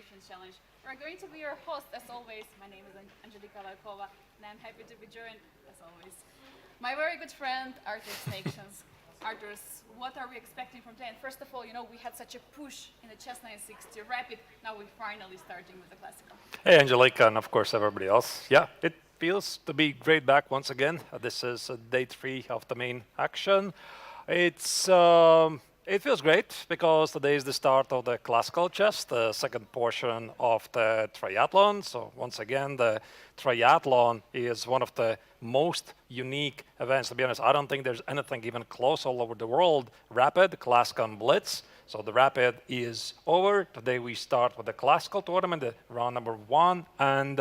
Generation Challenge. We're going to be your host, as always. My name is Angelika Valkova, and I'm happy to be joined, as always, my very good friend, Artur Snakeshans. Artur, what are we expecting from today? And first of all, we had such a push in the chess 960 rapid. Now we're finally starting with the classical. Hey, Angelica, and of course everybody else. Yeah, it feels to be great back once again. This is day 3 of the main action. It feels great because today is the start of the classical chess, the second portion of the triathlon. So once again, the triathlon is one of the most unique events. To be honest, I don't think there's anything even close all over the world. Rapid, classical, and blitz. So the rapid is over. Today we start with the classical tournament, the round number 1, and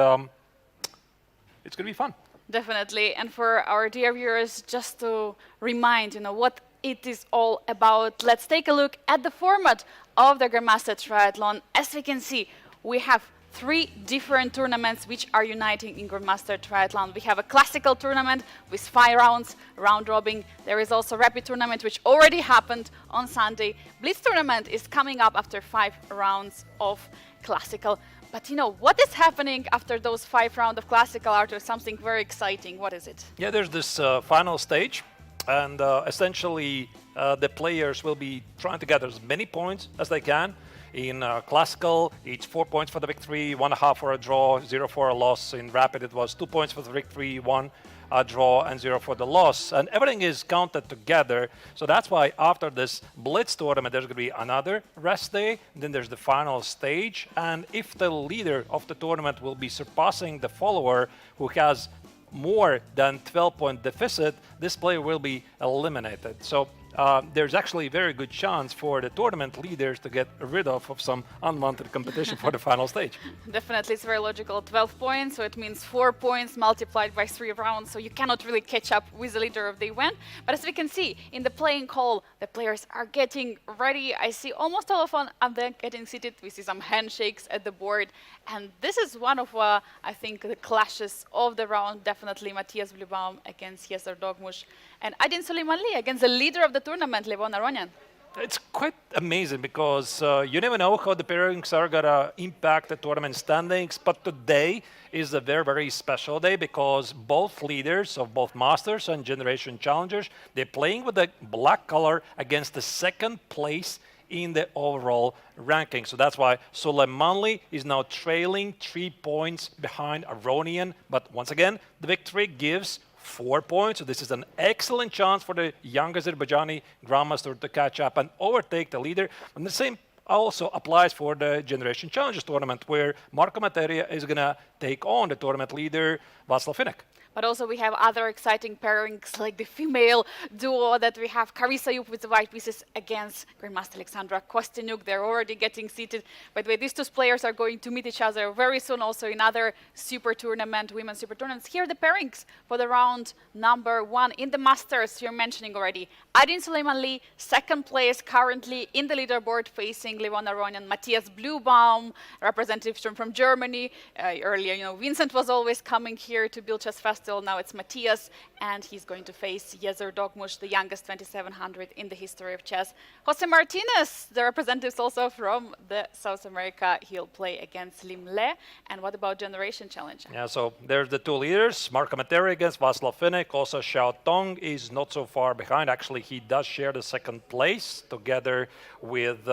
it's going to be fun. Definitely. And for our dear viewers, just to remind, what it is all about, let's take a look at the format of the Grandmaster Triathlon. As we can see, we have 3 different tournaments which are uniting in Grandmaster Triathlon. We have a classical tournament with 5 rounds, round robin. There is also a rapid tournament which already happened on Sunday. Blitz tournament is coming up after 5 rounds of classical. But what is happening after those 5 rounds of classical, Artur? Something very exciting. What is it? Yeah, there's this final stage. And essentially, the players will be trying to gather as many points as they can. In classical, it's 4 points for the victory, 1.5 for a draw, 0 for a loss. In rapid, it was 2 points for the victory, 1 draw, and 0 for the loss. And everything is counted together. So that's why after this blitz tournament, there's going to be another rest day. Then there's the final stage. And if the leader of the tournament will be surpassing the follower who has more than 12-point deficit, this player will be eliminated. So there's actually a very good chance for the tournament leaders to get rid of some unwanted competition for the final stage. Definitely, it's very logical. 12 points, so it means 4 points multiplied by 3 rounds, so you cannot really catch up with the leader of the event. But as we can see, in the playing hall, the players are getting ready. I see almost all of them getting seated. We see some handshakes at the board. And this is one of, I think, the clashes of the round. Definitely Matthias Blubaum against Jezer Dogmush, and Adin Suleimanli against the leader of the tournament, Levon. It's quite amazing because you never know how the pairings are going to impact the tournament standings. But today is a very, very special day because both leaders of both Masters and Generation Challengers, they're playing with the black color against the second place in the overall ranking. So that's why Suleimanli is now trailing 3 points behind Aronian. But once again, the victory gives 4 points. So this is an excellent chance for the young Azerbaijani Grandmaster to catch up and overtake the leader. And the same also applies for the Generation Challengers tournament, where Marko Materia is going to take on the tournament leader, Václav Finek. But also we have other exciting pairings like the female duo that we have Carissa Yup with the white pieces against Grandmaster Alexandra Kostyniuk. They're already getting seated. By the way, these 2 players are going to meet each other very soon also in other super tournament, women's super tournaments. Here are the pairings for the round number 1 in the Masters you're mentioning already. Adin Suleimanli, second place currently in the leaderboard, facing Levon Aronian, Matthias Blubaum, representatives from Germany. Earlier, Vincent was always coming here to Biel Chess Festival. Now it's Matthias, and he's going to face Jezer Dogmush, the youngest 2700 in the history of chess. Jose Martinez, the representatives also from South America, he'll play against Lim Le. And what about Generation Challenge? Yeah, so there's the 2 leaders, Marko Materia against Václav Finek. Also, Xiao Tong is not so far behind. Actually, he does share the second place together with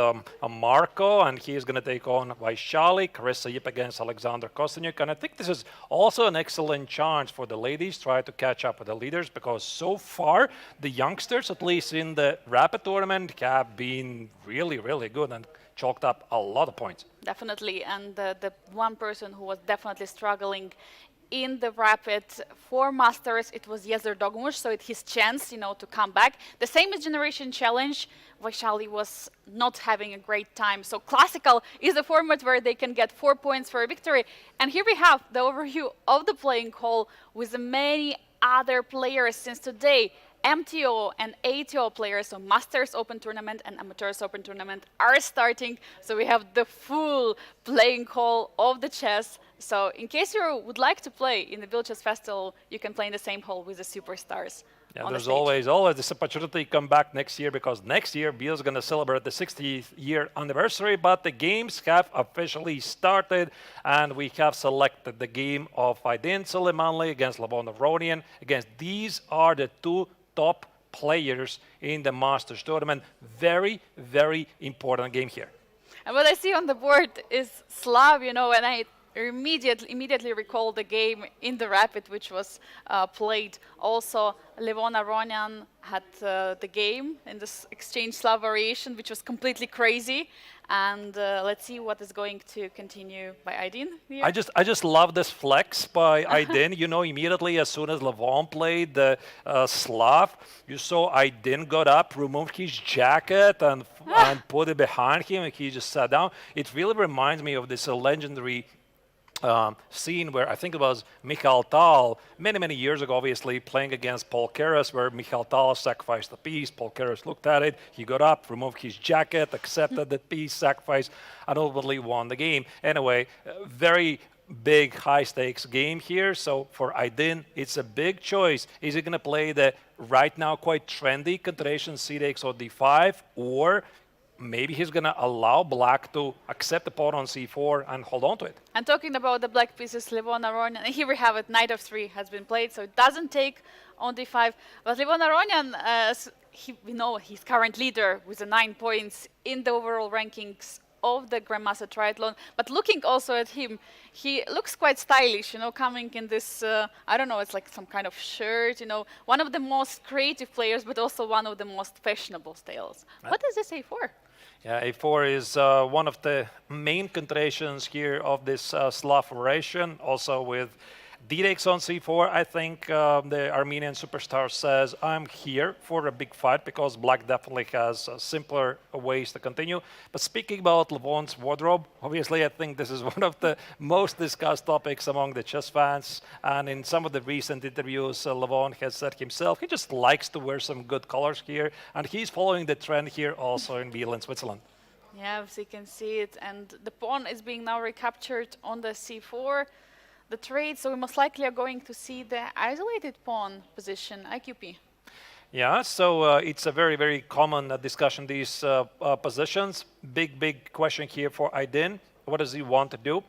Marko, and he is going to take on Vaishali. Carissa Yip against Alexander Kostyniuk. And I think this is also an excellent chance for the ladies try to catch up with the leaders, because so far the youngsters, at least in the rapid tournament, have been really, really good and chalked up a lot of points. Definitely, and the one person who was definitely struggling in the rapid for Masters, it was Jezer Dogmush, so it's his chance, to come back. The same as Generation Challenge, Vaishali was not having a great time. So classical is the format where they can get 4 points for a victory. And here we have the overview of the playing hall with many other players since today. MTO and ATO players, so Masters Open Tournament and Amateurs Open Tournament, are starting. So we have the full playing hall of the chess. So in case you would like to play in the Biel Chess Festival, you can play in the same hall with the superstars. Yeah, on the there's stage. always this opportunity to come back next year because next year Biel is going to celebrate the 60th year anniversary. But the games have officially started, and we have selected the game of Aydin Suleimanli against Levon Aronian. Against these are the two top players in the Masters tournament. Very, very important game here. And what I see on the board is Slav, and I immediately recall the game in the Rapid, which was played. Also, Levon Aronian had the game in this exchange Slav variation, which was completely crazy. And let's see what is going to continue by Aydin here. I just love this flex by Aydin. Immediately as soon as Levon played the Slav, you saw Aydin got up, removed his jacket, and put it behind him, and he just sat down. It really reminds me of this legendary scene where I think it was Michael Tal many, many years ago, obviously, playing against Paul Keres, where Michael Tal sacrificed the piece. Paul Keres looked at it, he got up, removed his jacket, accepted the piece, sacrifice, and ultimately won the game. Anyway, very big, high-stakes game here. So for Aydin, it's a big choice. Is he going to play the right now quite trendy continuation c-takes or d5, or maybe he's going to allow black to accept the pawn on c4 and hold on to it? And talking about the black pieces, Levon Aronian, and here we have it, knight of 3 has been played, so it doesn't take on d5. But Levon Aronian, we know he's current leader with the 9 points in the overall rankings of the Grandmaster Triathlon. But looking also at him, he looks quite stylish, coming in this, I don't know, it's like some kind of shirt, one of the most creative players, but also one of the most fashionable styles. What does this say for? Yeah, a4 is one of the main considerations here of this Slav variation, also with d-takes on c4. I think the Armenian superstar says, I'm here for a big fight, because black definitely has simpler ways to continue. But speaking about Levon's wardrobe, obviously I think this is one of the most discussed topics among the chess fans. And in some of the recent interviews, Levon has said himself, he just likes to wear some good colors here. And he's following the trend here also in Biel in Switzerland. Yeah, as you can see it. And the pawn is being now recaptured on the c4. The trade, so we most likely are going to see the isolated pawn position, IQP. Yeah, so it's a very, very common discussion, these positions. Big question here for Aydin. What does he want to do?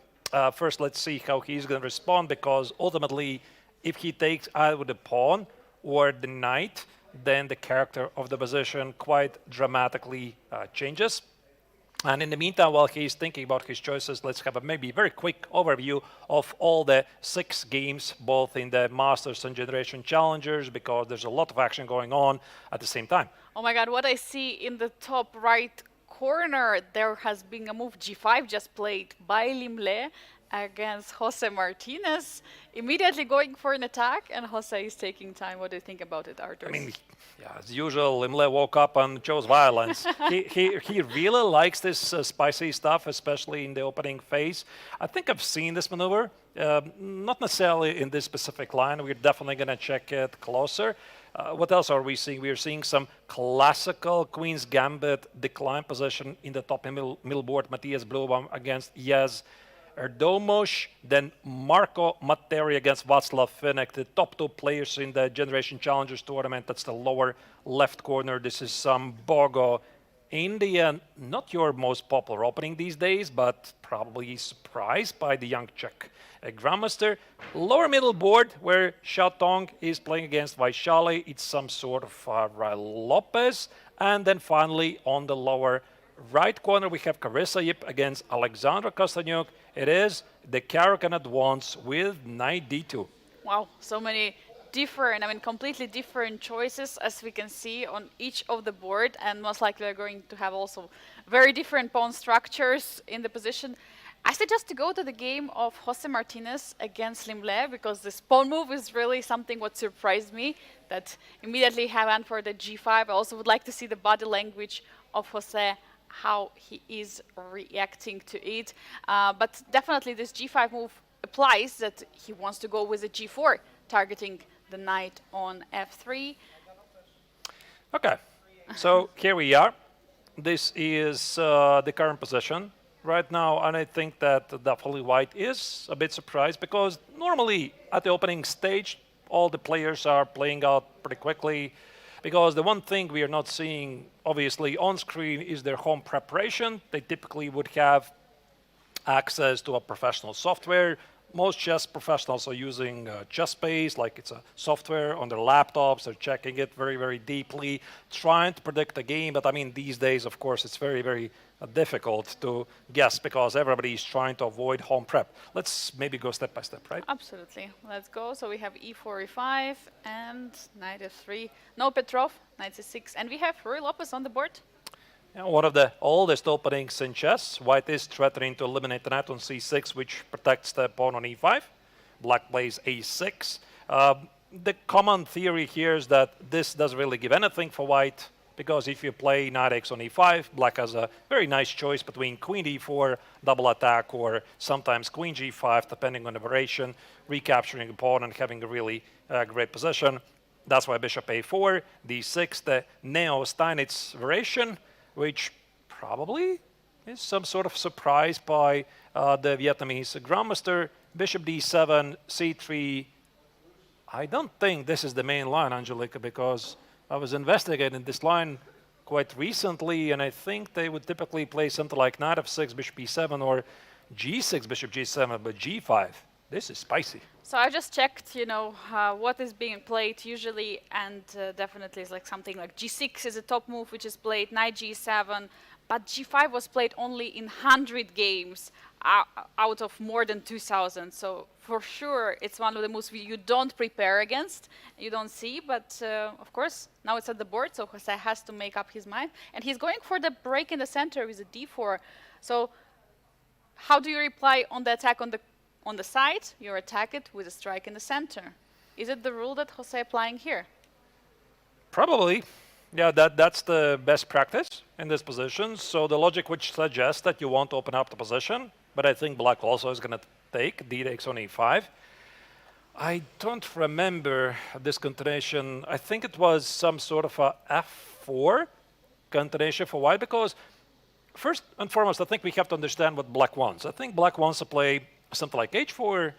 First, let's see how he's going to respond, because ultimately, if he takes either the pawn or the knight, then the character of the position quite dramatically changes. And in the meantime, while he's thinking about his choices, let's have a maybe very quick overview of all the 6 games, both in the Masters and Generation Challengers, because there's a lot of action going on at the same time. Oh my God, what I see in the top right corner, there has been a move g5 just played by Limle against Jose Martinez, immediately going for an attack, and Jose is taking time. What do you think about it, Artur? I mean, yeah, as usual, Limle woke up and chose violence. he really likes this spicy stuff, especially in the opening phase. I think I've seen this maneuver, not necessarily in this specific line. We're definitely going to check it closer. What else are we seeing? We are seeing some classical Queen's Gambit decline position in the top middle board. Matthias Blubam against Jez Erdomosh, then Marco Matteri against Václav Finek, the top 2 players in the Generation Challengers tournament. That's the lower left corner. This is some Bogo. India, not your most popular opening these days, but probably surprised by the young Czech Grandmaster. Lower middle board, where Shatong is playing against Vaishali. It's some sort of Raul Lopez. And then finally, on the lower right corner, we have Carissa Yip against Alexandra Kostanyuk. It is the Karakan advance with knight d2. Wow, so many different, completely different choices, as we can see on each of the board, and most likely are going to have also very different pawn structures in the position. I suggest to go to the game of Jose Martinez against Limle, because this pawn move is really something what surprised me, that immediately have went for the g5. I also would like to see the body language of Jose, how he is reacting to it. But definitely this g5 move applies, that he wants to go with a g4, targeting the knight on f3. Okay, so here we are. This is the current position right now, and I think that definitely white is a bit surprised, because normally at the opening stage, all the players are playing out pretty quickly. Because the one thing we are not seeing, obviously, on screen is their home preparation. They typically would have access to a professional software. Most chess professionals are using Jospem, like it's a software on their laptops. They're checking it very, very deeply, trying to predict the game. But I mean, these days, of course, it's very, very difficult to guess because everybody is trying to avoid home prep. Let's maybe go step by step, right? Absolutely. Let's go. So we have e4, e5, and knight f3. No Petrov, knight c6. And we have Rui Lopez on the board. One of the oldest openings in chess. White is threatening to eliminate the knight on c6, which protects the pawn on e5. Black plays a6. The common theory here is that this doesn't really give anything for white, because if you play knight x on e5, black has a very nice choice between queen d4, double attack, or sometimes queen g5, depending on the variation, recapturing the pawn and having a really great position. That's why bishop a4, d6, the Neo-Steinitz variation, which probably is some sort of surprise by the Vietnamese grandmaster. Bishop d7, c3. I don't think this is the main line, Angelika, because I was investigating this line quite recently, and I think they would typically play something like knight f6, bishop e7, or g6, bishop g7, but g5. This is spicy. So I just checked, what is being played usually, and definitely it's like something like g6 is a top move, which is played, knight g7, but g5 was played only in 100 games out of more than 2,000. So for sure, it's one of the moves you don't prepare against, you don't see, but of course, now it's at the board, so Jose has to make up his mind. And he's going for the break in the center with a d4. So how do you reply on the attack on the side? You attack it with a strike in the center. Is it the rule that Jose applying here? Probably. Yeah, that's the best practice in this position. So the logic which suggests that you want to open up the position, but I think black also is going to take d takes on e5. I don't remember this continuation. I think it was some sort of a f4 continuation for white, because first and foremost, I think we have to understand what black wants. I think black wants to play something like h4,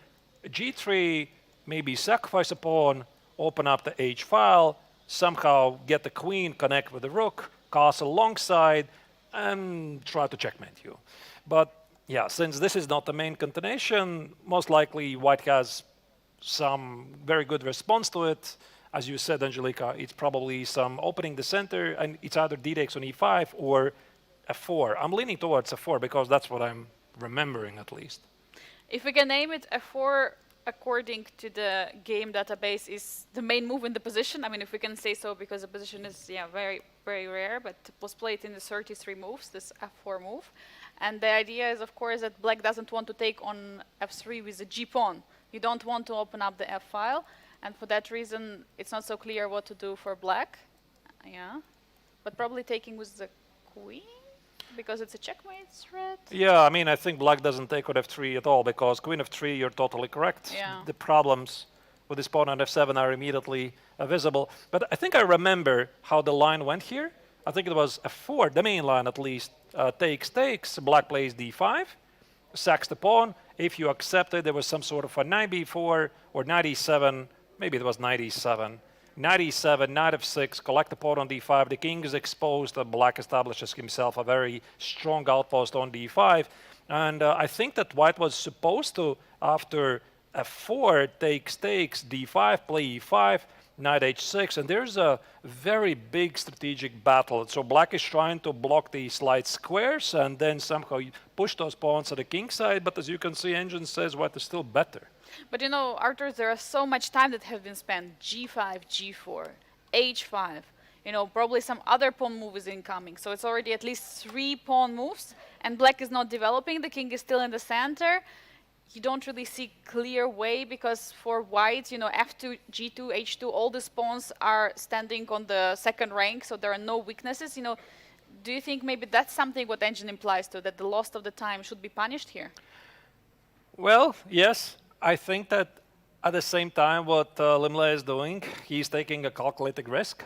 g3, maybe sacrifice a pawn, open up the h file, somehow get the queen, connect with the rook, castle alongside, and try to checkmate you. But yeah, since this is not the main continuation, most likely white has some very good response to it. As you said, Angelika, it's probably some opening the center, and it's either d takes on e5 or f4. I'm leaning towards f4 because that's what I'm remembering at least. If we can name it, f4, according to the game database, is the main move in the position. I mean, if we can say so, because the position is very, very rare, but it was played in the 33 moves, this f4 move. And the idea is, of course, that black doesn't want to take on f3 with the g-pawn. You don't want to open up the f-file, and for that reason, it's not so clear what to do for black. Yeah, but probably taking with the queen, because it's a checkmate threat. Yeah, I mean, I think black doesn't take on f3 at all, because queen f3, you're totally correct. Yeah. The problems with this pawn on f7 are immediately visible. But I think I remember how the line went here. I think it was f4, the main line at least, takes, black plays d5, sacks the pawn. If you accept it, there was some sort of a knight b4 or knight e7, maybe it was knight e7. Knight e7, knight f6, collect the pawn on d5. The king is exposed. Black establishes himself a very strong outpost on d5. And I think that white was supposed to, after f4, takes, d5, play e5, knight h6. And there's a very big strategic battle. So black is trying to block these light squares and then somehow push those pawns to the king side. But as you can see, engine says white is still better. But Arthur, there is so much time that has been spent. G5, G4, H5. Probably some other pawn move is incoming. So it's already at least 3 pawn moves, and black is not developing. The king is still in the center. You don't really see clear way, because for white, F2, G2, H2, all these pawns are standing on the second rank, so there are no weaknesses. Do you think maybe that's something what engine implies to, that the loss of the time should be punished here? Well, yes. I think that at the same time what Limle is doing, he's taking a calculated risk.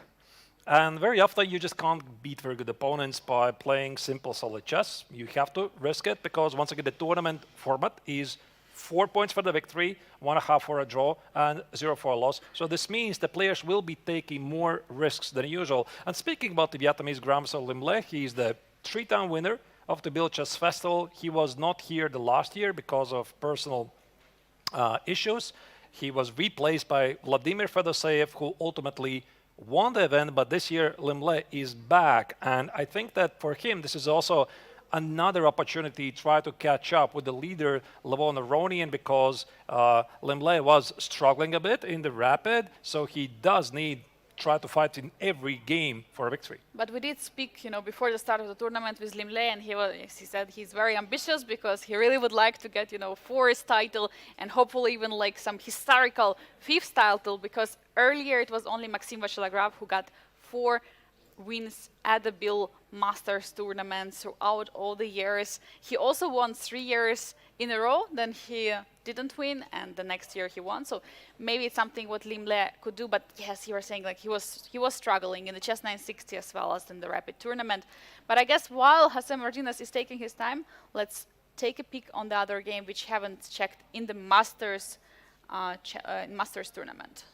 And very often you just can't beat very good opponents by playing simple solid chess. You have to risk it, because once again the tournament format is 4 points for the victory, 1.5 for a draw, and 0 for a loss. So this means the players will be taking more risks than usual. And speaking about the Vietnamese Gramsel Limle, he is the 3-time winner of the Biel Chess Festival. He was not here the last year because of personal issues. He was replaced by Vladimir Fedoseev, who ultimately won the event, but this year Limle is back. And I think that for him, this is also another opportunity to try to catch up with the leader, Levon Aronian, because Limle was struggling a bit in the rapid, so he does need try to fight in every game for a victory. But we did speak, before the start of the tournament with Limle, and he said he's very ambitious because he really would like to get, fourth title and hopefully even like some historical fifth title, because earlier it was only Maxime Vachier-Lagrave who got 4 wins at the Biel Masters tournament throughout all the years. He also won 3 years in a row, then he didn't win, and the next year he won. So maybe it's something what Limle could do, but yes, you were saying like he was struggling in the Chess 960 as well as in the Rapid tournament. But I guess while Jose Martinez is taking his time, let's take a peek on the other game which haven't checked in the Masters tournament.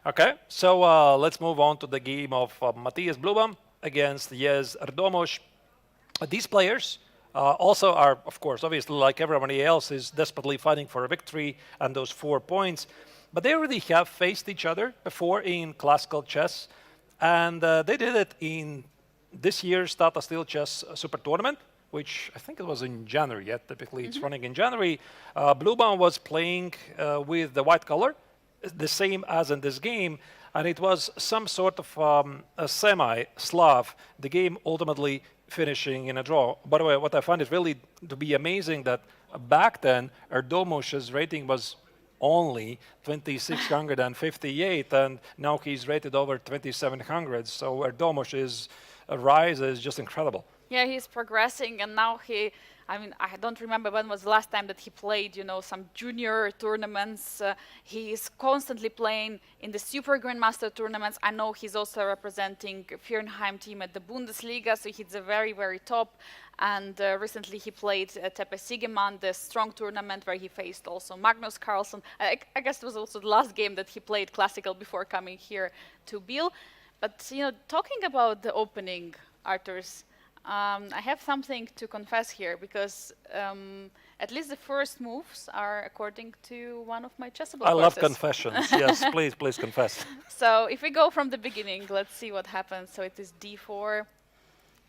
Okay, so let's move on to the game of Matthias Blubam against Jez Erdomosh. These players also are, of course, obviously like everybody else, is desperately fighting for a victory and those 4 points. But they already have faced each other before in classical chess, and they did it in this year's Tata Steel Chess Super Tournament, which I think it was in January. Yeah, typically it's running in January. Blubam was playing with the white color, the same as in this game, and it was some sort of a semi-Slav. The game ultimately finishing in a draw. By the way, what I find is really to be amazing that back then Erdomosh's rating was only 2658, and now he's rated over 2700. So Erdomosh's rise is just incredible. Yeah, he's progressing, and now I don't remember when was the last time that he played, some junior tournaments. He is constantly playing in the Super Grandmaster tournaments. I know he's also representing Fürnheim team at the Bundesliga, so he's a very, very top. And recently he played Tepe Sigeman, the strong tournament where he faced also Magnus Carlsen. I guess it was also the last game that he played classical before coming here to Biel. But, talking about the opening, Arturs, I have something to confess here, because at least the first moves are according to one of my chessable courses. I love confessions. Yes, please confess. So if we go from the beginning, let's see what happens. So it is d4,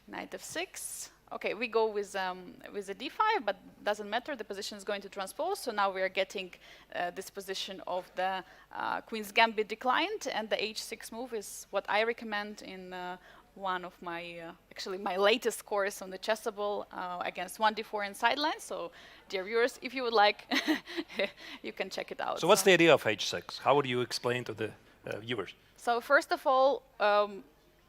knight f6. Okay, we go with a d5, but doesn't matter. The position is going to transpose. So now we are getting this position of the Queen's Gambit declined, and the h6 move is what I recommend in one of my, actually my latest course on the Chessable against 1d4 in sidelines. So, dear viewers, if you would like, you can check it out. So what's the idea of h6? How would you explain to the viewers? So first of all,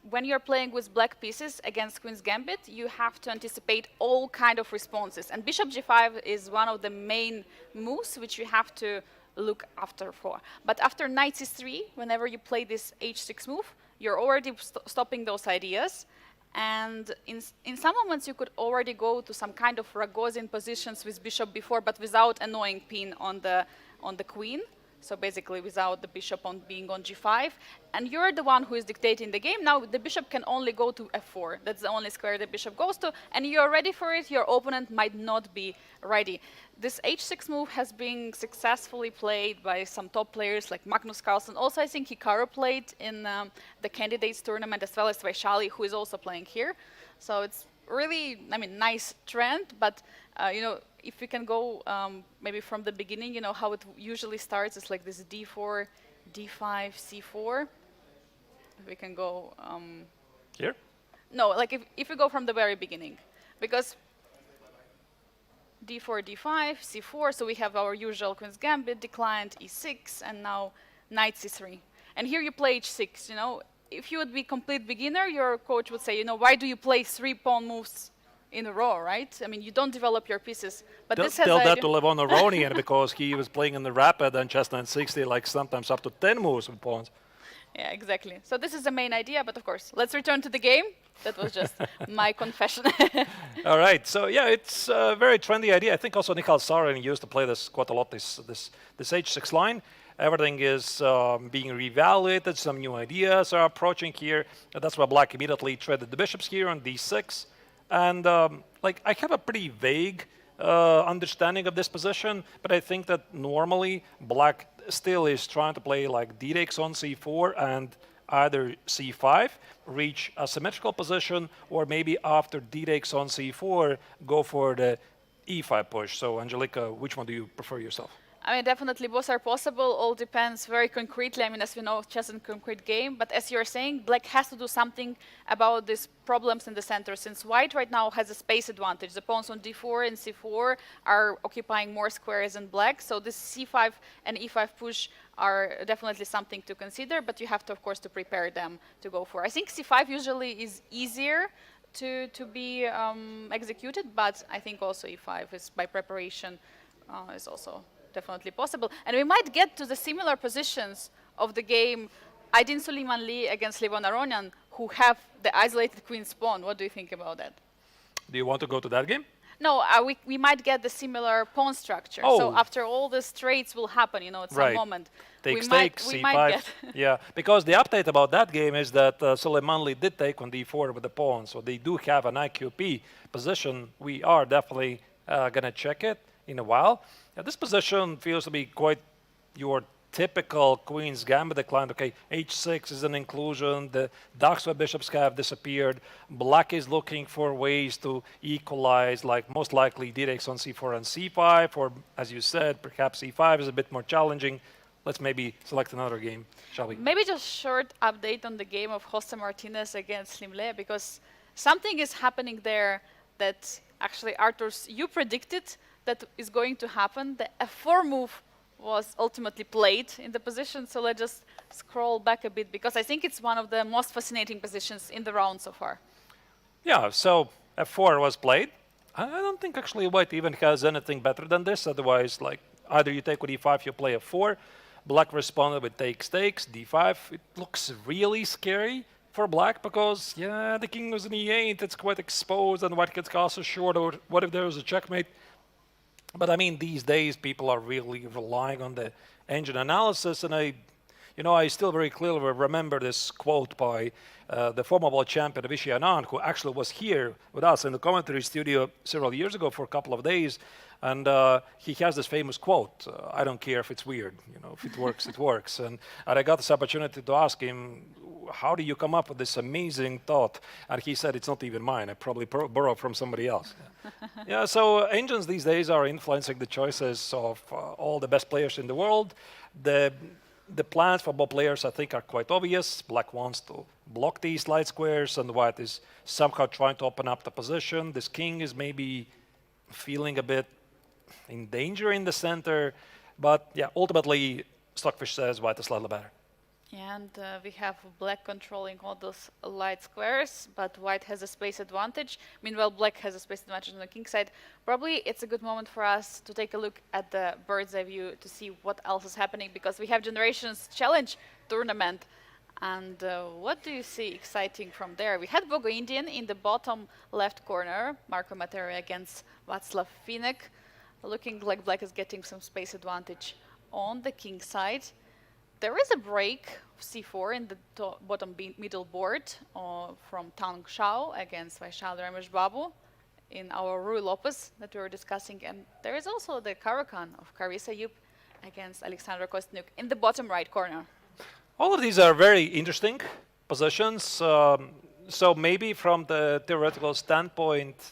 when you're playing with black pieces against Queen's Gambit, you have to anticipate all kind of responses. And Bishop g5 is one of the main moves which you have to look after for. But after knight c3, whenever you play this h6 move, you're already stopping those ideas. And in some moments, you could already go to some kind of Ragozin positions with bishop b4, but without annoying pin on the queen. So basically without the bishop being on g5. And you're the one who is dictating the game. Now the bishop can only go to f4. That's the only square the bishop goes to. And you're ready for it. Your opponent might not be ready. This h6 move has been successfully played by some top players like Magnus Carlsen. Also, I think Hikaru played in the candidates tournament, as well as Vaishali, who is also playing here. So it's really, nice trend. But, if we can go maybe from the beginning, how it usually starts is like this d4, d5, c4. If we can go... Here? No, like if we go from the very beginning. Because d4, d5, c4, so we have our usual Queen's Gambit, declined e6, and now knight c3. And here you play h6, If you would be complete beginner, your coach would say, why do you play 3 pawn moves in a row, right? You don't develop your pieces. But this has tell that to Levon Aronian, because he was playing in the rapid and chess 960, like sometimes up to 10 moves with pawns. Yeah, exactly. So this is the main idea, but of course, let's return to the game. That was just my confession. All right, so yeah, it's a very trendy idea. I think also Michael Sarin used to play this quite a lot, this H6 line. Everything is being reevaluated, some new ideas are approaching here. That's why Black immediately traded the bishops here on d6. And like I have a pretty vague understanding of this position, but I think that normally Black still is trying to play like d takes on c4 and either c5, reach a symmetrical position, or maybe after d takes on c4, go for the e5 push. So Angelika, which one do you prefer yourself? I mean, definitely both are possible. All depends very concretely. I mean, as we know, chess is a concrete game. But as you're saying, Black has to do something about these problems in the center. Since White right now has a space advantage, the pawns on d4 and c4 are occupying more squares than Black. So this c5 and e5 push are definitely something to consider. But you have to, of course, to prepare them to go for. I think c5 usually is easier to be executed. But I think also e5 is by preparation is also definitely possible. And we might get to the similar positions of the game Aydin Suleimanli against Levon Aronian, who have the isolated queen's pawn. What do you think about that? Do you want to go to that game? No, we might get the similar pawn structure. Oh. So after all the trades will happen, you know, at some moment. Takes, we might get. Yeah, because the update about that game is that Suleimanli did take on d4 with the pawn, so they do have an IQP position. We are definitely going to check it in a while. This position feels to be quite your typical Queen's Gambit decline. Okay, h6 is an inclusion. The dark square bishops have disappeared. Black is looking for ways to equalize, like most likely d takes on c4 and c5, or as you said, perhaps e5 is a bit more challenging. Let's maybe select another game, shall we? Maybe just short update on the game of Jose Martinez against Slimle, because something is happening there that actually, Artur, you predicted that is going to happen. The f4 move was ultimately played in the position, so let's just scroll back a bit, because I think it's one of the most fascinating positions in the round so far. Yeah, so f4 was played. I don't think actually White even has anything better than this. Otherwise, like either you take with e5, you play f4. Black responded with takes, d5. It looks really scary for Black because, yeah, the king was in e8. It's quite exposed, and White gets castle short. Or what if there was a checkmate? But I mean, these days people are really relying on the engine analysis, and I still very clearly remember this quote by the former world champion Vachier-Lagrave, who actually was here with us in the commentary studio several years ago for a couple of days, and he has this famous quote: "I don't care if it's weird, if it works, it works." And I got this opportunity to ask him, how do you come up with this amazing thought? And he said, it's not even mine. I probably borrowed from somebody else. Yeah, so engines these days are influencing the choices of all the best players in the world. The plans for both players, I think, are quite obvious. Black wants to block these light squares, and White is somehow trying to open up the position. This king is maybe feeling a bit in danger in the center. But yeah, ultimately, Stockfish says White is slightly better. And we have Black controlling all those light squares, but White has a space advantage. Meanwhile, Black has a space advantage on the king side. Probably it's a good moment for us to take a look at the bird's eye view to see what else is happening, because we have Generations Challenge tournament. And what do you see exciting from there? We had Bogo Indian in the bottom left corner, Marco Materia against Václav Finek, looking like Black is getting some space advantage on the king side. There is a break of c4 in the bottom middle board from Tang Xiao against Vaishali Ramesh Babu in our Rui Lopez that we were discussing. And there is also the Caro-Kann of Carissa Yup against Alexandra Kostyuk in the bottom right corner. All of these are very interesting positions. So maybe from the theoretical standpoint,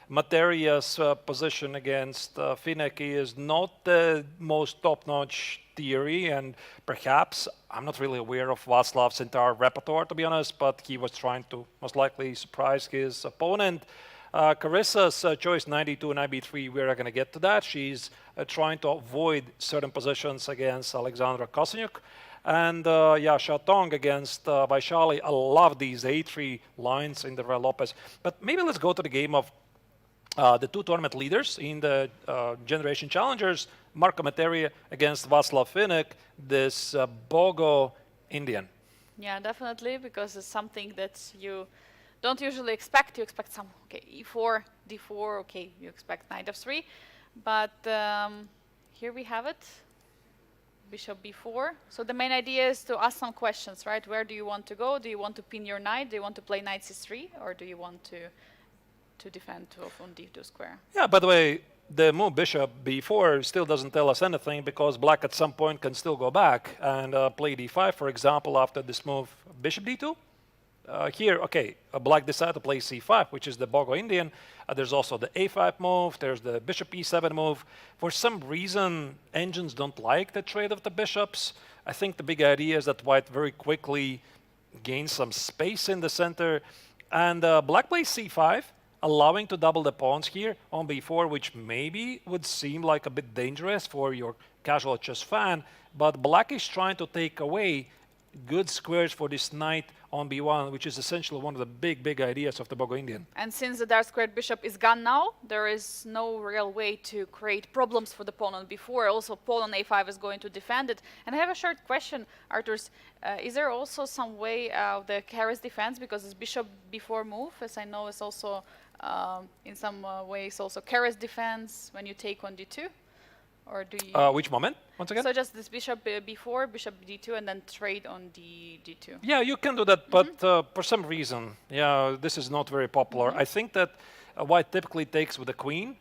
Materia's position against Finek is not the most top-notch theory, and perhaps I'm not really aware of Václav's entire repertoire, to be honest, but he was trying to most likely surprise his opponent. Carissa's choice 92 and IB3, we're going to get to that. She's trying to avoid certain positions against Alexandra Kostyuk. And Shatong against Vaishali. I love these A3 lines in the Rui Lopez. But maybe let's go to the game of the two tournament leaders in the Generation Challengers, Marco Materia against Václav Finek, this Bogo Indian. Yeah, definitely, because it's something that you don't usually expect. You expect some, okay, e4, d4, okay, you expect knight f3. But here we have it, bishop b4. So the main idea is to ask some questions, right? Where do you want to go? Do you want to pin your knight? Do you want to play knight c3? Or do you want to defend on d2 square? Yeah, by the way, the move bishop b4 still doesn't tell us anything because black at some point can still go back and play d5, for example, after this move bishop d2. Here, okay, black decided to play c5, which is the Bogo Indian. There's also the a5 move. There's the bishop e7 move. For some reason, engines don't like the trade of the bishops. I think the big idea is that white very quickly gains some space in the center. And black plays c5, allowing to double the pawns here on b4, which maybe would seem like a bit dangerous for your casual chess fan. But black is trying to take away good squares for this knight on b1, which is essentially one of the big ideas of the Bogo Indian. And since the dark squared bishop is gone now, there is no real way to create problems for the pawn on b4. Also, pawn on a5 is going to defend it. And I have a short question, Arturs. Is there also some way of the Keres defense? Because this bishop b4 move, as I know, is also in some ways also Keres defense when you take on d2. Or do you which moment, once again? So just this bishop b4, bishop d2, and then trade on d2. Yeah, you can do that, but for some reason, yeah, this is not very popular. I think that white typically takes with the queen.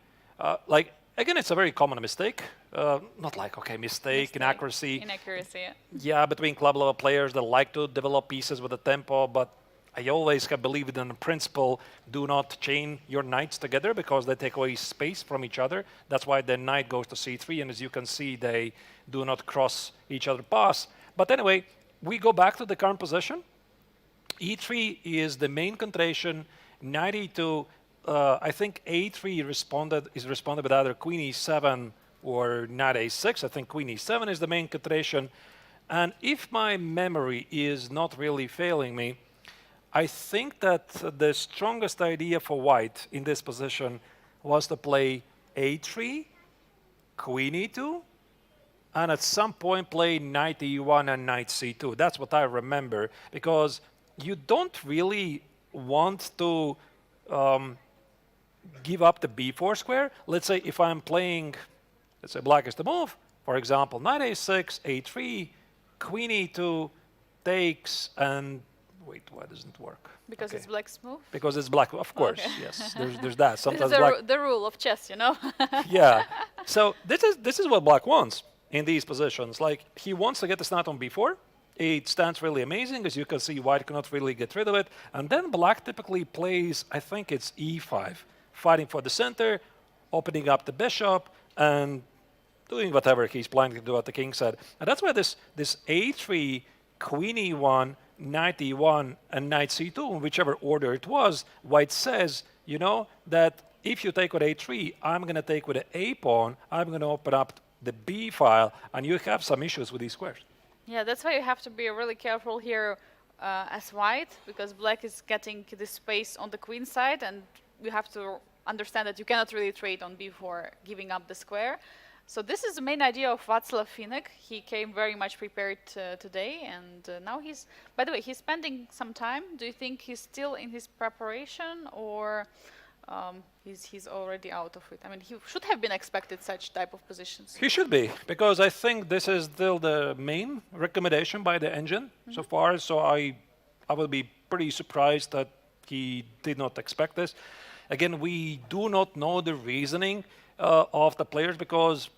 Like, again, it's a very common mistake. Not like, okay, mistake, inaccuracy. Inaccuracy, yeah. Yeah, between club level players that like to develop pieces with the tempo, but I always have believed in the principle, do not chain your knights together because they take away space from each other. That's why the knight goes to c3, and as you can see, they do not cross each other's paths. But anyway, we go back to the current position. e3 is the main concentration. Knight e2, I think a3 is responded with either queen e7 or knight a6. I think queen e7 is the main concentration. And if my memory is not really failing me, I think that the strongest idea for white in this position was to play a3, queen e2, and at some point play knight e1 and knight c2. That's what I remember, because you don't really want to give up the b4 square. Let's say if I'm playing, let's say black is the move, for example, knight a6, a3, queen e2 takes, and wait, why doesn't it work? Because it's black's move? Because it's black, of course, yes. There's that. Sometimes this is black. the rule of chess, you know? Yeah. So this is what black wants in these positions. Like, he wants to get this knight on b4. It stands really amazing. As you can see, white cannot really get rid of it. And then black typically plays, I think it's e5, fighting for the center, opening up the bishop, and doing whatever he's planning to do at the king side. And that's why this a3, queen e1, knight e1 and knight c2, in whichever order it was, white says, you know, that if you take with a3, I'm going to take with the a pawn, I'm going to open up the b file, and you have some issues with these squares. Yeah, that's why you have to be really careful here as white, because black is getting the space on the queen side, and you have to understand that you cannot really trade on b4, giving up the square. So this is the main idea of Václav Finek. He came very much prepared today, and now he's, by the way, he's spending some time. Do you think he's still in his preparation, or he's already out of it? I mean, he should have been expected such type of positions. He should be, because I think this is still the main recommendation by the engine so far. So I will be pretty surprised that he did not expect this. Again, we do not know the reasoning of the players, because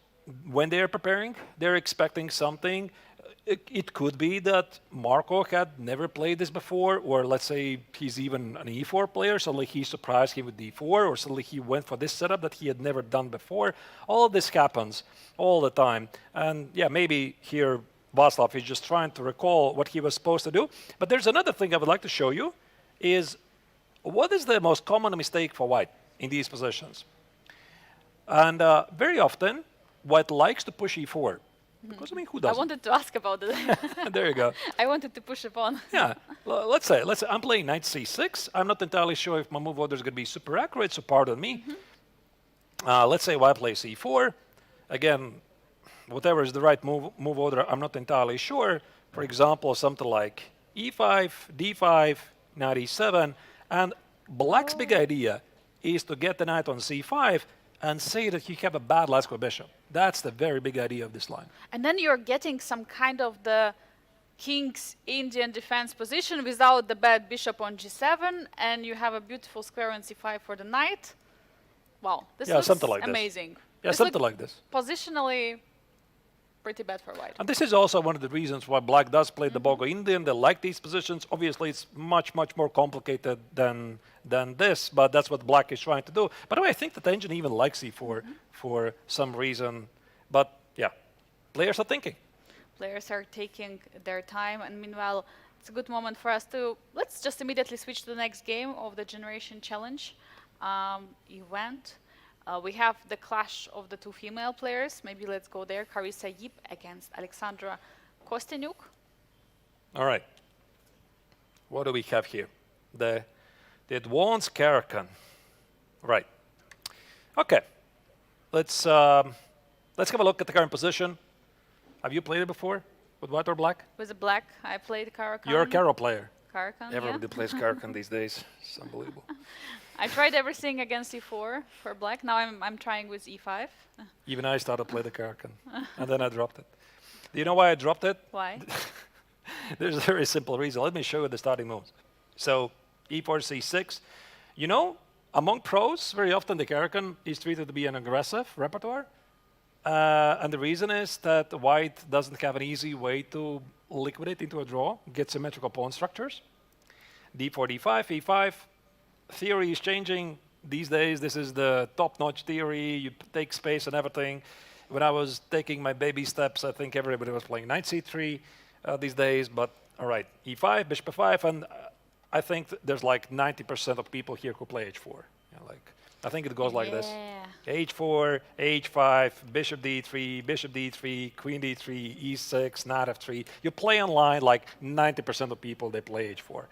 when they're preparing, they're expecting something. It could be that Marco had never played this before, or let's say he's even an e4 player, suddenly he surprised him with d4, or suddenly he went for this setup that he had never done before. All of this happens all the time. And yeah, maybe here Václav is just trying to recall what he was supposed to do. But there's another thing I would like to show you, is what is the most common mistake for white in these positions? And very often, white likes to push e4. Because, I mean, who doesn't? I wanted to ask about it. There you go. I wanted to push a pawn. Yeah. Let's say I'm playing knight c6. I'm not entirely sure if my move order is going to be super accurate, so pardon me. Let's say white plays e4. Again, whatever is the right move order, I'm not entirely sure. For example, something like e5, d5, knight e7. And black's big idea is to get the knight on c5 and say that you have a bad Lasco bishop. That's the very big idea of this line. And then you're getting some kind of the king's Indian defense position without the bad bishop on g7, and you have a beautiful square on c5 for the knight. Wow, this looks something like amazing. This. Yeah, This something look like this. Positionally, pretty bad for white. And this is also one of the reasons why black does play the Bogo Indian. They like these positions. Obviously, it's much, much more complicated than this, but that's what black is trying to do. By the way, I think that the engine even likes c4 for some reason. But yeah, players are thinking. Players are taking their time, and meanwhile, it's a good moment for us to, let's just immediately switch to the next game of the Generation Challenge event. We have the clash of the two female players. Maybe let's go there. Carissa Yip against Alexandra Kostyniuk. All right. What do we have here? The advanced Karakan. Right. Okay. Let's have a look at the current position. Have you played it before with white or black? With the black, I played Karakan. You're a Karo player. Karakan, Everybody yeah. plays Karakan these days. It's unbelievable. I tried everything against e4 for black. Now I'm trying with e5. Even I started to play the Karakan, and then I dropped it. Do you know why I dropped it? Why? There's a very simple reason. Let me show you the starting moves. So e4, c6. You know, among pros, very often the Karakan is treated to be an aggressive repertoire. And the reason is that white doesn't have an easy way to liquidate into a draw, get symmetrical pawn structures. d4, d5, e5. Theory is changing these days. This is the top-notch theory. You take space and everything. When I was taking my baby steps, I think everybody was playing knight c3 these days. But all right, e5, bishop f5, and I think there's like 90% of people here who play h4. You know, like I think it goes like this: h4, h5, bishop d3, queen d3, e6, knight f3. You play online like 90% of people, they play h4.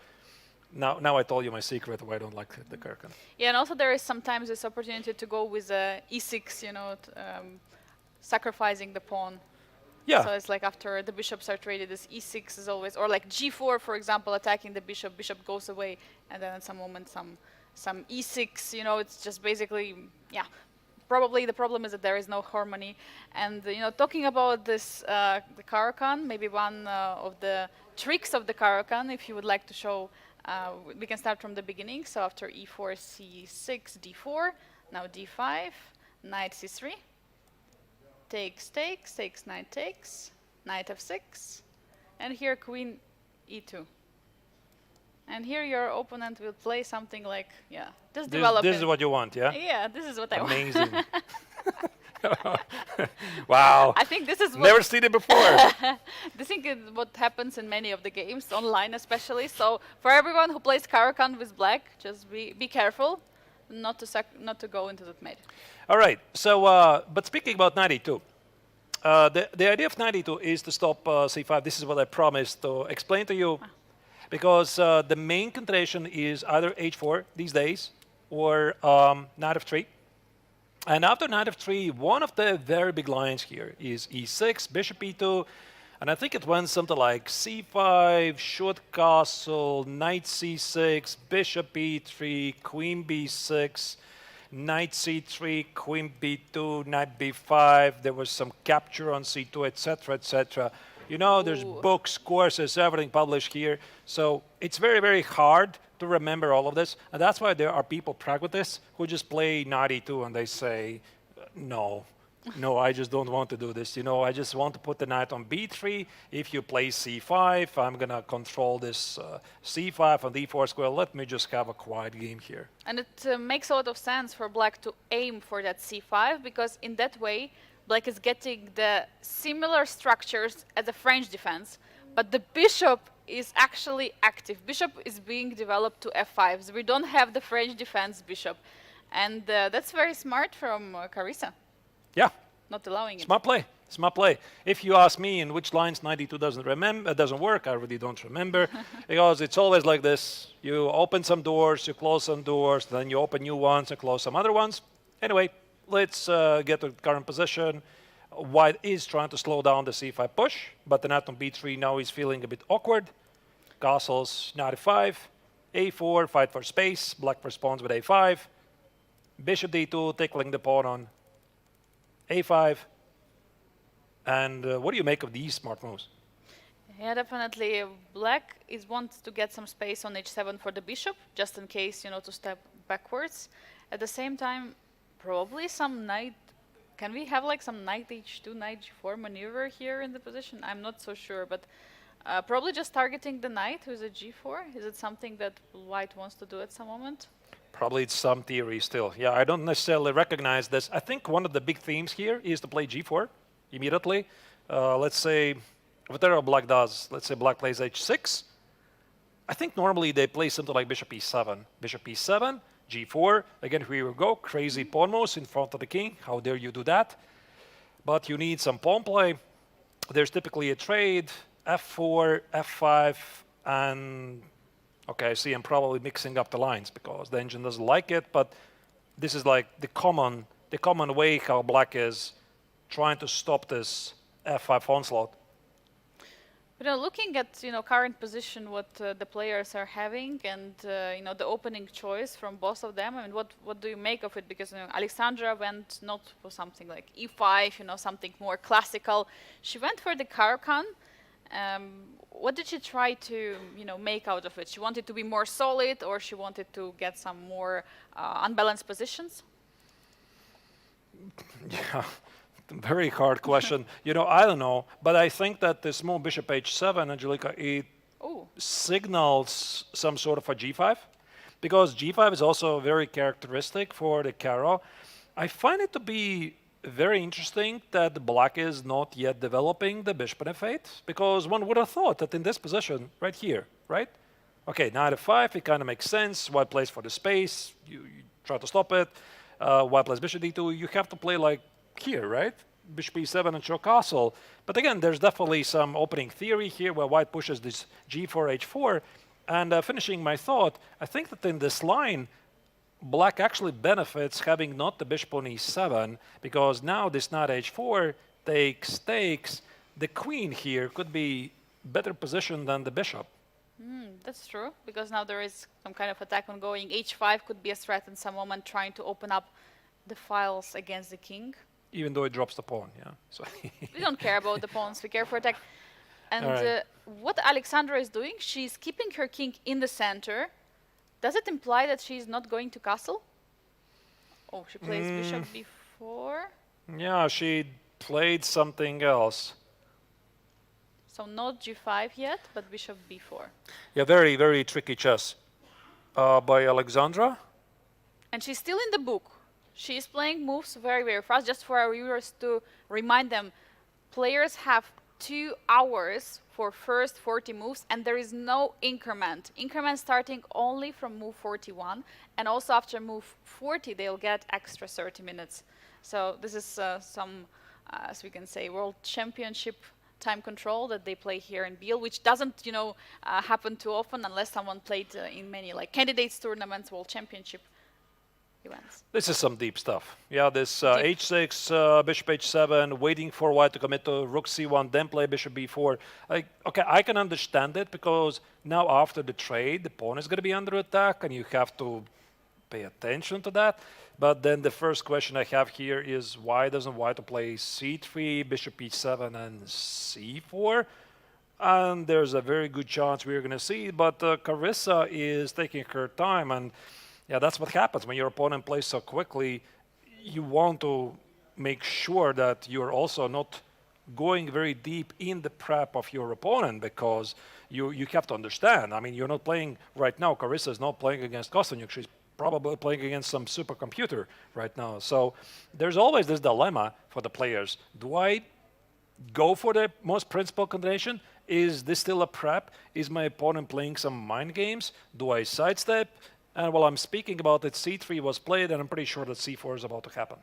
Now I told you my secret why I don't like the Karakan. Yeah, and also there is sometimes this opportunity to go with e6, you know, sacrificing the pawn. Yeah. So it's like after the bishops are traded, this e6 is always, or like g4, for example, attacking the bishop, bishop goes away, and then at some moment some e6, you know, it's just basically, yeah. Probably the problem is that there is no harmony. And, you know, talking about this, the Karakan, maybe one of the tricks of the Karakan, if you would like to show, we can start from the beginning. So after e4, c6, d4, now d5, knight c3, takes, knight takes, knight f6, and here queen e2. And here your opponent will play something like, yeah, this development. This is what you want, yeah? Yeah, this is what I want. Amazing. Wow. I think this is what Never seen it before. this is what happens in many of the games, online especially. So for everyone who plays Karakan with black, just be careful not to go into that mate. All right. So, but speaking about knight e2, the idea of knight e2 is to stop c5. This is what I promised to explain to you. Because the main contention is either h4 these days or knight f3. And after knight f3, one of the very big lines here is e6, bishop e2, and I think it went something like c5, short castle, knight c6, bishop e3, queen b6, knight c3, queen b2, knight b5. There was some capture on c2, etc., etc. You know, there's books, courses, everything published here. So it's very, very hard to remember all of this. And that's why there are people, pragmatists, who just play knight e2 and they say, no, I just don't want to do this. You know, I just want to put the knight on b3. If you play c5, I'm going to control this c5 and d4 square. Let me just have a quiet game here. And it makes a lot of sense for black to aim for that c5, because in that way, black is getting the similar structures as the French defense, but the bishop is actually active. Bishop is being developed to f5, so we don't have the French defense bishop. And that's very smart from Carissa. Yeah. Not allowing it. Smart play. Smart play. If you ask me in which lines 92 doesn't work, I really don't remember. Because it's always like this. You open some doors, you close some doors, then you open new ones and close some other ones. Anyway, let's get to the current position. White is trying to slow down the c5 push, but the knight on b3 now is feeling a bit awkward. Castles, knight f5, a4, fight for space. Black responds with a5. Bishop d2, tickling the pawn on a5. And what do you make of these smart moves? Yeah, definitely. Black is wants to get some space on h7 for the bishop, just in case, to step backwards. At the same time, probably some knight. Can we have like some knight h2, knight g4 maneuver here in the position? I'm not so sure, but probably just targeting the knight who's at g4. Is it something that white wants to do at some moment? Probably it's some theory still. Yeah, I don't necessarily recognize this. I think one of the big themes here is to play g4 immediately. Let's say whatever black does, let's say black plays h6. I think normally they play something like bishop e7. Bishop e7, g4. Again, here we go. Crazy pawn moves in front of the king. How dare you do that? But you need some pawn play. There's typically a trade, f4, f5, and okay, I see I'm probably mixing up the lines because the engine doesn't like it, but this is like the common way how black is trying to stop this f5 onslaught. But looking at current position, what the players are having, and the opening choice from both of them, I mean, what do you make of it? Because Alexandra went not for something like e5, something more classical. She went for the Caro-Kann. What did she try to make out of it? She wanted to be more solid, or she wanted to get some more unbalanced positions? Yeah. Very hard question. I don't know, but I think that this move bishop h7, Angelica, it signals some sort of a g5, because g5 is also very characteristic for the Caro. I find it to be very interesting that the black is not yet developing the bishop in f8, because one would have thought that in this position right here, right? Okay, knight f5, it kind of makes sense. White plays for the space, you try to stop it. White plays bishop d2, you have to play like here, right? Bishop e7 and show castle. But again, there's definitely some opening theory here where white pushes this g4, h4. And finishing my thought, I think that in this line, black actually benefits having not the bishop on e7, because now this knight h4 takes. The queen here could be better positioned than the bishop. That's true, because now there is some kind of attack ongoing. h5 could be a threat in some moment, trying to open up the files against the king. Even though it drops the pawn, yeah. So we don't care about the pawns, we care for attack. And right. What Alexandra is doing, she's keeping her king in the center. Does it imply that she's not going to castle? Oh, she plays bishop b4. Yeah, she played something else. So not g5 yet, but bishop b4. Yeah, very, very tricky chess by Alexandra. And she's still in the book. She's playing moves very, very fast. Just for our viewers to remind them, players have 2 hours for first 40 moves, and there is no increment. Increment starting only from move 41, and also after move 40, they'll get extra 30 minutes. So this is some, as we can say, world championship time control that they play here in Biel, which doesn't, happen too often unless someone played in many like candidates tournaments, world championship events. This is some deep stuff. Yeah, this h6, bishop h7, waiting for white to commit to rook c1, then play bishop b4. Okay, I can understand it, because now after the trade, the pawn is going to be under attack, and you have to pay attention to that. But then the first question I have here is, why doesn't white play c3, bishop e7, and c4? And there's a very good chance we're going to see it, but Carissa is taking her time, and yeah, that's what happens when your opponent plays so quickly. You want to make sure that you're also not going very deep in the prep of your opponent, because you have to understand. I mean, you're not playing right now. Carissa is not playing against Kosteniuk. She's probably playing against some supercomputer right now. So there's always this dilemma for the players. Do I go for the most principal combination? Is this still a prep? Is my opponent playing some mind games? Do I sidestep? And while I'm speaking about it, c3 was played, and I'm pretty sure that c4 is about to happen.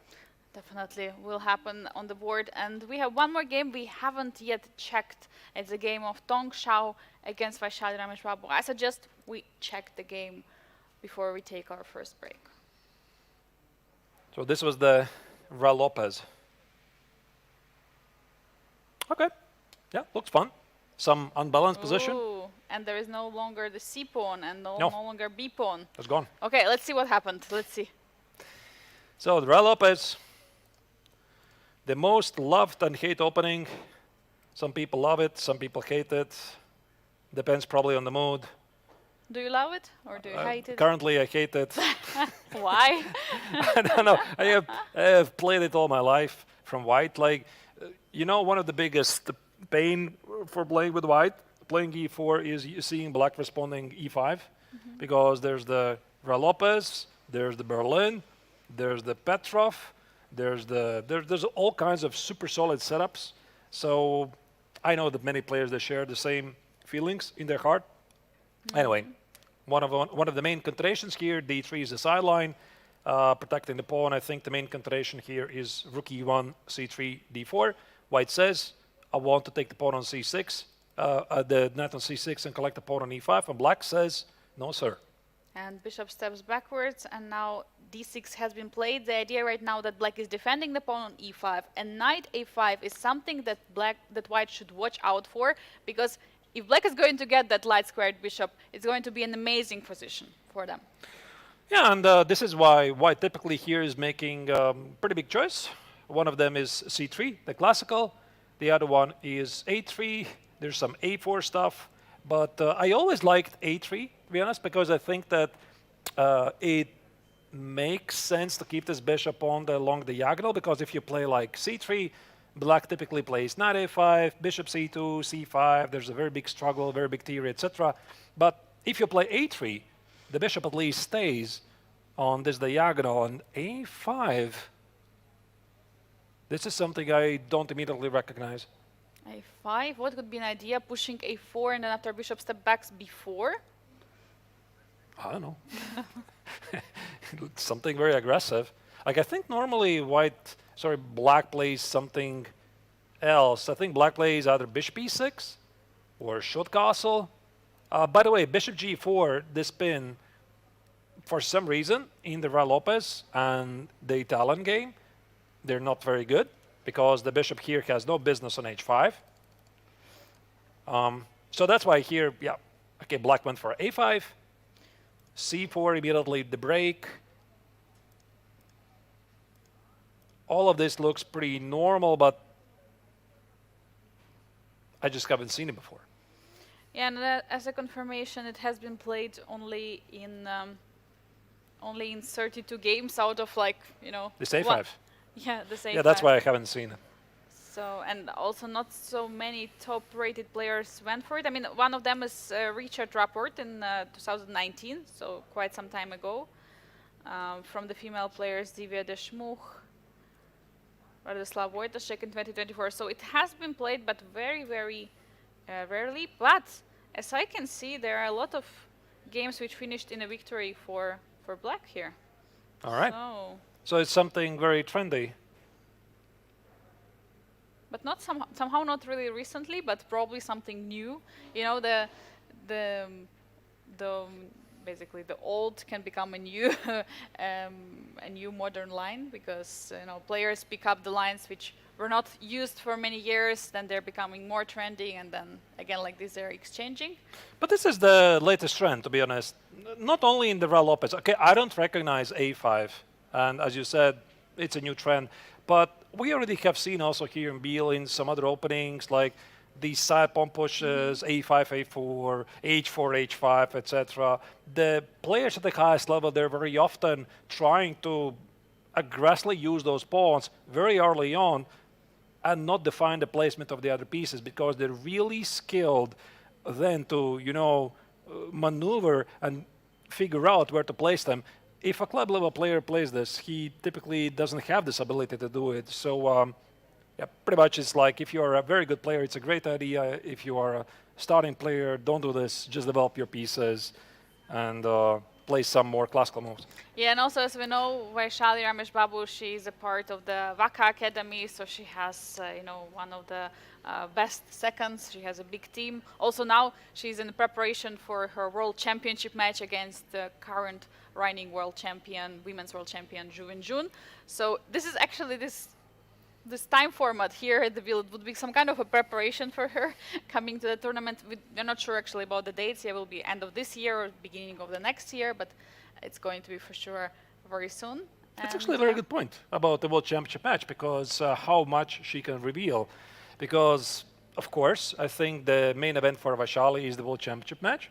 Definitely will happen on the board. And we have one more game we haven't yet checked. It's a game of Tong Xiao against Vaishali-Lagrave. I suggest we check the game before we take our first break. So this was the Ra Lopez. Okay. Yeah, looks fun. Some unbalanced position. and there is no longer the C pawn and no longer B pawn. It's gone. Okay, let's see what happened. Let's see. So the Real Lopez, the most loved and hate opening. Some people love it, some people hate it. Depends probably on the mood. Do you love it or do you hate it? Currently, I hate it. Why? I don't know. I have played it all my life from white. Like, one of the biggest pain for playing with white, playing e4, is seeing black responding e5, because there's the Real Lopez, there's the Berlin, there's the Petrov, there's all kinds of super solid setups. So I know that many players, they share the same feelings in their heart. Anyway, one of the main considerations here, d3 is the sideline, protecting the pawn. I think the main consideration here is rook e1, c3, d4. White says, I want to take the pawn on c6, the knight on c6 and collect the pawn on e5. And black says, no, sir. And bishop steps backwards, and now d6 has been played. The idea right now that black is defending the pawn on e5, and knight a5 is something that white should watch out for, because if black is going to get that light squared bishop, it's going to be an amazing position for them. Yeah, and this is why white typically here is making pretty big choice. One of them is c3, the classical. The other one is a3. There's some a4 stuff. But I always liked a3, to be honest, because I think that it makes sense to keep this bishop along the diagonal, because if you play like c3, black typically plays knight a5, bishop c2, c5. There's a very big struggle, very big theory, etc. But if you play a3, the bishop at least stays on this diagonal, and a5, this is something I don't immediately recognize. a5, what could be an idea? Pushing a4 and then after bishop step backs b4? I don't know. Something very aggressive. Like, I think normally black plays something else. I think black plays either bishop e6 or short castle. By the way, bishop g4, this pin, for some reason, in the Real Lopez and the Italian game, they're not very good, because the bishop here has no business on h5. So that's why here, yeah, okay, black went for a5, c4, immediately the break. All of this looks pretty normal, but I just haven't seen it before. Yeah, and as a confirmation, it has been played only in 32 games out of, like, This a5. Yeah, the same. Yeah, that's why I haven't seen it. So, and also not so many top-rated players went for it. I mean, one of them is Richard Rapport in 2019, so quite some time ago. From the female players, Divya Deshmukh, Radoslav Wojtaszek in 2024. So it has been played, but very, very rarely. But as I can see, there are a lot of games which finished in a victory for black here. All right. So it's something very trendy. But not somehow not really recently, but probably something new. Basically the old can become a new a new modern line, because players pick up the lines which were not used for many years, then they're becoming more trendy, and then again like this they're exchanging. But this is the latest trend, to be honest. Not only in the Real Lopez. Okay, I don't recognize a5, and as you said, it's a new trend. But we already have seen also here in Biel in some other openings, like these side pawn pushes, a5, a4, h4, h5, etc. The players at the highest level, they're very often trying to aggressively use those pawns very early on and not define the placement of the other pieces, because they're really skilled then to, maneuver and figure out where to place them. If a club level player plays this, he typically doesn't have this ability to do it. So yeah, pretty much it's like, if you're a very good player, it's a great idea. If you are a starting player, don't do this. Just develop your pieces and play some more classical moves. Yeah, and also, as we know, Vaishali Ramesh Babu, she is a part of the Vaka Academy, so she has, one of the best seconds. She has a big team. Also now she's in preparation for her World Championship match against the current reigning world champion, women's world champion, Zhu Jun. So this is actually this time format here at the Biel, it would be some kind of a preparation for her coming to the tournament. We're not sure actually about the dates. It will be end of this year or beginning of the next year, but it's going to be for sure very soon. It's And, actually a very good point about the World Championship match because how much she can reveal. Because, of course, I think the main event for Vaishali is the World Championship match.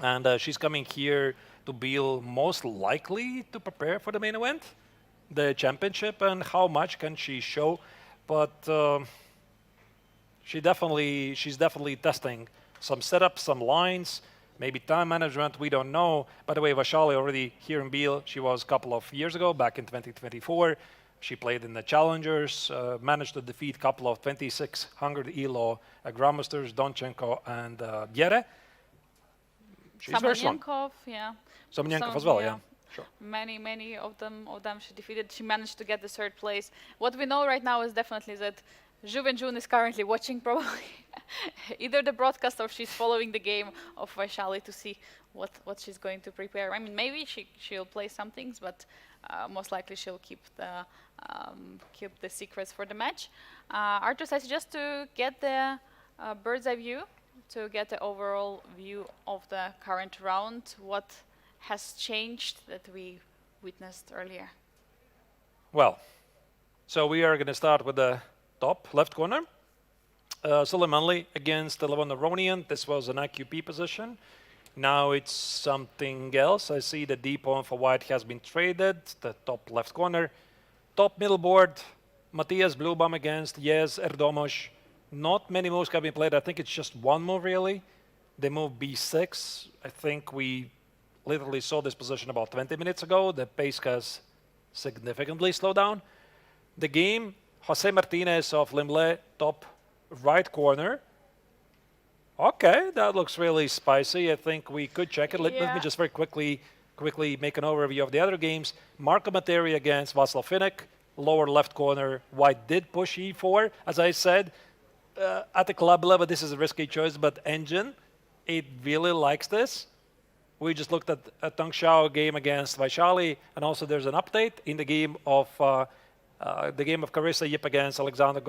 And she's coming here to Biel most likely to prepare for the main event, the championship, and how much can she show. But she's definitely testing some setups, some lines, maybe time management, we don't know. By the way, Vaishali already here in Biel, she was a couple of years ago, back in 2024. She played in the Challengers, managed to defeat a couple of 2600 ELO Grandmasters, Donchenko and Biere. She's very strong. Samonenkov, yeah. Samonenkov as well, yeah. Sure. Many of them she defeated. She managed to get the third place. What we know right now is definitely that Juve and June is currently watching probably either the broadcast or she's following the game of Vaishali to see what she's going to prepare. I mean, maybe she'll play some things, but most likely she'll keep the secrets for the match. Artur says just to get the bird's eye view, to get the overall view of the current round, what has changed that we witnessed earlier? Well, so we are going to start with the top left corner. Suleimanli against the Levon Aronian. This was an IQP position. Now it's something else. I see the D pawn for white has been traded. The top left corner. Top middle board. Matthias Blubaum against Jez Erdomos. Not many moves have been played. I think it's just one move really. They move B6. I think we literally saw this position about 20 minutes ago. The pace has significantly slowed down. The game, Jose Martinez of Limle, top right corner. Okay, that looks really spicy. I think we could check it. Let me just very quickly make an overview of the other games. Marco Materi against Václav Finek, lower left corner. White did push E4. As I said, at the club level, this is a risky choice, but Engine, it really likes this. We just looked at a Tang Xiao game against Vaishali, and also there's an update in the game of Carissa Yip against Alexander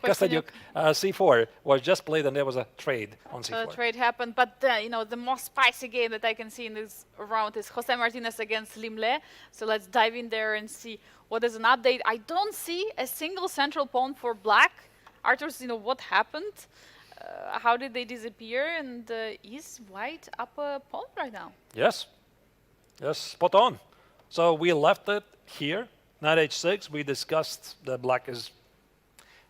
Kostanyuk. C4 was just played, and there was a trade on C4. A trade happened, but the most spicy game that I can see in this round is Jose Martinez against Limle. So let's dive in there and see what is an update. I don't see a single central pawn for black. Artur, what happened? How did they disappear? And is white up a pawn right now? Yes, spot on. So we left it here, knight h6. We discussed that black is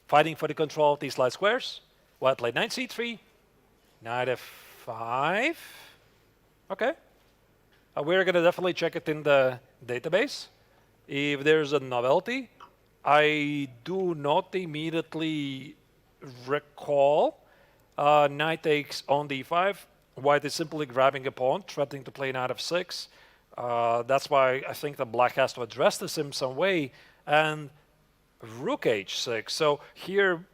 fighting for the control of these light squares. White played knight c3, knight f5. Okay. We're going to definitely check it in the database. If there's a novelty, I do not immediately recall knight takes on d5. White is simply grabbing a pawn, threatening to play knight f6. That's why I think that black has to address this in some way. And rook h6. So here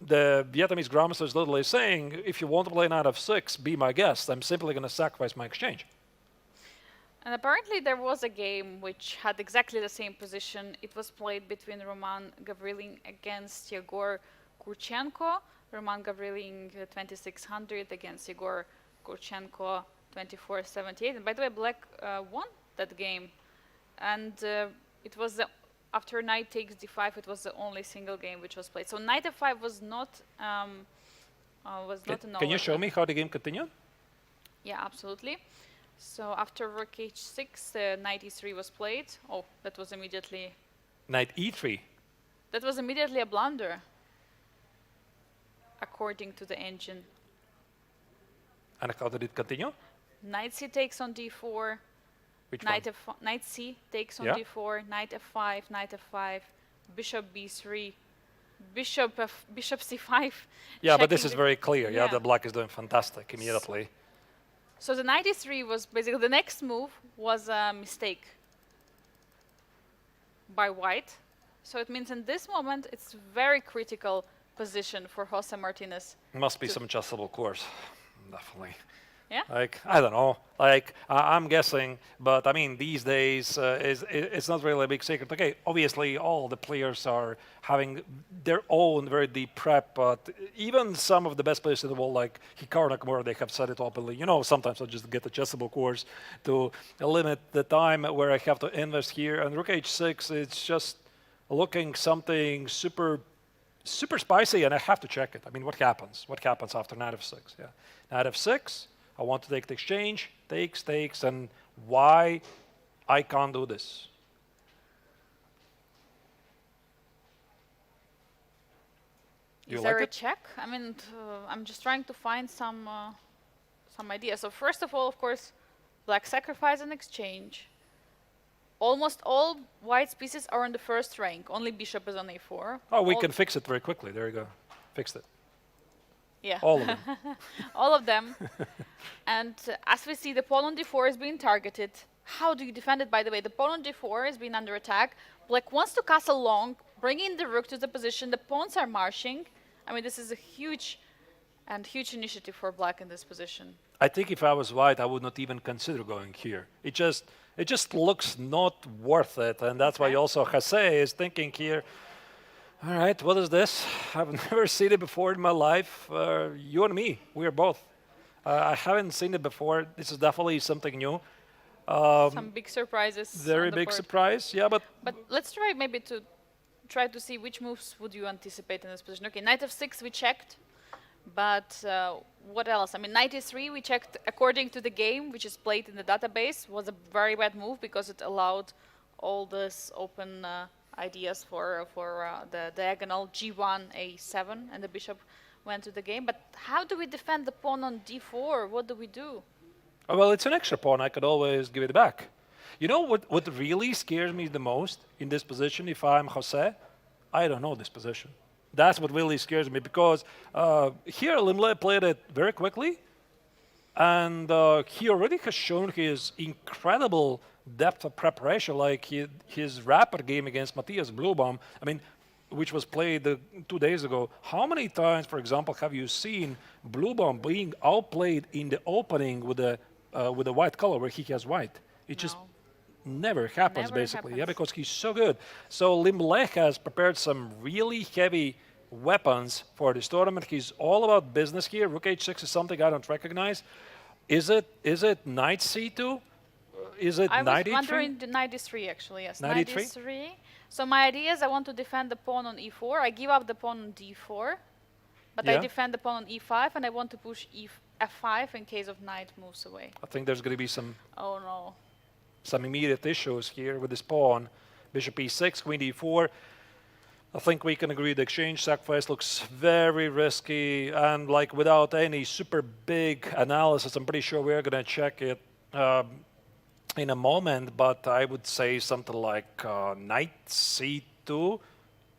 the Vietnamese grandmaster is literally saying, if you want to play knight f6, be my guest. I'm simply going to sacrifice my exchange. And apparently there was a game which had exactly the same position. It was played between Roman Gavrilin against Yegor Kurchenko. Roman Gavrilin 2600 against Yegor Kurchenko 2478. And by the way, black won that game. And it was after knight takes d5, it was the only single game which was played. So knight f5 was not Can you show me how the game continued? Yeah, absolutely. So after rook h6, knight e3 was played. Oh, that was immediately... Knight e3? That was immediately a blunder, according to the engine. And how did it continue? Knight c takes on d4. Which knight one? Knight c takes on d4. Knight f5. Bishop b3. Bishop c5. Yeah, but this is very clear. Yeah, the black is doing fantastic immediately. So the knight e3 was basically the next move was a mistake by white. So it means in this moment it's very critical position for Jose Martinez. Must be some adjustable course, definitely. Yeah. Like, I don't know. Like, I'm guessing, but I mean, these days, it's not really a big secret. Okay, obviously, all the players are having their own very deep prep, but even some of the best players in the world, like Hikaru Nakamura, they have said it openly. You know, sometimes I just get adjustable cores to limit the time where I have to invest here. And Rook H6, it's just looking something super spicy, and I have to check it. I mean, what happens? What happens after knight f6? Yeah, knight f6. I want to take the exchange, takes, and why I can't do this? Is there a check? I mean, I'm just trying to find some ideas. So first of all, of course, black sacrifice and exchange. Almost all white's pieces are on the first rank. Only bishop is on a4. Oh, we can fix it very quickly. There you go. Fixed it. Yeah. All of them. All of them. And as we see, the pawn on d4 is being targeted. How do you defend it, by the way? The pawn on d4 is being under attack. Black wants to castle long, bringing the rook to the position. The pawns are marching. I mean, this is a huge initiative for black in this position. I think if I was white, I would not even consider going here. It just looks not worth it, and that's why also Jose is thinking here. All right, what is this? I've never seen it before in my life. You and me, we are both. I haven't seen it before. This is definitely something new. Some big surprises. Very big surprise, yeah, but let's try maybe to see which moves would you anticipate in this position. Okay, knight f6 we checked, but what else? I mean, knight e3 we checked according to the game, which is played in the database, was a very bad move because it allowed all this open ideas for the diagonal g1, a7, and the bishop went to the game. But how do we defend the pawn on d4? What do we do? Oh, well, it's an extra pawn. I could always give it back. You know what really scares me the most in this position if I'm Jose? I don't know this position. That's what really scares me because here Limle played it very quickly, and he already has shown his incredible depth of preparation, like his rapid game against Matthias Bluebaum, I mean, which was played 2 days ago. How many times, for example, have you seen Bluebaum being outplayed in the opening with the white color where he has white? It just never happens, basically. Yeah, because he's so good. So Limle has prepared some really heavy weapons for this tournament. He's all about business here. Rook h6 is something I don't recognize. Is it knight c2? Is it knight e3? I was wondering the knight e3, actually, yes. Knight e3. So my idea is I want to defend the pawn on e4. I give up the pawn on d4, but I defend the pawn on e5, and I want to push f5 in case of knight moves away. I think there's going to be some immediate issues here with this pawn. Bishop e6, queen d4. I think we can agree the exchange sacrifice looks very risky, and like without any super big analysis, I'm pretty sure we're going to check it in a moment, but I would say something like knight c2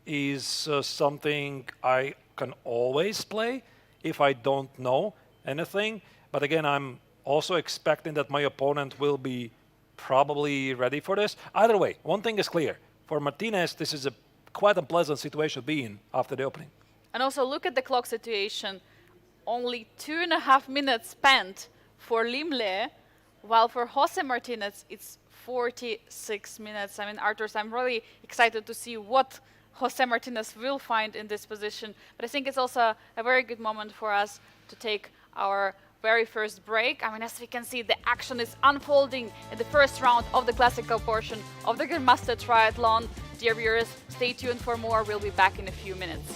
is something I can always play if I don't know anything. But again, I'm also expecting that my opponent will be probably ready for this. Either way, one thing is clear. For Martinez, this is a quite unpleasant situation to be in after the opening. And also look at the clock situation. Only 2.5 minutes spent for Limle, while for Jose Martinez, it's 46 minutes. I mean, Artur, I'm really excited to see what Jose Martinez will find in this position. But I think it's also a very good moment for us to take our very first break. I mean, as we can see, the action is unfolding in the first round of the classical portion of the Grandmaster Triathlon. Dear viewers, stay tuned for more. We'll be back in a few minutes.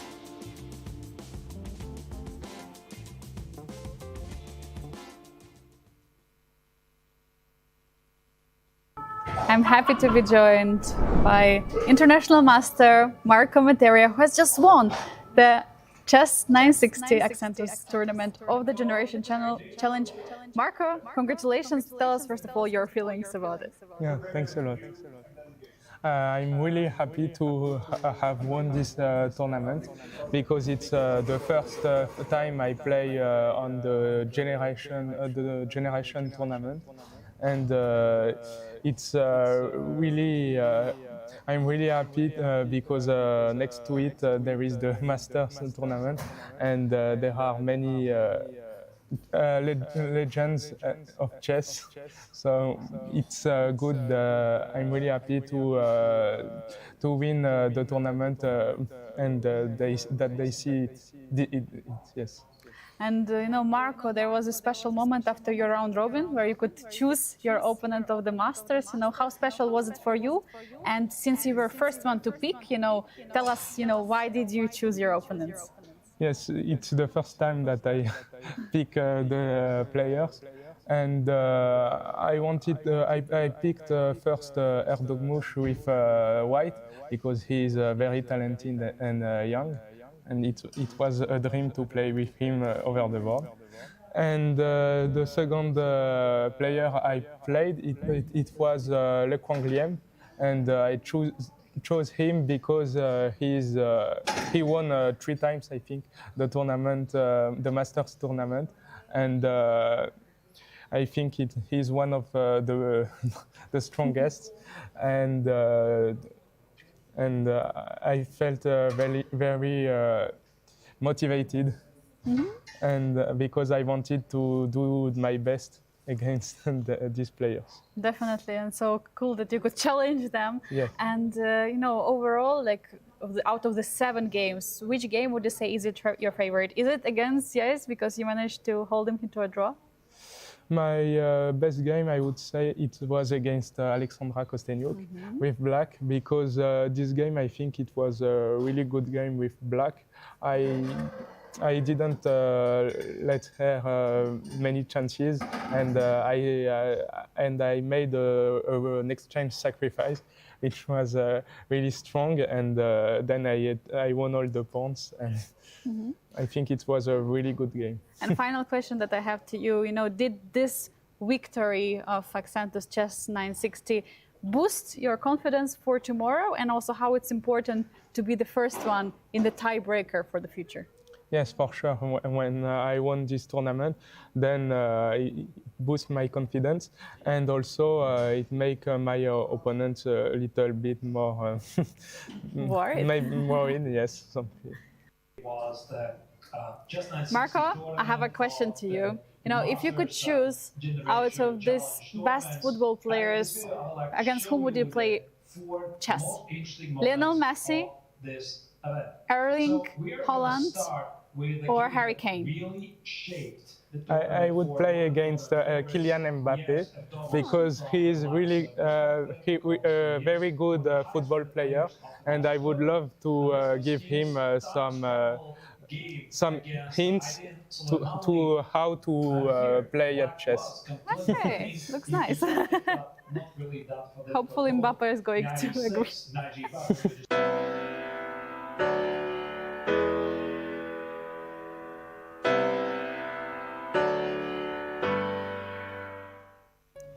I'm happy to be joined by international master Marco Materia, who has just won the Chess 960 Accentus tournament of the Generation Challenge. Marco, congratulations. Tell us, first of all, your feelings about it. Yeah, thanks a lot. I'm really happy to have won this tournament because it's the first time I play on the Generation tournament, and it's really I'm really happy because next to it there is the Masters tournament, and there are many legends of chess. So it's good. I'm really happy to win the tournament and that they see it. Yes. And Marco, there was a special moment after your round robin where you could choose your opponent of the Masters. How special was it for you? And since you were first one to pick, tell us, why did you choose your opponents? Yes, it's the first time that I pick the players, and I picked first Erdogmush with White because he's very talented and young, and it was a dream to play with him over the board. And the second player I played, it was Le Quangliem, and I chose him because he won 3 times, I think, the tournament, the Masters tournament, and I think he's one of the the strongest, and I felt very motivated, and because I wanted to do my best against these players. Definitely, and so cool that you could challenge them. Yeah. And overall, like out of the 7 games, which game would you say is your favorite? Is it against Yes because you managed to hold him into a draw? My best game, I would say, it was against Alexandra Kostenyuk with black, because this game, I think it was a really good game with black. I didn't let her many chances, and I made an exchange sacrifice, which was really strong, and then I won all the pawns, and I think it was a really good game. And final question that I have to you, did this victory of Accentus Chess 960 boost your confidence for tomorrow, and also how it's important to be the first one in the tiebreaker for the future? Yes, for sure. When I won this tournament, then it boosts my confidence, and also it makes my opponents a little bit more worried. Maybe worried, yes. Something. Marco, I have a question to you. If you could choose out of these best football players, against whom would you play chess? Lionel Messi, Erling Haaland, or Harry Kane? I would play against Kylian Mbappe because he is really a very good football player, and I would love to give him some hints to how to play at chess. Okay, looks nice. Hopefully Mbappe is going to agree.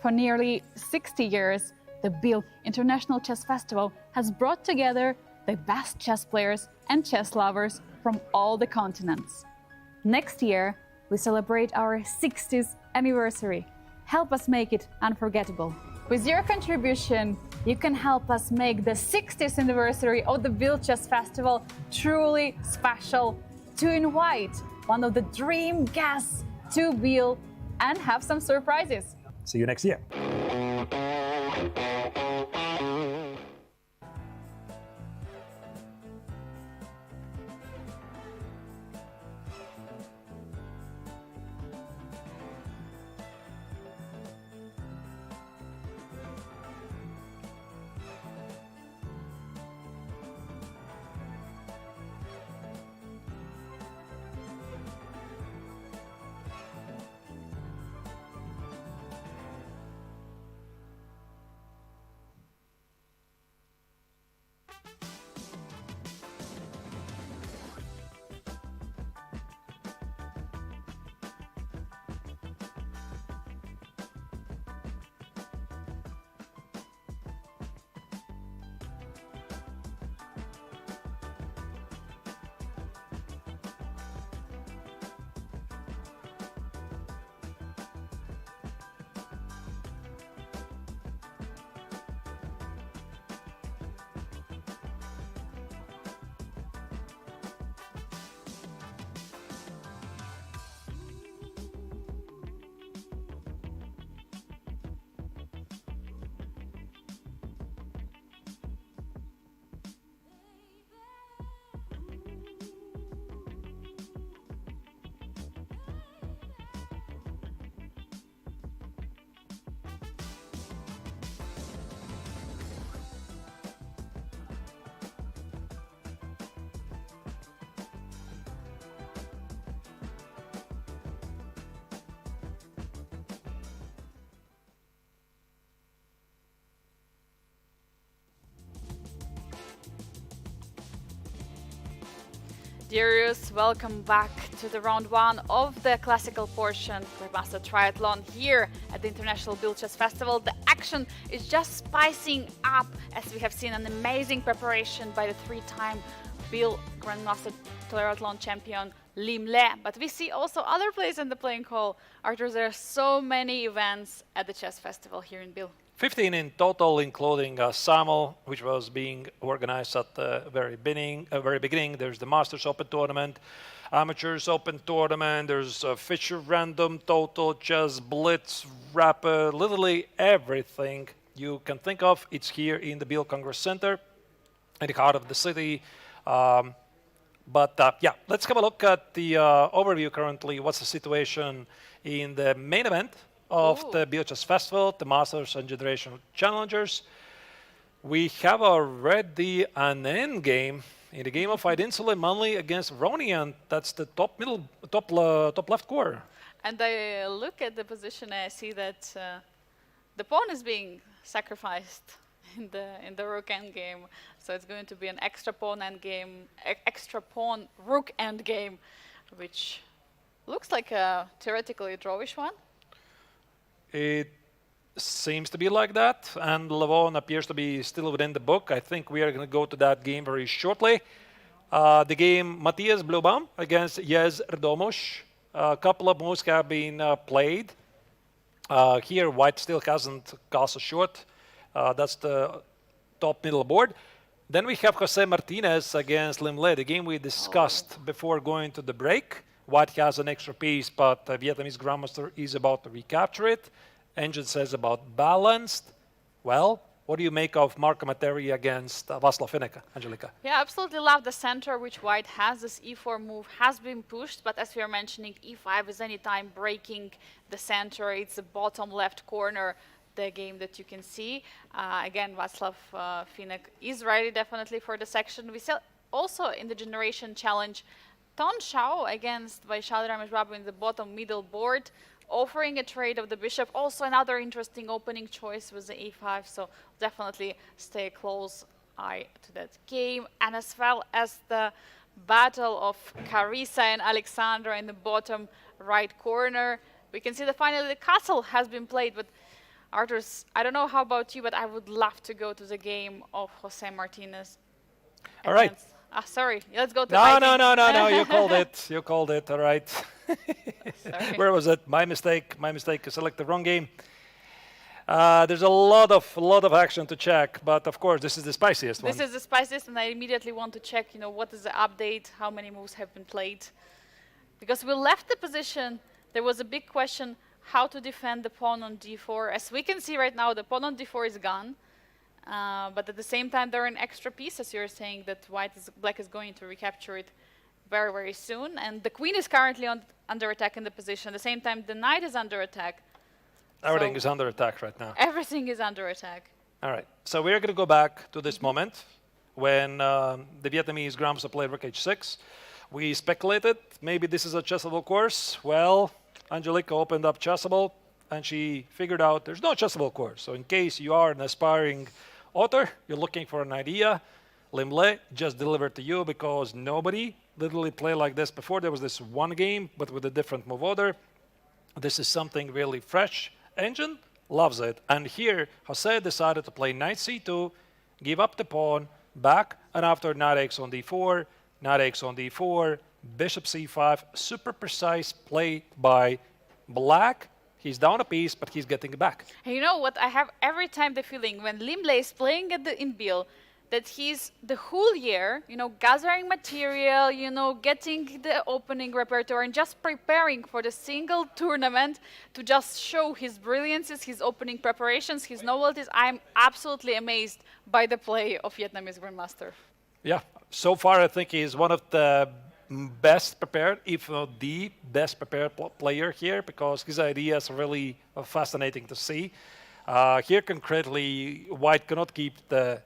For nearly 60 years, the Biel International Chess Festival has brought together the best chess players and chess lovers from all the continents. Next year, we celebrate our 60th anniversary. Help us make it unforgettable. With your contribution, you can help us make the 60th anniversary of the Biel Chess Festival truly special, to invite one of the dream guests to Biel and have some surprises. See you next year. Darius, welcome back to the round one of the classical portion Grandmaster Triathlon here at the International Biel Chess Festival. The action is just spicing up as we have seen an amazing preparation by the three-time Biel Grandmaster Triathlon champion Lim Le. But we see also other players in the playing hall. Arthur, there are so many events at the chess festival here in Biel. 15 in total, including Samuel, which was being organized at the very beginning. There's the Masters Open Tournament, Amateurs Open Tournament, there's Fischer Random, Total, Chess, Blitz, Rapid, literally everything you can think of. It's here in the Biel Congress Center, in the heart of the city. But yeah, let's have a look at the overview currently. What's the situation in the main event of the Biel Chess Festival, the Masters and Generation Challengers? We have already an end game in the game of Aydin Suleimanli against Ronian. That's the top left corner. And I look at the position and I see that the pawn is being sacrificed in the rook endgame. So it's going to be an extra pawn endgame, extra pawn rook endgame, which looks like a theoretically drawish one. It seems to be like that, and Levon appears to be still within the book. I think we are going to go to that game very shortly. The game Matthias Blaubaum against Jez Rdomush. A couple of moves have been played. Here, White still hasn't cast a short. That's the top middle board. Then we have Jose Martinez against Lim Le, the game we discussed before going to the break. White has an extra piece, but Vietnamese Grandmaster is about to recapture it. Engine says about balanced. Well, what do you make of Marco Materi against Václav Fineka, Angelika? Yeah, absolutely love the center which White has. This e4 move has been pushed, but as we are mentioning, e5 is anytime breaking the center. It's the bottom left corner, the game that you can see. Again, Václav Finek is ready definitely for the section. We saw also in the Generation Challenge, Ton Shao against Vaishali in the bottom middle board, offering a trade of the bishop. Also another interesting opening choice was the e5, so definitely stay a close eye to that game. And as well as the battle of Carissa and Alexandra in the bottom right corner. We can see that finally the castle has been played, but Arthur, I don't know how about you, but I would love to go to the game of Jose Martinez. All right. Sorry, let's go to No, you called it. You called it, all right. Sorry. Where was it? My mistake. I selected the wrong game. There's a lot of action to check, but of course, this is the spiciest one. This is the spiciest, and I immediately want to check, what is the update, how many moves have been played. Because we left the position, there was a big question how to defend the pawn on d4. As we can see right now, the pawn on d4 is gone. But at the same time, there are an extra piece, as you're saying, that black is going to recapture it very, very soon. And the queen is currently under attack in the position. At the same time, the knight is under attack. Everything is under attack right now. Everything is under attack. All right. So we're going to go back to this moment when the Vietnamese Grandmaster played rook h6. We speculated maybe this is a chessable course. Well, Angelika opened up Chessable, and she figured out there's no chessable course. So in case you are an aspiring author, you're looking for an idea, Lim Le just delivered to you because nobody literally played like this before. There was this one game, but with a different move order. This is something really fresh. Engine loves it. And here, Jose decided to play knight c2, give up the pawn, back, and after knight x on d4, knight x on d4, bishop c5, super precise play by black. He's down a piece, but he's getting it back. And you know what? I have every time the feeling when Lim Le is playing in Biel that he's the whole year, gathering material, getting the opening repertoire and just preparing for the single tournament to just show his brilliances, his opening preparations, his novelties. I'm absolutely amazed by the play of Vietnamese Grandmaster. Yeah, so far I think he's one of the best prepared, if not the best prepared player here, because his ideas are really fascinating to see. Here concretely, White cannot keep the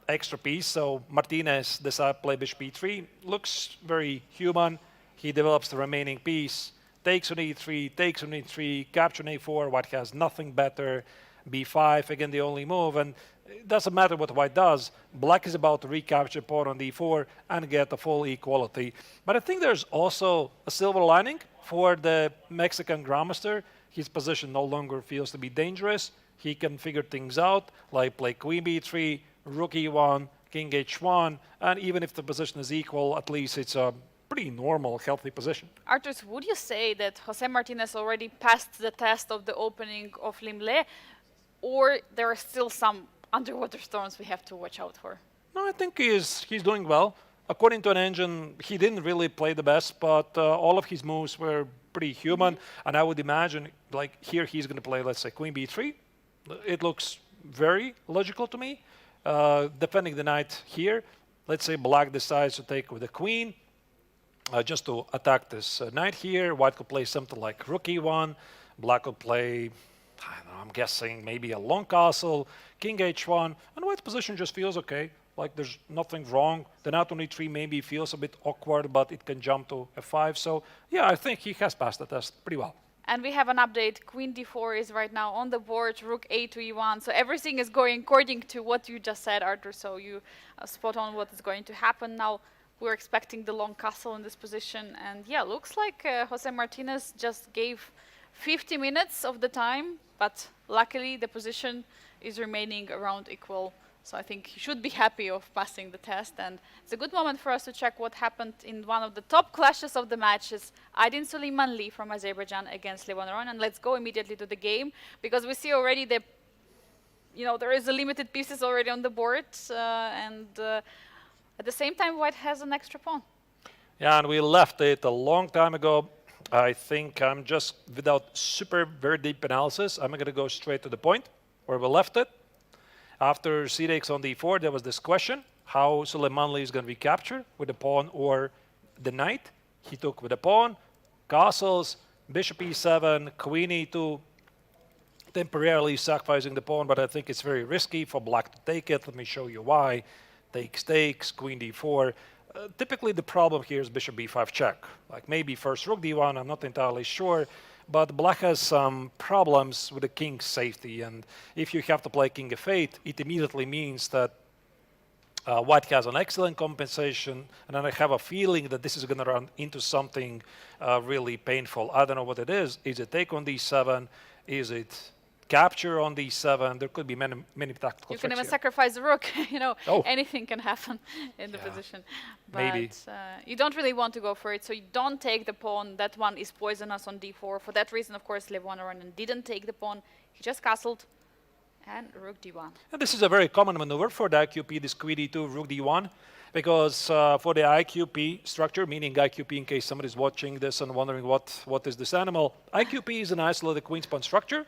extra piece, so Martinez decided to play bishop e3. Looks very human. He develops the remaining piece, takes on e3, takes on e3, capture on a4. White has nothing better b5, again the only move, and it doesn't matter what white does. Black is about to recapture pawn on d4 and get a full equality. But I think there's also a silver lining for the Mexican grandmaster. His position no longer feels to be dangerous. He can figure things out, like play queen b3, rook e1, king h1, and even if the position is equal, at least it's a pretty normal, healthy position. Arthurs, would you say that Jose Martinez already passed the test of the opening of Limle, or there are still some underwater storms we have to watch out for? No, I think he's doing well. According to an engine, he didn't really play the best, but all of his moves were pretty human, and I would imagine, like here, he's going to play, let's say, queen b3. It looks very logical to me. Defending the knight here, let's say black decides to take with the queen, just to attack this knight here. White could play something like rook e1. Black could play, I don't know, I'm guessing maybe a long castle, king h1, and white's position just feels okay. Like there's nothing wrong. The knight on e3 maybe feels a bit awkward, but it can jump to f5. So yeah, I think he has passed the test pretty well. And we have an update. Queen d4 is right now on the board, rook a to e1. So everything is going according to what you just said, Arthur. So you spot on what is going to happen. Now we're expecting the long castle in this position. And yeah, looks like Jose Martinez just gave 50 minutes of the time. But luckily, the position is remaining around equal. So I think he should be happy of passing the test. And it's a good moment for us to check what happened in one of the top clashes of the matches, Aydin Suleimanli from Azerbaijan against Levon. And let's go immediately to the game, because we see already there is a limited pieces already on the board. At the same time, white has an extra pawn. Yeah, and we left it a long time ago. I think I'm just, without very deep analysis, I'm going to go straight to the point where we left it. After c takes on d4, there was this question, how Suleimanli is going to be captured, with the pawn or the knight. He took with the pawn, castles, bishop e7, queen e2, temporarily sacrificing the pawn, but I think it's very risky for black to take it. Let me show you why. Takes, queen d4. Typically, the problem here is bishop b5 check. Like maybe first rook d1, I'm not entirely sure. But black has some problems with the king's safety, and if you have to play king f8, it immediately means that white has an excellent compensation, and then I have a feeling that this is going to run into something really painful. I don't know what it is. Is it take on d7? Is it capture on d7? There could be many tactical You can even here. sacrifice the rook. Anything can happen in the position. But maybe. You don't really want to go for it, so you don't take the pawn. That one is poisonous on d4. For that reason, of course, Levon didn't take the pawn. He just castled and rook d1. And this is a very common maneuver for the IQP, this queen d2, rook d1, because for the IQP structure, meaning IQP in case somebody's watching this and wondering what is this animal, IQP is an isolated queen's pawn structure.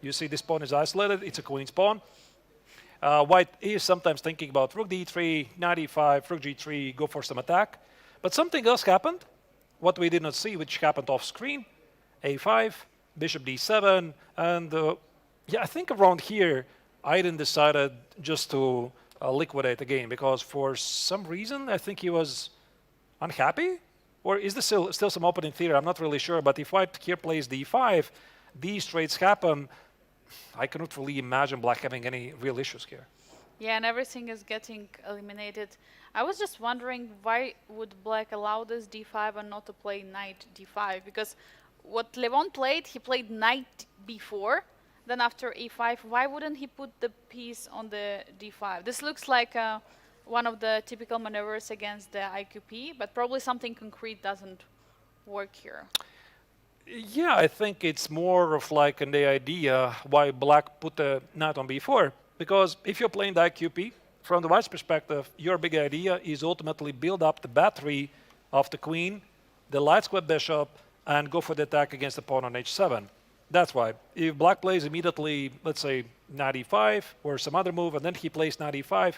You see this pawn is isolated, it's a queen's pawn. White is sometimes thinking about rook d3, knight e5, rook g3, go for some attack. But something else happened, what we did not see, which happened off screen. a5, bishop d7, and yeah, I think around here, Aydin decided just to liquidate the game, because for some reason, I think he was unhappy? Or is there still some opening theory? I'm not really sure, but if white here plays d5, these trades happen. I cannot really imagine black having any real issues here. Yeah, and everything is getting eliminated. I was just wondering, why would black allow this d5 and not to play knight d5? Because what Levon played, he played knight b4. Then after e5, why wouldn't he put the piece on the d5? This looks like one of the typical maneuvers against the IQP, but probably something concrete doesn't work here. Yeah, I think it's more of like the idea why black put the knight on b4. Because if you're playing the IQP, from the white's perspective, your big idea is ultimately build up the battery of the queen, the light square bishop, and go for the attack against the pawn on h7. That's why. If black plays immediately, let's say, knight e5 or some other move, and then he plays knight e5,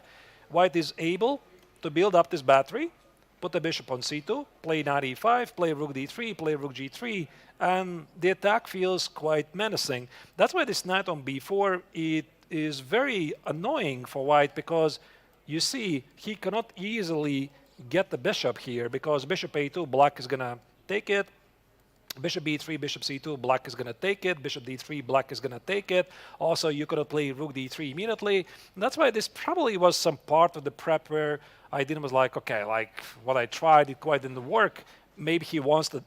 white is able to build up this battery, put the bishop on c2, play knight e5, play rook d3, play rook g3, and the attack feels quite menacing. That's why this knight on b4, it is very annoying for white, because you see he cannot easily get the bishop here, because bishop a2, black is going to take it, Bishop b3, bishop c2, black is going to take it. Bishop d3, black is going to take it. Also, you could have played rook d3 immediately. And that's why this probably was some part of the prep where I didn't was like, okay, like what I tried, it quite didn't work. Maybe he wanted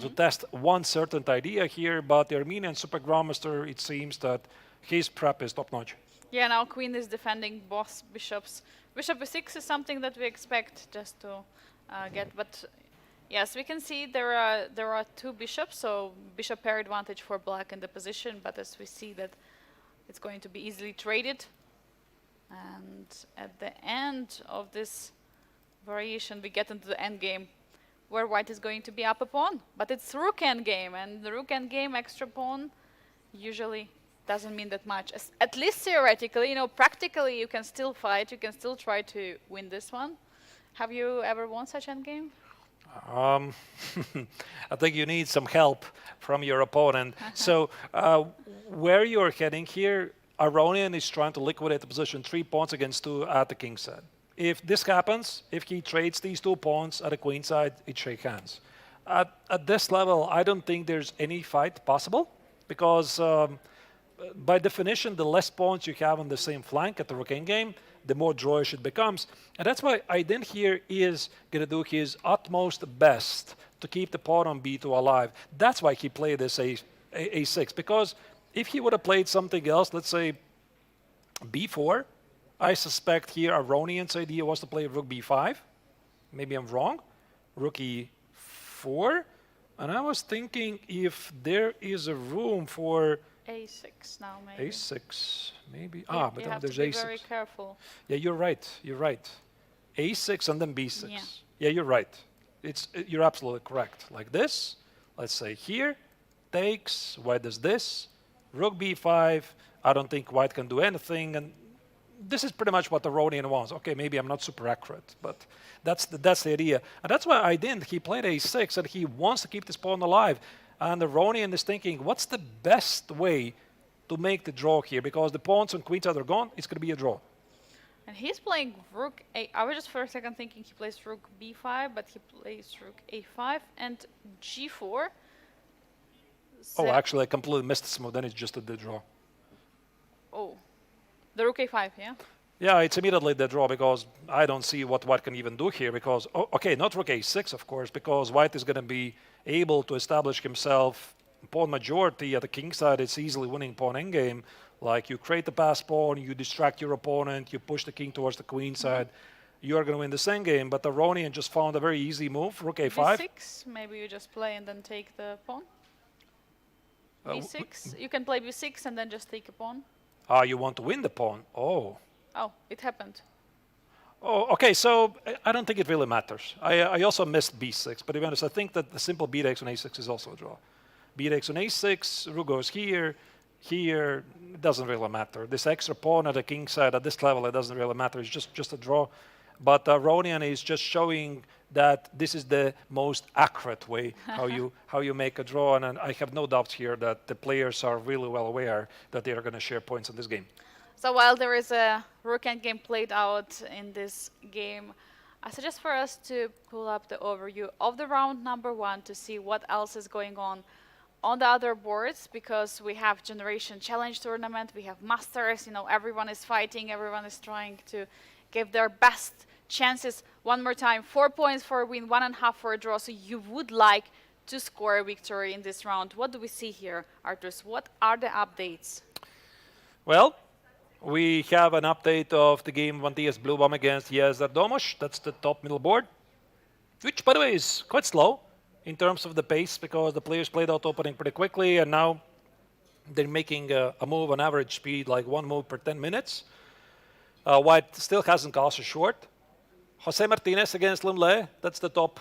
to test one certain idea here, but the Armenian super grandmaster, it seems that his prep is top notch. Yeah, now queen is defending both bishops. Bishop b6 is something that we expect just to get, but yes, we can see there are two bishops, so bishop pair advantage for black in the position, but as we see that it's going to be easily traded. And at the end of this variation, we get into the endgame, where white is going to be up a pawn. But it's rook endgame, and the rook endgame extra pawn usually doesn't mean that much. At least theoretically, practically you can still fight, you can still try to win this one. Have you ever won such endgame? I think you need some help from your opponent. So where you're heading here, Aronian is trying to liquidate the position 3 pawns against 2 at the king side. If this happens, if he trades these 2 pawns at the queen side, it shakes hands. At this level, I don't think there's any fight possible because by definition, the less pawns you have on the same flank at the rook endgame, the more drawish it becomes. And that's why Aydin here is going to do his utmost best to keep the pawn on b2 alive. That's why he played this a6, because if he would have played something else, let's say b4, I suspect here Aronian's idea was to play rook b5. Maybe I'm wrong. Rook e4. And I was thinking if there is a room for a6 now, maybe. a6, maybe. Yeah, But you have there's to be a6. very careful. Yeah, you're right. You're right. a6 and then b6. Yeah. Yeah, you're right. You're absolutely correct. Like this, let's say here, takes, white does this, rook b5, I don't think white can do anything, and this is pretty much what the Aronian wants. Okay, maybe I'm not super accurate, but that's the idea. And that's why he played a6, and he wants to keep this pawn alive. And the Aronian is thinking, what's the best way to make the draw here? Because the pawns on queen side are gone, it's going to be a draw. And he's playing rook a. I was just for a second thinking he plays rook b5, but he plays rook a5 and g4. Oh, actually, I completely missed this move. Then it's just a dead draw. Oh, the rook a5, yeah? Yeah, it's immediately the draw because I don't see what white can even do here because, okay, not rook a6, of course, because white is going to be able to establish himself pawn majority at the king side. It's easily winning pawn endgame. Like you create the pass pawn, you distract your opponent, you push the king towards the queen side. You are going to win the same game, but the Aronian just found a very easy move, rook a5. b6, maybe you just play and then take the pawn. b6, you can play b6 and then just take a pawn. Ah, you want to win the pawn. Oh. Oh, it happened. Oh, okay, so I don't think it really matters. I also missed b6, but to be honest, I think that the simple b takes on a6 is also a draw. B takes on a6, rook goes here, it doesn't really matter. This extra pawn at the king side at this level, it doesn't really matter. It's just a draw. But Aronian is just showing that this is the most accurate way how you make a draw, and I have no doubts here that the players are really well aware that they are going to share points in this game. So while there is a rook endgame played out in this game, I suggest for us to pull up the overview of the round number 1 to see what else is going on the other boards, because we have Generation Challenge Tournament, we have Masters, everyone is fighting, everyone is trying to give their best chances. One more time, 4 points for a win, 1.5 for a draw. So you would like to score a victory in this round. What do we see here, Arturs? What are the updates? Well, we have an update of the game Vantias Blue Bomb against Jezder Domoš. That's the top middle board, which, by the way, is quite slow in terms of the pace because the players played out opening pretty quickly, and now they're making a move on average speed, like 1 move per 10 minutes. White still hasn't cast a short. Jose Martinez against Limle, that's the top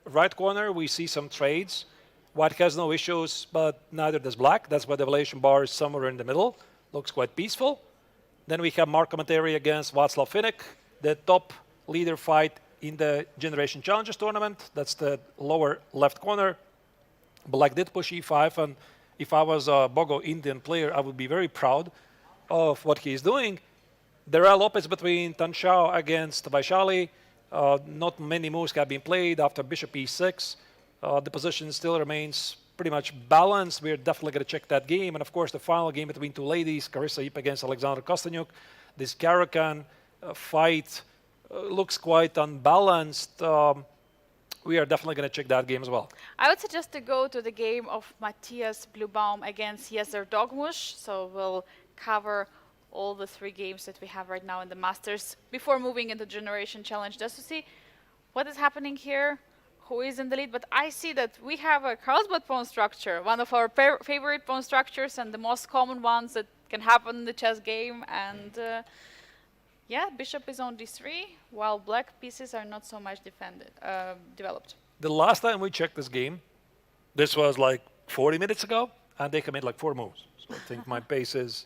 right corner. We see some trades. White has no issues, but neither does black. That's why the evaluation bar is somewhere in the middle. Looks quite peaceful. Then we have Mark Commentary against Václav Finek, the top leader fight in the Generation Challengers tournament. That's the lower left corner. Black did push e5, and if I was a Bogo Indian player, I would be very proud of what he is doing. The Real Lopez between Tan Shao against Vaishali. Not many moves have been played after bishop e6. The position still remains pretty much balanced. We're definitely going to check that game. And of course, the final game between two ladies, Carissa Yip against Alexandra Kostyniuk. This Caracan fight looks quite unbalanced. We are definitely going to check that game as well. I would suggest to go to the game of Matthias Blubaum against Jezer Dogmush. So we'll cover all the 3 games that we have right now in the Masters before moving into Generation Challenge, just to see what is happening here, who is in the lead. But I see that we have a Carlsbad pawn structure, one of our favorite pawn structures and the most common ones that can happen in the chess game. And yeah, bishop is on d3, while black pieces are not so much developed. The last time we checked this game, this was like 40 minutes ago, and they committed like 4 moves. So I think my pace is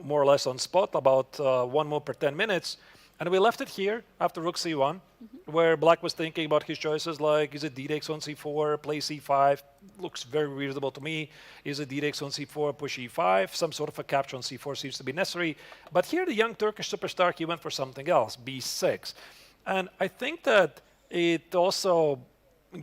more or less on spot, about 1 move per 10 minutes. And we left it here after rook c1, where black was thinking about his choices, like, is it d takes on c4, play c5? Looks very reasonable to me. Is it d takes on c4, push e5? Some sort of a capture on c4 seems to be necessary. But here the young Turkish superstar, he went for something else, b6. And I think that it also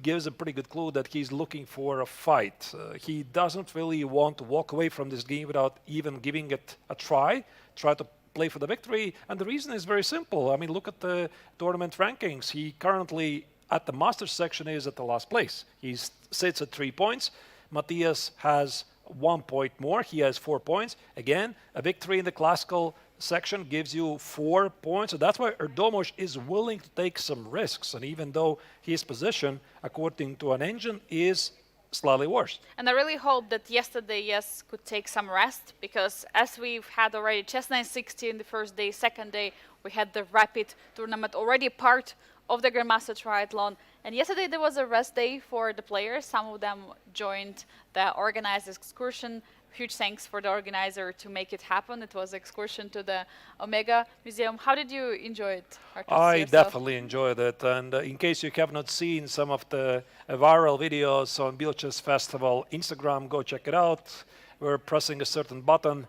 gives a pretty good clue that he's looking for a fight. He doesn't really want to walk away from this game without even giving it a try to play for the victory. And the reason is very simple. I mean, look at the tournament rankings. He currently, at the Masters section, is at the last place. He sits at 3 points. Matthias has 1 point more. He has 4 points. Again, a victory in the classical section gives you 4 points. So that's why Erdomosh is willing to take some risks. And even though his position, according to an engine, is slightly worse. And I really hope that yesterday, yes, could take some rest, because as we've had already chess 960 in the first day, second day, we had the rapid tournament already part of the Grandmaster Triathlon. And yesterday there was a rest day for the players. Some of them joined the organized excursion. Huge thanks for the organizer to make it happen. It was an excursion to the Omega Museum. How did you enjoy it, Artur, I yourself? definitely enjoyed it. And in case you have not seen some of the viral videos on Biel Chess Festival Instagram, go check it out. We're pressing a certain button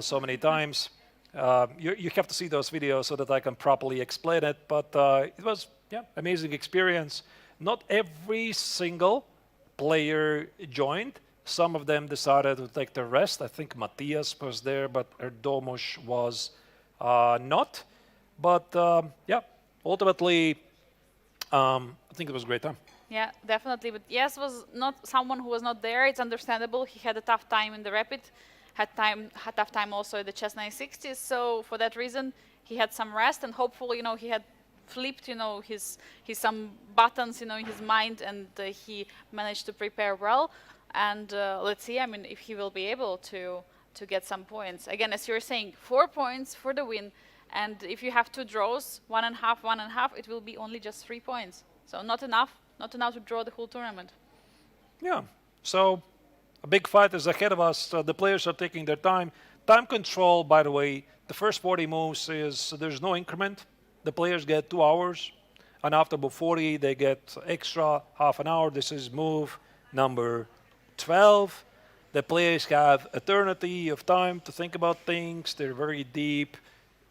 so many times. You have to see those videos so that I can properly explain it. But it was, yeah, amazing experience. Not every single player joined. Some of them decided to take the rest. I think Matthias was there, but Erdomosh was not. But yeah, ultimately, I think it was a great time. Yeah, definitely. But yes, was not someone who was not there. It's understandable. He had a tough time in the rapid, had tough time also in the chess 960s. So for that reason, he had some rest, and hopefully, he had flipped, his some buttons, in his mind, and he managed to prepare well. And let's see, I mean, if he will be able to get some points. Again, as you're saying, 4 points for the win. And if you have 2 draws, 1.5, 1.5, it will be only just 3 points. So not enough to draw the whole tournament. Yeah, so a big fight is ahead of us. The players are taking their time. Time control, by the way, the first 40 moves is there's no increment. The players get 2 hours. And after about 40, they get extra half an hour. This is move number 12. The players have eternity of time to think about things. They're very deep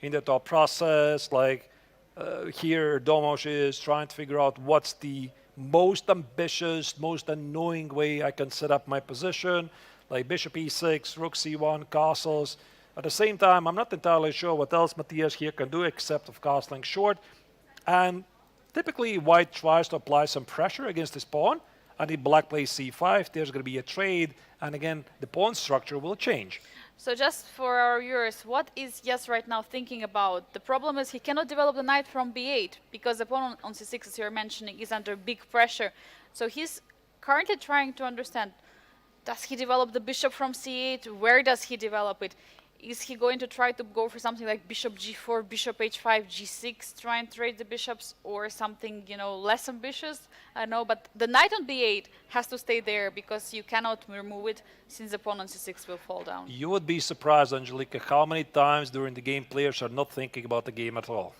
in the thought process. Like here, Domosh is trying to figure out what's the most ambitious, most annoying way I can set up my position. Like bishop e6, rook c1, castles. At the same time, I'm not entirely sure what else Matthias here can do except of castling short. And typically, white tries to apply some pressure against his pawn. And if black plays c5, there's going to be a trade. And again, the pawn structure will change. So just for our viewers, what is Jes right now thinking about? The problem is he cannot develop the knight from b8 because the pawn on c6, as you're mentioning, is under big pressure. So he's currently trying to understand, does he develop the bishop from c8? Where does he develop it? Is he going to try to go for something like bishop g4, bishop h5, g6, try and trade the bishops, or something, less ambitious? I don't know, but the knight on b8 has to stay there because you cannot remove it since the pawn on c6 will fall down. You would be surprised, Angelika, how many times during the game players are not thinking about the game at all.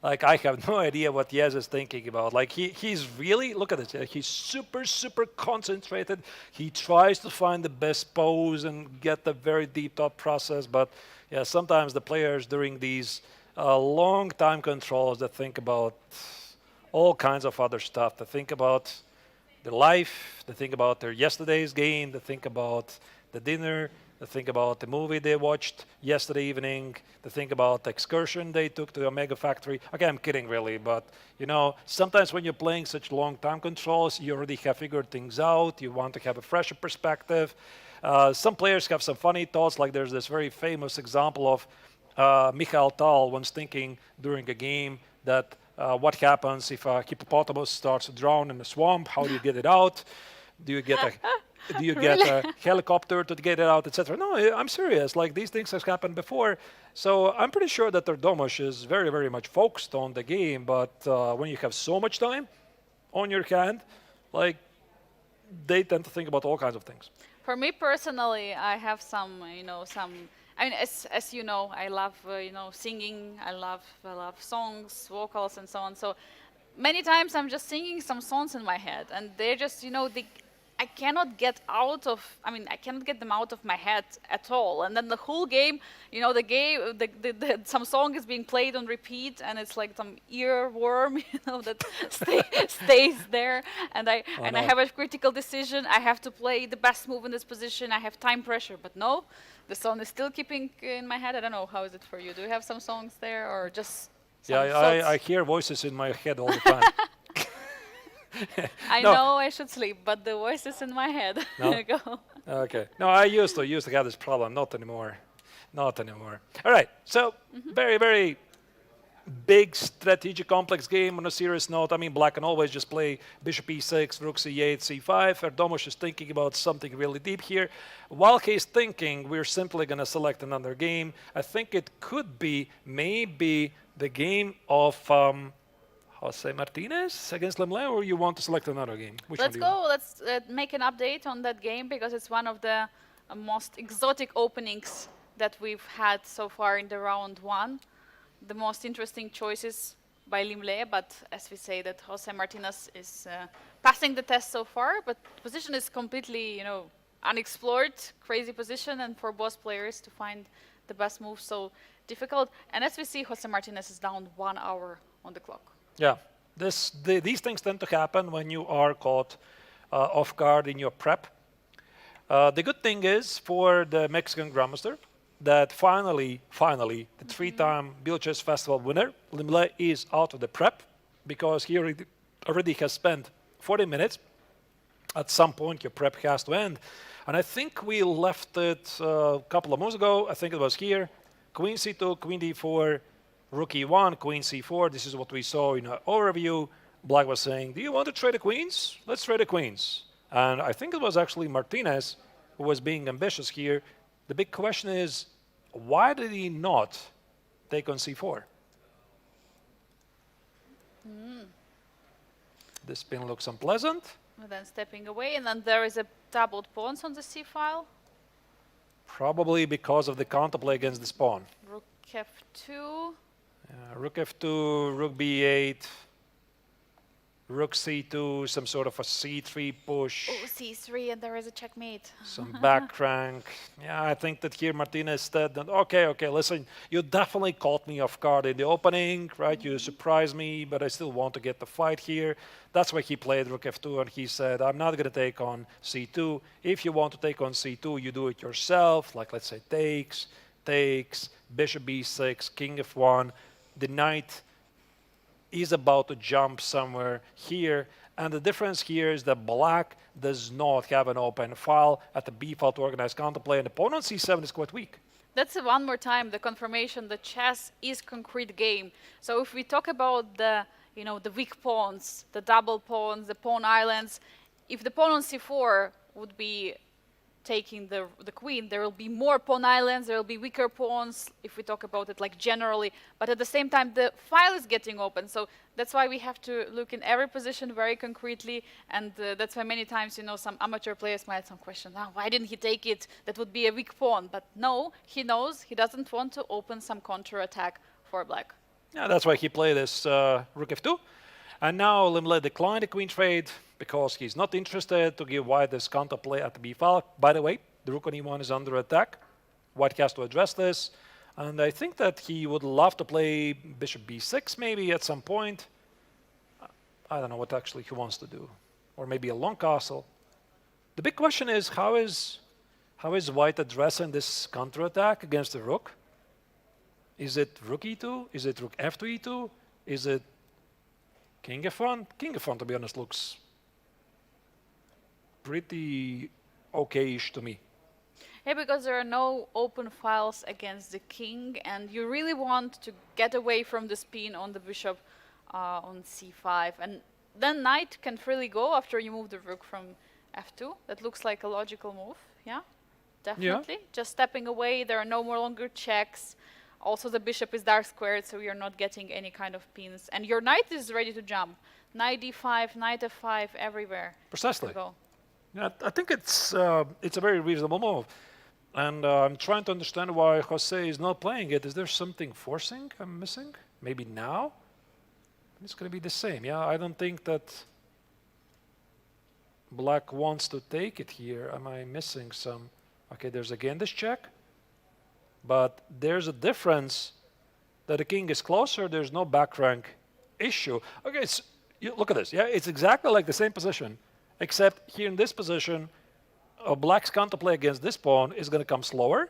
Like, I have no idea what Jes is thinking about. Like, he's really, look at this, he's super, super concentrated. He tries to find the best pose and get the very deep thought process. But yeah, sometimes the players during these long time controls that think about all kinds of other stuff. They think about their life, they think about their yesterday's game, they think about the dinner, they think about the movie they watched yesterday evening, they think about the excursion they took to the Omega factory. Okay, I'm kidding really, but sometimes when you're playing such long time controls, you already have figured things out, you want to have a fresher perspective. Some players have some funny thoughts, like there's this very famous example of Michael Tal once thinking during a game that what happens if a hippopotamus starts to drown in the swamp? How do you get it out? Do you get a helicopter to get it out, etc.? No, I'm serious. Like these things have happened before. So I'm pretty sure that Erdomus is very, very much focused on the game. But when you have so much time on your hand, like they tend to think about all kinds of things. For me personally, I have some, I mean, as you know, I love, singing. I love songs, vocals, and so on. So many times I'm just singing some songs in my head, and they're just, I cannot get I cannot get them out of my head at all. And then the whole game, some song is being played on repeat, and it's like some earworm, that stays there. And I have a critical decision. I have to play the best move in this position. I have time pressure, but no, the song is still keeping in my head. I don't know, how is it for you? Do you have some songs there, or just some thoughts? I hear voices in my head all the time. I know I should sleep, but the voice is in my head. No? Go. Okay. No, I used to have this problem. Not anymore. Not anymore. All right. So very, very big strategic complex game on a serious note. I mean, Black can always just play bishop e6, rook c8, c5. Erdomus is thinking about something really deep here. While he's thinking, we're simply going to select another game. I think it could be maybe the game of Jose Martinez against Lemle, or you want to select another game? Let's go. Let's make an update on that game, because it's one of the most exotic openings that we've had so far in the round one. The most interesting choices by Lemle, but as we say, that Jose Martinez is passing the test so far, but the position is completely, unexplored, crazy position, and for both players to find the best move, so difficult. And as we see, Jose Martinez is down 1 hour on the clock. Yeah, these things tend to happen when you are caught off guard in your prep. The good thing is for the Mexican Grandmaster that finally, the three-time Biel Chess Festival winner, Lemle, is out of the prep, because he already has spent 40 minutes. At some point, your prep has to end. And I think we left it a couple of months ago. I think it was here. Queen c2, queen d4, rook e1, queen c4. This is what we saw in our overview. Black was saying, do you want to trade the queens? Let's trade the queens. And I think it was actually Martinez who was being ambitious here. The big question is, why did he not take on c4? This spin looks unpleasant. And then stepping away, and then there is a doubled pawns on the c file. Probably because of the counterplay against this pawn. Rook f2. Rook f2, rook b8, rook c2, some sort of a c3 push. Oh, c3, and there is a checkmate. Some back rank. Yeah, I think that here Martinez said that, okay, listen, you definitely caught me off guard in the opening, right? You surprised me, but I still want to get the fight here. That's why he played rook f2, and he said, I'm not going to take on c2. If you want to take on c2, you do it yourself, like let's say takes, bishop b6, king f1. The knight is about to jump somewhere here, and the difference here is that Black does not have an open file at the b file to organize counterplay, and the pawn on c7 is quite weak. That's one more time the confirmation that chess is concrete game. So if we talk about the weak pawns, the double pawns, the pawn islands, if the pawn on c4 would be taking the queen, there will be more pawn islands, there will be weaker pawns, if we talk about it like generally, but at the same time the file is getting open, so that's why we have to look in every position very concretely, and that's why many times, some amateur players might have some question, why didn't he take it, that would be a weak pawn, but no, he knows he doesn't want to open some counter-attack for Black. Yeah, that's why he played this rook f2, and now Lemle declined the queen trade, because he's not interested to give White this counterplay at the b file. By the way, the rook on e1 is under attack. White has to address this. And I think that he would love to play bishop b6 maybe at some point. I don't know what actually he wants to do. or maybe a long castle. The big question is how is white addressing this counterattack against the rook? Is it rook e2? Is it rook f2 e2? Is it king f1? King f1, to be honest, looks pretty okay-ish to me. Yeah, because there are no open files against the king, and you really want to get away from the spin on the bishop on c5. And then knight can freely go after you move the rook from f2. That looks like a logical move, yeah? Definitely. Just stepping away, there are no more longer checks. Also, the bishop is dark squared, so you're not getting any kind of pins. And your knight is ready to jump. Knight d5, knight f5, everywhere. Precisely. Go. Yeah, I think it's a very reasonable move. And I'm trying to understand why Jose is not playing it. Is there something forcing I'm missing? Maybe now? It's going to be the same. Yeah, I don't think that black wants to take it here. Am I missing some? Okay, there's again this check. But there's a difference that the king is closer. There's no back rank issue. Okay, look at this. Yeah, it's exactly like the same position, except here in this position, black's counterplay against this pawn is going to come slower.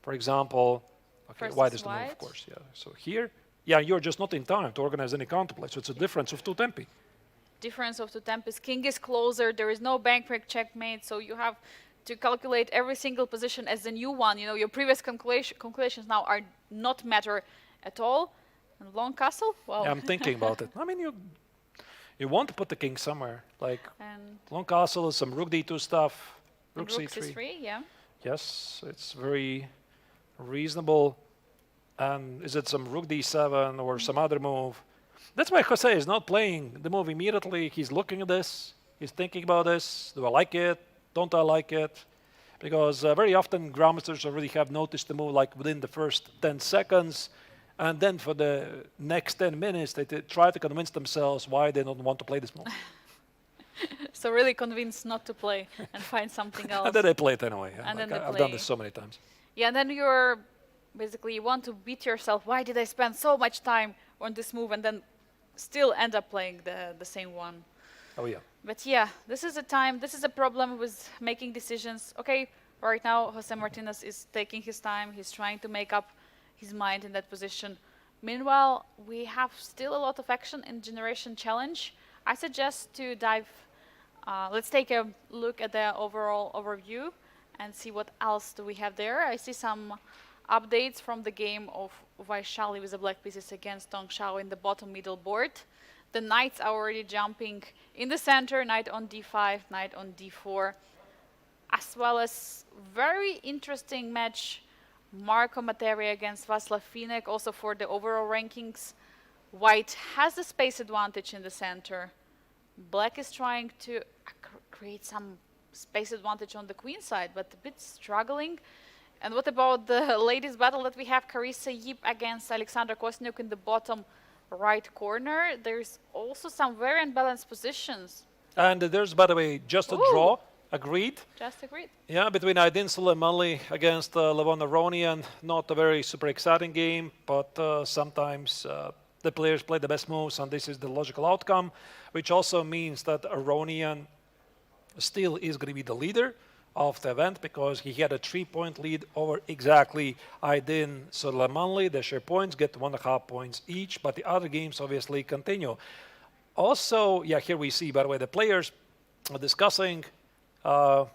For example, okay, First white is is the move, of white. course. Yeah. So here, yeah, you're just not in time to organize any counterplay. So it's a difference of 2 tempi. Difference of 2 tempos. King is closer. There is no bank break checkmate, so you have to calculate every single position as the new one. You know, your previous calculations now are not matter at all. And long castle? Well, Yeah, I'm thinking about it. I mean, you want to put the king somewhere, like and long castle, some rook d2 stuff, rook rook c3. c3, yeah. Yes, it's very reasonable. And is it some rook d7 or some other move? That's why Jose is not playing the move immediately. He's looking at this. He's thinking about this. Do I like it? Don't I like it? Because very often grandmasters already have noticed the move like within the first 10 seconds. And then for the next 10 minutes, they try to convince themselves why they don't want to play this move. So really convinced not to play and find something else. And then they play it anyway. And then they I've play. done this so many times. Yeah, and then you're basically you want to beat yourself. Why did I spend so much time on this move and then still end up playing the same one? Oh, yeah. But yeah, this is a problem with making decisions. Okay, right now Jose Martinez is taking his time. He's trying to make up his mind in that position. Meanwhile, we have still a lot of action in Generation Challenge. I suggest to dive. Let's take a look at the overall overview and see what else do we have there. I see some updates from the game of Vaishali with the black pieces against Tong Shao in the bottom middle board. The knights are already jumping in the center, knight on d5, knight on d4, as well as very interesting match, Marco Materia against Václav Finek, also for the overall rankings. White has the space advantage in the center. Black is trying to create some space advantage on the queen side, but a bit struggling. And what about the latest battle that we have, Carissa Yip against Alexandra Kosteniuk in the bottom right corner? There's also some very unbalanced positions. And there's, by the way, just a draw. Agreed. Just agreed. Yeah, between Aydin Suleimanli against Levon Aronian. Not a very super exciting game, but sometimes the players play the best moves, and this is the logical outcome, which also means that Aronian still is going to be the leader of the event because he had a 3-point lead over exactly Aydin Suleimanli. They share points, get 1.5 points each, but the other games obviously continue. Also, yeah, here we see, by the way, the players are discussing.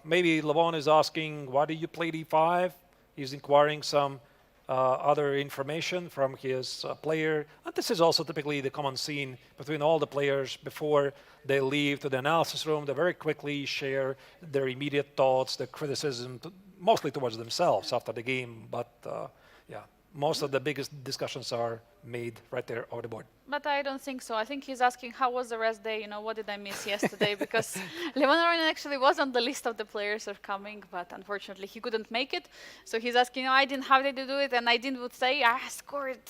Maybe Levon is asking, why did you play d5? He's inquiring some other information from his player. And this is also typically the common scene between all the players before they leave to the analysis room. They very quickly share their immediate thoughts, their criticism, mostly towards themselves after the game. But yeah, most of the biggest discussions are made right there on the board. But I don't think so. I think he's asking, how was the rest day? You know, what did I miss yesterday? Because Levon Aronian actually was on the list of the players who are coming, but unfortunately he couldn't make it. So he's asking, how did you do it? And Aydin would say, I scored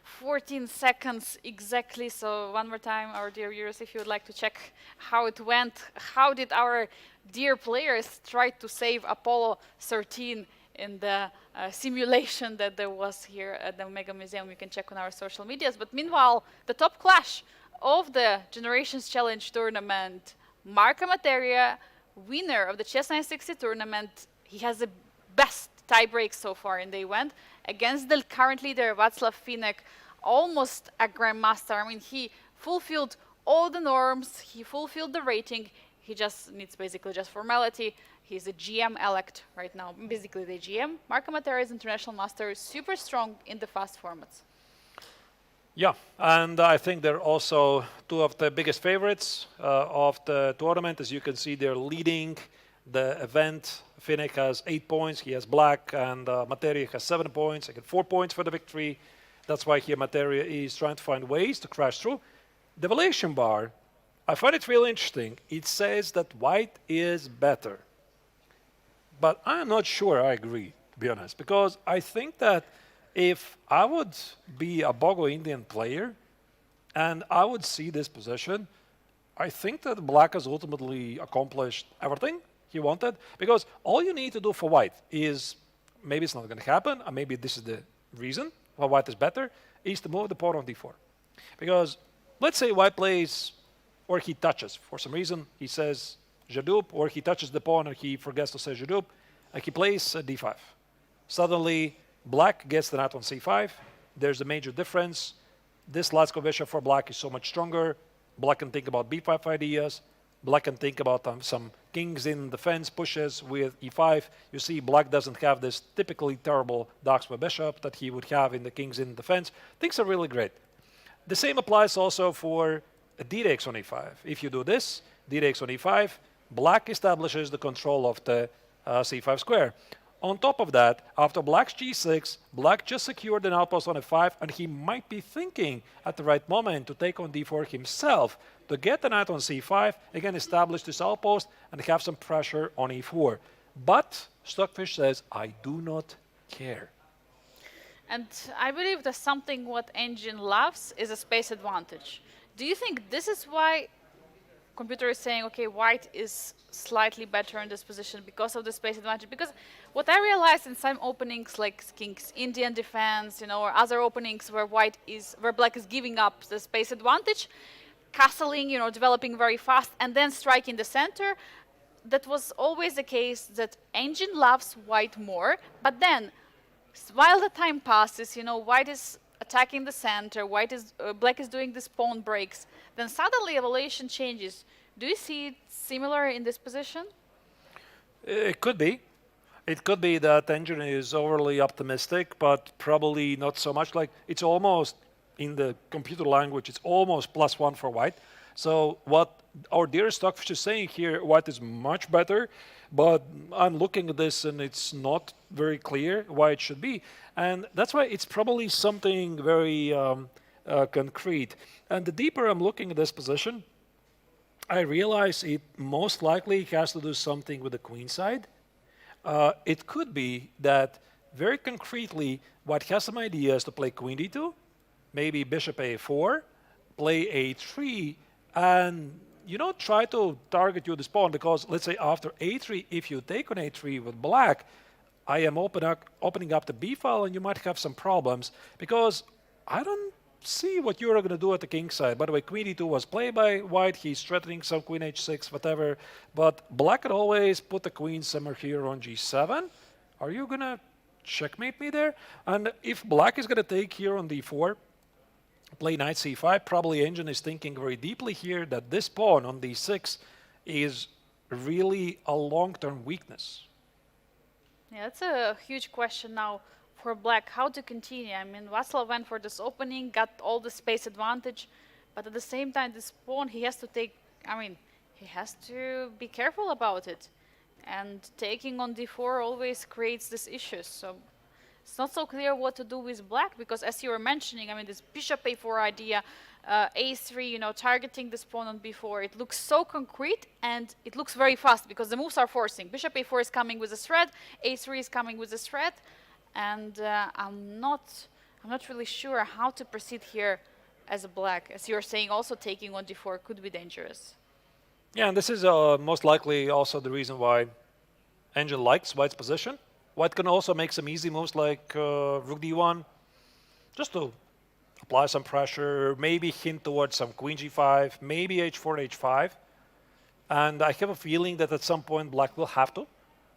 14 seconds exactly. So one more time, our dear viewers, if you would like to check how it went, how did our dear players try to save Apollo 13 in the simulation that there was here at the Omega Museum. You can check on our social medias. But meanwhile, the top clash of the Generations Challenge tournament Marco Materia, winner of the Chess 960 tournament, he has the best tie break so far in the event against the current leader, Václav Finek, almost a grandmaster. I mean, he fulfilled all the norms, he fulfilled the rating, he just needs basically just formality. He's a GM elect right now, basically the GM. Marco Materia is international master, super strong in the fast formats. Yeah, and I think they're also two of the biggest favorites of the tournament. As you can see, they're leading the event. Finek has 8 points, he has black, and Materia has 7 points. Again, 4 points for the victory. That's why here Materia is trying to find ways to crash through. The evaluation bar, I find it really interesting. It says that white is better. But I'm not sure I agree, to be honest, because I think that if I would be a Bogo Indian player and I would see this position, I think that black has ultimately accomplished everything he wanted, because all you need to do for white is, maybe it's not going to happen, or maybe this is the reason why white is better, is to move the pawn on d4. Because let's say white plays, or he touches. For some reason, he says Jadup, or he touches the pawn and he forgets to say Jadup, and he plays d5. Suddenly, black gets the knight on c5. There's a major difference. This Latsko bishop for black is so much stronger. Black can think about b5 ideas. Black can think about some kings in defense pushes with e5. You see, black doesn't have this typically terrible Darksma bishop that he would have in the kings in defense. Things are really great. The same applies also for d takes on e5. If you do this, d takes on e5, black establishes the control of the c5 square. On top of that, after black's g6, black just secured an outpost on f5, and he might be thinking at the right moment to take on d4 himself to get the knight on c5, again establish this outpost and have some pressure on e4. But Stockfish says, I do not care. And I believe that something what engine loves is a space advantage. Do you think this is why computer is saying, okay, white is slightly better in this position because of the space advantage? Because what I realized in some openings like King's Indian defense, or other openings where black is giving up the space advantage, castling, developing very fast, and then striking the center, that was always the case that engine loves white more, but then while the time passes, white is attacking the center, black is doing these pawn breaks, then suddenly evaluation changes. Do you see it similar in this position? It could be. It could be that engine is overly optimistic, but probably not so much. Like, it's almost, in the computer language, it's almost +1 for white. So what our dear Stockfish is saying here, white is much better, but I'm looking at this and it's not very clear why it should be. And that's why it's probably something very concrete. And the deeper I'm looking at this position, I realize it most likely has to do something with the queen side. It could be that very concretely, white has some ideas to play queen d2, maybe bishop a4, play a3, and try to target you this pawn, because let's say after a3, if you take on a3 with black, I am opening up the b file, and you might have some problems, because I don't see what you're going to do at the king side. By the way, queen d2 was played by white. He's threatening some queen h6, whatever. But black could always put the queen somewhere here on g7. Are you going to checkmate me there? And if black is going to take here on d4, play knight c5, probably engine is thinking very deeply here that this pawn on d6 is really a long-term weakness. Yeah, that's a huge question now for black, how to continue. I mean, Václav went for this opening, got all the space advantage, but at the same time, this pawn, he has to he has to be careful about it. And taking on d4 always creates these issues. So it's not so clear what to do with black, because as you were mentioning, this bishop a4 idea, a3, targeting this pawn on b4, it looks so concrete and it looks very fast because the moves are forcing. Bishop a4 is coming with a threat, a3 is coming with a threat, and I'm not really sure how to proceed here as a black. As you're saying, also taking on d4 could be dangerous. Yeah, and this is most likely also the reason why engine likes white's position. White can also make some easy moves like rook d1, just to apply some pressure, maybe hint towards some queen g5, maybe h4, h5. And I have a feeling that at some point Black will have to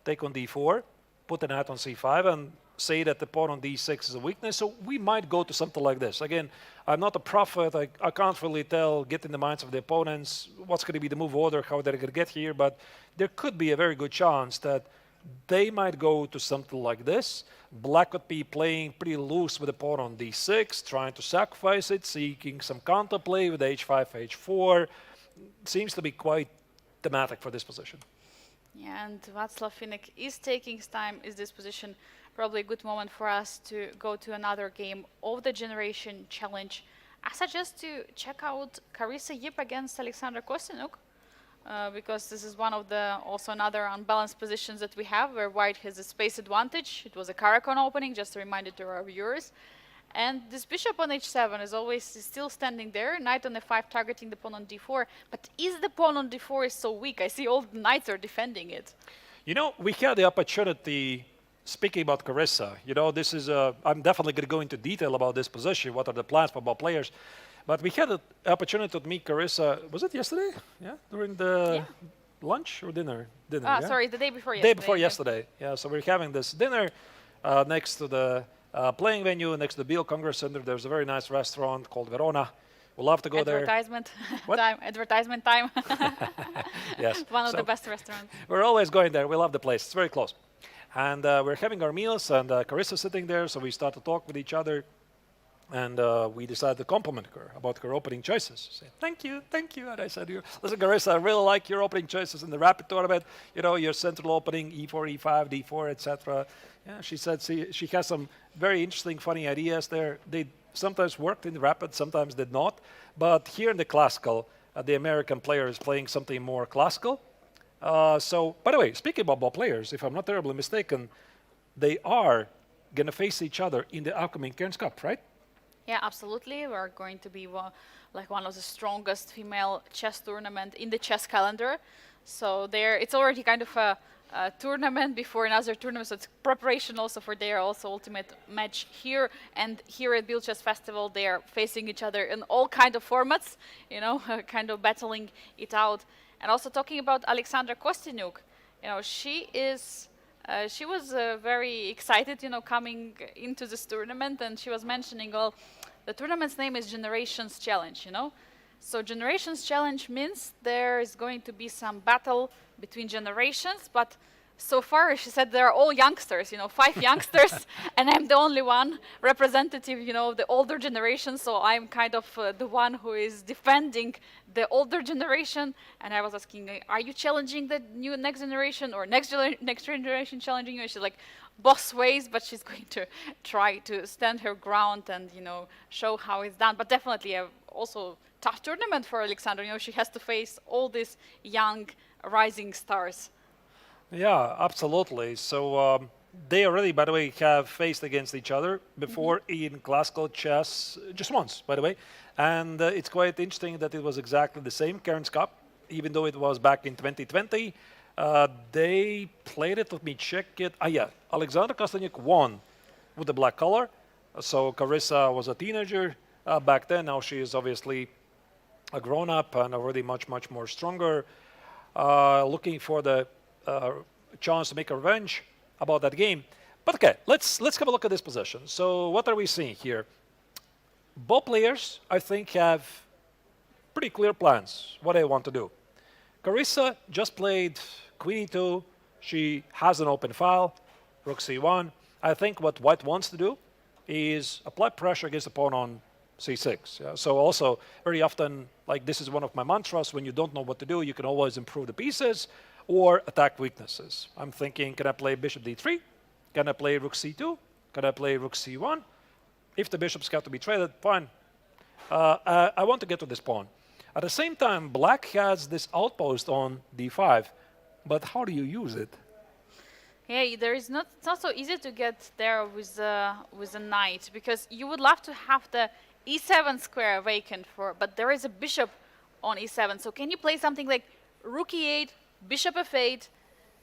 take on d4, put a knight on c5, and say that the pawn on d6 is a weakness. So we might go to something like this. Again, I'm not a prophet. I can't really tell, get in the minds of the opponents, what's going to be the move order, how they're going to get here. But there could be a very good chance that they might go to something like this. Black would be playing pretty loose with the pawn on d6, trying to sacrifice it, seeking some counterplay with h5, h4. Seems to be quite thematic for this position. Yeah, and Václav Finek is taking his time. Is this position probably a good moment for us to go to another game of the Generation Challenge? I suggest to check out Carissa Yip against Alexandra Kostyuk, because this is one of the also another unbalanced positions that we have where White has a space advantage. It was a Karakon opening, just a reminder to our viewers. And this bishop on h7 is always still standing there, knight on f5 targeting the pawn on d4. But is the pawn on d4 is so weak? I see all the knights are defending it. You know, we had the opportunity, speaking about Carissa, you know, this is, I'm definitely going to go into detail about this position, what are the plans for both players. But we had the opportunity to meet Carissa, was it yesterday? Yeah, during the lunch or dinner? Dinner, yeah? Sorry, the day before yesterday. Day before yesterday, yeah. So we're having this dinner next to the playing venue, next to the Biel Congress Center. There's a very nice restaurant called Verona. We'll love to go there. Advertisement What? time. Advertisement time. Yes. One of So the best restaurants. we're always going there. We love the place. It's very close. And we're having our meals, and Carissa's sitting there, so we start to talk with each other. And we decided to compliment her about her opening choices. Say, thank you, thank you. And I said, listen, Carissa, I really like your opening choices in the rapid tournament. You know, your central opening, e4, e5, d4, etc. Yeah, she said she has some very interesting, funny ideas there. They sometimes worked in the rapid, sometimes did not. But here in the classical, the American player is playing something more classical. So, by the way, speaking about both players, if I'm not terribly mistaken, they are going to face each other in the upcoming Cairns Cup, right? Yeah, absolutely. We're going to be like one of the strongest female chess tournament in the chess calendar. So it's already kind of a tournament before another tournament. So it's preparation also for their also ultimate match here. And here at Biel Chess Festival, they are facing each other in all kind of formats, you know, kind of battling it out. And also talking about Alexandra Kostyuk, you know, she was very excited, you know, coming into this tournament, and she was mentioning, well, the tournament's name is Generations Challenge, you know. So Generations Challenge means there is going to be some battle between generations, but so far, she said, they're all youngsters, you know, 5 youngsters, and I'm the only one representative, you know, of the older generation, so I'm kind of the one who is defending the older generation. And I was asking, are you challenging the next generation, or next generation challenging you? And she's like, both ways, but she's going to try to stand her ground and, you know, show how it's done. But definitely also tough tournament for Alexandra. You know, she has to face all these young rising stars. Yeah, absolutely. So they already, by the way, have faced against each other before in classical chess, just once, by the way. And it's quite interesting that it was exactly the same Cairns Cup, even though it was back in 2020. They played it, let me check it. Yeah, Alexandra Kostyuk won with the black color. So Carissa was a teenager back then. Now she is obviously a grown-up and already much, much more stronger. Looking for the chance to make a revenge about that game. But okay, let's have a look at this position. So what are we seeing here? Both players, I think, have pretty clear plans, what they want to do. Carissa just played Queen e2. She has an open file, Rook c1. I think what White wants to do is apply pressure against the pawn on c6. Yeah? So also, very often, like this is one of my mantras, when you don't know what to do, you can always improve the pieces or attack weaknesses. I'm thinking, can I play bishop d3? Can I play rook c2? Can I play rook c1? If the bishops have to be traded, fine. I want to get to this pawn. At the same time, black has this outpost on d5, but how do you use it? Yeah, it's not so easy to get there with a knight, because you would love to have the e7 square vacant but there is a bishop on e7. So can you play something like rook e8, bishop f8,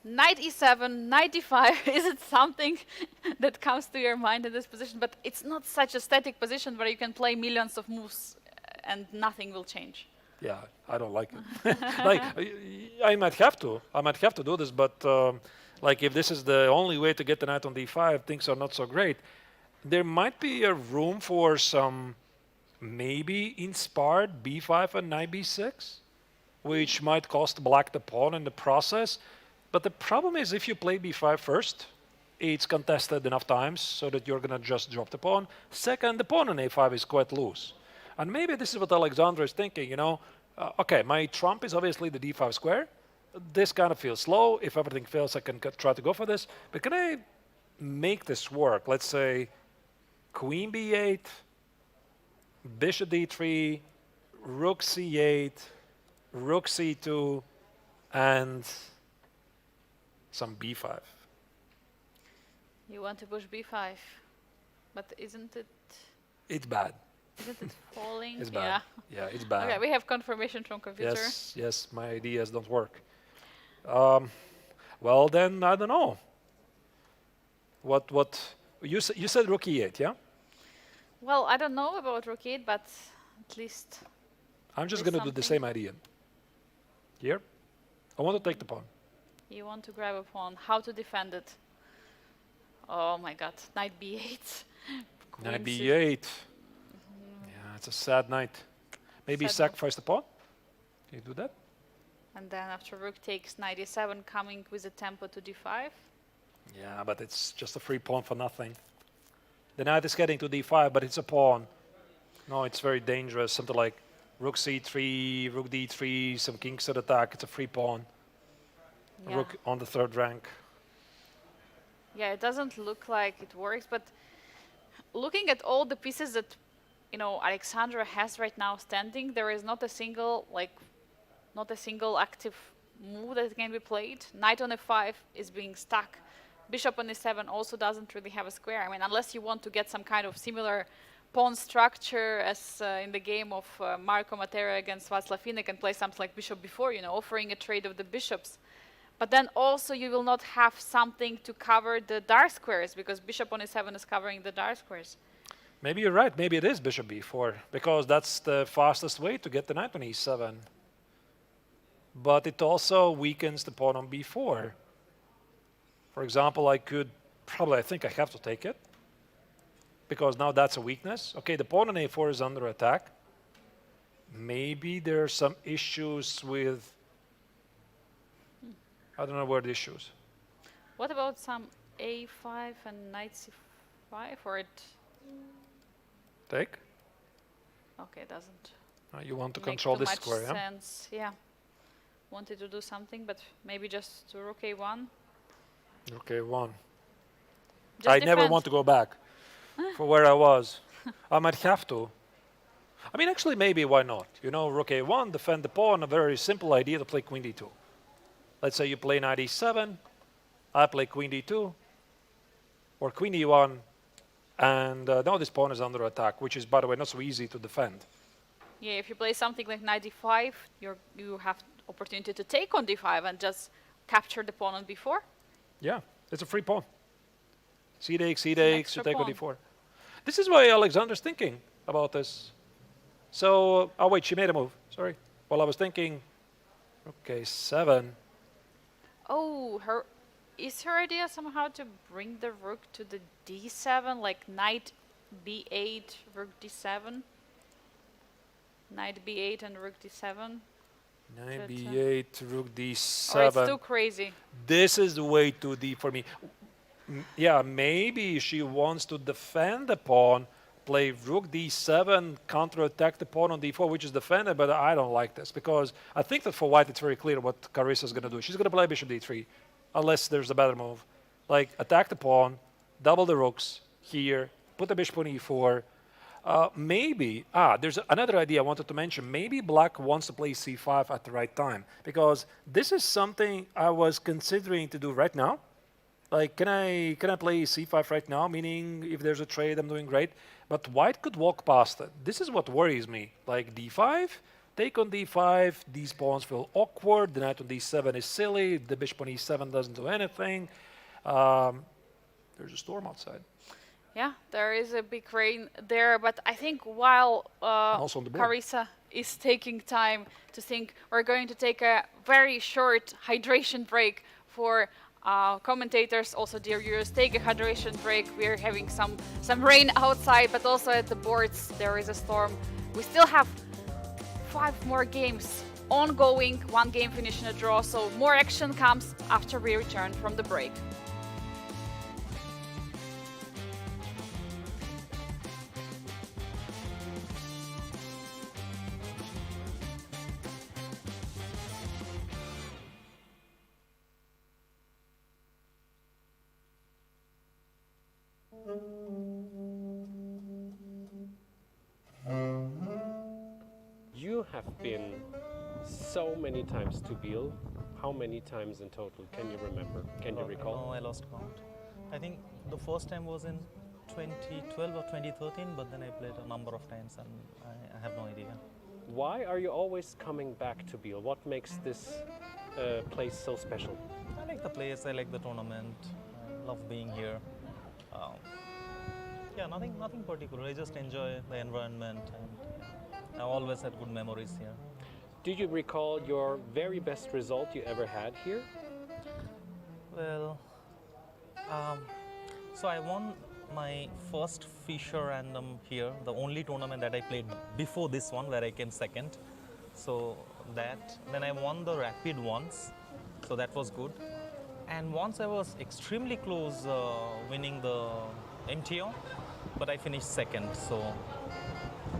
knight e7, knight d5? Is it something that comes to your mind in this position? But it's not such a static position where you can play millions of moves and nothing will change. Yeah, I don't like it. Like, I might have to. I might have to do this, but like, if this is the only way to get the knight on d5, things are not so great. There might be a room for some maybe inspired b5 and knight b6, which might cost black the pawn in the process. But the problem is, if you play b5 first, it's contested enough times so that you're going to just drop the pawn. Second, the pawn on a5 is quite loose. And maybe this is what Alexandra is thinking, you know. Okay, my trump is obviously the d5 square. This kind of feels slow. If everything fails, I can try to go for this. But can I make this work? Let's say queen b8, bishop d3, rook c8, rook c2, and some b5. You want to push b5, but isn't it It's bad. falling? It's bad. Yeah, it's bad. Okay, we have confirmation from computer. Yes, yes, my ideas don't work. Well, then I don't know. What you said rook e8, yeah? Well, I don't know about rook 8, but at least I'm just There's going to do the something. same idea. Here, I want to take the pawn. you want to grab a pawn. How to defend it? Oh my god, knight b8. Knight Queen b8. Yeah, it's a sad knight. Maybe Sad sacrifice the pawn. Can you do that? And then after rook takes knight e7, coming with a tempo to d5. Yeah, but it's just a free pawn for nothing. The knight is getting to d5, but it's a pawn. No, it's very dangerous. Something like rook c3, rook d3, some kingside attack. It's a free pawn. Yeah. Rook on the third rank. Yeah, it doesn't look like it works, but looking at all the pieces that Alexandra has right now standing, there is not a single active move that can be played. Knight on f5 is being stuck. Bishop on e7 also doesn't really have a square. I mean, unless you want to get some kind of similar pawn structure as in the game of Marco Matera against Václav Finek and play something like bishop before, offering a trade of the bishops. But then also you will not have something to cover the dark squares because bishop on e7 is covering the dark squares. Maybe you're right. Maybe it is bishop b4 because that's the fastest way to get the knight on e7. But it also weakens the pawn on b4. For example, I think I have to take it because now that's a weakness. Okay, the pawn on a4 is under attack. Maybe there are some issues with, I don't know where the issues. What about some a5 and knight c5 or it? Take? Okay, doesn't You want to make control too this much square, yeah? sense. Yeah, wanted to do something, but maybe just to rook a1. Okay, one. Just I never defend. want to go back for where I was. I might have to. I mean, actually, maybe why not? Rook a1, defend the pawn, a very simple idea to play queen d2. Let's say you play knight e7, I play queen d2, or queen e1, and now this pawn is under attack, which is, by the way, not so easy to defend. Yeah, if you play something like knight d5, you have opportunity to take on d5 and just capture the pawn on b4. Yeah, it's a free pawn. C takes, C takes, you extra take on pawn. d4. This is why Alexander's thinking about this. So, oh wait, she made a move. Sorry. Well, I was thinking, okay, 7. Oh, is her idea somehow to bring the rook to the d7, like knight b8, rook d7? Knight b8 and rook d7? Knight But, b8, rook d7. Or it's too crazy. This is way too deep for me. Yeah, maybe she wants to defend the pawn, play rook d7, counterattack the pawn on d4, which is defended, but I don't like this because I think that for white it's very clear what Carissa is going to do. She's going to play bishop d3, unless there's a better move. Like, attack the pawn, double the rooks here, put the bishop on e4. There's another idea I wanted to mention. Maybe black wants to play c5 at the right time because this is something I was considering to do right now. Like, can I play c5 right now? Meaning, if there's a trade, I'm doing great. But white could walk past it. This is what worries me. Like d5, take on d5. These pawns feel awkward. The knight on d7 is silly. The bishop on e7 doesn't do anything. There's a storm outside. Yeah, there is a big rain there, but I think while Also on the board. Carissa is taking time to think. We're going to take a very short hydration break for commentators. Also, dear viewers, take a hydration break. We're having some rain outside, but also at the boards there is a storm. We still have 5 more games ongoing, 1 game finish in a draw, so more action comes after we return from the break. You have been so many times to Biel. How many times in total? Can you remember? Can you recall? No, I lost count. I think the first time was in 2012 or 2013, but then I played a number of times and I have no idea. Why are you always coming back to Biel? What makes this place so special? I like the place, I like the tournament, I love being here. Yeah, nothing particular. I just enjoy the environment and I've always had good memories here. Do you recall your very best result you ever had here? Well, so I won my first Fisher Random here, the only tournament that I played before this one where I came second. So then I won the Rapid once, so that was good. And once I was extremely close winning the MTO, but I finished second, so.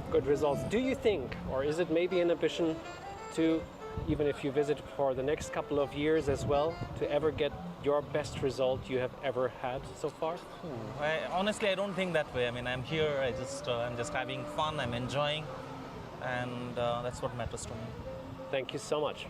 Good results. Do you think, or is it maybe an ambition to, even if you visit for the next couple of years as well, to ever get your best result you have ever had so far? Honestly, I don't think that way. I mean, I'm here, I'm just having fun, I'm enjoying, and that's what matters to me. Thank you so much.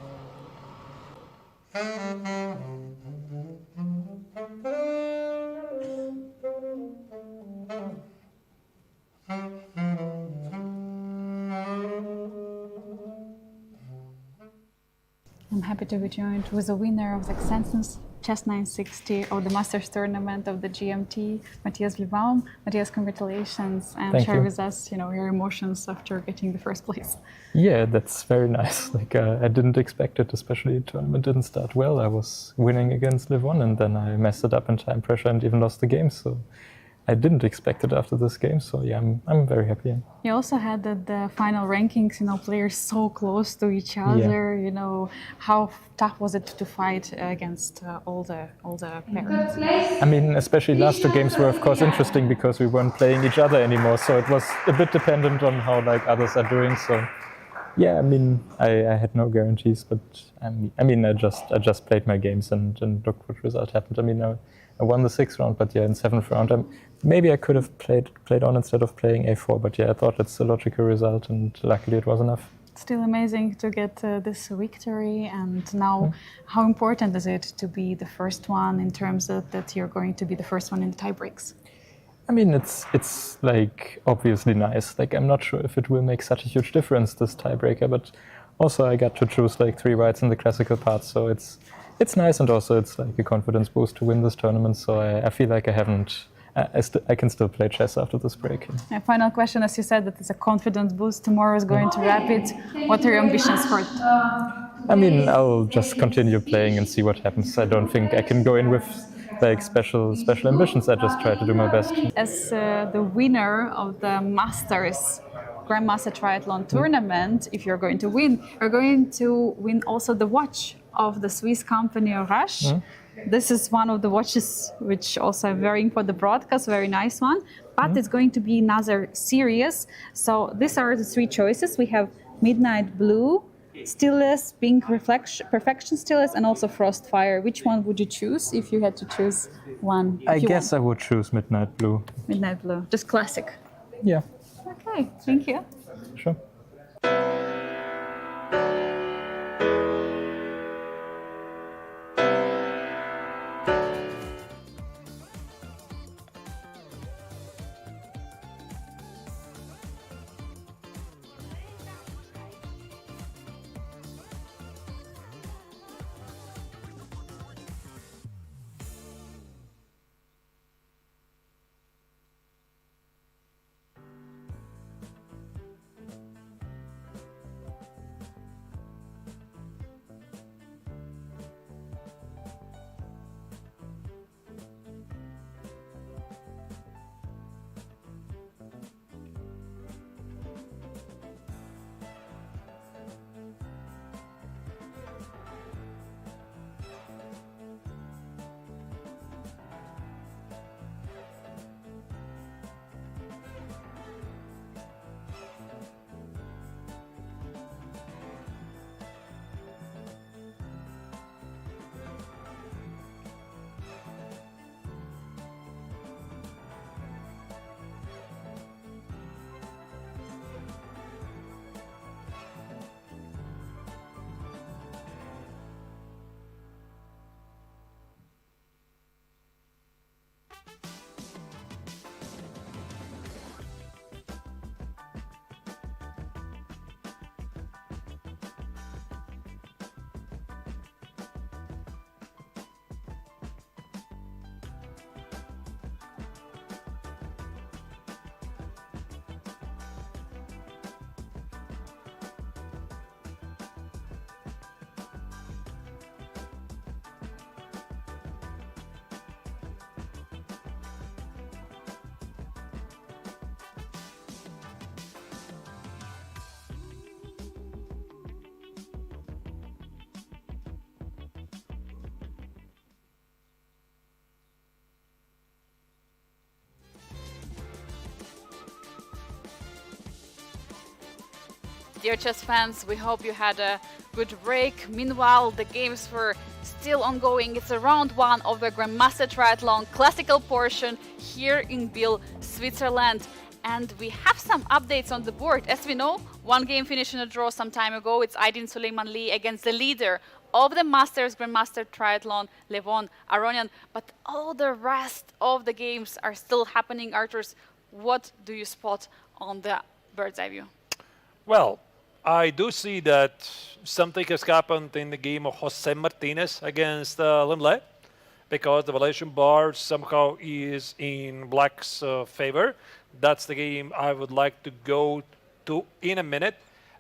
I'm happy to be joined with the winner of the Xanthens Chess 960 of the Masters Tournament of the GMT, Matthias Levon. Matthias, congratulations, and Thank share you. with us, your emotions after getting the first place. Yeah, that's very nice. I didn't expect it, especially the tournament didn't start well. I was winning against Levon and then I messed it up in time pressure and even lost the game. So I didn't expect it after this game. So yeah, I'm very happy. You also had the final rankings, players so close to each other. How tough was it to fight against all the parents? I mean, especially last 2 games were of course interesting because we weren't playing each other anymore. So it was a bit dependent on how others are doing. So yeah, I mean, I had no guarantees, but I just played my games and look what result happened. I mean, I won the 6th round, but yeah, in 7th round, maybe I could have played on instead of playing a4. But yeah, I thought it's a logical result, and luckily it was enough. Still amazing to get this victory, and now how important is it to be the first one in terms of that you're going to be the first one in the tie breaks? I mean, it's obviously nice. I'm not sure if it will make such a huge difference, this tiebreaker, but also I got to choose 3 whites in the classical part, so it's nice, and also it's a confidence boost to win this tournament. So I feel like I can still play chess after this break. A final question, as you said, that it's a confidence boost. Tomorrow is going to Rapid. What are your ambitions for it? I mean, I'll just continue playing and see what happens. I don't think I can go in with special ambitions. I just try to do my best. As the winner of the Masters Grandmaster Triathlon tournament, if you're going to win also the watch of the Swiss company Rush. This is one of the watches which also I'm wearing for the broadcast, very nice one, but it's going to be another series. So these are the 3 choices. We have Midnight Blue, Stillness, Pink Perfection Stillness, and also Frostfire. Which one would you choose if you had to choose one? I guess I would choose Midnight Blue. Midnight Blue, just classic. Yeah. Okay, thank you. Sure. Dear chess fans, we hope you had a good break. Meanwhile, the games were still ongoing. It's a round one of the Grandmaster Triathlon classical portion here in Biel, Switzerland. And we have some updates on the board. As we know, one game finished in a draw some time ago. It's Aydin Suleiman Lee against the leader of the Masters Grandmaster Triathlon, Levon Aronian. But all the rest of the games are still happening. Arturs, what do you spot on the bird's eye view? Well, I do see that something has happened in the game of Jose Martinez against Limle, because the valuation bar somehow is in Black's favor. That's the game I would like to go to in a minute.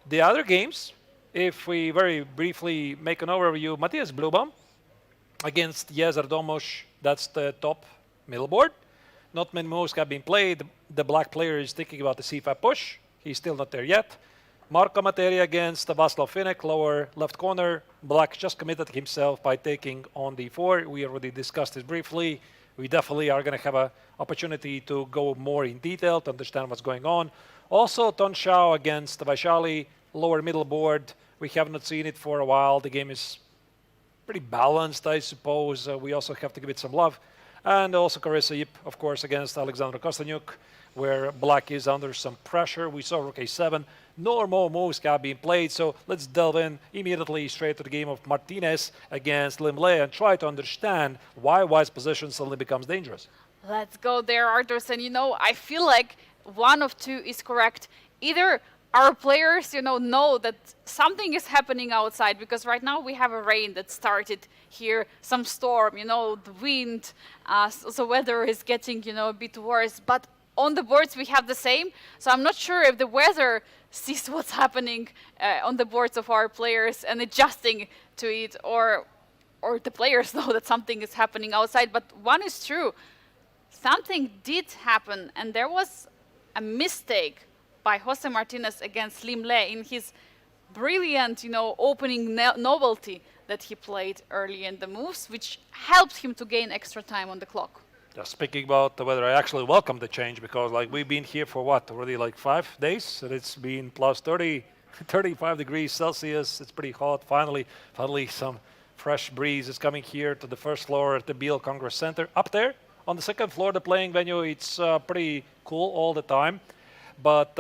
The other games, if we very briefly make an overview, Matthias Blubam against Jezer Domoš, that's the top middle board. Not many moves have been played. The black player is thinking about the C5 push. He's still not there yet. Marko Materia against Václav Finek, lower left corner. Black just committed himself by taking on d4. We already discussed this briefly. We definitely are going to have an opportunity to go more in detail to understand what's going on. Also, Ton Shao against Vaishali, lower middle board. We have not seen it for a while. The game is pretty balanced, I suppose. We also have to give it some love. And also Carissa Yip, of course, against Alexandra Kostanyuk, where Black is under some pressure. We saw Rook A7. No more moves have been played, so let's delve in immediately straight to the game of Martinez against Limle and try to understand why White's position suddenly becomes dangerous. Let's go there, Arturs. And I feel like one of two is correct. Either our players, know that something is happening outside, because right now we have a rain that started here, some storm, the wind, so weather is getting, a bit worse. But on the boards we have the same, so I'm not sure if the weather sees what's happening on the boards of our players and adjusting to it, or the players know that something is happening outside. But one is true, something did happen, and there was a mistake by Jose Martinez against Limle in his brilliant, opening novelty that he played early in the moves, which helped him to gain extra time on the clock. Just speaking about the weather, I actually welcome the change, because we've been here for already 5 days, and it's been plus 30, 35 degrees Celsius. It's pretty hot. Finally some fresh breeze is coming here to the first floor at the Biel Congress Center. Up there on the second floor, the playing venue, it's pretty cool all the time. But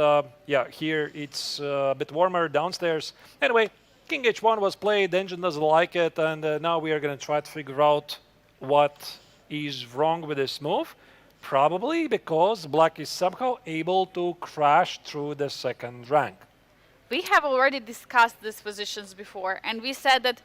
yeah, here it's a bit warmer downstairs. Anyway, King H1 was played, the engine doesn't like it, and now we are going to try to figure out what is wrong with this move. Probably because Black is somehow able to crash through the second rank. We have already discussed these positions before, and we said that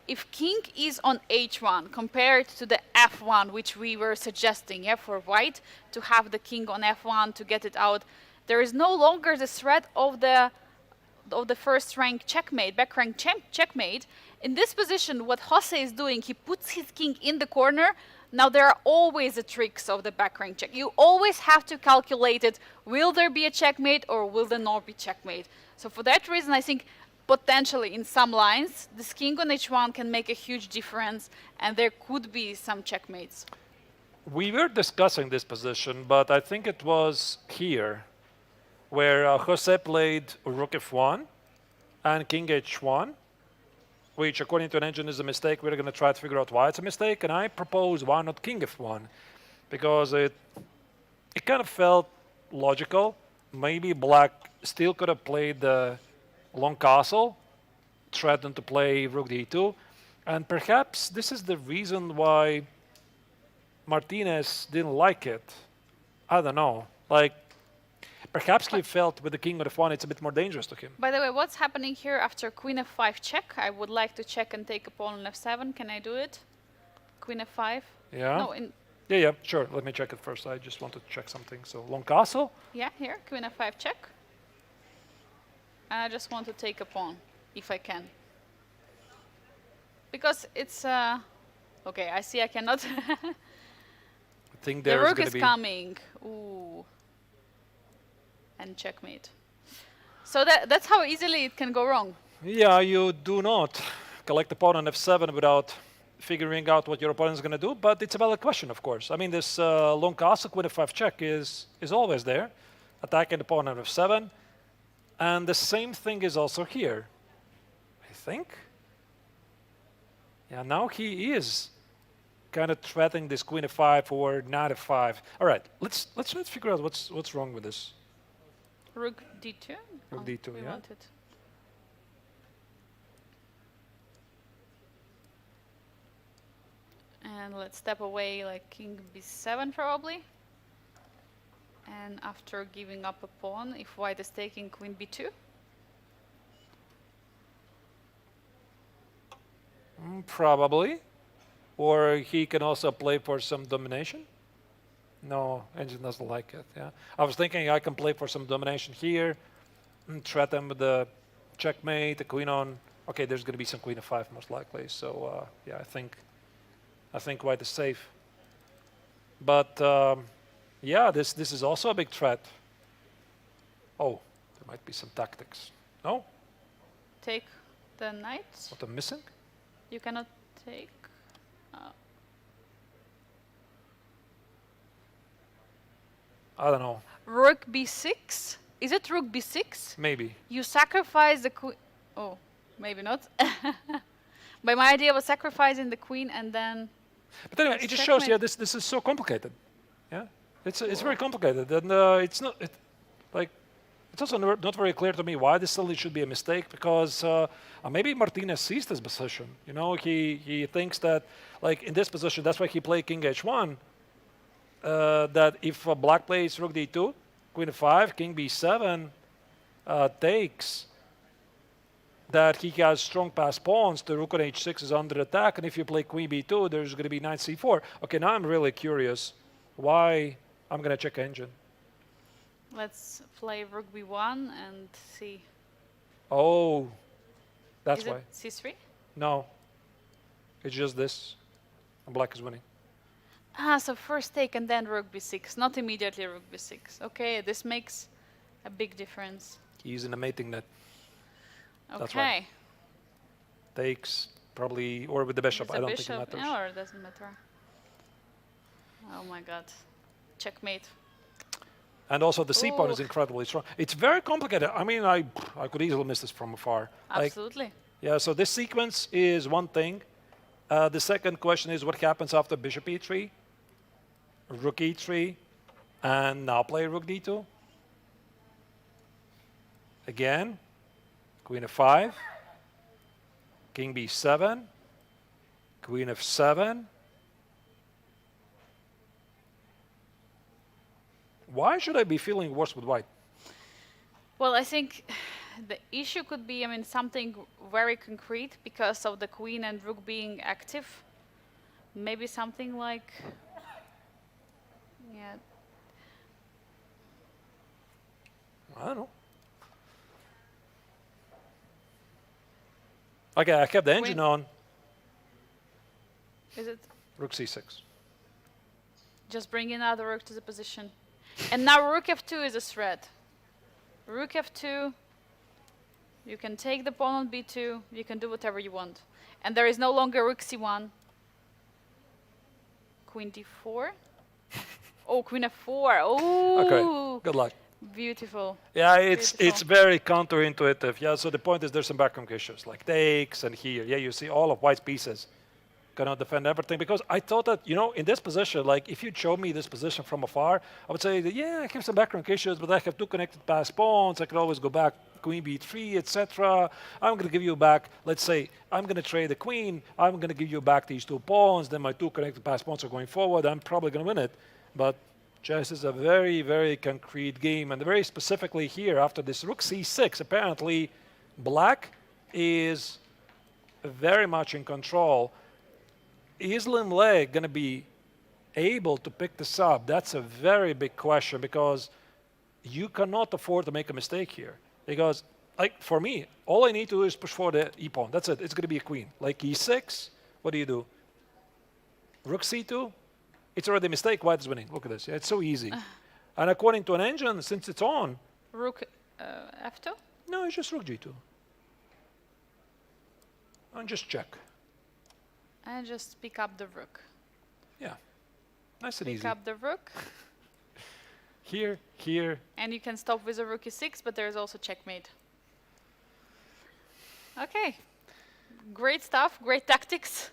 if King is on H1 compared to the F1, which we were suggesting, for White to have the King on F1 to get it out, there is no longer the threat of the first rank checkmate, back rank checkmate. In this position, what Jose is doing, he puts his King in the corner. Now, there are always the tricks of the back rank check. You always have to calculate it. Will there be a checkmate or will there not be checkmate? So for that reason, I think potentially in some lines, this King on H1 can make a huge difference, and there could be some checkmates. We were discussing this position, but I think it was here where Jose played Rook F1 and King H1, which according to an engine is a mistake. We're going to try to figure out why it's a mistake, and I propose why not King F1, because it kind of felt logical. Maybe Black still could have played the long castle, threatened to play Rook D2, and perhaps this is the reason why Martinez didn't like it. I don't know. Perhaps he felt with the King of F1 it's a bit more dangerous to him. By the way, what's happening here after Queen F5 check? I would like to check and take a pawn on F7. Can I do it? Queen F5? Yeah. No, Yeah, sure. Let me check it first. I just want to check something. So long castle? Yeah, here, Queen F5 check. And I just want to take a pawn, if I can. Because it's... okay, I see I cannot. I think the there's rook going is to be... coming. Ooh. And checkmate. So that's how easily it can go wrong. Yeah, you do not collect the pawn on F7 without figuring out what your opponent is going to do, but it's a valid question, of course. I mean, this long castle, Queen F5 check is always there. Attacking the pawn on F7. And the same thing is also here, I think. Yeah, now he is kind of threatening this queen f5 or knight f5. All right, let's try to figure out what's wrong with this. Rook d2. Rook d2, we yeah. want it. And let's step away like king b7 probably. And after giving up a pawn, if white is taking queen b2. Probably. Or he can also play for some domination. No, engine doesn't like it. Yeah, I was thinking I can play for some domination here, and threaten with the checkmate, the queen on. Okay, there's going to be some queen f5 most likely. So yeah, I think white is safe. But yeah, this is also a big threat. Oh, there might be some tactics. No, Take the knight. what I'm missing? You cannot take. I don't know. Rook b6. Is it rook b6? Maybe. You sacrifice the queen. Oh, maybe not. But my idea was sacrificing the queen and then. But anyway, It's it just shows, yeah, checkmate. this is so complicated. Yeah, it's very complicated, and it's not like it's also not very clear to me why this suddenly should be a mistake, because maybe Martinez sees this position. You know, he thinks that like in this position, that's why he played king h1. That if black plays rook d2, queen f5, king b7 takes, that he has strong pass pawns, the rook on h6 is under attack, and if you play queen b2, there's going to be knight c4. Okay, now I'm really curious why. I'm going to check engine. Let's play rook b1 and see. Oh, that's Is why. it c3? No, it's just this, and black is winning. Ah, so first take and then rook b6, not immediately rook b6. Okay, this makes a big difference. He's in the mating net. Okay. That's right. Takes probably, or with the bishop. It's I a don't bishop. think it matters. No, or it doesn't matter. Oh my god. Checkmate. And also the c pawn is Ooh. incredibly strong. It's very complicated. I mean, I could easily miss this from afar. Like, Absolutely. yeah, so this sequence is one thing. The second question is what happens after bishop e3, rook e3, and now play rook d2. Again, queen f5, king b7, queen f7. Why should I be feeling worse with white? Well, I think the issue could be, I mean, something very concrete because of the queen and rook being active. Maybe something like, yeah, I don't know. Okay, I kept the engine on. is it Rook c6. just bring another rook to the position? And now rook f2 is a threat. Rook f2, you can take the pawn on b2, you can do whatever you want. And there is no longer rook c1. Queen d4. Oh, queen f4. Oh, Okay, good luck. beautiful. Yeah, it's Beautiful. very counterintuitive. Yeah, so the point is there's some background issues like takes and here. Yeah, you see all of white's pieces cannot defend everything, because I thought that, you know, in this position, like if you'd show me this position from afar, I would say that, yeah, I have some background issues, but I have two connected pass pawns. I can always go back queen b3, etc. I'm going to give you back, let's say, I'm going to trade the queen. I'm going to give you back these two pawns. Then my two connected pass pawns are going forward. I'm probably going to win it. But chess is a very, very concrete game. And very specifically here, after this rook c6, apparently black is very much in control. Is Lim Le going to be able to pick this up? That's a very big question, because you cannot afford to make a mistake here. Because, like, for me, all I need to do is push forward the e-pawn. That's it. It's going to be a queen. Like e6, what do? Rook c2, it's already a mistake. White is winning. Look at this. Yeah, it's so easy. And according to an engine, since it's on, Rook f2? no, it's just rook g2. And just check. And just pick up the rook. Yeah, nice and Pick easy. up the rook. here, here. And you can stop with a rook e6, but there's also checkmate. Okay. Great stuff, great tactics.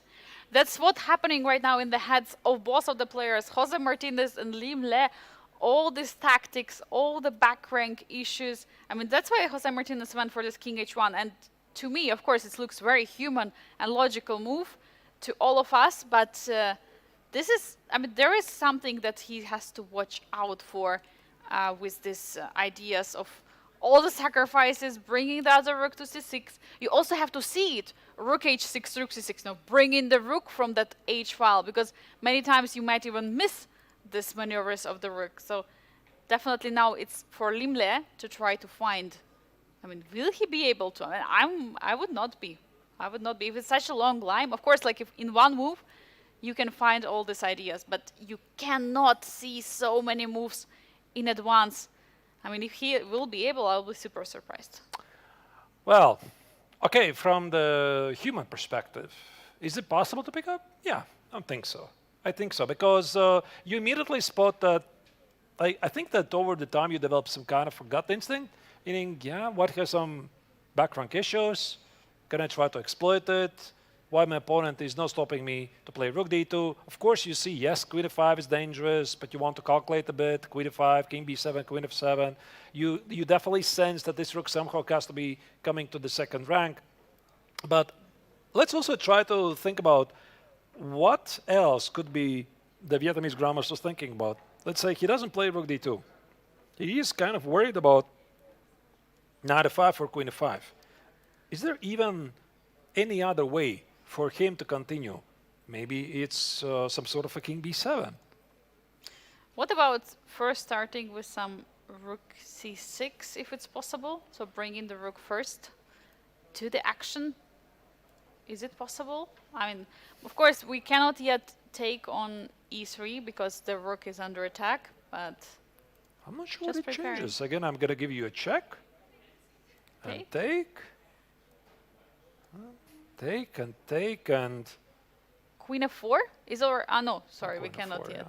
That's what's happening right now in the heads of both of the players, Jose Martinez and Lim Le. All these tactics, all the back rank issues. I mean, that's why Jose Martinez went for this king h1. And to me, of course, it looks very human and logical move to all of us. But this is, I mean, there is something that he has to watch out for with these ideas of all the sacrifices, bringing the other rook to c6. You also have to see it. Rook h6, rook c6. Now bring in the rook from that h file, because many times you might even miss these maneuvers of the rook. So definitely now it's for Lim Le to try to find. I mean, will he be able to? I mean, I would not be. I would not be. If it's such a long line, of course, like if in one move, you can find all these ideas, but you cannot see so many moves in advance. I mean, if he will be able, I'll be super surprised. Well, okay, from the human perspective, is it possible to pick up? Yeah, I think so. I think so, because you immediately spot that. I think that over the time you develop some kind of gut instinct, meaning, yeah, what has some background issues? Can I try to exploit it? Why my opponent is not stopping me to play rook d2? Of course, you see, yes, queen f5 is dangerous, but you want to calculate a bit. Queen f5, king b7, queen f7. You definitely sense that this rook somehow has to be coming to the second rank. But let's also try to think about what else could be the Vietnamese grandmaster thinking about. Let's say he doesn't play rook d2. He is kind of worried about knight f5 or queen f5. Is there even any other way for him to continue? Maybe it's some sort of a king b7. What about first starting with some rook c6, if it's possible? So bring in the rook first to the action. Is it possible? I mean, of course, we cannot yet take on e3 because the rook is under attack, but I'm not sure what just it preparing. changes. Again, I'm going to give you a check. And take. Take and take and... Queen f4 is our... Ah, no, sorry, we queen cannot f4, yet.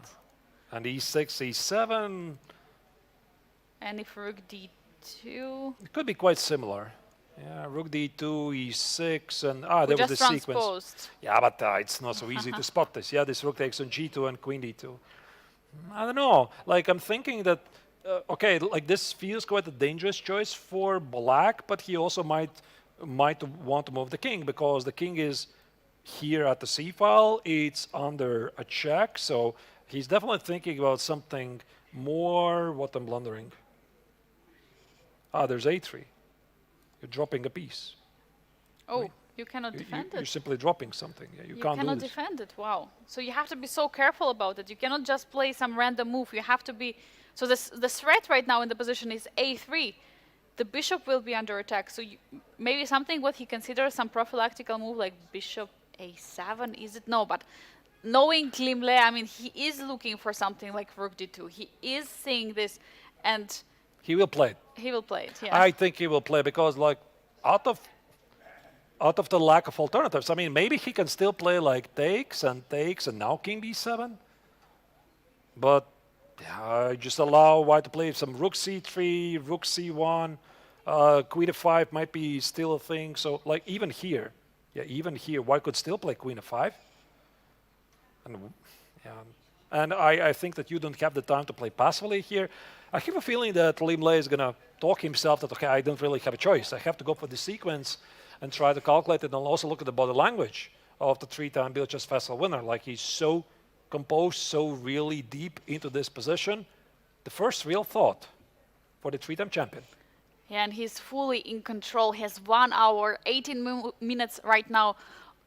yeah. And e6, e7. And if rook d2... It could be quite similar. Yeah, rook d2, e6, and we there was just the sequence. transposed. Yeah, but it's not so easy to spot this. Yeah, this rook takes on g2 and queen d2. I don't know. Like, I'm thinking that, okay, like this feels quite a dangerous choice for black, but he also might want to move the king because the king is here at the c file. It's under a check, so he's definitely thinking about something more. What I'm blundering. There's a3. You're dropping a piece. Oh, you cannot defend it. You're simply dropping something. Yeah, you can't cannot do this. defend it. Wow. So you have to be so careful about it. You cannot just play some random move. You have to be... So the threat right now in the position is a3. The bishop will be under attack. So maybe something what he considers some prophylactical move like bishop a7. Is it? No, but knowing Lim Le, I mean, he is looking for something like rook d2. He is seeing this, and he will play it. He will play it. Yeah. I think he will play because, like, out of the lack of alternatives. I mean, maybe he can still play like takes and now king b7. But just allow white to play some rook c3, rook c1, queen f5 might be still a thing. So, like, even here, white could still play queen f5. And I think that you don't have the time to play passively here. I have a feeling that Lim Le is going to talk himself that, okay, I don't really have a choice. I have to go for the sequence and try to calculate it, and also look at the body language of the three-time Biel Chess Festival winner. Like, he's so composed, so really deep into this position. The first real thought for the three-time champion. Yeah, and he's fully in control. He has 1 hour, 18 minutes right now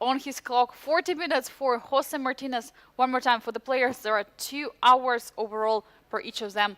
on his clock. 40 minutes for Jose Martinez. One more time for the players. There are 2 hours overall for each of them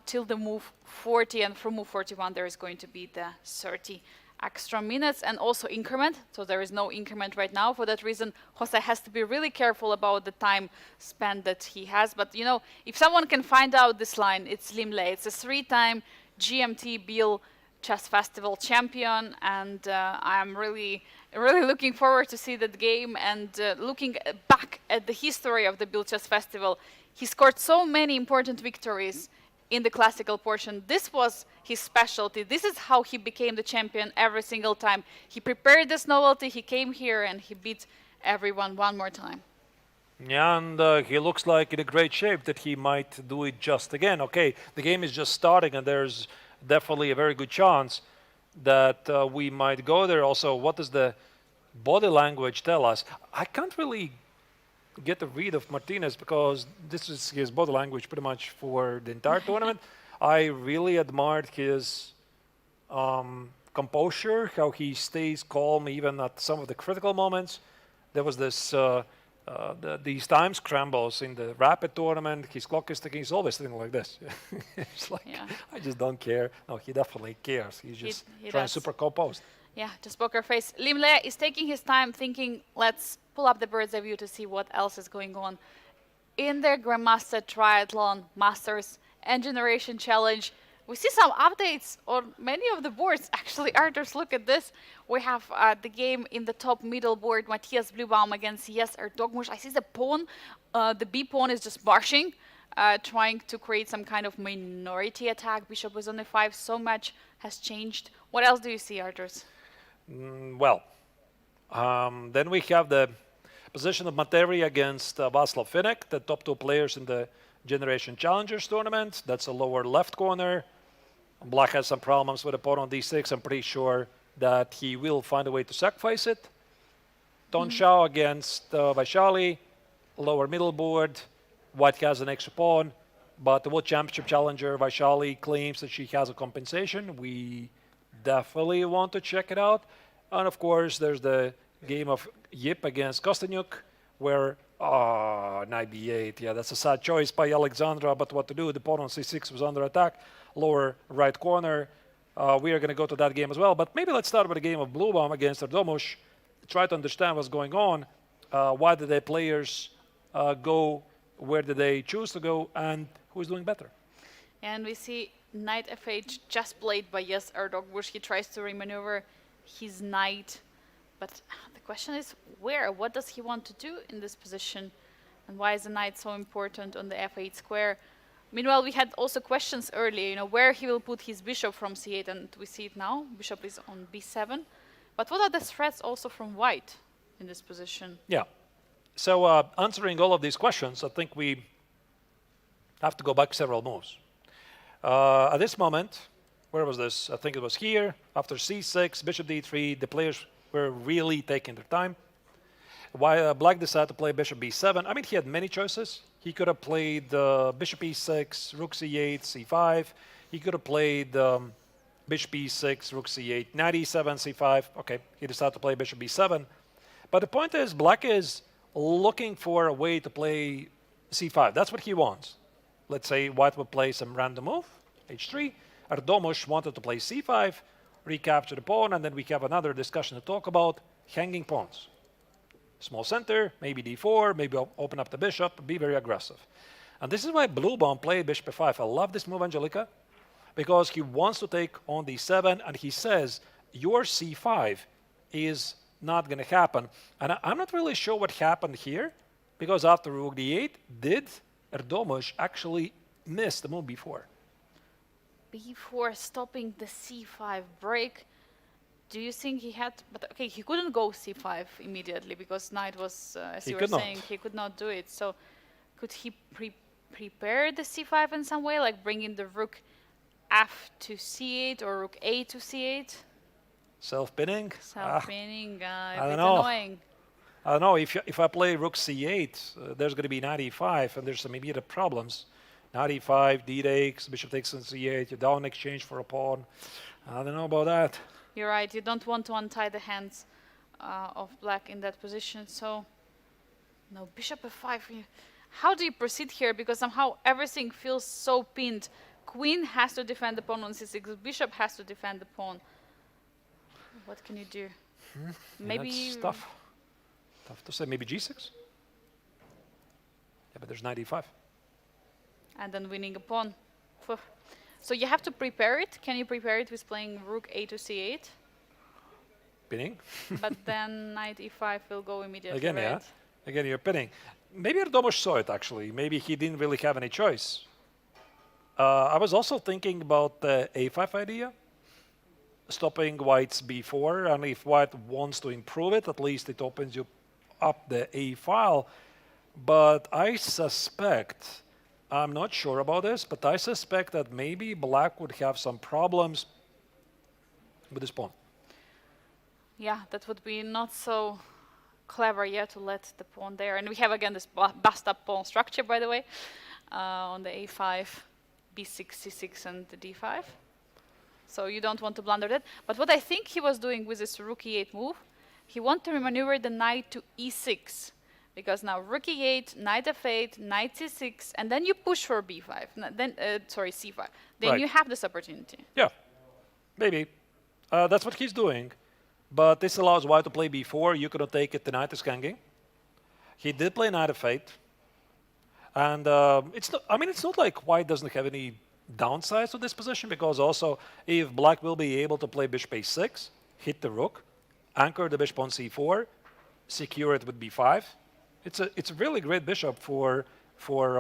till the move 40. And from move 41, there is going to be the 30 extra minutes and also increment. So there is no increment right now. For that reason, Jose has to be really careful about the time spent that he has. But, you know, if someone can find out this line, it's Lim Le. It's a 3-time GMT Biel Chess Festival champion, and I'm really looking forward to see that game and looking back at the history of the Biel Chess Festival. He scored so many important victories in the classical portion. This was his specialty. This is how he became the champion every single time. He prepared this novelty, he came here and he beat everyone one more time. Yeah, and he looks like in a great shape that he might do it just again. Okay, the game is just starting, and there's definitely a very good chance that we might go there. Also, what does the body language tell us? I can't really get a read of Martinez because this is his body language pretty much for the entire tournament. I really admired his composure, how he stays calm even at some of the critical moments. There was this these time scrambles in the rapid tournament. His clock is ticking. He's always sitting like this. It's like, Yeah. I just don't care. No, he definitely cares. He's just he trying does. super composed. Yeah, just poker face. Limle is taking his time thinking, let's pull up the bird's eye view to see what else is going on. In their Grandmaster Triathlon Masters and Generation Challenge, we see some updates on many of the boards. Actually, Arthurs, look at this. We have the game in the top middle board, Matthias Blubaum against Yes Erdogmush. I see the pawn, the B pawn is just marching, trying to create some kind of minority attack. Bishop was on the 5, so much has changed. What else do you see, Arthurs? Well, then we have the position of Materi against Václav Finek, the top 2 players in the Generation Challengers tournament. That's a lower left corner. Black has some problems with a pawn on d6. I'm pretty sure that he will find a way to sacrifice it. Ton Shao against Vaishali, lower middle board. White has an extra pawn, but the World Championship challenger Vaishali claims that she has a compensation. We definitely want to check it out. And of course, there's the game of Yip against Kostyuk, where knight b8. Yeah, that's a sad choice by Alexandra, but what to do? The pawn on c6 was under attack. Lower right corner. We are going to go to that game as well. But maybe let's start with a game of Blubaum against Erdomush. Try to understand what's going on. Why did the players go? Where did they choose to go? And who is doing better? And we see knight f8 just played by Yes Erdogmush. He tries to remaneuver his knight. But the question is, where? What does he want to do in this position? And why is the knight so important on the f8 square? Meanwhile, we had also questions earlier, where he will put his bishop from c8, and we see it now. Bishop is on b7. But what are the threats also from white in this position? Yeah. So answering all of these questions, I think we have to go back several moves. At this moment, where was this? I think it was here. After c6, bishop d3, the players were really taking their time. Why Black decided to play bishop b7? I mean, he had many choices. He could have played bishop e6, rook c8, c5. He could have played bishop e6, rook c8, knight e7, c5. Okay, he decided to play bishop b7. But the point is, Black is looking for a way to play c5. That's what he wants. Let's say White would play some random move, h3. Erdomush wanted to play c5, recapture the pawn, and then we have another discussion to talk about, hanging pawns. Small center, maybe d4, maybe open up the bishop, be very aggressive. And this is why Blubaum played bishop f5. I love this move, Angelica, because he wants to take on d7, and he says, your c5 is not going to happen. And I'm not really sure what happened here, because after rook d8, did Erdomush actually miss the move before? b4 stopping the c5 break. Do you think he had, but okay, he couldn't go c5 immediately because knight was, as you were saying, he could not do it. So could he prepare the c5 in some way, like bringing the rook f to c8 or rook a to c8? Self-pinning? Self-pinning, I don't it's know. annoying. I don't know, if I play rook c8, there's going to be knight e5, and there's some immediate problems. Knight e5, d takes, bishop takes on c8, you're down in exchange for a pawn. I don't know about that. You're right, you don't want to untie the hands of Black in that position, so no, bishop f5. How do you proceed here? Because somehow everything feels so pinned. Queen has to defend the pawn on c6, bishop has to defend the pawn. What can you do? Maybe that's tough. Tough to say. Maybe g6? Yeah, but there's knight e5. And then winning a pawn. Phew. So you have to prepare it. Can you prepare it with playing rook a to c8? Pinning. But then knight e5 will go immediately, Again, right? yeah. Again, you're pinning. Maybe Erdomush saw it, actually. Maybe he didn't really have any choice. I was also thinking about the a5 idea, stopping white's b4, and if white wants to improve it, at least it opens you up the a file. But I suspect, I'm not sure about this, but I suspect that maybe black would have some problems with this pawn. Yeah, that would be not so clever yet to let the pawn there. And we have again this bust up pawn structure, by the way, on the a5, b6, c6, and the d5. So you don't want to blunder that. But what I think he was doing with this rook e8 move, he wanted to maneuver the knight to e6. Because now rook e8, knight f8, knight c6, and then you push for b5. Then, sorry, c5. Then Right. you have this opportunity. Yeah, maybe. That's what he's doing. But this allows white to play b4. You cannot take it, the knight is hanging. He did play knight f8. And it's not, I mean, it's not like white doesn't have any downsides to this position, because also if black will be able to play bishop a6, hit the rook, anchor the bishop on c4, secure it with b5, it's a really great bishop for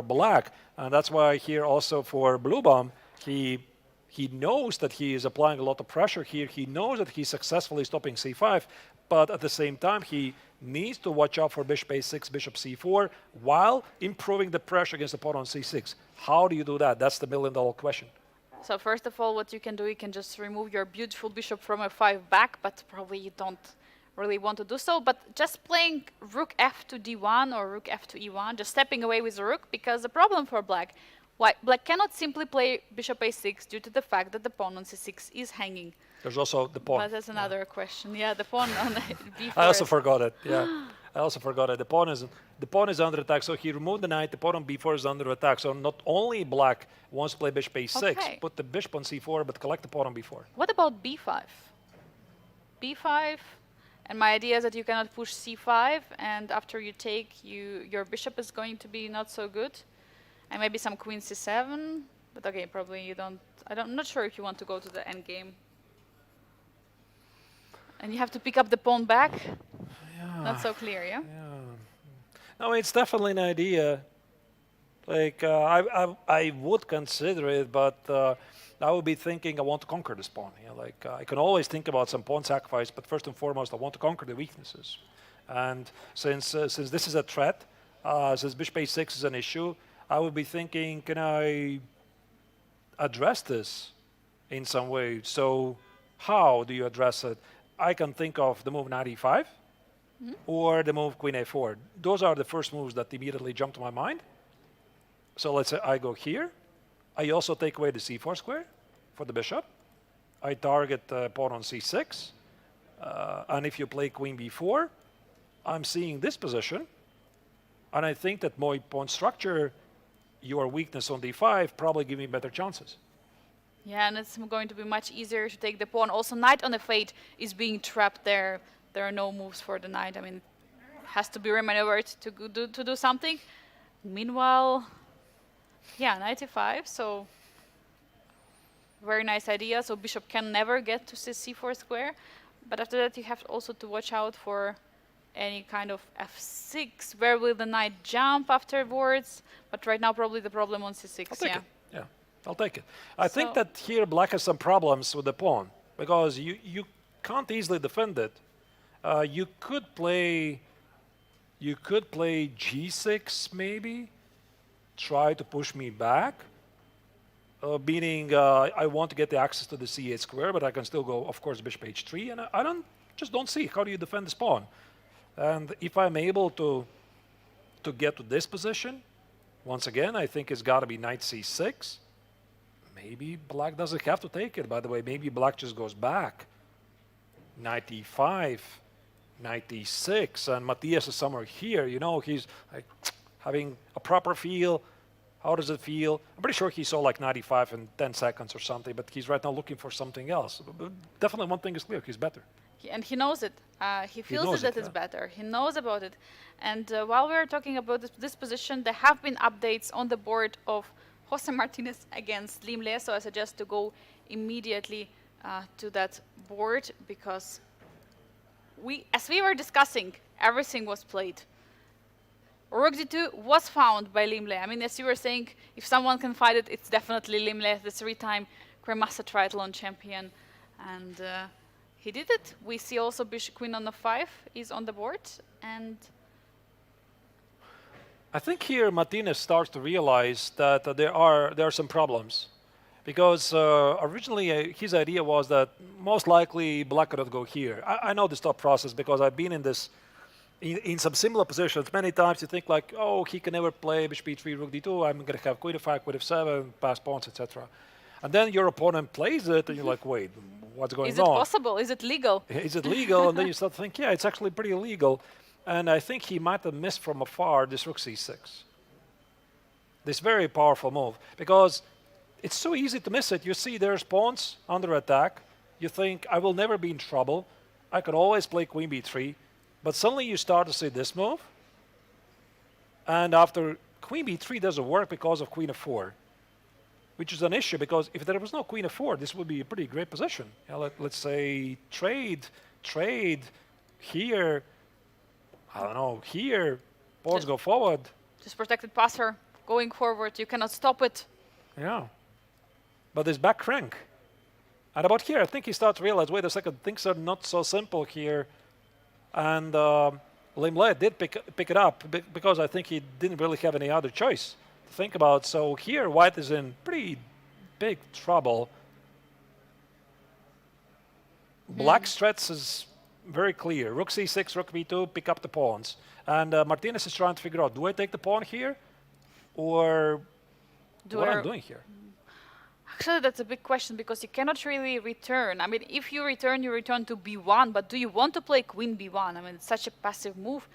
black. And that's why here also for Blue Bomb, he knows that he is applying a lot of pressure here. He knows that he's successfully stopping c5, but at the same time, he needs to watch out for bishop a6, bishop c4, while improving the pressure against the pawn on c6. How do you do that? That's the million-dollar question. So first of all, what you can do, you can just remove your beautiful bishop from f5 back, but probably you don't really want to do so. But just playing rook f to d1 or rook f to e1, just stepping away with the rook, because the problem for black, black cannot simply play bishop a6 due to the fact that the pawn on c6 is hanging. There's also the pawn. But that's another question. Yeah, the pawn on the b4. I also forgot it. Yeah, I also forgot it. The pawn is under attack. So he removed the knight. The pawn on b4 is under attack. So not only black wants to play bishop a6, Okay. put the bishop on c4, but collect the pawn on b4. What about b5? b5, and my idea is that you cannot push c5, and after you take, your bishop is going to be not so good, and maybe some queen c7. But okay, probably you don't. I'm not sure if you want to go to the endgame. And you have to pick up the pawn back. Yeah. Not so clear, yeah? No, it's definitely an idea. Like I would consider it, but I would be thinking I want to conquer this pawn. You know, like I can always think about some pawn sacrifice, but first and foremost, I want to conquer the weaknesses. And since this is a threat, since bishop a6 is an issue, I would be thinking, can I address this in some way? So how do you address it? I can think of the move knight e5 or the move queen a4. Those are the first moves that immediately jump to my mind. So let's say I go here. I also take away the c4 square for the bishop. I target the pawn on c6. And if you play queen b4, I'm seeing this position. And I think that my pawn structure, your weakness on d5, probably give me better chances. Yeah, and it's going to be much easier to take the pawn. Also, knight on f8 is being trapped there. There are no moves for the knight. I mean, it has to be remaneuvered to do something. Meanwhile, yeah, knight e5, so very nice idea. So bishop can never get to c4 square. But after that, you have also to watch out for any kind of f6. Where will the knight jump afterwards? But right now, probably the problem on c6, I'll take yeah. it. Yeah, I'll take it. I think that here black has some problems with the pawn, because you can't easily defend it. You could play g6 maybe, try to push me back, meaning I want to get the access to the c8 square, but I can still go, of course, bishop h3, and I just don't see how do you defend this pawn. And if I'm able to get to this position, once again, I think it's got to be knight c6. Maybe black doesn't have to take it, by the way. Maybe black just goes back. Knight e5, knight e6, and Matthias is somewhere here. You know, he's like having a proper feel. How does it feel? I'm pretty sure he saw like knight e5 in 10 seconds or something, but he's right now looking for something else. But definitely one thing is clear, he's better. And he knows it. He feels knows that it, it's yeah. better. He knows about it. And while we're talking about this position, there have been updates on the board of Jose Martinez against Lim Le, so I suggest to go immediately to that board, because as we were discussing, everything was played. Rook d2 was found by Limle. I mean, as you were saying, if someone can fight it, it's definitely Limle, the 3-time Grandmaster Triathlon champion. And he did it. We see also Bishop Queen on f5 is on the board. And I think here Martinez starts to realize that there are some problems. Because originally his idea was that most likely Black could not go here. I know this thought process because I've been in this, in some similar positions. Many times you think like, oh, he can never play Bishop e3, Rook d2, I'm going to have Queen f5, Queen f7, pass pawns, etc. And then your opponent plays it and you're like, wait, what's going on? is it possible? Is it legal? Is it legal? And then you start to think, yeah, it's actually pretty illegal. And I think he might have missed from afar this Rook c6. This very powerful move. Because it's so easy to miss it. You see there's pawns under attack. You think, I will never be in trouble. I could always play Queen b3. But suddenly you start to see this move. And after Queen b3 doesn't work because of Queen f4. Which is an issue because if there was no Queen f4, this would be a pretty great position. You know, let's say trade here. I don't know, here. Pawns go forward. Just protected passer going forward. You cannot stop it. Yeah. But this back crank. And about here, I think he starts to realize, wait a second, things are not so simple here. And Limle did pick it up because I think he didn't really have any other choice to think about. So here, White is in pretty big trouble. Black's threats is very clear. Rook c6, Rook b2, pick up the pawns. And Martinez is trying to figure out, do I take the pawn here? Or what I'm doing here? Actually, that's a big question because you cannot really return. I mean, if you return to b1, but do you want to play Queen b1? I mean, it's such a passive move.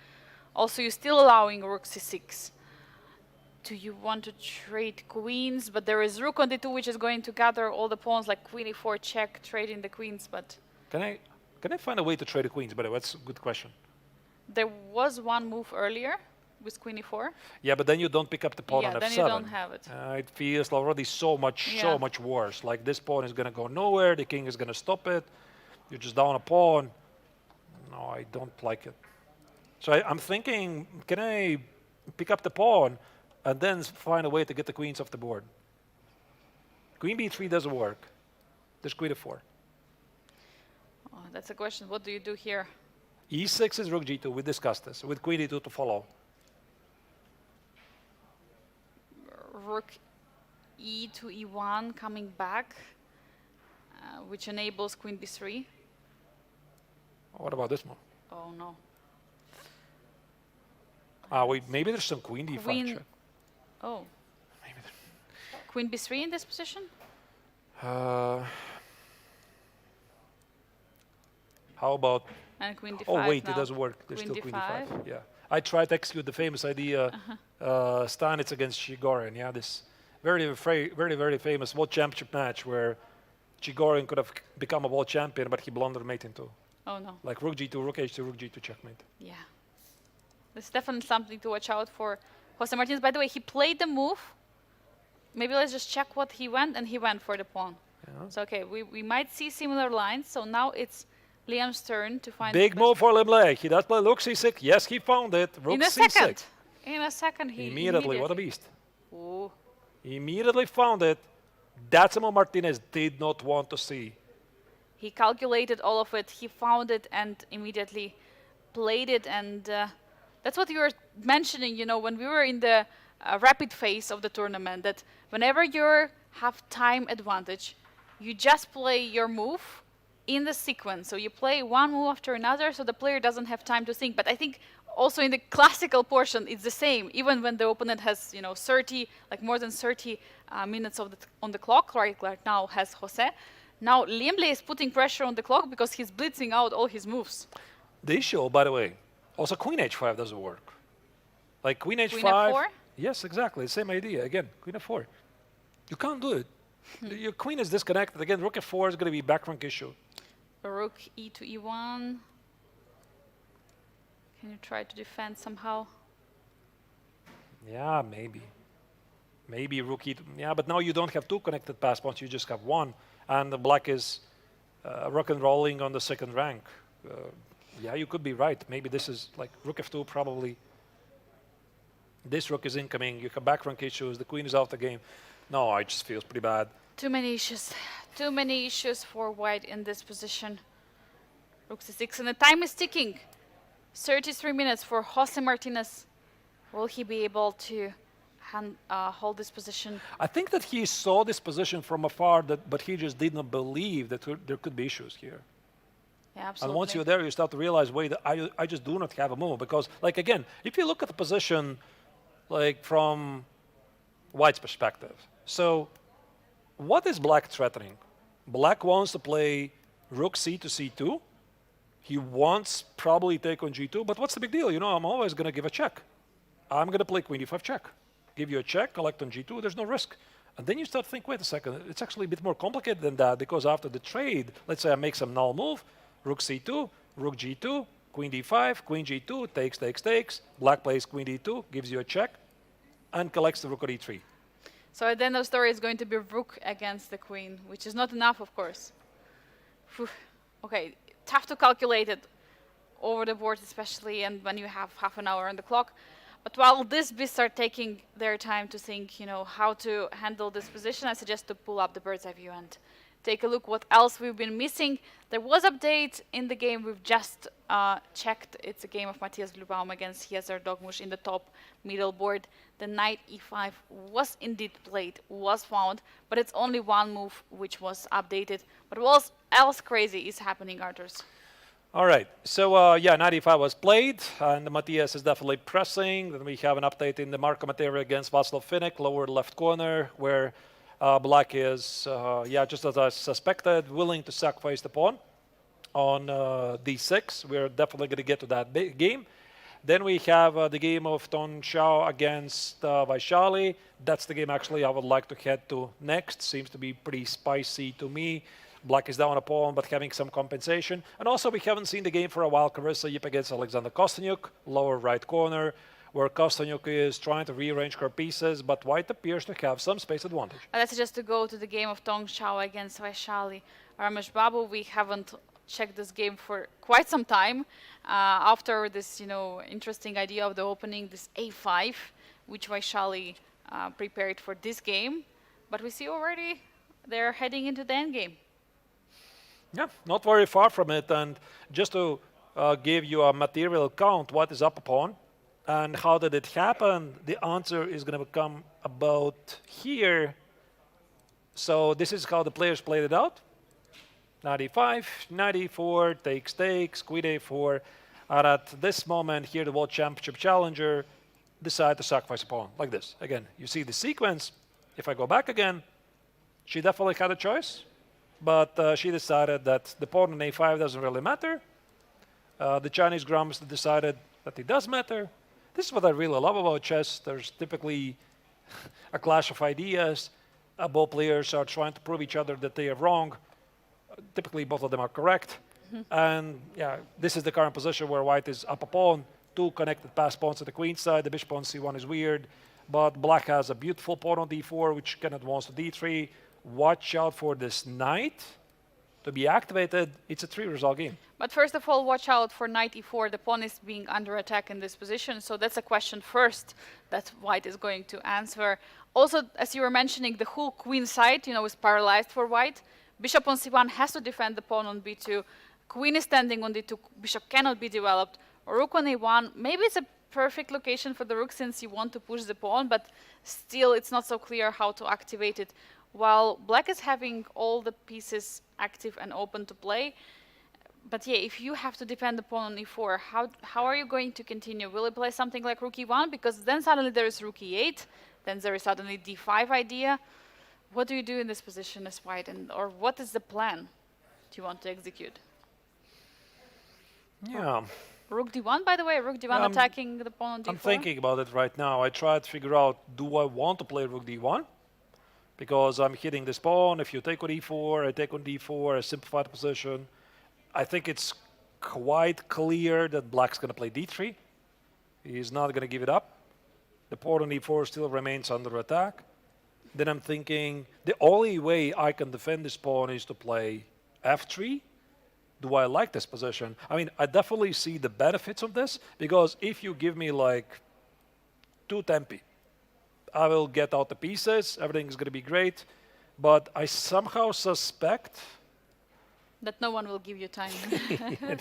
Also, you're still allowing Rook c6. Do you want to trade queens? But there is Rook on d2, which is going to gather all the pawns, like Queen e4 check, trading the queens. But Can I find a way to trade the queens? By the way, that's a good question. there was one move earlier with Queen e4. Yeah, but then you don't pick up the pawn on f7. Then you don't have it. It feels already so much worse. Like this pawn is going to go nowhere. The king is going to stop it. You're just down a pawn. No, I don't like it. So I'm thinking, can I pick up the pawn and then find a way to get the queens off the board? Queen b3 doesn't work. There's Queen f4. Oh, that's a question. What do you do here? e6 is Rook g2. We discussed this. With Queen e2 to follow. Rook e to e1 coming back, which enables Queen b3. What about this move? Oh no. Wait, maybe there's some Queen d5 check. Oh. Maybe Queen b3 in this position? How about? And Queen d5. Oh wait, now. it doesn't work. There's Queen still Queen d5. d5. Yeah, I tried to execute the famous idea, Steinitz against Chigorin. Yeah, this very famous world championship match where Chigorin could have become a world champion, but he blundered mate into. Oh no. Like Rook g2, Rook h2, Rook g2 checkmate. Yeah. This is definitely something to watch out for Jose Martinez. By the way, he played the move. Maybe let's just check what he went, and he went for the pawn. Yeah. So okay, we might see similar lines. So now it's Liam's turn to find Big move for Limle. He does play Rook c6. Yes, he found it. Rook in a c6. second. In a second, he Immediately. What a beast. Ooh. He immediately found it. That's what Martinez did not want to see. He calculated all of it. He found it and immediately played it. And that's what you were mentioning, you know, when we were in the rapid phase of the tournament, that whenever you have time advantage, you just play your move in the sequence. So you play one move after another, so the player doesn't have time to think. But I think also in the classical portion, it's the same. Even when the opponent has, you know, 30, like more than 30 minutes on the clock, right? Like now has Jose. Now Limle is putting pressure on the clock because he's blitzing out all his moves. The issue, by the way, also Queen h5 doesn't work. Like Queen h5. Queen f4? Yes, exactly. Same idea. Again, Queen f4. You can't do it. Your queen is disconnected. Again, Rook f4 is going to be a back rank issue. Rook e to e1. Can you try to defend somehow? Yeah, maybe. Maybe Rook e2. Yeah, but now you don't have two connected pass pawns. You just have one. And the black is rock and rolling on the second rank. Yeah, you could be right. Maybe this is like Rook f2 probably. This rook is incoming. You have back rank issues. The queen is out the game. No, it just feels pretty bad. Too many issues. Too many issues for white in this position. Rook c6, and the time is ticking. 33 minutes for Jose Martinez. Will he be able to hold this position? I think that he saw this position from afar, but he just did not believe that there could be issues here. Yeah, absolutely. And once you're there, you start to realize, wait, I just do not have a move. Because, like, again, if you look at the position, like, from white's perspective. So, what is black threatening? Black wants to play rook c to c2. He wants probably take on g2, but what's the big deal? You know, I'm always going to give a check. I'm going to play queen d5 check. Give you a check, collect on g2, there's no risk. And then you start to think, wait a second, it's actually a bit more complicated than that, because after the trade, let's say I make some null move, rook c2, rook g2, queen d5, queen g2, takes. Black plays queen d2, gives you a check, and collects the rook on e3. So at the end of the story, it's going to be rook against the queen, which is not enough, of course. Phew. Okay, tough to calculate it over the board, especially, and when you have half an hour on the clock. But while these beasts are taking their time to think, you know, how to handle this position, I suggest to pull up the bird's eye view and take a look what else we've been missing. There was update in the game we've just checked. It's a game of Matthias Levon against Hiezer Dogmush in the top middle board. The knight e5 was indeed played, was found, but it's only one move which was updated. But what else crazy is happening, Arturs? All right, so yeah, knight e5 was played, and Matthias is definitely pressing. Then we have an update in the Marco Materia against Václav Finek, lower left corner, where black is, yeah, just as I suspected, willing to sacrifice the pawn on d6. We're definitely going to get to that game. Then we have the game of Tong Xiao against Vaishali. That's the game actually I would like to head to next. Seems to be pretty spicy to me. Black is down a pawn, but having some compensation. And also, we haven't seen the game for a while. Carissa Yip against Alexander Kosteniuk, lower right corner, where Kosteniuk is trying to rearrange her pieces, but white appears to have some space advantage. Let's just to go to the game of Tong Xiao against Vaishali. Ramesh Babu, we haven't checked this game for quite some time. After this, you know, interesting idea of the opening, this a5, which Vaishali prepared for this game. But we see already they're heading into the endgame. Yeah, not very far from it. And just to give you a material count, what is up a pawn and how did it happen, the answer is going to come about here. So this is how the players played it out. Knight e5, knight e4, takes, queen a4. And at this moment here, the World Championship challenger decided to sacrifice a pawn, like this. Again, you see the sequence. If I go back again, she definitely had a choice. But she decided that the pawn on a5 doesn't really matter. The Chinese grandmaster decided that it does matter. This is what I really love about chess. There's typically a clash of ideas. Both players are trying to prove each other that they are wrong. Typically, both of them are correct. And yeah, this is the current position where white is up a pawn, two connected pass pawns to the queen side. The bishop on c1 is weird. But black has a beautiful pawn on d4, which can advance to d3. Watch out for this knight to be activated. It's a 3-result game. But first of all, watch out for knight e4. The pawn is being under attack in this position. So that's a question first that white is going to answer. Also, as you were mentioning, the whole queen side, you know, is paralyzed for white. Bishop on c1 has to defend the pawn on b2. Queen is standing on d2. Bishop cannot be developed. Rook on a1. Maybe it's a perfect location for the rook since you want to push the pawn, but still it's not so clear how to activate it. While black is having all the pieces active and open to play. But yeah, if you have to defend the pawn on e4, how are you going to continue? Will you play something like rook e1? Because then suddenly there is rook e8. Then there is suddenly d5 idea. What do you do in this position as white? Or what is the plan do you want to execute? Yeah. Rook d1, by the way, rook d1 attacking the pawn on d4? I'm thinking about it right now. I try to figure out, do I want to play rook d1? Because I'm hitting this pawn. If you take on e4, I take on d4, I simplify the position. I think it's quite clear that black's going to play d3. He's not going to give it up. The pawn on e4 still remains under attack. Then I'm thinking, the only way I can defend this pawn is to play f3. Do I like this position? I mean, I definitely see the benefits of this, because if you give me like too tempy. I will get out the pieces, everything is going to be great, but I somehow suspect That no one will give you time.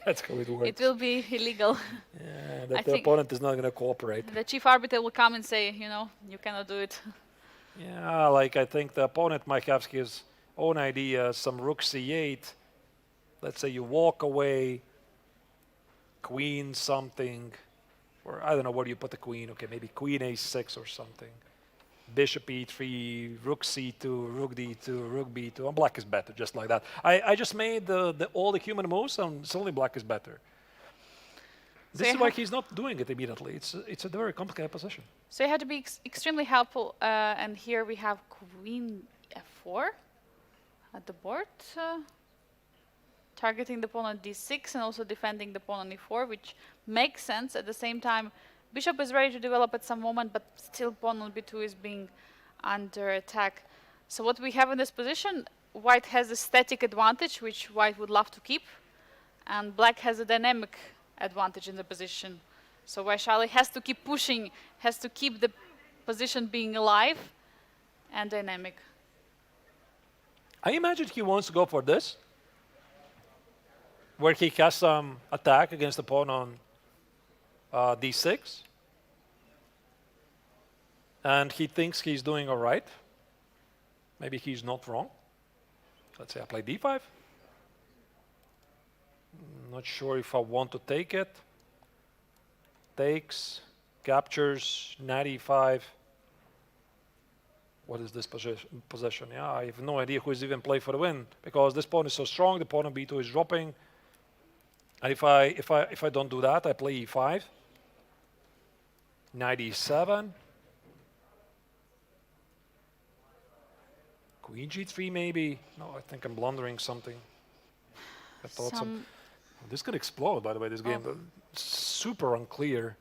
that's how it works. It will be illegal. Yeah, I that the think- opponent is not going to cooperate. The chief arbiter will come and say, you know, you cannot do it. Yeah, like I think the opponent might have his own idea, some rook c8. Let's say you walk away, queen something, or I don't know where you put the queen. Okay, maybe queen a6 or something. Bishop e3, rook c2, rook d2, rook b2, and black is better, just like that. I just made all the human moves, and suddenly black is better. This you is why have- he's not doing it immediately. It's a very complicated position. So you had to be extremely helpful. And here we have queen f4 at the board, targeting the pawn on d6 and also defending the pawn on e4, which makes sense. At the same time, bishop is ready to develop at some moment, but still pawn on b2 is being under attack. So what we have in this position, white has a static advantage, which white would love to keep, and black has a dynamic advantage in the position. So Vaishali has to keep pushing, has to keep the position being alive and dynamic. I imagine he wants to go for this, where he has some attack against the pawn on d6. And he thinks he's doing all right. Maybe he's not wrong. Let's say I play d5. Not sure if I want to take it. Takes, captures, knight e5. What is this possession? Yeah, I have no idea who is even playing for the win, because this pawn is so strong. The pawn on b2 is dropping, and if I don't do that, I play e5, knight e7, queen g3 maybe. No, I think I'm blundering something. I thought some. This could explode, by the way. This game, but super unclear.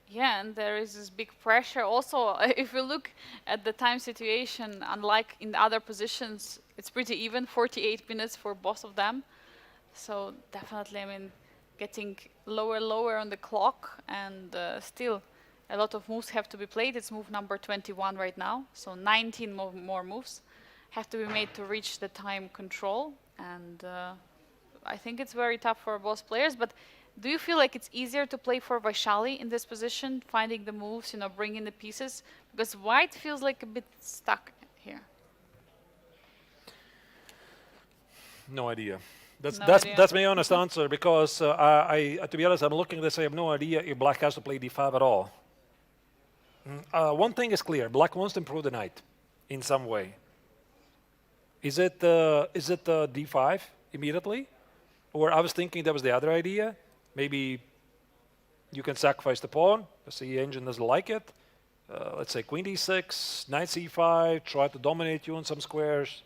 Yeah, and there is this big pressure. Also, if you look at the time situation, unlike in the other positions, it's pretty even, 48 minutes for both of them. So definitely, I mean, getting lower on the clock, and still a lot of moves have to be played. It's move number 21 right now, so 19 more moves have to be made to reach the time control, and I think it's very tough for both players. But do you feel like it's easier to play for Vaishali in this position, finding the moves, you know, bringing the pieces? Because white feels like a bit stuck here. No idea. No idea. That's my honest answer, because to be honest, I'm looking at this. I have no idea if black has to play d5 at all. One thing is clear: black wants to improve the knight in some way. Is it d5 immediately, or I was thinking that was the other idea? Maybe you can sacrifice the pawn. Let's see, the engine doesn't like it. Let's say queen d6, knight c5, try to dominate you on some squares.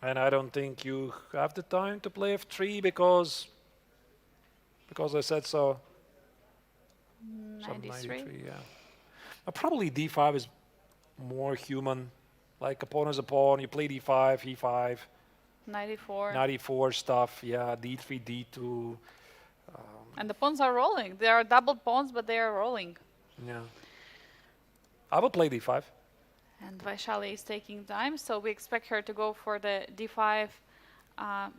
And I don't think you have the time to play f3 because I said so. Some 93. yeah. Probably d5 is more human. Like a pawn is a pawn. You play d5, e5, 94. 94 stuff. Yeah, d3, d2. And the pawns are rolling. They are double pawns, but they are rolling. Yeah. I would play d5. And Vaishali is taking time, so we expect her to go for the d5.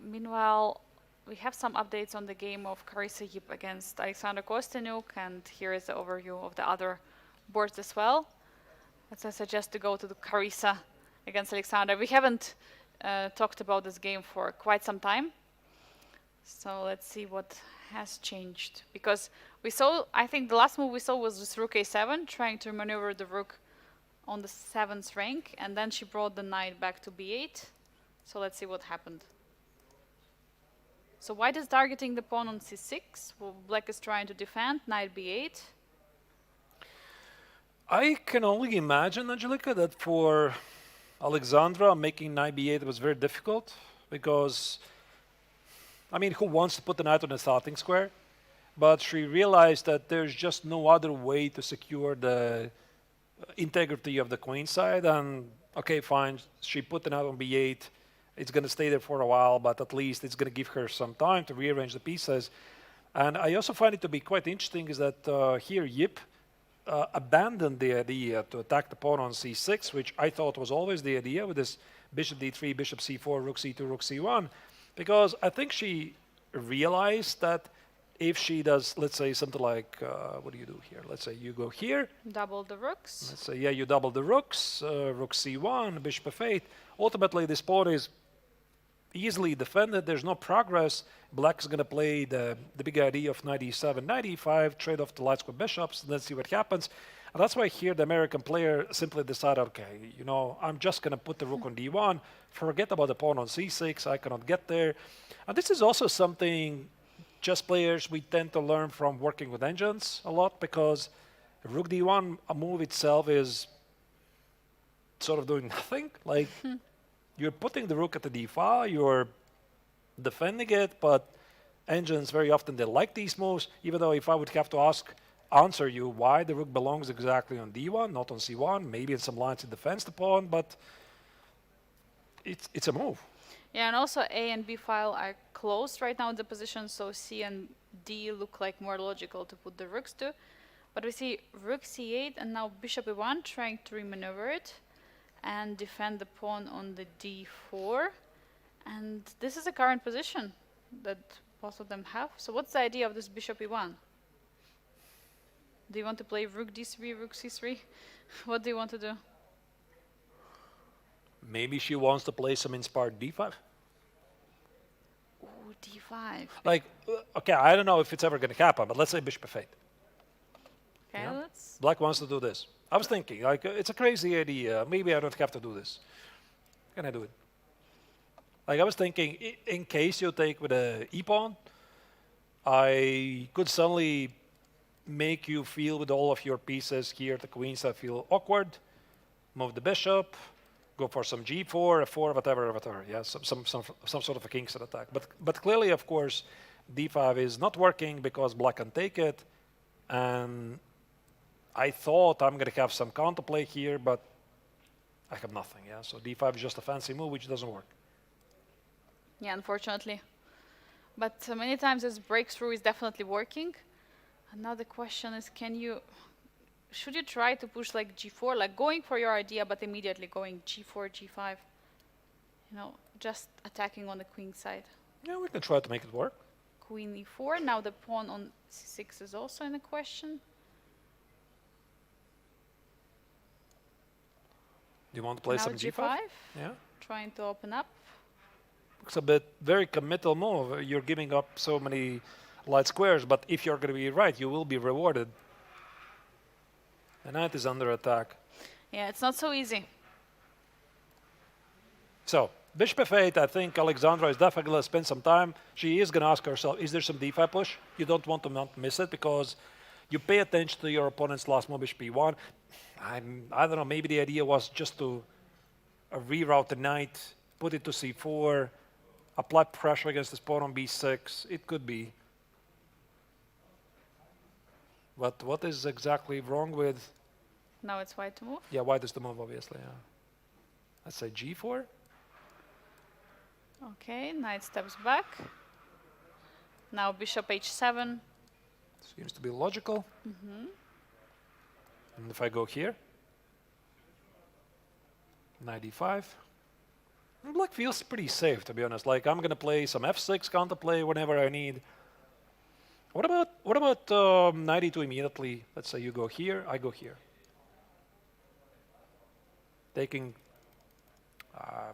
Meanwhile, we have some updates on the game of Carissa Yip against Alexander Kostyniuk, and here is the overview of the other boards as well. I suggest to go to the Carissa against Alexander. We haven't talked about this game for quite some time, so let's see what has changed. Because we saw, I think the last move we saw was just rook a7, trying to maneuver the rook on the 7th rank, and then she brought the knight back to b8. So let's see what happened. So white is targeting the pawn on c6, while black is trying to defend, knight b8. I can only imagine, Angelica, that for Alexandra, making knight b8 was very difficult, because, I mean, who wants to put the knight on the starting square? But she realized that there's just no other way to secure the integrity of the queen side, and okay, fine, she put the knight on b8. It's going to stay there for a while, but at least it's going to give her some time to rearrange the pieces. And I also find it to be quite interesting is that here Yip abandoned the idea to attack the pawn on c6, which I thought was always the idea with this bishop d3, bishop c4, rook c2, rook c1, because I think she realized that if she does, let's say something like, what do you do here? Let's say you go here. Double the rooks. Let's say, yeah, you double the rooks, rook c1, bishop f8. Ultimately, this pawn is easily defended. There's no progress. Black is going to play the big idea of knight e7, knight e5, trade off the light square bishops, and let's see what happens. And that's why here the American player simply decided, okay, you know, I'm just going to put the rook on d1, forget about the pawn on c6, I cannot get there. And this is also something chess players, we tend to learn from working with engines a lot, because rook d1 a move itself is sort of doing nothing. Like, you're putting the rook at the d-file, you're defending it, but engines very often, they like these moves, even though if I would have to answer you why the rook belongs exactly on d1, not on c1, maybe in some lines it defends the pawn, but it's a move. Yeah, and also A and B file are closed right now in the position, so C and D look like more logical to put the rooks to. But we see rook c8 and now bishop e1 trying to remaneuver it and defend the pawn on the d4. And this is the current position that both of them have. So what's the idea of this bishop e1? Do you want to play rook d3, rook c3? What do you want to do? Maybe she wants to play some inspired d5. Ooh, d5. Like, okay, I don't know if it's ever going to happen, but let's say bishop f8. Okay, Yeah. let's... Black wants to do this. I was thinking, like, it's a crazy idea. Maybe I don't have to do this. Can I do it? Like, I was thinking, in case you take with a e-pawn, I could suddenly make you feel with all of your pieces here, the queens that feel awkward, move the bishop, go for some g4, f4, whatever, yeah, some sort of a kingside attack. But clearly, of course, d5 is not working because black can take it, and I thought I'm going to have some counterplay here, but I have nothing, yeah? So d5 is just a fancy move, which doesn't work. Yeah, unfortunately. But many times this breakthrough is definitely working. And now the question is, should you try to push like g4, like going for your idea, but immediately going g4, g5? You know, just attacking on the queen side. Yeah, we can try to make it work. Queen e4. Now the pawn on c6 is also in the question. Do you want to play Now some g5? Yeah. Trying to open up. It's a bit very committal move. You're giving up so many light squares, but if you're going to be right, you will be rewarded. The knight is under attack. Yeah, it's not so easy. So, bishop f8, I think Alexandra is definitely going to spend some time. She is going to ask herself, is there some d5 push? You don't want to not miss it because you pay attention to your opponent's last move, bishop e1. I don't know, maybe the idea was just to reroute the knight, put it to c4, apply pressure against this pawn on b6. It could be. But what is exactly wrong with... Now it's white to move. Yeah, white is the move, obviously, yeah. Let's say g4. Okay, knight steps back. Now bishop h7. Seems to be logical. And if I go here, knight e5. Black feels pretty safe, to be honest. Like, I'm going to play some f6 counterplay whenever I need. What about knight e2 immediately? Let's say you go here, I go here. Taking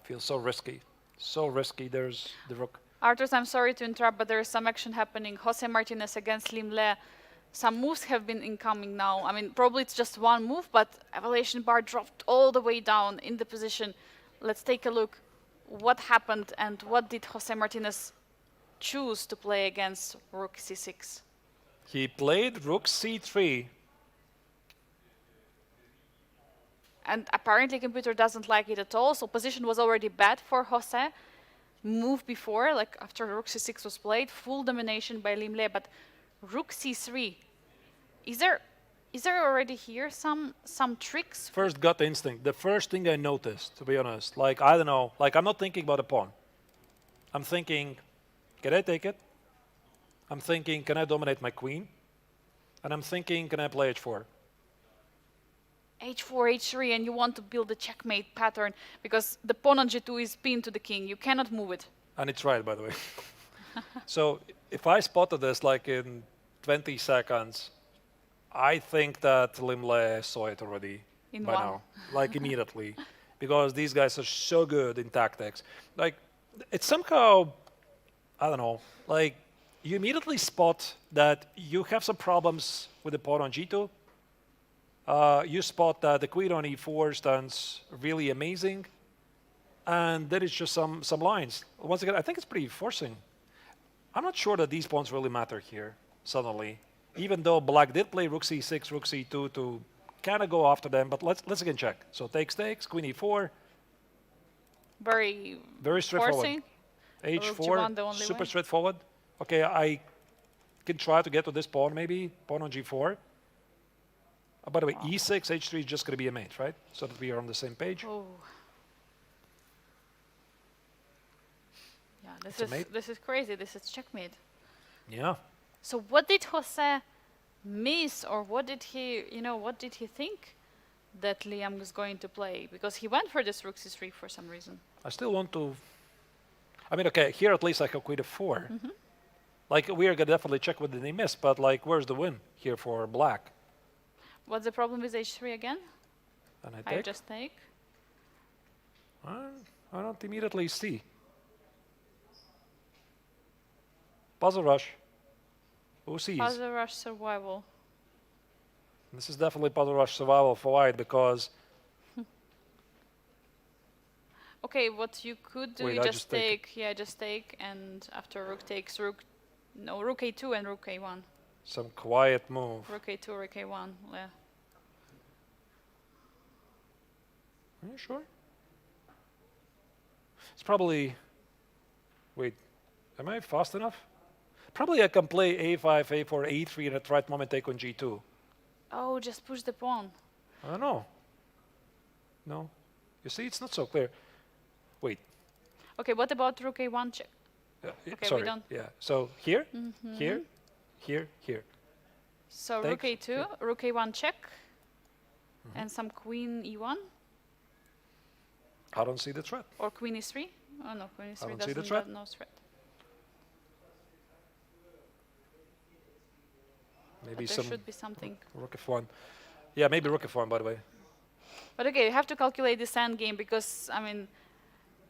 feels so risky. So risky. There's the rook. Arthur, I'm sorry to interrupt, but there is some action happening. Jose Martinez against Lim Le. Some moves have been incoming now. I mean, probably it's just one move, but evaluation bar dropped all the way down in the position. Let's take a look. What happened and what did Jose Martinez choose to play against rook c6? He played rook c3. And apparently computer doesn't like it at all, so position was already bad for Jose. Move before, like after rook c6 was played, full domination by Lim Le, but rook c3. Is there already here some tricks? First gut instinct. The first thing I noticed, to be honest, like, I don't know, like, I'm not thinking about a pawn. I'm thinking, can I take it? I'm thinking, can I dominate my queen? And I'm thinking, can I play h4? h4, h3, and you want to build a checkmate pattern because the pawn on g2 is pinned to the king. You cannot move it. And it's right, by the way. So if I spotted this like in 20 seconds, I think that Limle saw it already In by one. now, like immediately, because these guys are so good in tactics. Like, it's somehow, I don't know, like you immediately spot that you have some problems with the pawn on g2. You spot that the queen on e4 stands really amazing, and there is just some lines. Once again, I think it's pretty forcing. I'm not sure that these pawns really matter here, suddenly. Even though black did play rook c6, rook c2 to kind of go after them, but let's again check. So takes, queen e4. Very Straightforward. forcing. Rook g1 the h4, only super way. straightforward. Okay, I can try to get to this pawn maybe, pawn on g4. By the way, e6, h3 is just going to be a mate, right? So that we are on the same page. Oh. Yeah, It's a mate. this is crazy. This is checkmate. Yeah. So what did Jose miss, or what did he think that Liam was going to play? Because he went for this rook c3 for some reason. I still want to. I mean, okay, here at least I have queen f4. Like, we are going to definitely check what did he miss, but like, where's the win here for black? What's the problem with h3 again? And I I take. just take. I don't immediately see. Puzzle rush. Who sees? Puzzle rush survival. This is definitely puzzle rush survival for white because Okay, what you could do, Wait, you I just just take take. Yeah, just take, and after rook takes rook a2 and rook a1. some quiet move. Rook a2, rook a1. Yeah. Are you sure? It's probably. Wait, am I fast enough? Probably I can play a5, a4, a3, and at the right moment take on g2. Oh, just push the pawn. I don't know. No. You see, it's not so clear. Wait. Okay, what about rook a1 check? Okay, we sorry. don't. Yeah. So here, here, here. So Take, rook a2, yeah. rook a1 check, and some queen e1 I don't see the threat. or queen e3. Oh no, queen e3 don't see the doesn't threat. have no threat. Maybe But there some should be something. rook f1. Yeah, maybe rook f1, by the way. But okay, you have to calculate this endgame because, I mean,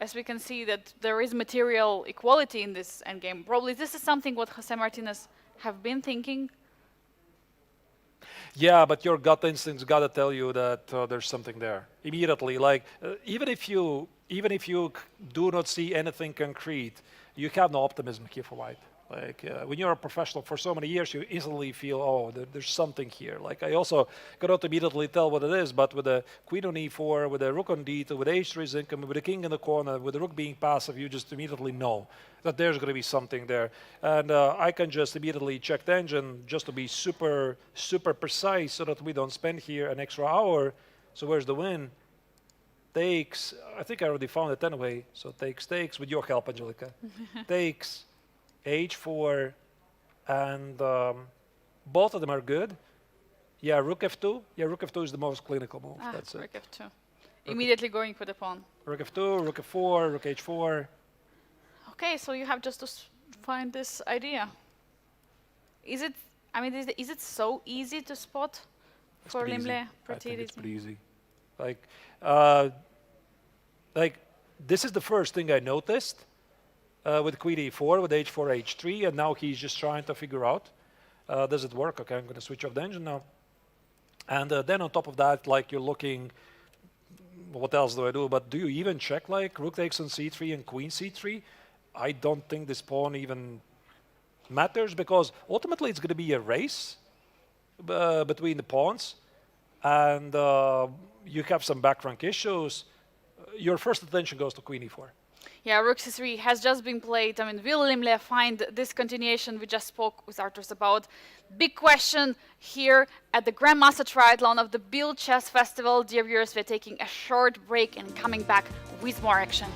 as we can see that there is material equality in this endgame. Probably this is something what Jose Martinez have been thinking. Yeah, but your gut instincts gotta tell you that there's something there immediately. Like even if you do not see anything concrete, you have no optimism here for white. Like when you're a professional for so many years, you instantly feel, oh, there's something here. Like I also cannot immediately tell what it is, but with the queen on e4, with the rook on d2, with h3 is income, with the king in the corner, with the rook being passive, you just immediately know that there's going to be something there. And I can just immediately check the engine just to be super, super precise so that we don't spend here an extra hour. So where's the win? Takes, I think I already found it anyway, so takes with your help, Angelica. Takes h4, and both of them are good. Yeah, rook f2. Yeah, rook f2 is the most clinical move. Ah, That's rook it. f2. Immediately going for the pawn. Rook f2, rook f4, rook h4. Okay, so you have just to find this idea. Is it? I mean, is it so easy to spot It's for pretty easy. Limle? I think it's pretty easy. Like this is the first thing I noticed with queen e4, with h4, h3, and now he's just trying to figure out, does it work? Okay, I'm going to switch off the engine now. And then on top of that, like you're looking, what else do I do? But do you even check like rook takes on c3 and queen c3? I don't think this pawn even matters because ultimately it's going to be a race between the pawns, and you have some back rank issues. Your first attention goes to queen e4. Yeah, rook c3 has just been played. I mean, will Limle find this continuation we just spoke with Arturs about? Big question here at the Grandmaster Triathlon of the Biel Chess Festival. Dear viewers, we're taking a short break and coming back with more action.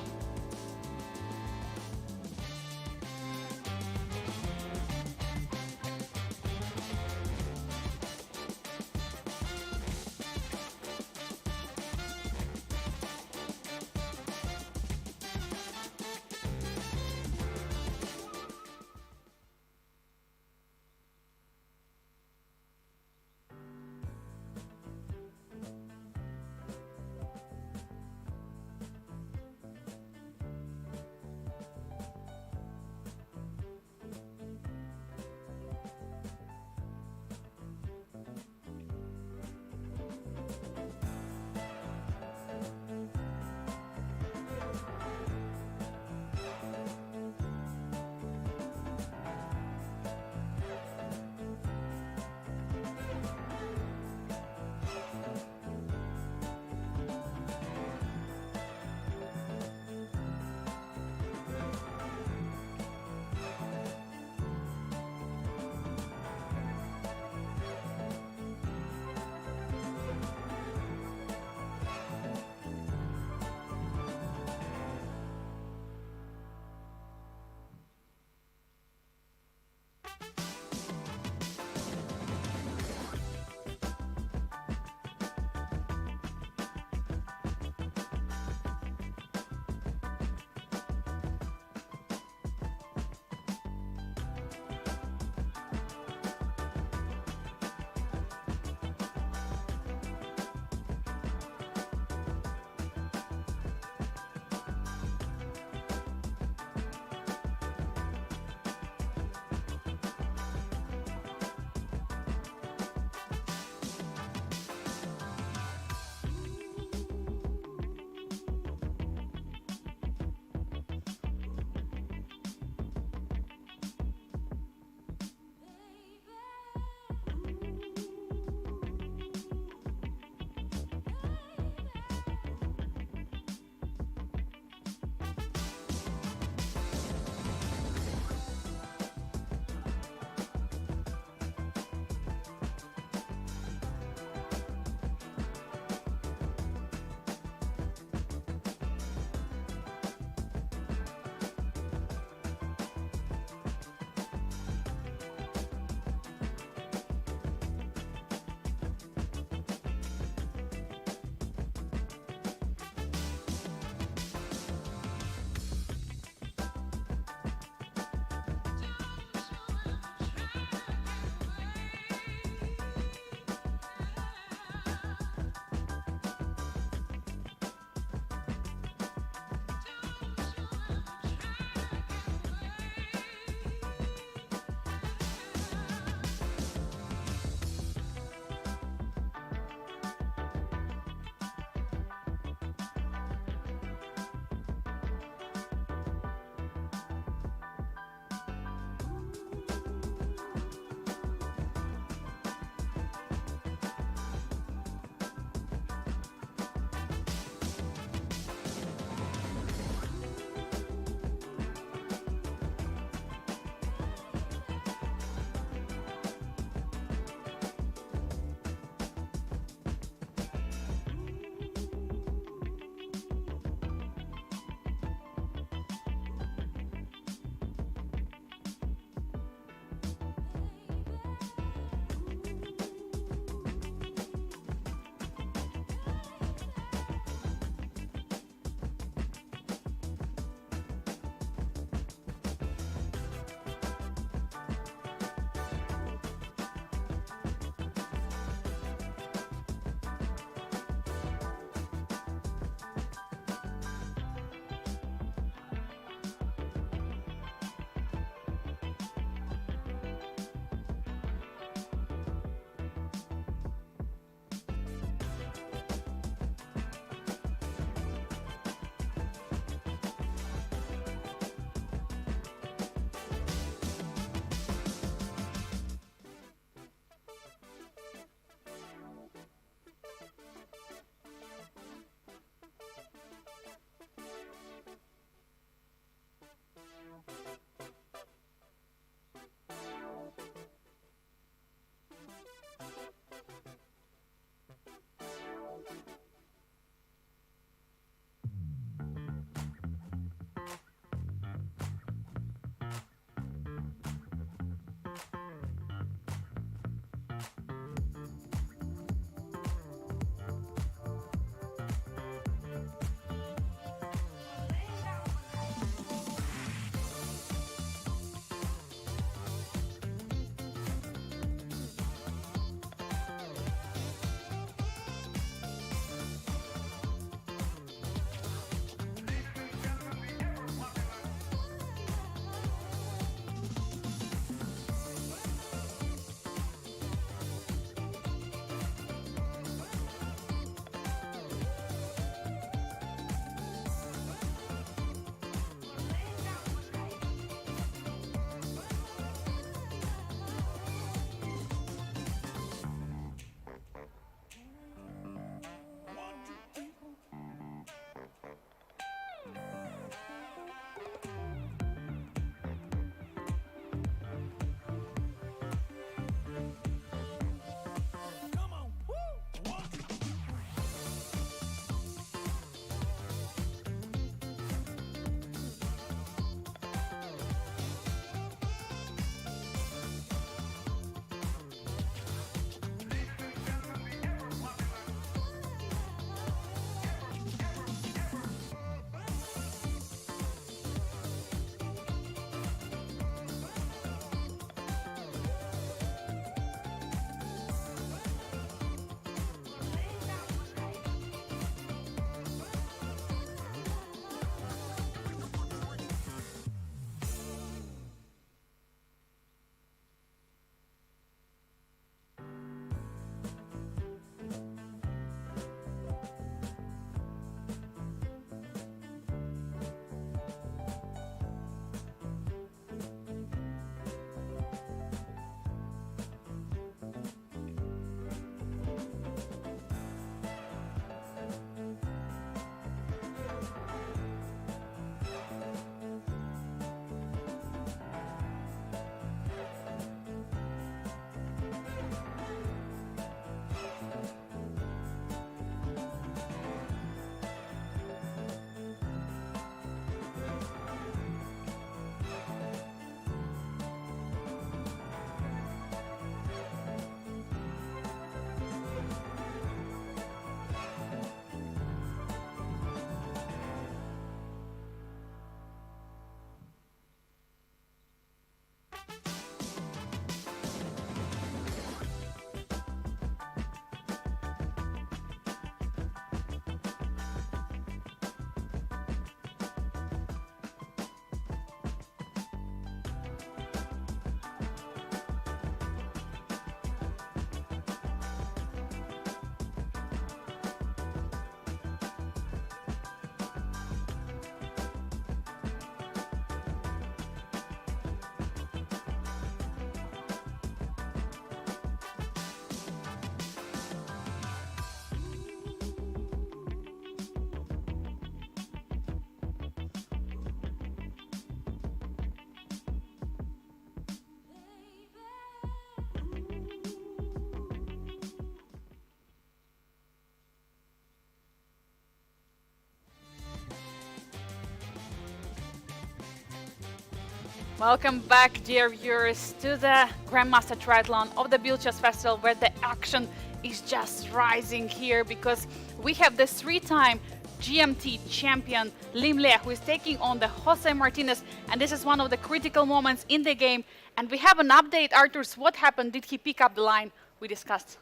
Welcome back, dear viewers, to the Grandmaster Triathlon of the Biel Festival, where the action is just rising here because we have the three-time GMT champion Lim Le, who is taking on the Jose Martinez, and this is one of the critical moments in the game. And we have an update, Arturs. What happened? Did he pick up the line we discussed?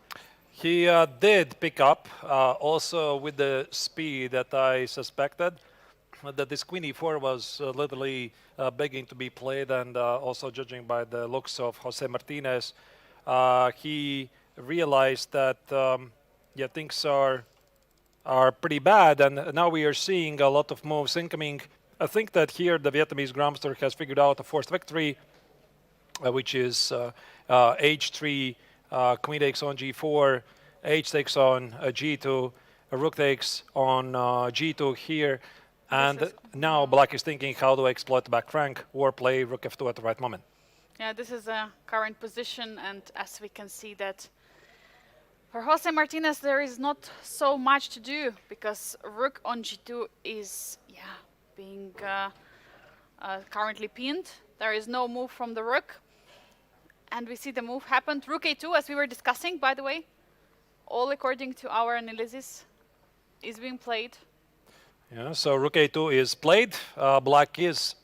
He did pick up, also with the speed that I suspected. That this Queen E4 was literally begging to be played, and also judging by the looks of Jose Martinez, he realized that things are pretty bad, and now we are seeing a lot of moves incoming. I think that here the Vietnamese Grandmaster has figured out a forced victory, which is H3, Queen takes on G4, H takes on G2, Rook takes on G2 here. And now Black is thinking, how do I exploit the back rank or play Rook F2 at the right moment? Yeah, this is a current position, and as we can see that for Jose Martinez there is not so much to do because Rook on G2 is being currently pinned. There is no move from the Rook, and we see the move happened. Rook A2, as we were discussing, by the way, all according to our analysis, is being played. Yeah, so Rook A2 is played. Black is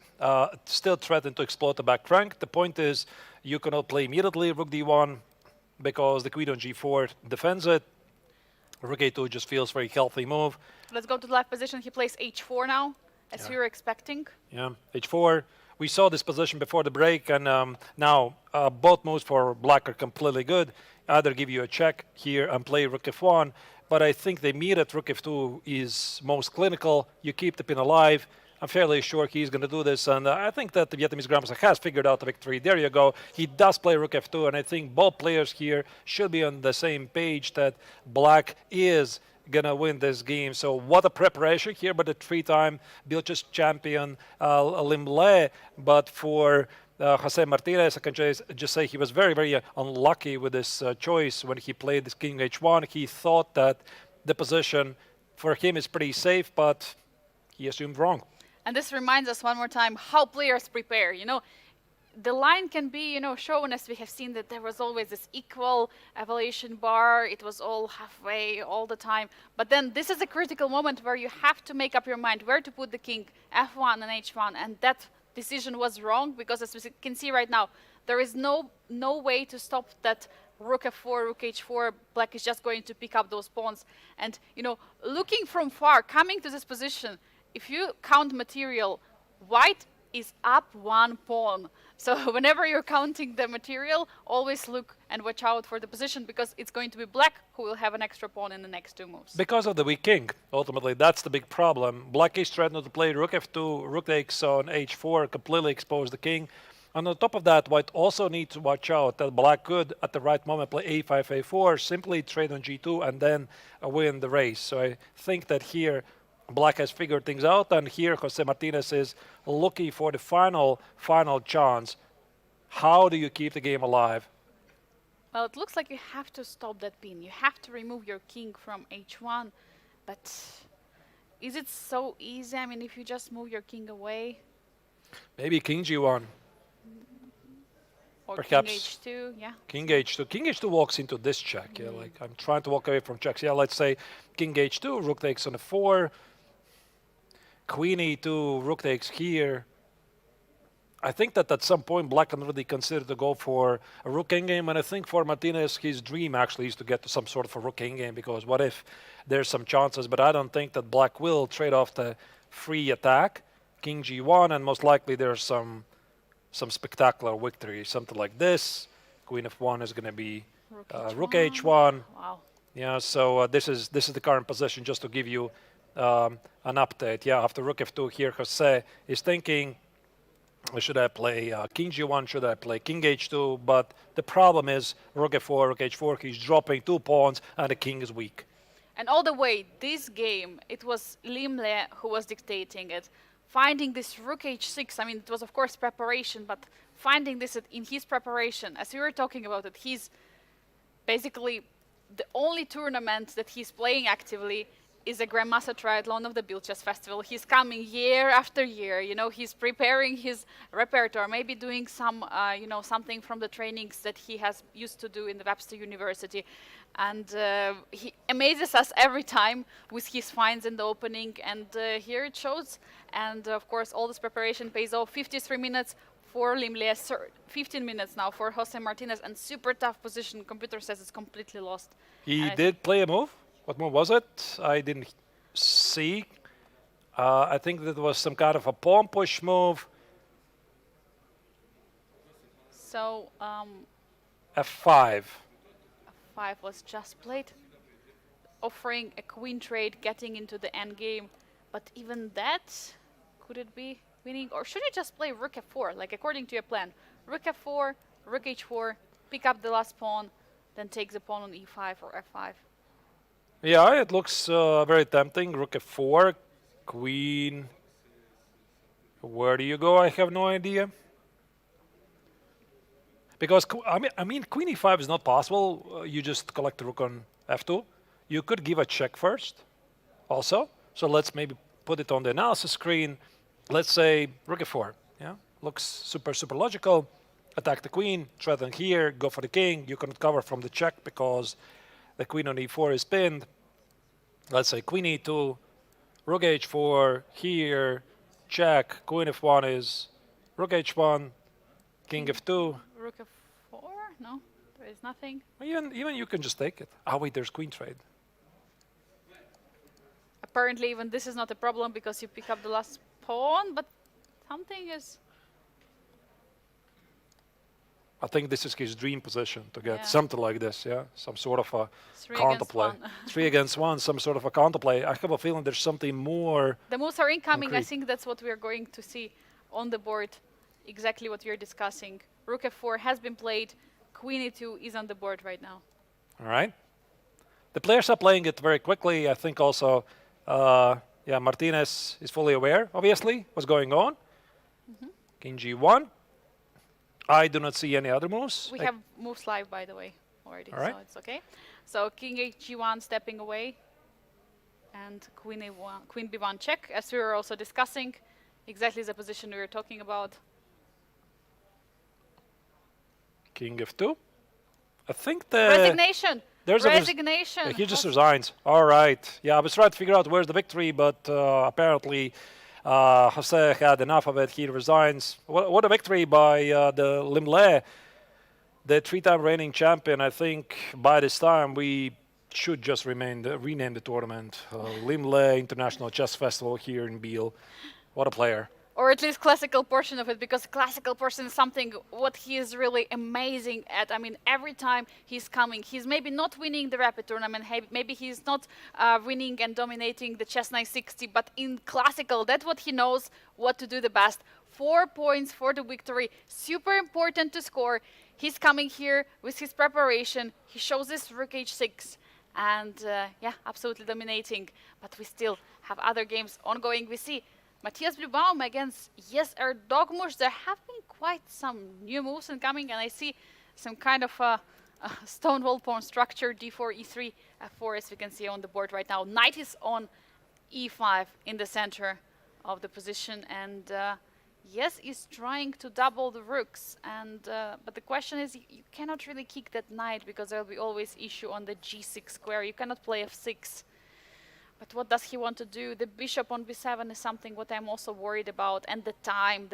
still threatened to exploit the back rank. The point is you cannot play immediately Rook D1 because the Queen on G4 defends it. Rook A2 just feels very healthy move. Let's go to the left position. He plays H4 now, as we were expecting. Yeah, H4. We saw this position before the break, and now both moves for Black are completely good. Either give you a check here and play Rook F1, but I think the immediate Rook F2 is most clinical. You keep the pin alive. I'm fairly sure he's going to do this, and I think that the Vietnamese Grandmaster has figured out the victory. There you go. He does play Rook F2, and I think both players here should be on the same page that Black is going to win this game. So what a preparation here by the three-time Biel champion Lim Le, but for Jose Martinez, I can just say he was very, very unlucky with this choice when he played this King H1. He thought that the position for him is pretty safe, but he assumed wrong. And this reminds us one more time how players prepare. You know, the line can be, shown, as we have seen, that there was always this equal evaluation bar. It was all halfway all the time. But then this is a critical moment where you have to make up your mind where to put the king, F1 and H1, and that decision was wrong because, as we can see right now, there is no way to stop that Rook F4, Rook H4. Black is just going to pick up those pawns. And, looking from far, coming to this position, if you count material, white is up one pawn. So whenever you're counting the material, always look and watch out for the position because it's going to be Black who will have an extra pawn in the next two moves. Because of the weak king, ultimately, that's the big problem. Black is threatened to play Rook F2, Rook takes on H4, completely expose the king. And on top of that, White also needs to watch out that Black could, at the right moment, play A5, A4, simply trade on G2, and then win the race. So I think that here Black has figured things out, and here Jose Martinez is looking for the final chance. How do you keep the game alive? Well, it looks like you have to stop that pin. You have to remove your king from H1, but is it so easy? I mean, if you just move your king away? Maybe King G1. Or Perhaps King H2, yeah. King H2. King H2 walks into this check. Yeah, like I'm trying to walk away from checks. Yeah, let's say King H2, Rook takes on a 4. Queen E2, Rook takes here. I think that at some point Black can really consider to go for a Rook endgame, and I think for Martinez, his dream actually is to get to some sort of a Rook endgame, because what if there's some chances, but I don't think that Black will trade off the free attack. King G1, and most likely there's some spectacular victory, something like this. Queen F1 is going to be Rook H1. Wow. Yeah, so this is the current position, just to give you an update. Yeah, after Rook F2 here, Jose is thinking, should I play King G1, should I play King H2? But the problem is Rook F4, Rook H4, he's dropping 2 pawns and the king is weak. And all the way, this game, it was Lim Le who was dictating it. Finding this Rook H6, I mean, it was of course preparation, but finding this in his preparation, as we were talking about it, he's basically the only tournament that he's playing actively is a Grandmaster Triathlon of the Biel Chess Festival. He's coming year after year. You know, he's preparing his repertoire, maybe doing some, you know, something from the trainings that he has used to do in the Webster University. And he amazes us every time with his finds in the opening. And here it shows. And of course, all this preparation pays off. 53 minutes for Limle, 15 minutes now for Jose Martinez, and super tough position. Computer says it's completely lost. He did play a move. What move was it? I didn't see. I think that was some kind of a pawn push move. So F5. F5 was just played, offering a queen trade, getting into the end game. But even that, could it be winning? Or should you just play rook f4, like according to your plan? Rook f4, rook h4, pick up the last pawn, then take the pawn on e5 or f5. Yeah, it looks very tempting. Rook f4, queen. Where do you go? I have no idea. Because I mean, queen e5 is not possible. You just collect the rook on f2. You could give a check first, also. So let's maybe put it on the analysis screen. Let's say rook f4. Yeah, looks super logical. Attack the queen, threaten here, go for the king. You cannot cover from the check because the queen on e4 is pinned. Let's say queen e2, rook h4, here, check, queen f1 is rook h1, king f2. Rook f4? No, there is nothing. Even you can just take it. Ah, wait, there's queen trade. Apparently, even this is not a problem because you pick up the last pawn, but something is... I think this is his dream position to get Yeah. something like this, yeah? Some sort of a 3 against counterplay. 1. 3 against 1, some sort of a counterplay. I have a feeling there's something more. The moves are incoming. I Concrete. think that's what we're going to see on the board. Exactly what we're discussing. Rook f4 has been played. Queen e2 is on the board right now. All right. The players are playing it very quickly. I think also, yeah, Martinez is fully aware, obviously, what's going on. King g1. I do not see any other moves. We have moves live, by the way, already, All right. so it's okay. So king h1 stepping away, and queen a1, queen b1 check, as we were also discussing, exactly the position we were talking about. King f2. I think the Resignation. there's Resignation. he just resigns. All right. Yeah, I was trying to figure out where's the victory, but apparently Jose had enough of it. He resigns. What a victory by the Limle, the 3-time reigning champion. I think by this time we should just rename the tournament Limle International Chess Festival here in Biel. What a player. Or at least classical portion of it, because classical portion is something what he is really amazing at. I mean, every time he's coming, he's maybe not winning the rapid tournament, maybe he's not winning and dominating the chess 960, but in classical, that's what he knows what to do the best. 4 points for the victory, super important to score. He's coming here with his preparation. He shows this rook h6, and yeah, absolutely dominating. But we still have other games ongoing. We see Matthias Blübaum against Vachier-Lagrave. There have been quite some new moves incoming, and I see some kind of a stonewall pawn structure, d4, e3, f4, as we can see on the board right now. Knight is on e5 in the center of the position, and yes, is trying to double the rooks. And but the question is, you cannot really kick that knight because there will be always issue on the g6 square. You cannot play f6. But what does he want to do? The bishop on b7 is something what I'm also worried about. And the time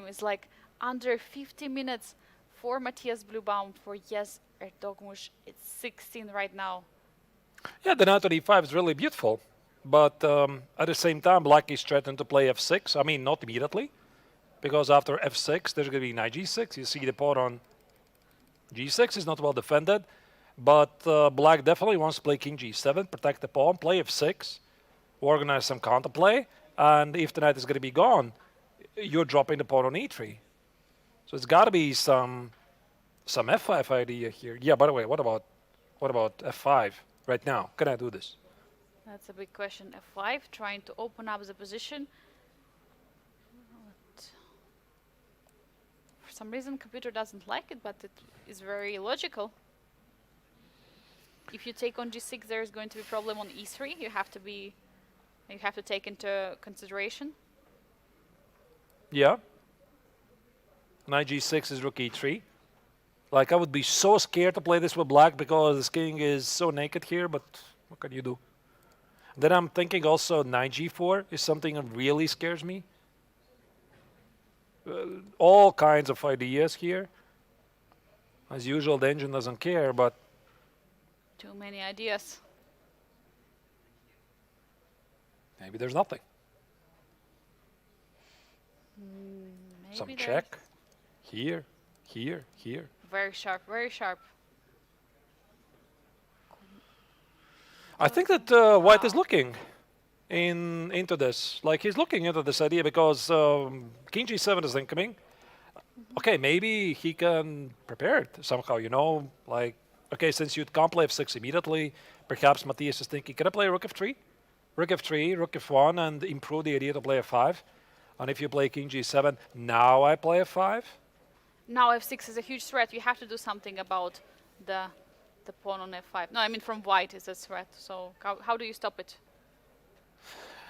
is like under 50 minutes for Matthias Blübaum. For Vachier-Lagrave, it's 16 right now. Yeah, the knight on e5 is really beautiful. But at the same time, Black is threatened to play f6. I mean, not immediately. Because after f6, there's going to be knight g6. You see the pawn on g6 is not well defended. But Black definitely wants to play king g7, protect the pawn, play f6, organize some counterplay, and if the knight is going to be gone, you're dropping the pawn on e3. So it's got to be some f5 idea here. Yeah, by the way, what about f5 right now? Can I do this? That's a big question. f5, trying to open up the position. But for some reason, computer doesn't like it, but it is very logical. if you take on g6, there's going to be problem on e3. You have to take into consideration. Yeah. Knight g6 is rook e3. Like, I would be so scared to play this with black because this king is so naked here, but what can you do? Then I'm thinking also knight g4 is something that really scares me. All kinds of ideas here. As usual, the engine doesn't care, but Too many ideas. maybe there's nothing. Maybe Some there's check. Here, here, here. Very sharp, very sharp. I think that White is looking into this. Like, he's looking into this idea because King G7 is incoming. Okay, maybe he can prepare it somehow, you know? Like, okay, since you can't play F6 immediately, perhaps Matthias is thinking, can I play Rook F3? Rook F3, Rook F1, and improve the idea to play F5. And if you play King G7, now I play F5? Now f6 is a huge threat. You have to do something about the pawn on f5. No, I mean from white is a threat. So how do you stop it?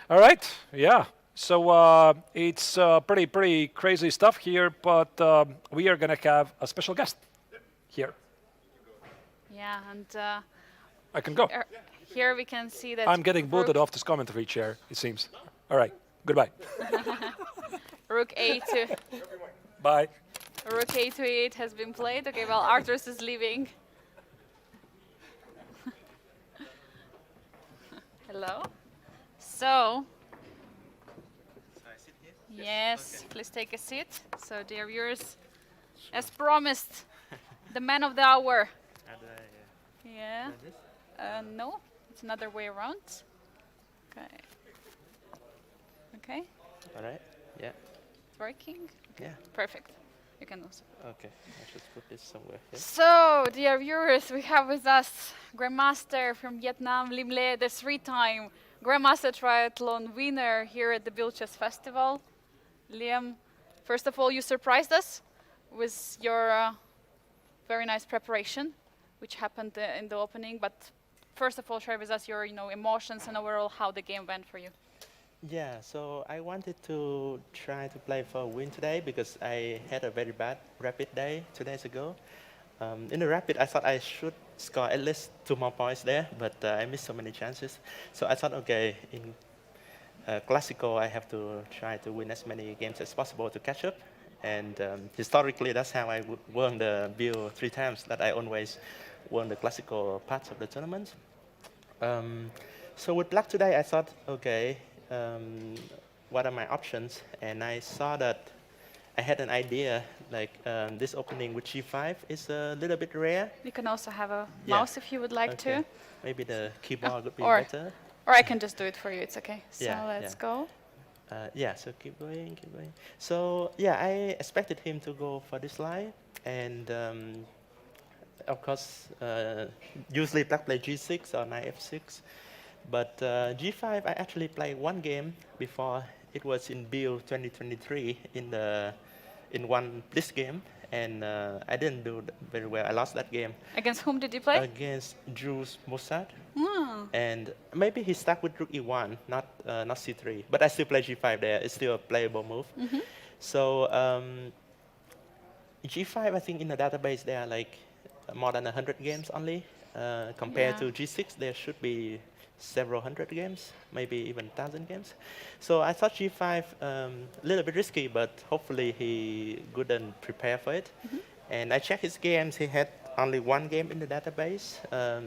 All right, yeah. So it's pretty crazy stuff here, but we are going to have a special guest here. Yeah, and I can go. here we can see that I'm getting booted off this commentary chair, it seems. All right, goodbye. rook a2. Bye. Rook a to e8 has been played. Okay, well, Arthurs is leaving. Hello. So, yes, please take a seat. So, dear viewers, as promised, the man of the hour. Yeah. No, it's another way around. Okay. Okay, All right. Yeah. it's working. Yeah. Perfect. You can also. Okay. I should put this somewhere here. So, dear viewers, we have with us Grandmaster from Vietnam, Lim Le, the 3-time Grandmaster Triathlon winner here at the Biel Chess Festival. Liam, first of all, you surprised us with your very nice preparation, which happened in the opening. But first of all, share with us your emotions and overall how the game went for you. Yeah. So I wanted to try to play for a win today because I had a very bad rapid day 2 days ago. In the rapid, I thought I should score at least 2 more points there, but I missed so many chances. So I thought, okay, in classical, I have to try to win as many games as possible to catch up. And historically, that's how I won the Biel 3 times, that I always won the classical parts of the tournament. So with black today, I thought, okay, what are my options? And I saw that I had an idea, like this opening with g5 is a little bit rare. You can also have a Yeah. mouse if you would like Okay. to. Maybe the keyboard would be or- better. Or I can just do it for you, it's okay. So Yeah, let's yeah. go. Yeah, so keep going, keep going. So yeah, I expected him to go for this line, and of course, usually black play g6 or knight f6, but g5 I actually played 1 game before. It was in Biel 2023 in one Blitz game, and I didn't do very well. I lost that game Against whom did you play? against Drew's Mossad. Hmm. And maybe he stuck with rook e1, not c3. But I still play g5 there. It's still a playable move. So g5, I think in the database there are like more than 100 games only. Compared Yeah. to g6, there should be several hundred games, maybe even 1,000 games. So I thought g5 a little bit risky, but hopefully he good and prepare for it. And I checked his games. He had only 1 game in the database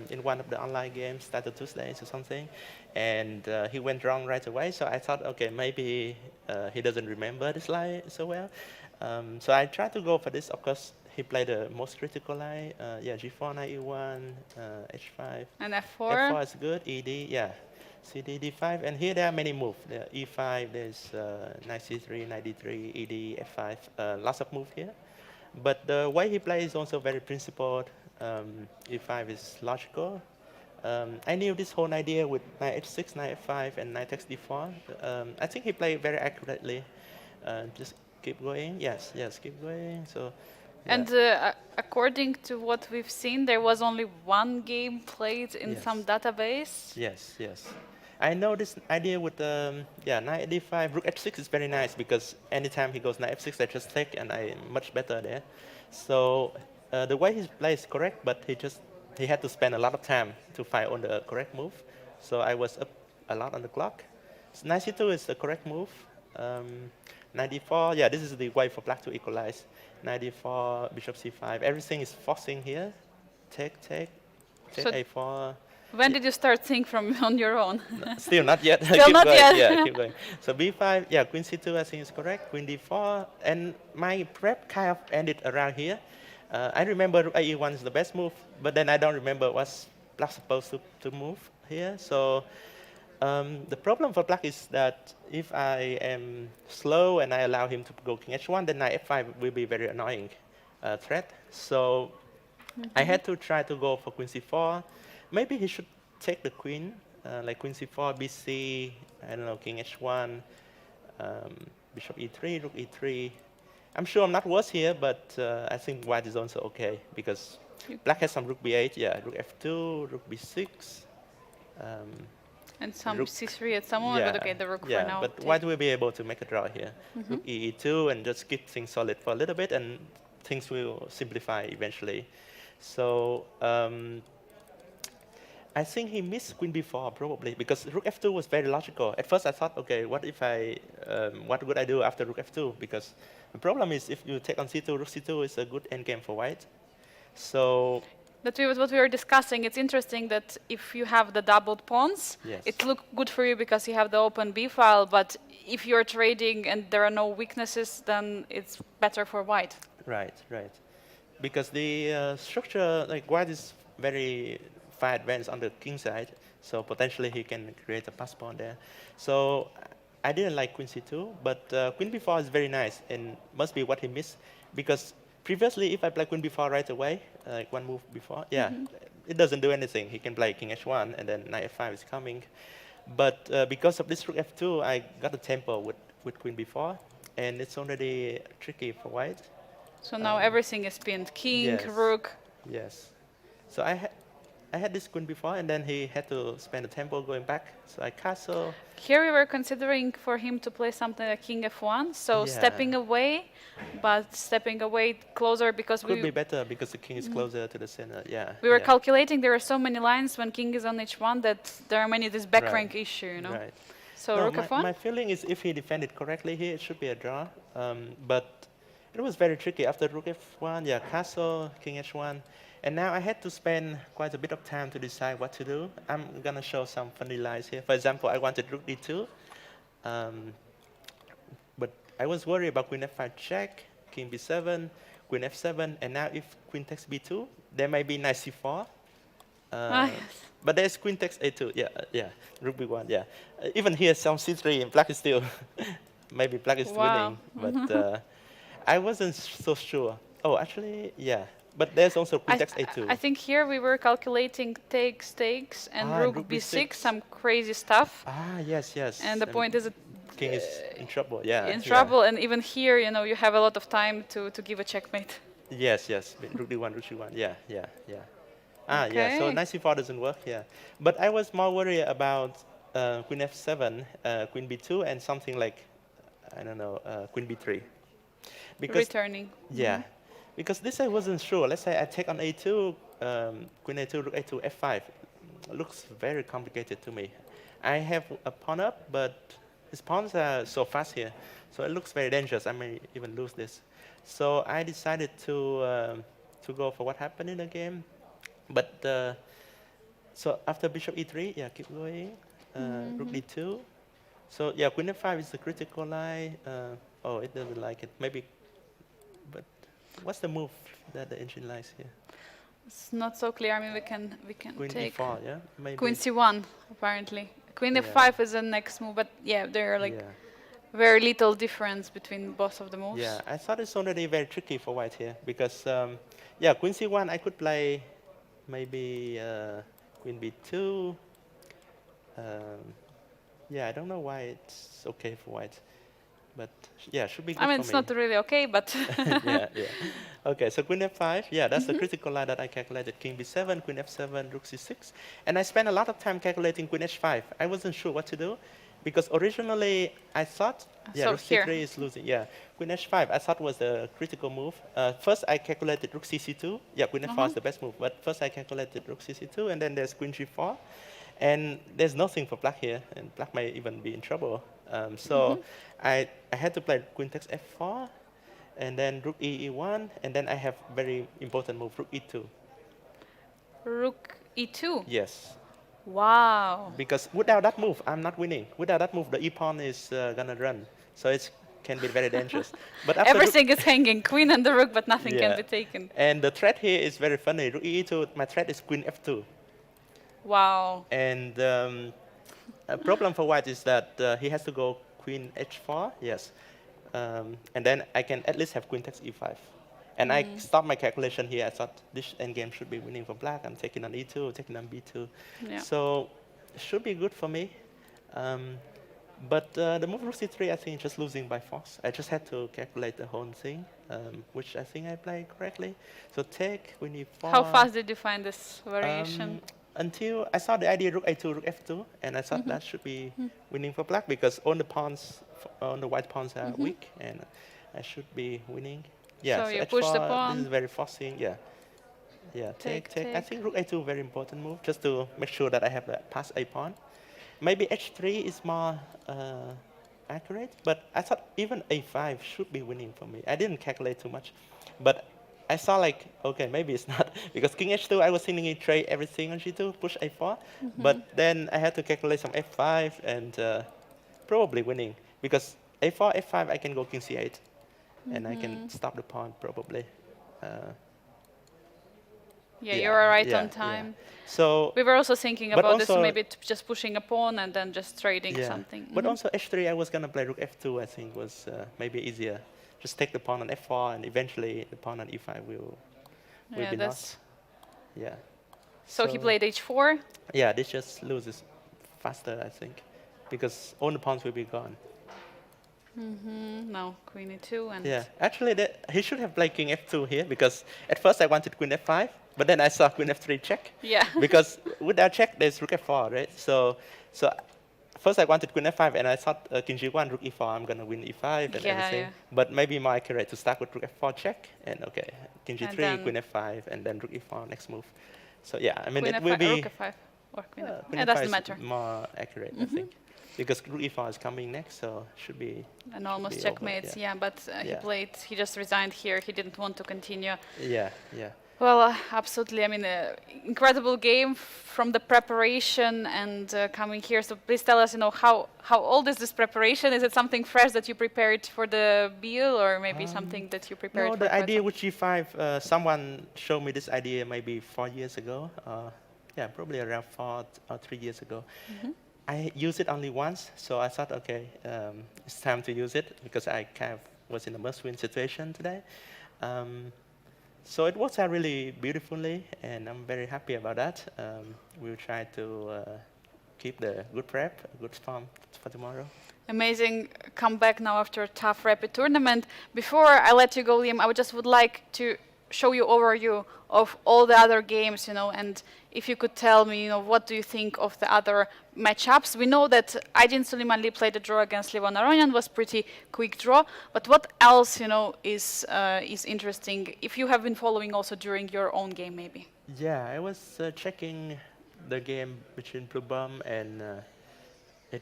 in one of the online games, Started Tuesdays or something. And he went wrong right away. So I thought, okay, maybe he doesn't remember this line so well. So I tried to go for this. Of course, he played the most critical line. Yeah, g4, knight e1, h5. And F4 f4. is good, ed, yeah. CD, d5, and here there are many moves. There e5, there's knight c3, knight d3, ed, f5, lots of moves here. But the way he plays is also very principled. e5 is logical. I knew this whole idea with knight h6, knight f5, and knight takes d4. I think he played very accurately. Just keep going. Yes, keep going. So And according to what we've seen, there was only one game played in Yes. some database. Yes, yes. I know this idea with knight d5, rook f6 is very nice because anytime he goes knight f6, I just take and I'm much better there. So the way he plays is correct, but he had to spend a lot of time to find on the correct move. So I was up a lot on the clock. So knight c2 is the correct move. Knight d4, yeah, this is the way for black to equalize. Knight d4, bishop c5, everything is forcing here. Take So a4. when did you start think from on your own? Still not yet. Still Keep not going. yet. Yeah, keep going. So b5, yeah, queen c2 I think is correct. Queen d4, and my prep kind of ended around here. I remember rook e1 is the best move, but then I don't remember what's black supposed to move here. So the problem for black is that if I am slow and I allow him to go king h1, then knight f5 will be very annoying threat. So I had to try to go for queen c4. Maybe he should take the queen, like queen c4, bc, I don't know, king h1, bishop e3, rook e3. I'm sure I'm not worse here, but I think white is also okay because black has some rook b8, yeah, rook f2, rook b6. And some Rook- c3 at some moment, but okay, the rook yeah, for now. but white will be able to make a draw here. Rook e2 and just keep things solid for a little bit, and things will simplify eventually. So I think he missed queen b4 probably because rook f2 was very logical. At first I thought, okay, what would I do after rook f2? Because the problem is if you take on c2, rook c2 is a good endgame for white. So That was what we were discussing. It's interesting that if you have the doubled pawns, Yes. it looks good for you because you have the open b file. But if you're trading and there are no weaknesses, then it's better for white. right, because the structure, like white is very far advanced on the king side, so potentially he can create a pass pawn there. So I didn't like queen c2, but queen b4 is very nice and must be what he missed because previously if I play queen b4 right away, like one move before, yeah, it doesn't do anything. He can play king h1 and then knight f5 is coming. But because of this rook f2, I got a tempo with queen b4, and it's already tricky for white. So now everything is pinned. King, yes. rook. Yes. So I had this queen before, and then he had to spend a tempo going back. So I castle. Here we were considering for him to play something like king f1, so Yeah. stepping away, but stepping away closer because Could be better because the king is closer to the center. Yeah. we were yeah. calculating there are so many lines when king is on h1 that there are many this back Right. rank issue, you know. Right. So No, rook f1. my feeling is if he defended correctly here, it should be a draw. But it was very tricky after rook f1, yeah, castle, king h1. And now I had to spend quite a bit of time to decide what to do. I'm going to show some funny lines here. For example, I wanted rook d2. But I was worried about queen f5 check, king b7, queen f7. And now if queen takes b2, there may be knight c4. Yes. But there's queen takes a2, yeah, rook b1, yeah. Even here, some c3, and black is still, maybe black is Wow. winning, but I wasn't so sure. Oh, actually, yeah, but there's also queen takes a2. I think here we were calculating takes, and rook rook b6, b6. some crazy stuff. Yes. And the point is that king is in trouble, yeah. in trouble, and even here, you know, you have a lot of time to give a checkmate. Yes, rook d1, rook c1, yeah. Yeah, so Okay. knight c4 doesn't work, yeah. But I was more worried about queen f7, queen b2, and something like, I don't know, queen b3. Because Returning. yeah, because this I wasn't sure. Let's say I take on a2, queen a2, rook a2, f5. Looks very complicated to me. I have a pawn up, but his pawns are so fast here, so it looks very dangerous. I may even lose this. So I decided to go for what happened in the game. But so after bishop e3, yeah, keep going. Rook d2. So yeah, queen f5 is the critical line. Oh, it doesn't like it. Maybe. But what's the move that the engine likes here? It's not so clear. I mean, we can Queen take e4, yeah? Maybe. queen c1 apparently. Queen Yeah. f5 is the next move, but yeah, there are like Yeah. very little difference between both of the moves. Yeah, I thought it's already very tricky for white here because, yeah, queen c1, I could play maybe queen b2. Yeah, I don't know why it's okay for white. but yeah, should be good I mean, for it's me. not really okay, but Yeah, yeah. Okay, so queen f5. Yeah, that's the critical line that I calculated. King b7, queen f7, rook c6. And I spent a lot of time calculating queen h5. I wasn't sure what to do because originally I thought, yeah, So rook here. c3 is losing. Yeah, queen h5 I thought was the critical move. First I calculated rook cc2. Yeah, queen f4 is the best move. But first I calculated rook cc2, and then there's queen g4. And there's nothing for black here, and black may even be in trouble. So I had to play queen takes f4, and then rook e1, and then I have very important move, rook e2. Rook e2. Yes, Wow. because without that move, I'm not winning. Without that move, the e-pawn is gonna run, so it can be very dangerous. But after Everything is hanging, queen and the rook, but nothing Yeah. can be taken. And the threat here is very funny. Rook e2, my threat is queen f2. Wow. And a problem for white is that he has to go queen h4, yes. And then I can at least have queen takes e5. And I stopped my calculation here. I thought this endgame should be winning for black. I'm taking on e2, taking on b2. Yeah. So it should be good for me. But the move rook c3, I think, just losing by force. I just had to calculate the whole thing, which I think I played correctly. So take queen e4. How fast did you find this variation? Until I saw the idea rook a2, rook f2, and I thought that should be winning for black because all the pawns, all the white pawns are weak, and I should be winning. Yeah, So you push the h4, pawn. This is very forcing. Yeah, yeah. Take, Take. I take. think rook a2 very important move, just to make sure that I have the pass a pawn. Maybe h3 is more accurate, but I thought even a5 should be winning for me. I didn't calculate too much, but I saw like, okay, maybe it's not, because king h2, I was thinking he trade everything on g2, push a4, but then I had to calculate some f5 and probably winning, because a4, f5, I can go king c8, and I can stop the pawn probably. Yeah, you were right yeah, on time. Yeah. So, We were also thinking But about this, also- maybe just pushing a pawn and then just trading yeah. something. But also h3, I was gonna play rook f2, I think was maybe easier. Just take the pawn on f4, and eventually the pawn on e5 will Yeah, be that's- lost. Yeah. So he played h4. Yeah, this just loses faster, I think, because all the pawns will be gone. No, queen e2 and Yeah, actually, he should have played king f2 here, because at first I wanted queen f5, but then I saw queen f3 check. Yeah. Because without check, there's rook f4, right? So first I wanted queen f5, and I thought king g1, rook e4, I'm gonna win e5 and Yeah, everything. yeah. But maybe more accurate to start with rook f4 check, and okay, king And g3, then- queen f5, and then rook e4 next move. So yeah, I mean, queen it f5, will be rook f5 or queen f5. queen Yeah, f5 doesn't is matter. more accurate, I think, because rook e4 is coming next, so should be. And almost be over, checkmates, yeah. yeah, but Yeah. he just resigned here. He didn't want to continue. Yeah, yeah. Well, absolutely. I mean, incredible game from the preparation and coming here. So please tell us, how old is this preparation? Is it something fresh that you prepared for the Biel, or maybe something that you prepared No, for the quite idea some- with G5, someone showed me this idea maybe 4 years ago. Yeah, probably around 4 or 3 years ago. I used it only once, so I thought, okay, it's time to use it because I kind of was in a must-win situation today. So it works out really beautifully, and I'm very happy about that. We'll try to keep the good prep, good form for tomorrow. Amazing comeback now after a tough rapid tournament. Before I let you go, Liam, I would like to show you overview of all the other games, and if you could tell me, what do you think of the other matchups? We know that Aydin Suleimanli played a draw against Levon Aronyan, was pretty quick draw, but what else, is interesting, if you have been following also during your own game, maybe? Yeah, I was checking the game between Plubom and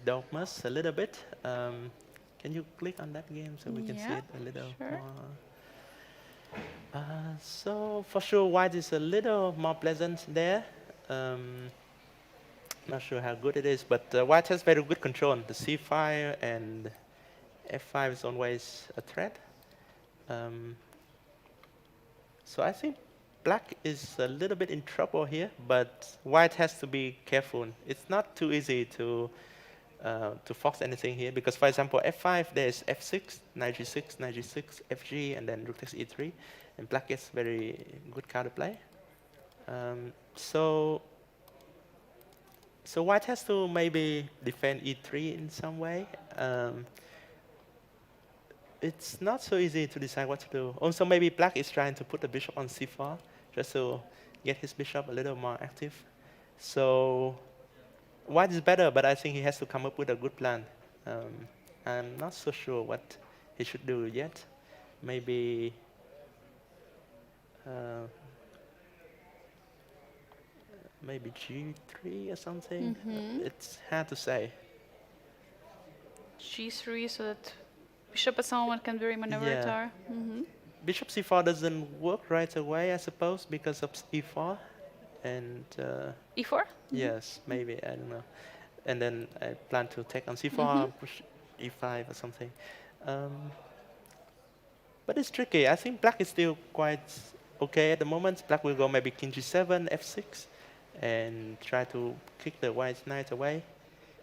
Dogmas a little bit. Can you click on that game so we can see Yeah, it a little sure. more? So for sure, white is a little more pleasant there. Not sure how good it is, but white has very good control. The c5 and f5 is always a threat. So I think black is a little bit in trouble here, but white has to be careful. It's not too easy to force anything here, because for example, f5, there's f6, knight g6, knight g6, fg, and then rook takes e3, and black gets very good counterplay. So white has to maybe defend e3 in some way. it's not so easy to decide what to do. Also, maybe black is trying to put the bishop on c4 just to get his bishop a little more active. So white is better, but I think he has to come up with a good plan. I'm not so sure what he should do yet. Maybe maybe g3 or something. It's hard to say. G3, so that bishop at some moment can be remaneuvered. Yeah. Or Bishop c4 doesn't work right away, I suppose, because of e4. And E4? yes, maybe, I don't know. And then I plan to take on c4, push e5 or something. But it's tricky. I think black is still quite okay at the moment. Black will go maybe king g7, f6, and try to kick the white knight away.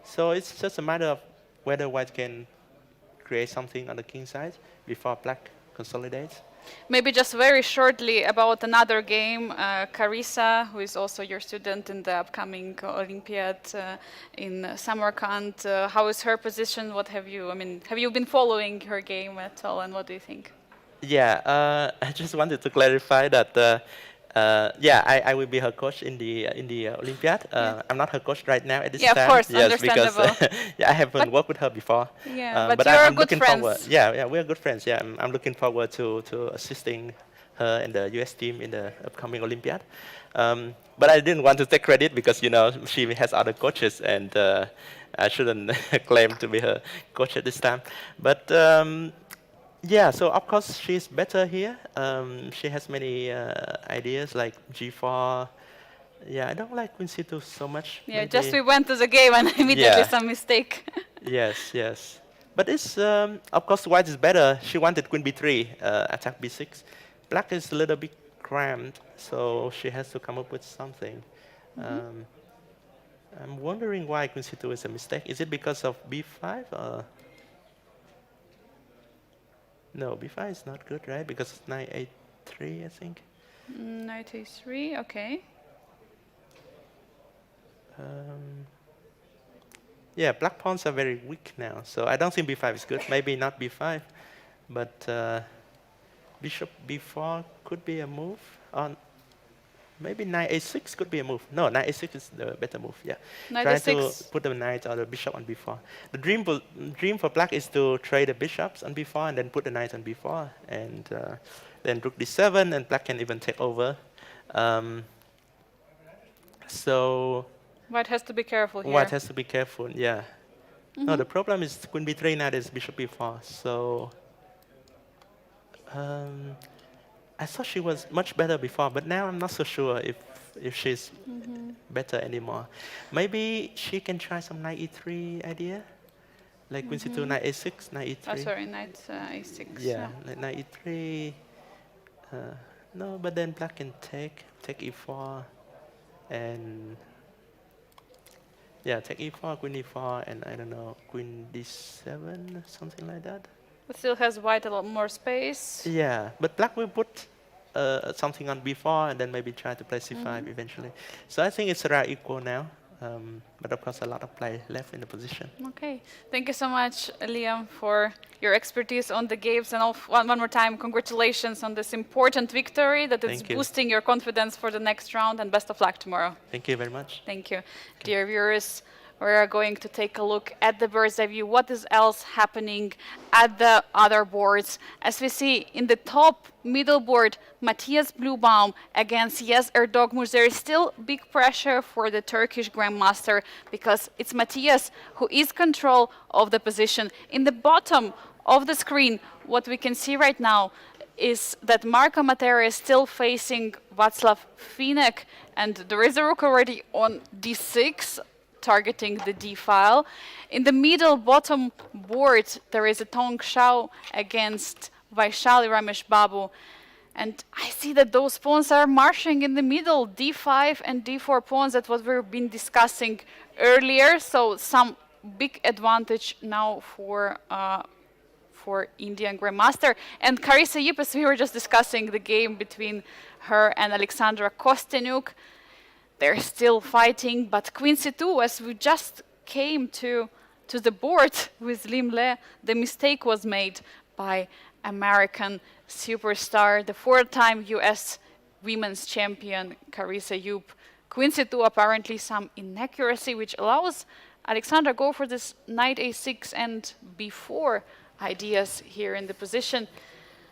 So it's just a matter of whether white can create something on the king side before black consolidates. Maybe just very shortly about another game, Carissa, who is also your student in the upcoming Olympiad in Samarkand. How is her position? What have you? I mean, have you been following her game at all, and what do you think? Yeah, I just wanted to clarify that. I will be her coach in the Olympiad. I'm not her coach right now at this time. Yeah, of course, yes, because understandable. I haven't worked with her before. Yeah, but I'm you're good looking forward. friends. Yeah, we're good friends. Yeah, I'm looking forward to assisting her and the U.S. team in the upcoming Olympiad. But I didn't want to take credit because she has other coaches, and I shouldn't claim to be her coach at this time. But yeah, so of course she's better here. She has many ideas like g4. Yeah, I don't like queen c2 so much. Yeah, Maybe. just we went to the game and immediately Yeah. some mistake. Yes. But it's, of course, white is better. She wanted queen b3, attack b6. Black is a little bit cramped, so she has to come up with something. I'm wondering why queen c2 is a mistake. Is it because of b5? Or? No, b5 is not good, right? Because it's knight a3, I think. Knight a3, okay. Yeah, black pawns are very weak now, so I don't think b5 is good. Maybe not b5, but bishop b4 could be a move. Maybe knight a6 could be a move. No, knight a6 is the better move. Yeah, Knight try a6. to put the knight or the bishop on b4. The dream for black is to trade the bishops on b4 and then put the knight on b4, and then rook d7, and black can even take over. So White has to be careful here. white has to be careful. Yeah. No, the problem is queen b3 now is bishop b4. So I thought she was much better before, but now I'm not so sure if she's better anymore. Maybe she can try some knight e3 idea, like queen c2, knight a6, knight e3. Oh, sorry, knight a6. Yeah, like knight e3. No, but then black can take e4, and yeah, take e4, queen e4, and I don't know, queen d7, something like that. But still has white a lot more space. Yeah, but black will put something on b4 and then maybe try to play c5 eventually. So I think it's around equal now. But of course, a lot of play left in the position. Okay, thank you so much, Liam, for your expertise on the games. And one more time, congratulations on this important victory that is Thank you. boosting your confidence for the next round, and best of luck tomorrow. Thank you very much. Thank you. Dear viewers, we are going to take a look at the bird's eye view. What is else happening at the other boards? As we see in the top middle board, Matthias Bluebaum against Yes Erdogmuş. There is still big pressure for the Turkish Grandmaster because it's Matthias who is control of the position. In the bottom of the screen, what we can see right now is that Marco Matera is still facing Václav Finek, and there is a rook already on d6, targeting the d file. In the middle bottom board, there is a Tong Xiao against Vaishali Ramesh Babu. And I see that those pawns are marching in the middle, d5 and d4 pawns. That's what we've been discussing earlier. So some big advantage now for Indian Grandmaster. And Carissa Ypres, we were just discussing the game between her and Alexandra Kostenjuk. They're still fighting, but queen c2, as we just came to the board with Lim Le, the mistake was made by American superstar, the 4-time US women's champion Carissa Yup. Quincy 2, apparently some inaccuracy, which allows Alexandra go for this knight a6 and b4 ideas here in the position.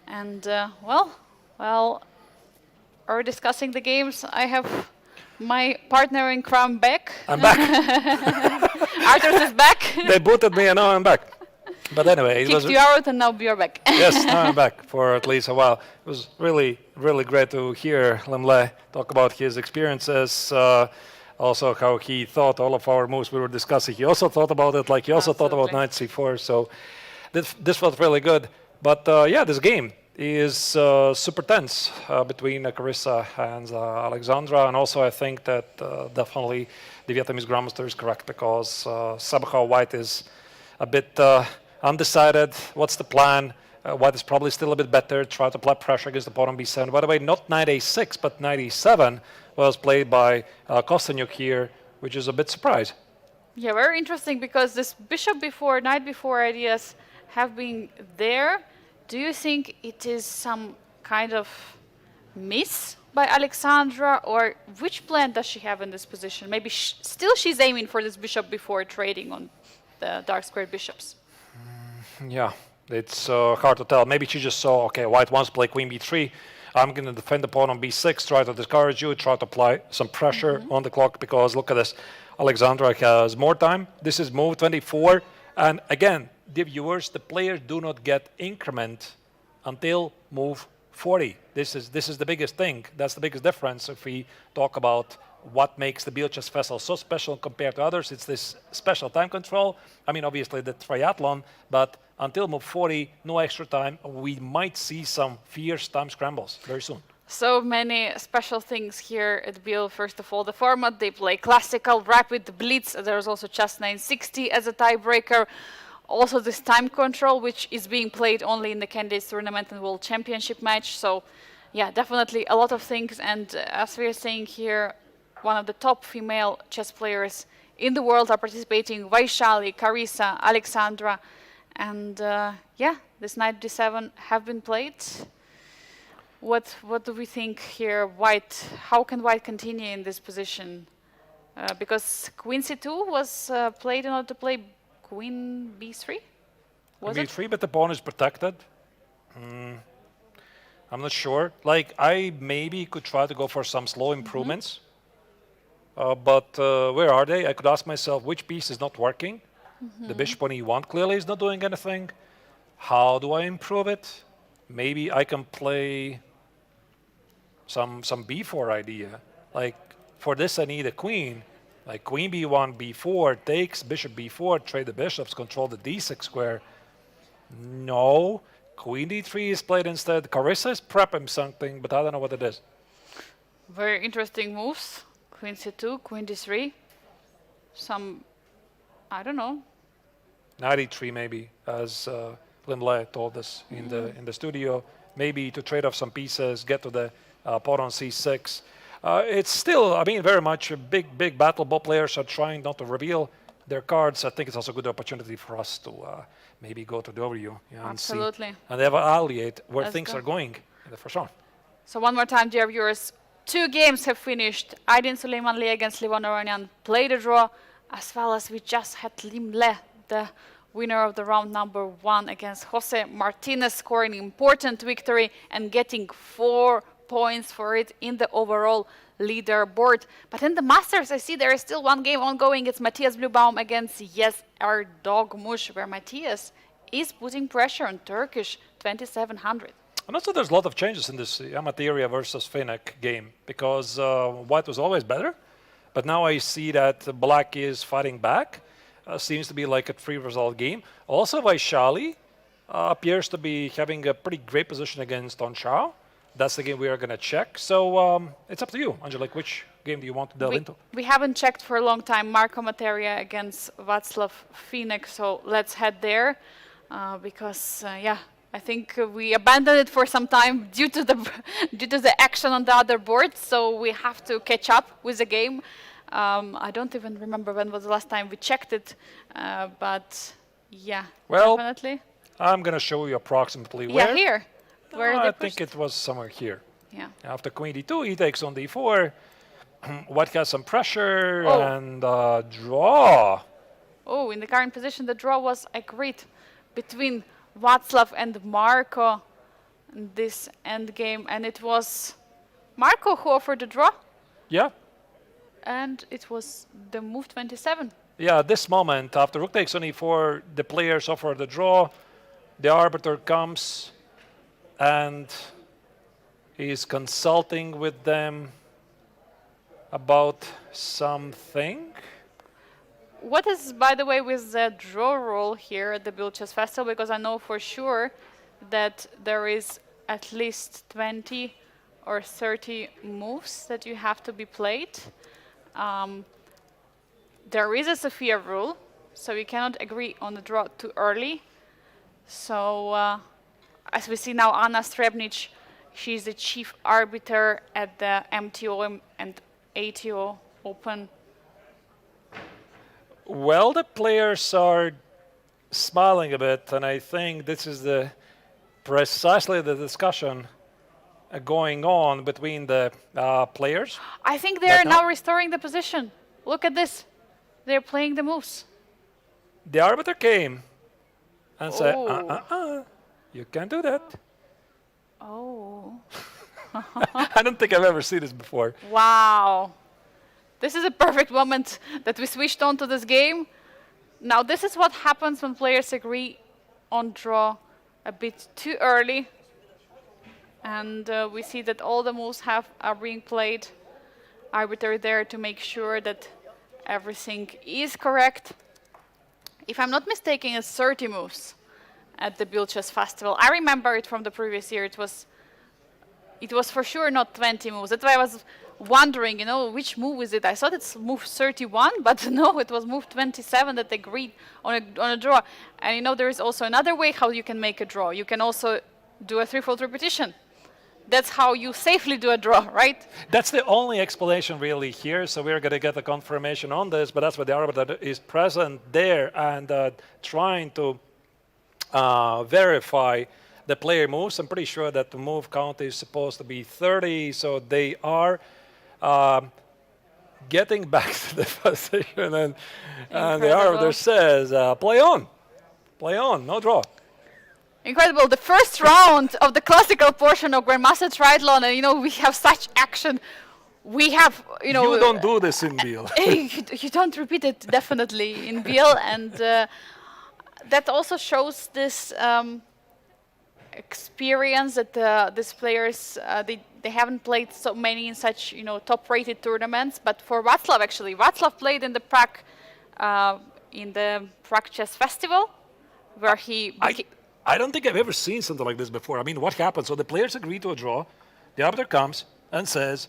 And well, are discussing the games. I have my partner in crime back. I'm back. Arthur is back. They booted me and now I'm back. But anyway, it was Kicked you out and now you're back. yes, now I'm back for at least a while. It was really, really great to hear Lemle talk about his experiences, also how he thought all of our moves we were discussing. He also thought about it, like he also thought about knight c4. So this felt really good. But yeah, this game is super tense between Carissa and Alexandra, and also I think that definitely the Vietnamese Grandmaster is correct, because somehow White is a bit undecided. What's the plan? White is probably still a bit better. Try to apply pressure against the pawn on b7. By the way, not knight a6, but knight e7 was played by Kostyniuk here, which is a bit surprise. Yeah, very interesting, because this bishop before, knight before ideas have been there. Do you think it is some kind of miss by Alexandra, or which plan does she have in this position? Maybe still she's aiming for this bishop before trading on the dark squared bishops. Yeah, it's hard to tell. Maybe she just saw, okay, White wants to play queen b3. I'm going to defend the pawn on b6, try to discourage you, try to apply some pressure on the clock, because look at this. Alexandra has more time. This is move 24. And again, the viewers, the players do not get increment until move 40. This is the biggest thing. That's the biggest difference if we talk about what makes the Biel chess vessel so special compared to others. It's this special time control. I mean, obviously the triathlon, but until move 40, no extra time. We might see some fierce time scrambles very soon. So many special things here at Biel. First of all, the format, they play classical, rapid, blitz. There's also chess 960 as a tiebreaker. Also this time control, which is being played only in the Candidates Tournament and World Championship match. So yeah, definitely a lot of things. And as we are saying here, one of the top female chess players in the world are participating. Vaishali, Carissa, Alexandra. And yeah, this knight d7 have been played. What do we think here? White, how can White continue in this position? Because queen c2 was played in order to play queen b3? Was it? b3, but the pawn is protected. I'm not sure. Like, I maybe could try to go for some slow improvements. But where are they? I could ask myself, which piece is not working? The bishop on e1 clearly is not doing anything. How do I improve it? Maybe I can play some b4 idea. Like, for this I need a queen. Like queen b1, b4, takes, bishop b4, trade the bishops, control the d6 square. No. Queen d3 is played instead. Carissa is prepping something, but I don't know what it is. Very interesting moves. Queen c2, queen d3. Some, I don't know. Knight e3 maybe, as Limle told us in the studio. Maybe to trade off some pieces, get to the pawn on c6. It's still, I mean, very much a big battle. Both players are trying not to reveal their cards. I think it's also a good opportunity for us to maybe go to the overview and see. Absolutely. And evaluate where Let's things go. are going in the first round. So one more time, dear viewers. 2 games have finished. Aydin Süleymanli against Levon Oranyan played a draw, as well as we just had Limle, the winner of the round number 1 against Jose Martinez, scoring an important victory and getting 4 points for it in the overall leaderboard. But in the Masters, I see there is still one game ongoing. It's Matthias Blübaum against Yes Erdogmuş, where Matthias is putting pressure on Turkish 2700. And also there's a lot of changes in this Amateria versus Fennec game, because White was always better, but now I see that Black is fighting back. Seems to be like a 3-result game. Also Vaishali appears to be having a pretty great position against Onchao. That's the game we are going to check. So it's up to you, Angelique. Which game do you want to delve into? We haven't checked for a long time. Marco Materia against Václav Fínek, so let's head there. Because, yeah, I think we abandoned it for some time due to the action on the other board. So we have to catch up with the game. I don't even remember when was the last time we checked it. But, yeah, Well, definitely. I'm going to show you approximately where. Yeah, here. Where I they think pushed. it was somewhere here. Yeah. After queen d2, he takes on d4. White has some pressure Oh. and draw. Oh, in the current position, the draw was agreed between Václav and Marco in this endgame, and it was Marco who offered the draw, Yeah. and it was the move 27. Yeah, at this moment, after rook takes on e4, the players offer the draw. The arbiter comes and is consulting with them about something. What is, by the way, with the draw rule here at the Biel Chess Festival? Because I know for sure that there is at least 20 or 30 moves that you have to be played. There is a Sophia rule, so you cannot agree on the draw too early. So, as we see now, Anna Strebnic, she's the chief arbiter at the MTO and ATO Open. Well, the players are smiling a bit, and I think this is precisely the discussion going on between the players. I think they're Right now? now restoring the position. Look at this. They're playing the moves. The arbiter came and said, Oh. you can't do that. Oh. I don't think I've ever seen this before. Wow. This is a perfect moment that we switched on to this game. Now, this is what happens when players agree on draw a bit too early. And we see that all the moves are being played. Arbiter there to make sure that everything is correct. If I'm not mistaken, it's 30 moves at the Biel Chess Festival. I remember it from the previous year. It was for sure not 20 moves. That's why I was wondering, which move is it? I thought it's move 31, but no, it was move 27 that agreed on a draw. And there is also another way how you can make a draw. You can also do a threefold repetition. That's how you safely do a draw, right? That's the only explanation really here, so we're going to get a confirmation on this, but that's why the arbiter is present there and trying to verify the player moves. I'm pretty sure that the move count is supposed to be 30, so they are getting back to the position, and the arbiter says, play on, no draw. Incredible. The first round of the classical portion of Grandmaster Triathlon, and we have such action. We have, You don't do this in Biel. you don't repeat it definitely in Biel, and that also shows this experience that these players they haven't played so many in such top-rated tournaments. But for Václav, actually, Václav played in the Prague Chess Festival, where he. I don't think I've ever seen something like this before. I mean, what happens? So the players agree to a draw. The arbiter comes and says,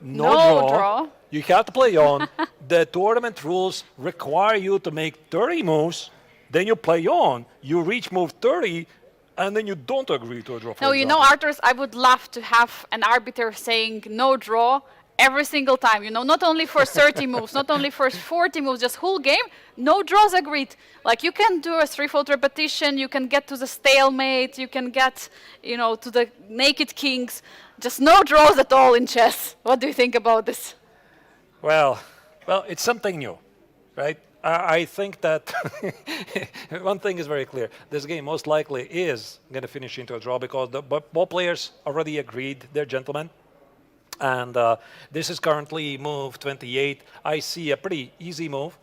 no draw. You have to play on. The tournament rules require you to make 30 moves. Then you play on. You reach move 30, and then you don't agree to a draw. No, Arthurs, I would love to have an arbiter saying no draw every single time. Not only for 30 moves, not only for 40 moves, just whole game, no draws agreed. Like you can do a threefold repetition, you can get to the stalemate, you can get, to the naked kings. Just no draws at all in chess. What do you think about this? Well, it's something new, right? I think that one thing is very clear. This game most likely is going to finish into a draw because both players already agreed. They're gentlemen. And this is currently move 28. I see a pretty easy move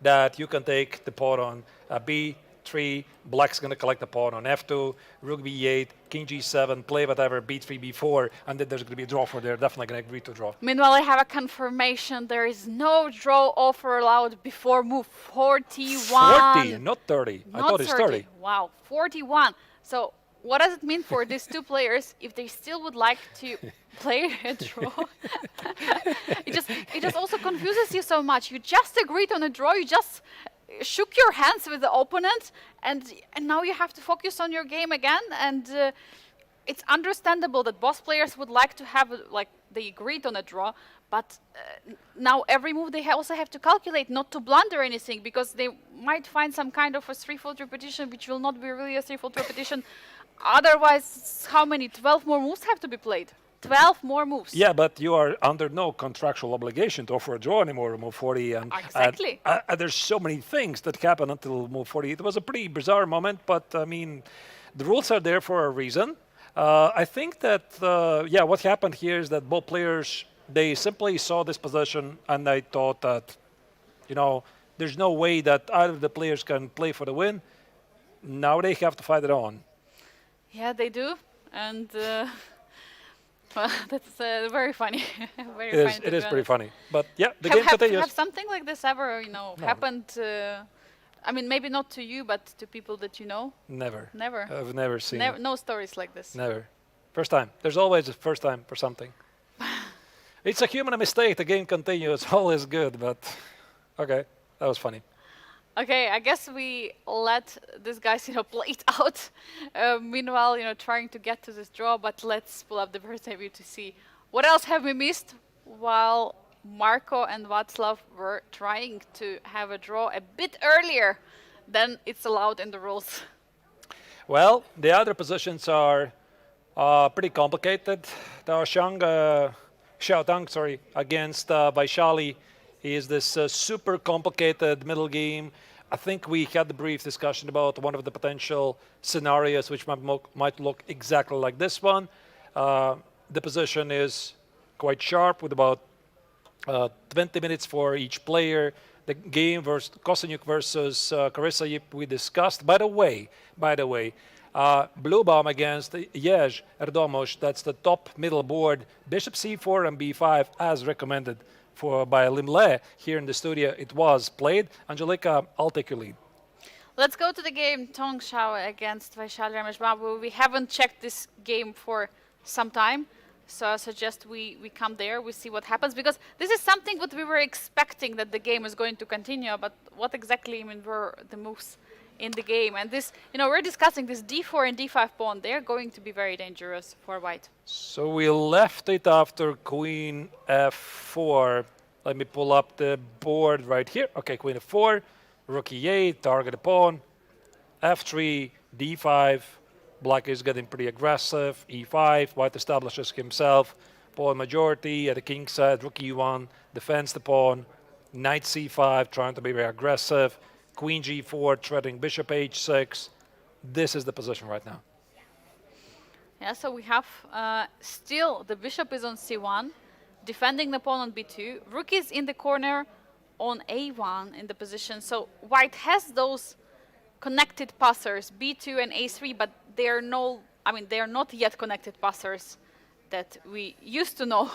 that you can take the pawn on b3. Black's going to collect the pawn on f2, rook b8, king g7, play whatever, b3, b4, and then there's going to be a draw for there. Definitely going to agree to draw. Meanwhile, I have a confirmation. There is no draw offer allowed before move 41. 40, not 30. I thought it's 30. Wow, 41. So what does it mean for these two players if they still would like to play a draw? It just also confuses you so much. You just agreed on a draw. You just shook your hands with the opponent, and now you have to focus on your game again. And it's understandable that both players would like to have they agreed on a draw, But now every move they also have to calculate not to blunder anything, because they might find some kind of a threefold repetition which will not be really a threefold repetition. Otherwise, how many? 12 more moves have to be played. 12 more moves. Yeah, but you are under no contractual obligation to offer a draw anymore on move 40. And, Exactly. and there's so many things that happen until move 40. It was a pretty bizarre moment, but I mean, the rules are there for a reason. I think that, yeah, what happened here is that both players, they simply saw this position and they thought that, you know, there's no way that either of the players can play for the win. Now they have to fight it on. Yeah, they do. And well, that's very funny. Very funny. It is pretty funny. But yeah, the have, game continues. have something like this ever, happened? I mean, maybe not to you, but to people that you know? Never. Never. I've never seen it. No stories like this. Never. First time. There's always a first time for something. It's a human mistake. The game continues. All is good, but okay, that was funny. Okay, I guess we let these guys, play it out. Meanwhile, trying to get to this draw, but let's pull up the birthday view to see what else have we missed while Marco and Václav were trying to have a draw a bit earlier than it's allowed in the rules. Well, the other positions are pretty complicated. Xiaotang, against Vaishali is this super complicated middle game. I think we had the brief discussion about one of the potential scenarios which might look exactly like this one. The position is quite sharp with about 20 minutes for each player. The game versus Kosteniuk versus Karisayip we discussed. By the way, Blue Bomb against Jej Erdomos, that's the top middle board. Bishop c4 and b5 as recommended by Limle here in the studio. It was played. Angelika, I'll take your lead. Let's go to the game. Tong Shao against Vaishali-Lagrave. We haven't checked this game for some time. So I suggest we come there, we see what happens, because this is something what we were expecting, that the game is going to continue, but what exactly were the moves in the game? And this, we're discussing this d4 and d5 pawn. They're going to be very dangerous for white. So we left it after queen f4. Let me pull up the board right here. Okay, queen f4, rook e8, target the pawn, f3, d5. Black is getting pretty aggressive. e5, white establishes himself. Pawn majority at the king side. Rook e1 defends the pawn. Knight c5, trying to be very aggressive. Queen g4, threatening bishop h6. This is the position right now. Yeah, so we have still the bishop is on c1, defending the pawn on b2. Rook is in the corner on a1 in the position. So white has those connected passers, b2 and a3, but they are not yet connected passers that we used to know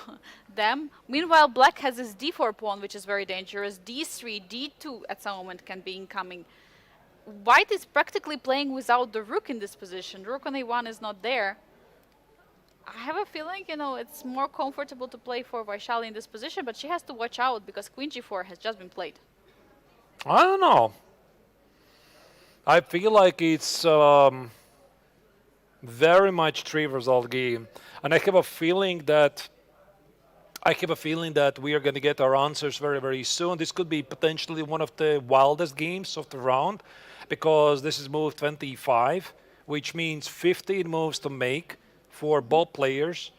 them. Meanwhile, black has this d4 pawn, which is very dangerous. d3, d2 at some moment can be incoming. White is practically playing without the rook in this position. Rook on a1 is not there. I have a feeling, it's more comfortable to play for Vaishali in this position, but she has to watch out because queen g4 has just been played. I don't know. I feel like it's very much three-result game, and I have a feeling that we are going to get our answers very, very soon. This could be potentially one of the wildest games of the round, because this is move 25, which means 15 moves to make for both players.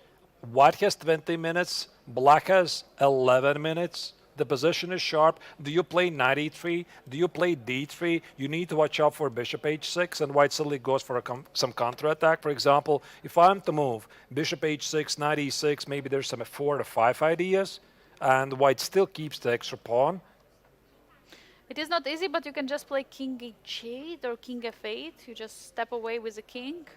White has 20 minutes, black has 11 minutes. The position is sharp. Do you play knight e3? Do you play d3? You need to watch out for bishop h6, and white suddenly goes for some counterattack. For example, if I'm to move bishop h6, knight e6, maybe there's some f4 or 5 ideas, and white still keeps the extra pawn. It is not easy, but you can just play king h8 or king f8. You just step away with the king.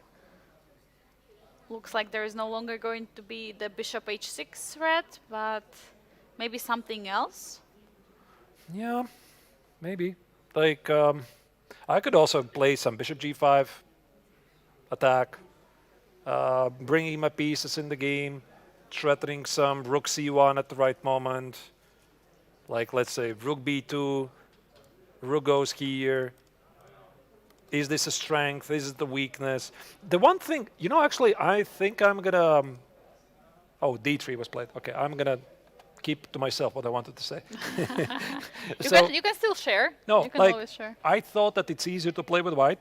Looks like there is no longer going to be the bishop h6 threat, but maybe something else? Yeah, maybe. Like, I could also play some bishop g5 attack, bringing my pieces in the game, threatening some rook c1 at the right moment. Like, let's say rook b2, rook goes here. Is this a strength? Is it the weakness? The one thing, actually, I think I'm gonna... oh, d3 was played. Okay, I'm gonna keep to myself what I wanted to say. You can still share. No, you can like always share. I thought that it's easier to play with white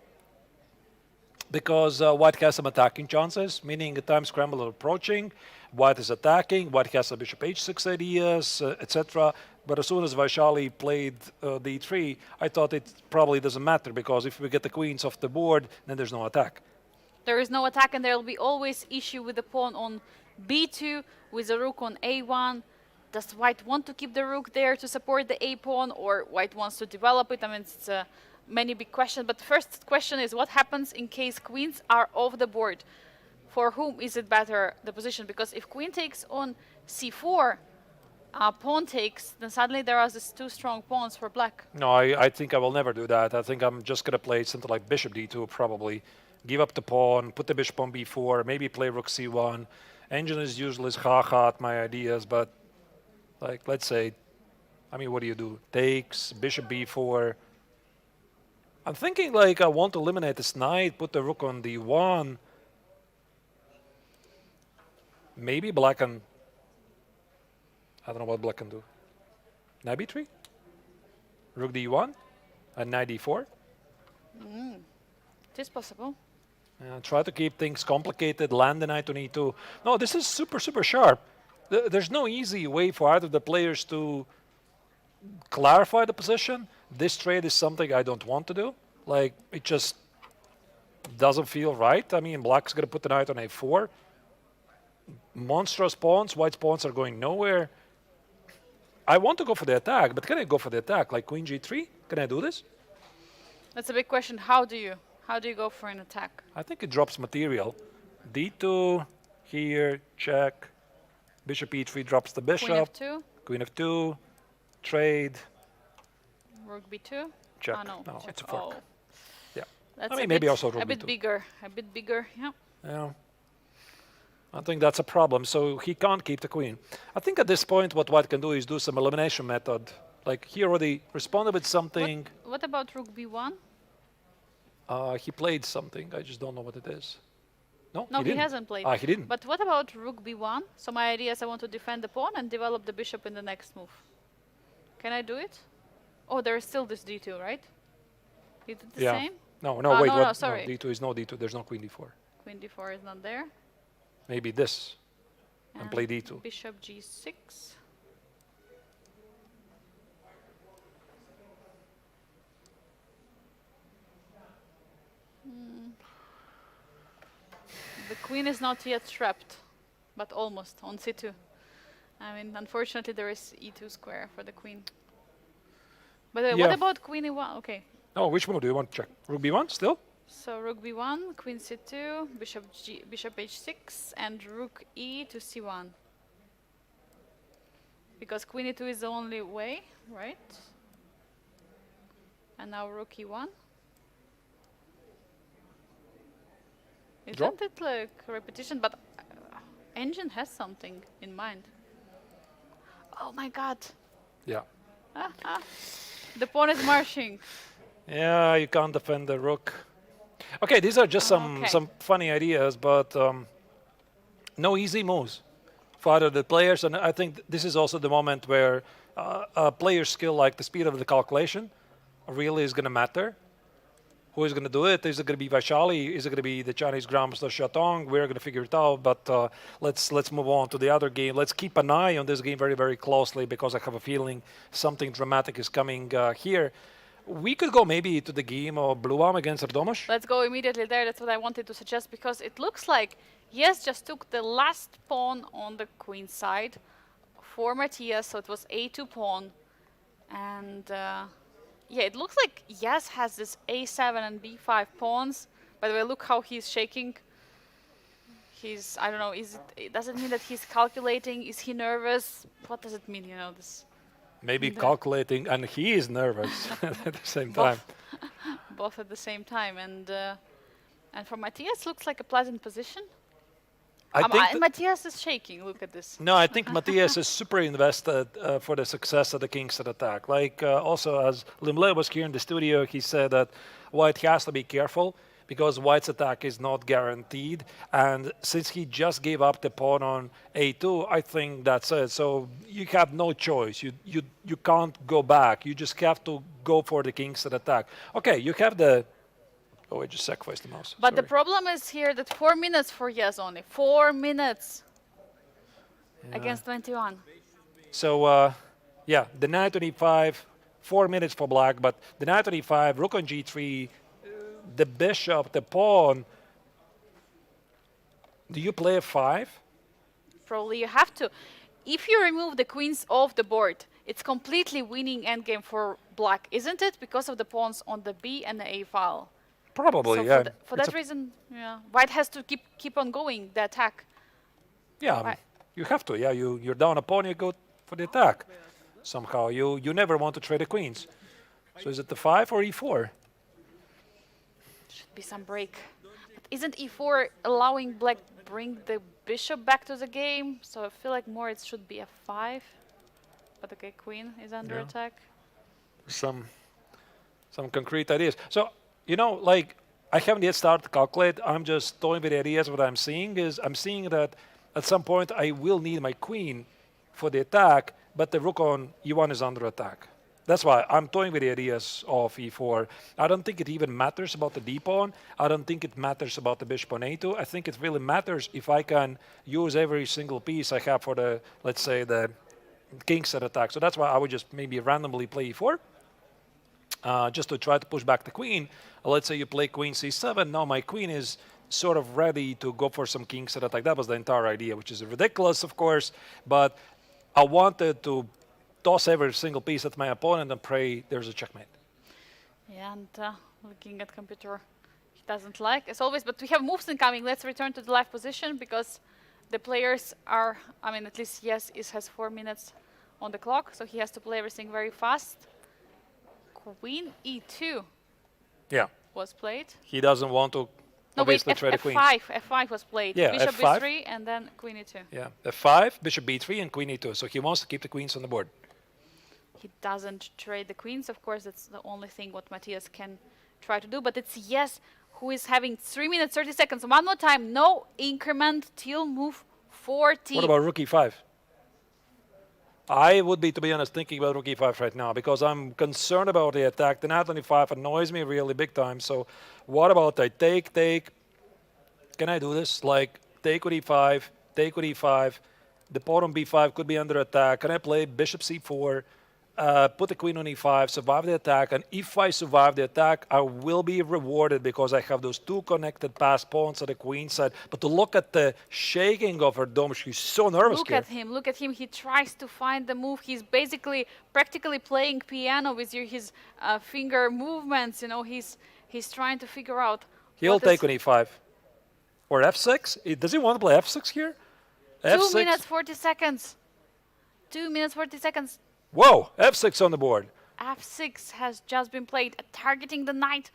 because white has some attacking chances, meaning a time scramble are approaching, white is attacking, white has a bishop h6 ideas, etc. But as soon as Vaishali played d3, I thought it probably doesn't matter because if we get the queens off the board, then there's no attack. There is no attack, and there will be always issue with the pawn on b2, with the rook on a1. Does white want to keep the rook there to support the a pawn, or white wants to develop it? I mean, it's many big questions. But the first question is, what happens in case queens are off the board? For whom is it better, the position? Because if queen takes on c4, pawn takes, then suddenly there are these two strong pawns for black. No, I think I will never do that. I think I'm just going to play something like bishop d2 probably. Give up the pawn, put the bishop on b4, maybe play rook c1. Engine is usually haha at my ideas, but like let's say, I mean, what do you do? Takes, bishop b4. I'm thinking like I want to eliminate this knight, put the rook on d1. Maybe black can, I don't know what black can do. Knight b3? Rook d1? And knight d4? It is possible. Try to keep things complicated, land the knight on e2. No, this is super, super sharp. There's no easy way for either of the players to clarify the position. This trade is something I don't want to do. Like, it just doesn't feel right. I mean, black's going to put the knight on a4. Monstrous pawns, white's pawns are going nowhere. I want to go for the attack, but can I go for the attack? Like queen g3? Can I do this? That's a big question. How do you go for an attack? I think it drops material. d2, here, check. Bishop e3 drops the bishop. Queen f2. Queen f2, trade. Rook b2. Check. Ah, no, check. It's a fork. Oh. Yeah. That's I mean, a maybe bit, also rook a bit b2. bigger. A bit bigger, yeah. Yeah. I think that's a problem. So he can't keep the queen. I think at this point, what white can do is do some elimination method. Like he already responded with something. What about rook b1? He played something. I just don't know what it is. No, No, he he didn't. hasn't played. He didn't. But what about rook b1? So my idea is I want to defend the pawn and develop the bishop in the next move. Can I do it? Oh, there is still this d2, right? Is it the Yeah. same? No, Ah, wait. no, What? no, sorry. D2 is no d2. There's no queen d4. Queen d4 is not there. Maybe this. And play d2. Bishop g6. The queen is not yet trapped, but almost on c2. I mean, unfortunately, there is e2 square for the queen. By the way, Yeah. what about queen e1? Okay, Oh, which move do you want to check? Rook b1 still? so rook b1, queen c2, bishop h6, and rook e to c1. Because queen e2 is the only way, right? And now rook e1. Draw? Isn't it like a repetition? But engine has something in mind. Oh my god. Yeah. The pawn is marching. Yeah, you can't defend the rook. Okay, these are just Okay. some funny ideas, but no easy moves for either the players. And I think this is also the moment where a player's skill, like the speed of the calculation, really is going to matter. Who is going to do it? Is it going to be Vaishali? Is it going to be the Chinese Grandmaster Shatong? We're going to figure it out. But let's move on to the other game. Let's keep an eye on this game very, very closely because I have a feeling something dramatic is coming here. We could go maybe to the game of Bluam against Erdomas. Let's go immediately there. That's what I wanted to suggest because it looks like Yes just took the last pawn on the queen side for Matthias, so it was a2 pawn. And yeah, it looks like Yes has this a7 and b5 pawns. By the way, look how he's shaking. He's, I don't know, does it mean that he's calculating? Is he nervous? What does it mean, you know, this? Maybe calculating, and he is nervous at the same time. Both at the same time. And for Matthias, looks like a pleasant position. I think Matthias is shaking, look at this. No, I think Matthias is super invested for the success of the Kingston attack. Like also as Limle was here in the studio, he said that White has to be careful because White's attack is not guaranteed. And since he just gave up the pawn on a2, I think that's it. So you have no choice. You can't go back. You just have to go for the king's attack. Okay, you have the... Oh, I just sacrificed the mouse. But the Sorry. problem is here that 4 minutes for yes only. 4 minutes against 21. So, yeah, the knight on e5, 4 minutes for black, but the knight on e5, rook on g3, the bishop, the pawn. Do you play f5? Probably you have to. If you remove the queens off the board, it's completely winning endgame for black, isn't it? Because of the pawns on the b and the a file. Probably, So yeah. for that reason, yeah, White has to keep on going the attack. Yeah, Right. you have to. Yeah, you're down a pawn, you go for the attack. Somehow, you never want to trade the queens. So is it the 5 or e4? Should be some break. But isn't e4 allowing black bring the bishop back to the game? So I feel like more it should be f5. But okay, queen is under attack. Some concrete ideas. So, you know, like, I haven't yet started to calculate. I'm just toying with the ideas. What I'm seeing is I'm seeing that at some point I will need my queen for the attack, but the rook on e1 is under attack. That's why I'm toying with the ideas of e4. I don't think it even matters about the d pawn. I don't think it matters about the bishop on a2. I think it really matters if I can use every single piece I have for the, let's say, the king set attack. So that's why I would just maybe randomly play e4. Just to try to push back the queen. Let's say you play queen c7. Now my queen is sort of ready to go for some king set attack. That was the entire idea, which is ridiculous, of course. But I wanted to toss every single piece at my opponent and pray there's a checkmate. Yeah, and looking at computer, he doesn't like, as always. But we have moves incoming. Let's return to the live position because the players are, I mean, at least yes, has 4 minutes on the clock. So he has to play everything very fast. Queen e2 was played. He doesn't want to No, wait, obviously trade the queen. F5 was played. Yeah, Bishop F5. b3 and then queen e2. Yeah, f5, bishop b3, and queen e2. So he wants to keep the queens on the board. He doesn't trade the queens, of course. That's the only thing what Matthias can try to do. But it's yes who is having 3 minutes 30 seconds. One more time, no increment till move 40. What about rook e5? I would be, to be honest, thinking about rook e5 right now because I'm concerned about the attack. The knight on e5 annoys me really big time. So what about I take? Can I do this? Like take with e5, take with e5. The pawn on b5 could be under attack. Can I play bishop c4? Put the queen on e5, survive the attack, and if I survive the attack, I will be rewarded because I have those two connected passed pawns at the queen side. But to look at the shaking of her dome, she's so nervous Look here. at him. He tries to find the move. He's basically practically playing piano with his finger movements. You know, he's trying to figure out. He'll take on e5 or f6. Does he want to play f6 here? 2 minutes 40 seconds. 2 minutes 40 seconds. Whoa, f6 on the board. f6 has just been played, targeting the knight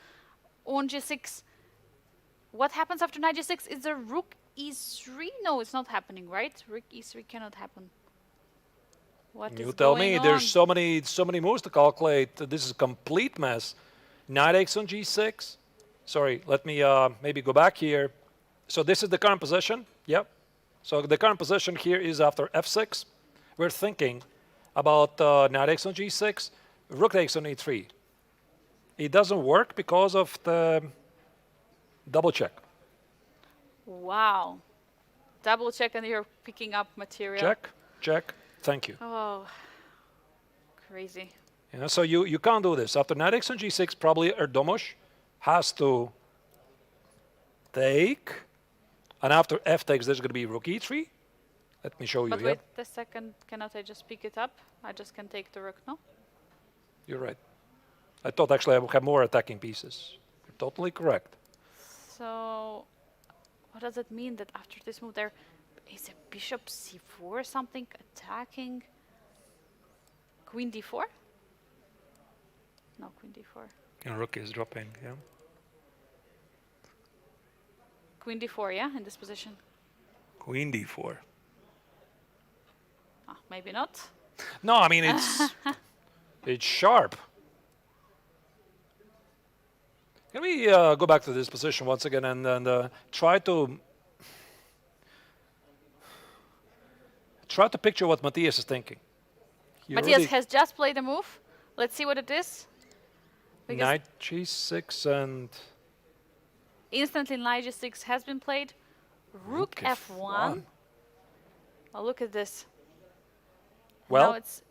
on g6. What happens after knight g6? Is the rook e3? No, it's not happening, right? Rook e3 cannot happen. What is You tell going me. on? There's so many moves to calculate. This is a complete mess. Knight x on g6. Sorry, let me maybe go back here. So this is the current position. Yep. So the current position here is after f6. We're thinking about knight x on g6, rook takes on e3. It doesn't work because of the double check. Wow. Double check and you're picking up material. Check, check, thank you. Oh, crazy. Yeah, so you can't do this. After knight x on g6, probably Erdomosh has to take. And after f takes, there's going to be rook e3. Let me show you. But Yeah, wait a second, cannot I just pick it up? I just can take the rook, no? you're right. I thought actually I would have more attacking pieces. You're totally correct. So, what does it mean that after this move there is a bishop c4 or something attacking? Queen d4? No, queen d4. And rook is dropping, yeah. Queen d4, yeah, in this position. Queen d4. Ah, maybe not. No, I mean, it's sharp. Can we go back to this position once again and try to picture what Matthias is thinking? Matthias has just played a move. Let's see what it is. Because Knight G6 and instantly Knight G6 has been played. Rook F1. Oh, look at this. well, Now it's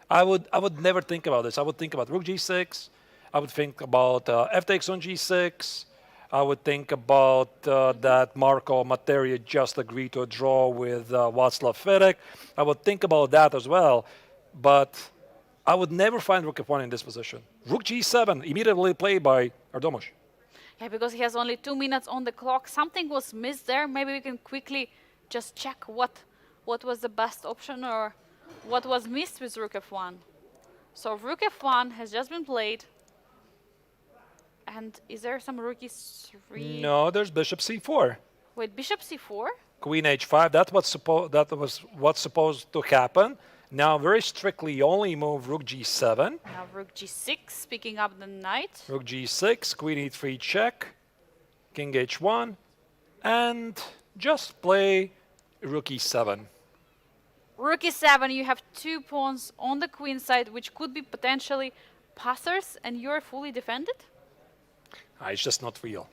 I would never think about this. I would think about Rook G6. I would think about F takes on G6. I would think about that Marco Materia just agreed to a draw with Václav Fedek. I would think about that as well, but I would never find Rook F1 in this position. Rook G7 immediately played by Erdomus. yeah, because he has only 2 minutes on the clock. Something was missed there. Maybe we can quickly just check what was the best option or what was missed with Rook F1. So Rook F1 has just been played. And is there some Rook E3? No, there's Bishop C4. Wait, Bishop C4? Queen H5. That was what's supposed to happen. Now, very strictly, only move Rook G7. Now Rook G6, picking up the knight. Rook G6, Queen E3 check, King H1, and just play Rook E7. Rook E7, you have 2 pawns on the queen side, which could be potentially passers, and you're fully defended? It's just not real.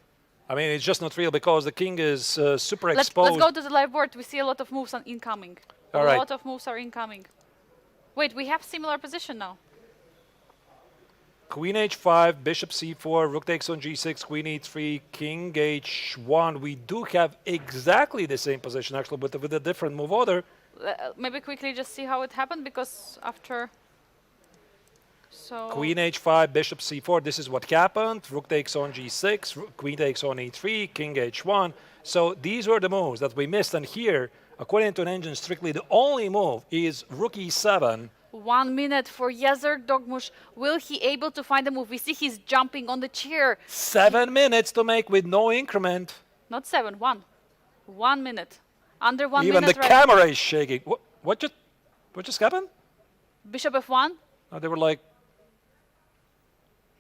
I mean, it's just not real because the king is super Let's exposed. go to the live board. We see a lot of moves incoming. All A right. lot of moves are incoming. Wait, we have similar position now. Queen H5, Bishop C4, Rook takes on G6, Queen E3, King H1. We do have exactly the same position, actually, but with a different move order. Maybe quickly just see how it happened, because after... So Queen H5, Bishop C4, this is what happened. Rook takes on G6, Queen takes on E3, King H1. So these were the moves that we missed. And here, according to an engine strictly, the only move is Rook E7. 1 minute for Yezer Dogmush. Will he able to find the move? We see he's jumping on the chair. 7 minutes to make with no increment. Not 7, 1. 1 minute. Under 1 Even minute. the camera is shaking. What just happened? Bishop F1. They were like,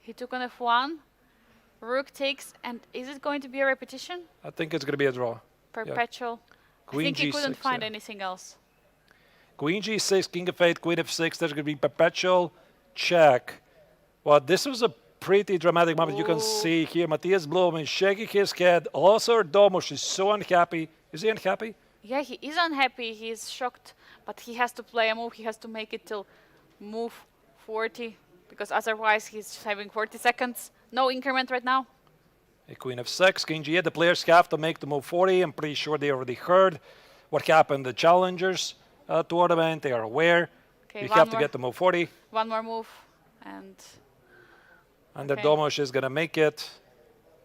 He took on F1. Rook takes, and is it going to be a repetition? I think it's going to be a draw. Perpetual. I Queen think he couldn't G6, find yeah. anything else. Queen G6, King F8, Queen F6. There's going to be perpetual check. Well, this was a pretty dramatic moment. You can see here Matthias Blum is shaking his head. Also, Domush is so unhappy. Is he unhappy? Yeah, he is unhappy. He is shocked, but he has to play a move. He has to make it till move 40, because otherwise he's having 40 seconds. No increment right now. Queen F6, King G8. The players have to make the move 40. I'm pretty sure they already heard what happened in the Challengers tournament. They are aware. Okay, You one have to more. get the move 40. One more move, and And the Domush is going to make it.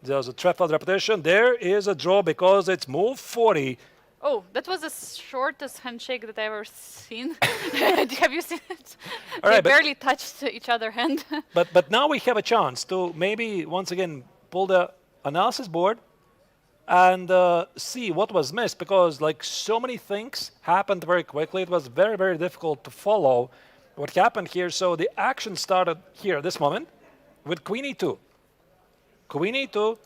There's a triple repetition. There is a draw because it's move 40. oh, that was the shortest handshake that I've ever seen. Have you seen it? All They right, but- barely touched each other's hand. But now we have a chance to maybe once again pull the analysis board and see what was missed, because like so many things happened very quickly. It was very, very difficult to follow what happened here. So the action started here at this moment with Queen E2. Queen E2,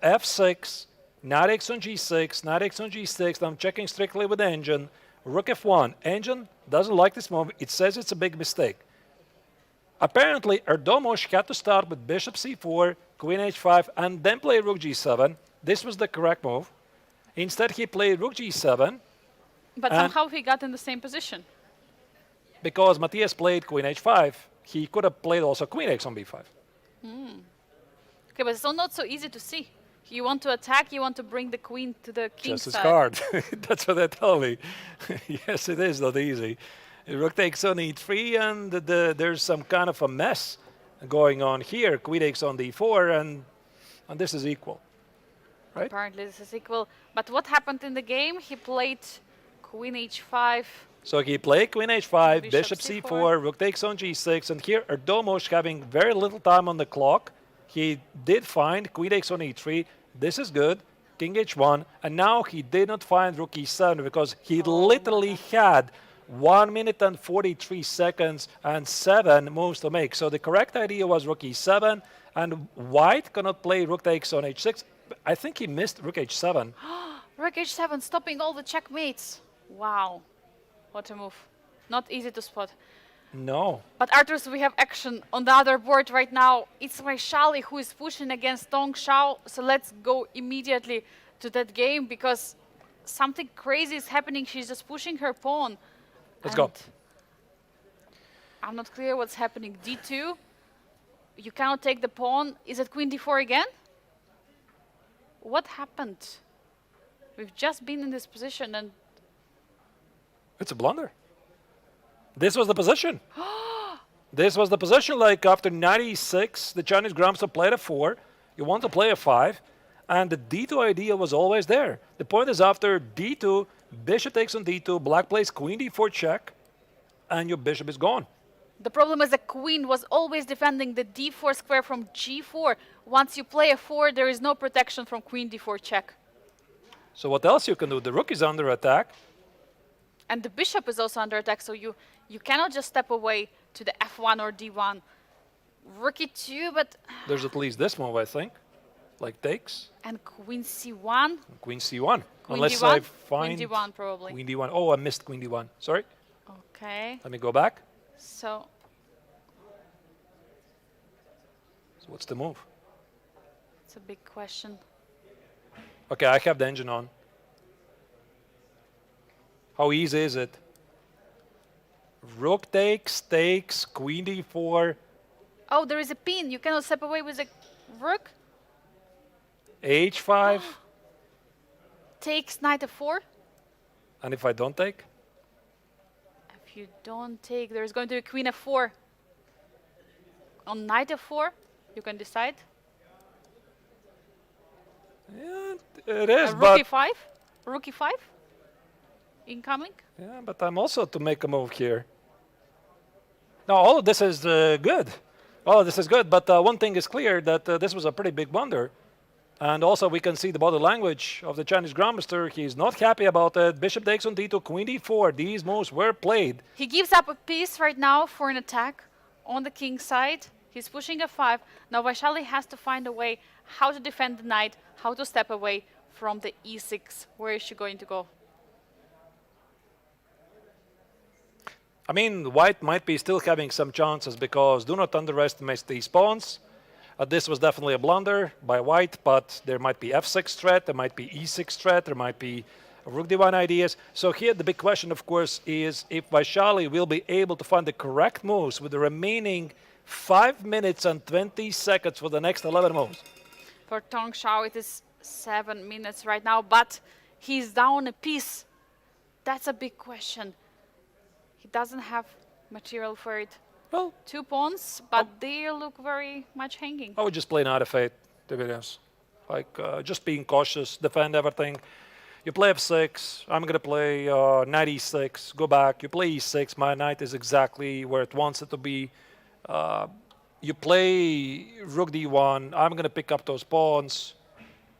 F6, Knight takes on G6, Knight takes on G6. I'm checking strictly with the engine. Rook F1. Engine doesn't like this move. It says it's a big mistake. Apparently, Erdomus had to start with Bishop C4, Queen H5, and then play Rook G7. This was the correct move. Instead, he played Rook G7 But And- somehow he got in the same position. because Matthias played Queen H5. He could have played also Queen X on B5. Okay, but it's not so easy to see. You want to attack, you want to bring the queen to the king's Just as side. hard. That's what they tell me. Yes, it is not easy. Rook takes on E3, and there's some kind of a mess going on here. Queen takes on D4, and this is equal. Right? Apparently this is equal. But what happened in the game? He played Queen H5. So he played Queen H5, Bishop Bishop C4. C4, Rook takes on G6, and here Erdomus having very little time on the clock. He did find Queen takes on E3. This is good. King H1, and now he did not find Rook E7 because he literally had 1 minute and 43 seconds and 7 moves to make. So the correct idea was Rook E7, And white cannot play rook takes on h6. I think he missed rook h7. Rook h7, stopping all the checkmates. Wow, what a move. Not easy to spot. No. But Arthurs, we have action on the other board right now. It's Vaishali who is pushing against Tong Xiao. So let's go immediately to that game because something crazy is happening. She's just pushing her pawn. Let's go. I'm not clear what's happening. d2. You cannot take the pawn. Is it queen d4 again? What happened? We've just been in this position and... It's a blunder. This was the position. This was the position, like after 96, the Chinese Grandmaster played a 4. You want to play a 5. And the d2 idea was always there. The point is after d2, bishop takes on d2, black plays queen d4 check, and your bishop is gone. The problem is the queen was always defending the d4 square from g4. Once you play a 4, there is no protection from queen d4 check. So what else you can do? The rook is under attack. And the bishop is also under attack, so you cannot just step away to the f1 or d1. Rook e2, but... There's at least this move, I think. Like takes. And queen c1. Queen c1. Queen Unless d1? I find... Queen d1, probably. Queen d1. Oh, I missed queen d1. Sorry. Okay. Let me go back. So What's the move? it's a big question. Okay, I have the engine on. How easy is it? Rook takes, queen d4. Oh, there is a pin. You cannot step away with a rook. h5. Takes knight f4. And if I don't take? If you don't take, there is going to be queen f4. On knight f4, you can decide. Yeah, it is, Rook but... e5. Rook e5. Incoming. Yeah, but I'm also to make a move here. Now, all of this is good. All of this is good, but one thing is clear, that this was a pretty big blunder. And also we can see the body language of the Chinese Grandmaster. He's not happy about it. Bishop takes on d2, queen d4. These moves were played. He gives up a piece right now for an attack on the king side. He's pushing f5. Now Vaishali has to find a way how to defend the knight, how to step away from the e6. Where is she going to go? I mean, white might be still having some chances because do not underestimate these pawns. This was definitely a blunder by white, but there might be f6 threat, there might be e6 threat, there might be rook d1 ideas. So here the big question, of course, is if Vaishali will be able to find the correct moves with the remaining 5 minutes and 20 seconds for the next 11 moves. For Tong Xiao, it is 7 minutes right now, but he's down a piece. That's a big question. He doesn't have material for it. Well, 2 pawns, but they look very much hanging. I would just play knight f8, to be honest. Like, just being cautious, defend everything. You play f6, I'm going to play knight e6, go back. You play e6, my knight is exactly where it wants it to be. You play rook d1, I'm going to pick up those pawns.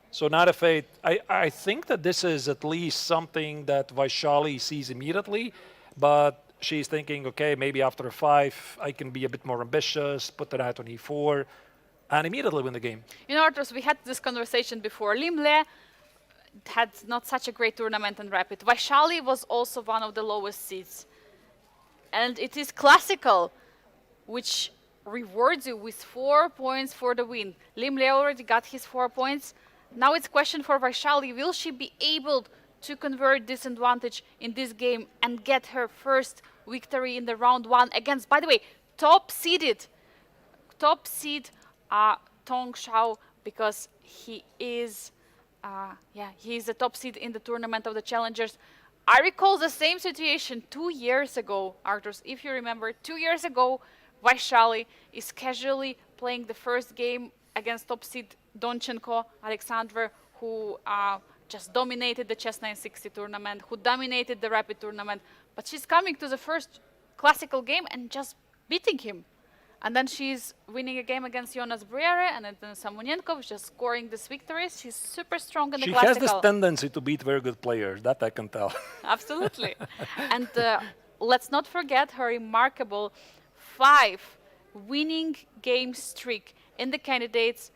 So knight f8, I think that this is at least something that Vaishali sees immediately, but she's thinking, okay, maybe after a 5, I can be a bit more ambitious, put the knight on e4, and immediately win the game. You know, Arthurs, we had this conversation before. Limle had not such a great tournament in Rapid. Vaishali was also one of the lowest seeds. And it is classical, which rewards you with 4 points for the win. Limle already got his 4 points. Now it's question for Vaishali. Will she be able to convert this advantage in this game and get her first victory in the round 1 against, by the way, top seed Tong Xiao, because he is the top seed in the tournament of the challengers. I recall the same situation 2 years ago, Arthurs. If you remember, 2 years ago, Vaishali is casually playing the first game against top seed Donchenko, Alexander, who just dominated the Chess 960 tournament, who dominated the Rapid tournament. But she's coming to the first classical game and just beating him. And then she's winning a game against Jonas Briere and then Samonenkov, just scoring these victories. She's super strong in the classical. She has this tendency to beat very good players, that I can tell. Absolutely. And let's not forget her remarkable 5 winning game streak in the candidates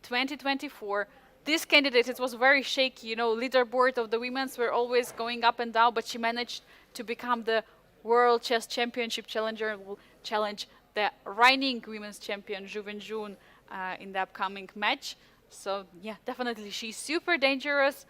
2024. This candidate, it was very shaky, you know, leaderboard of the women's were always going up and down, but she managed to become the World Chess Championship challenger, will challenge the reigning women's champion, Zhu Wenjun, in the upcoming match. So, yeah, definitely she's super dangerous.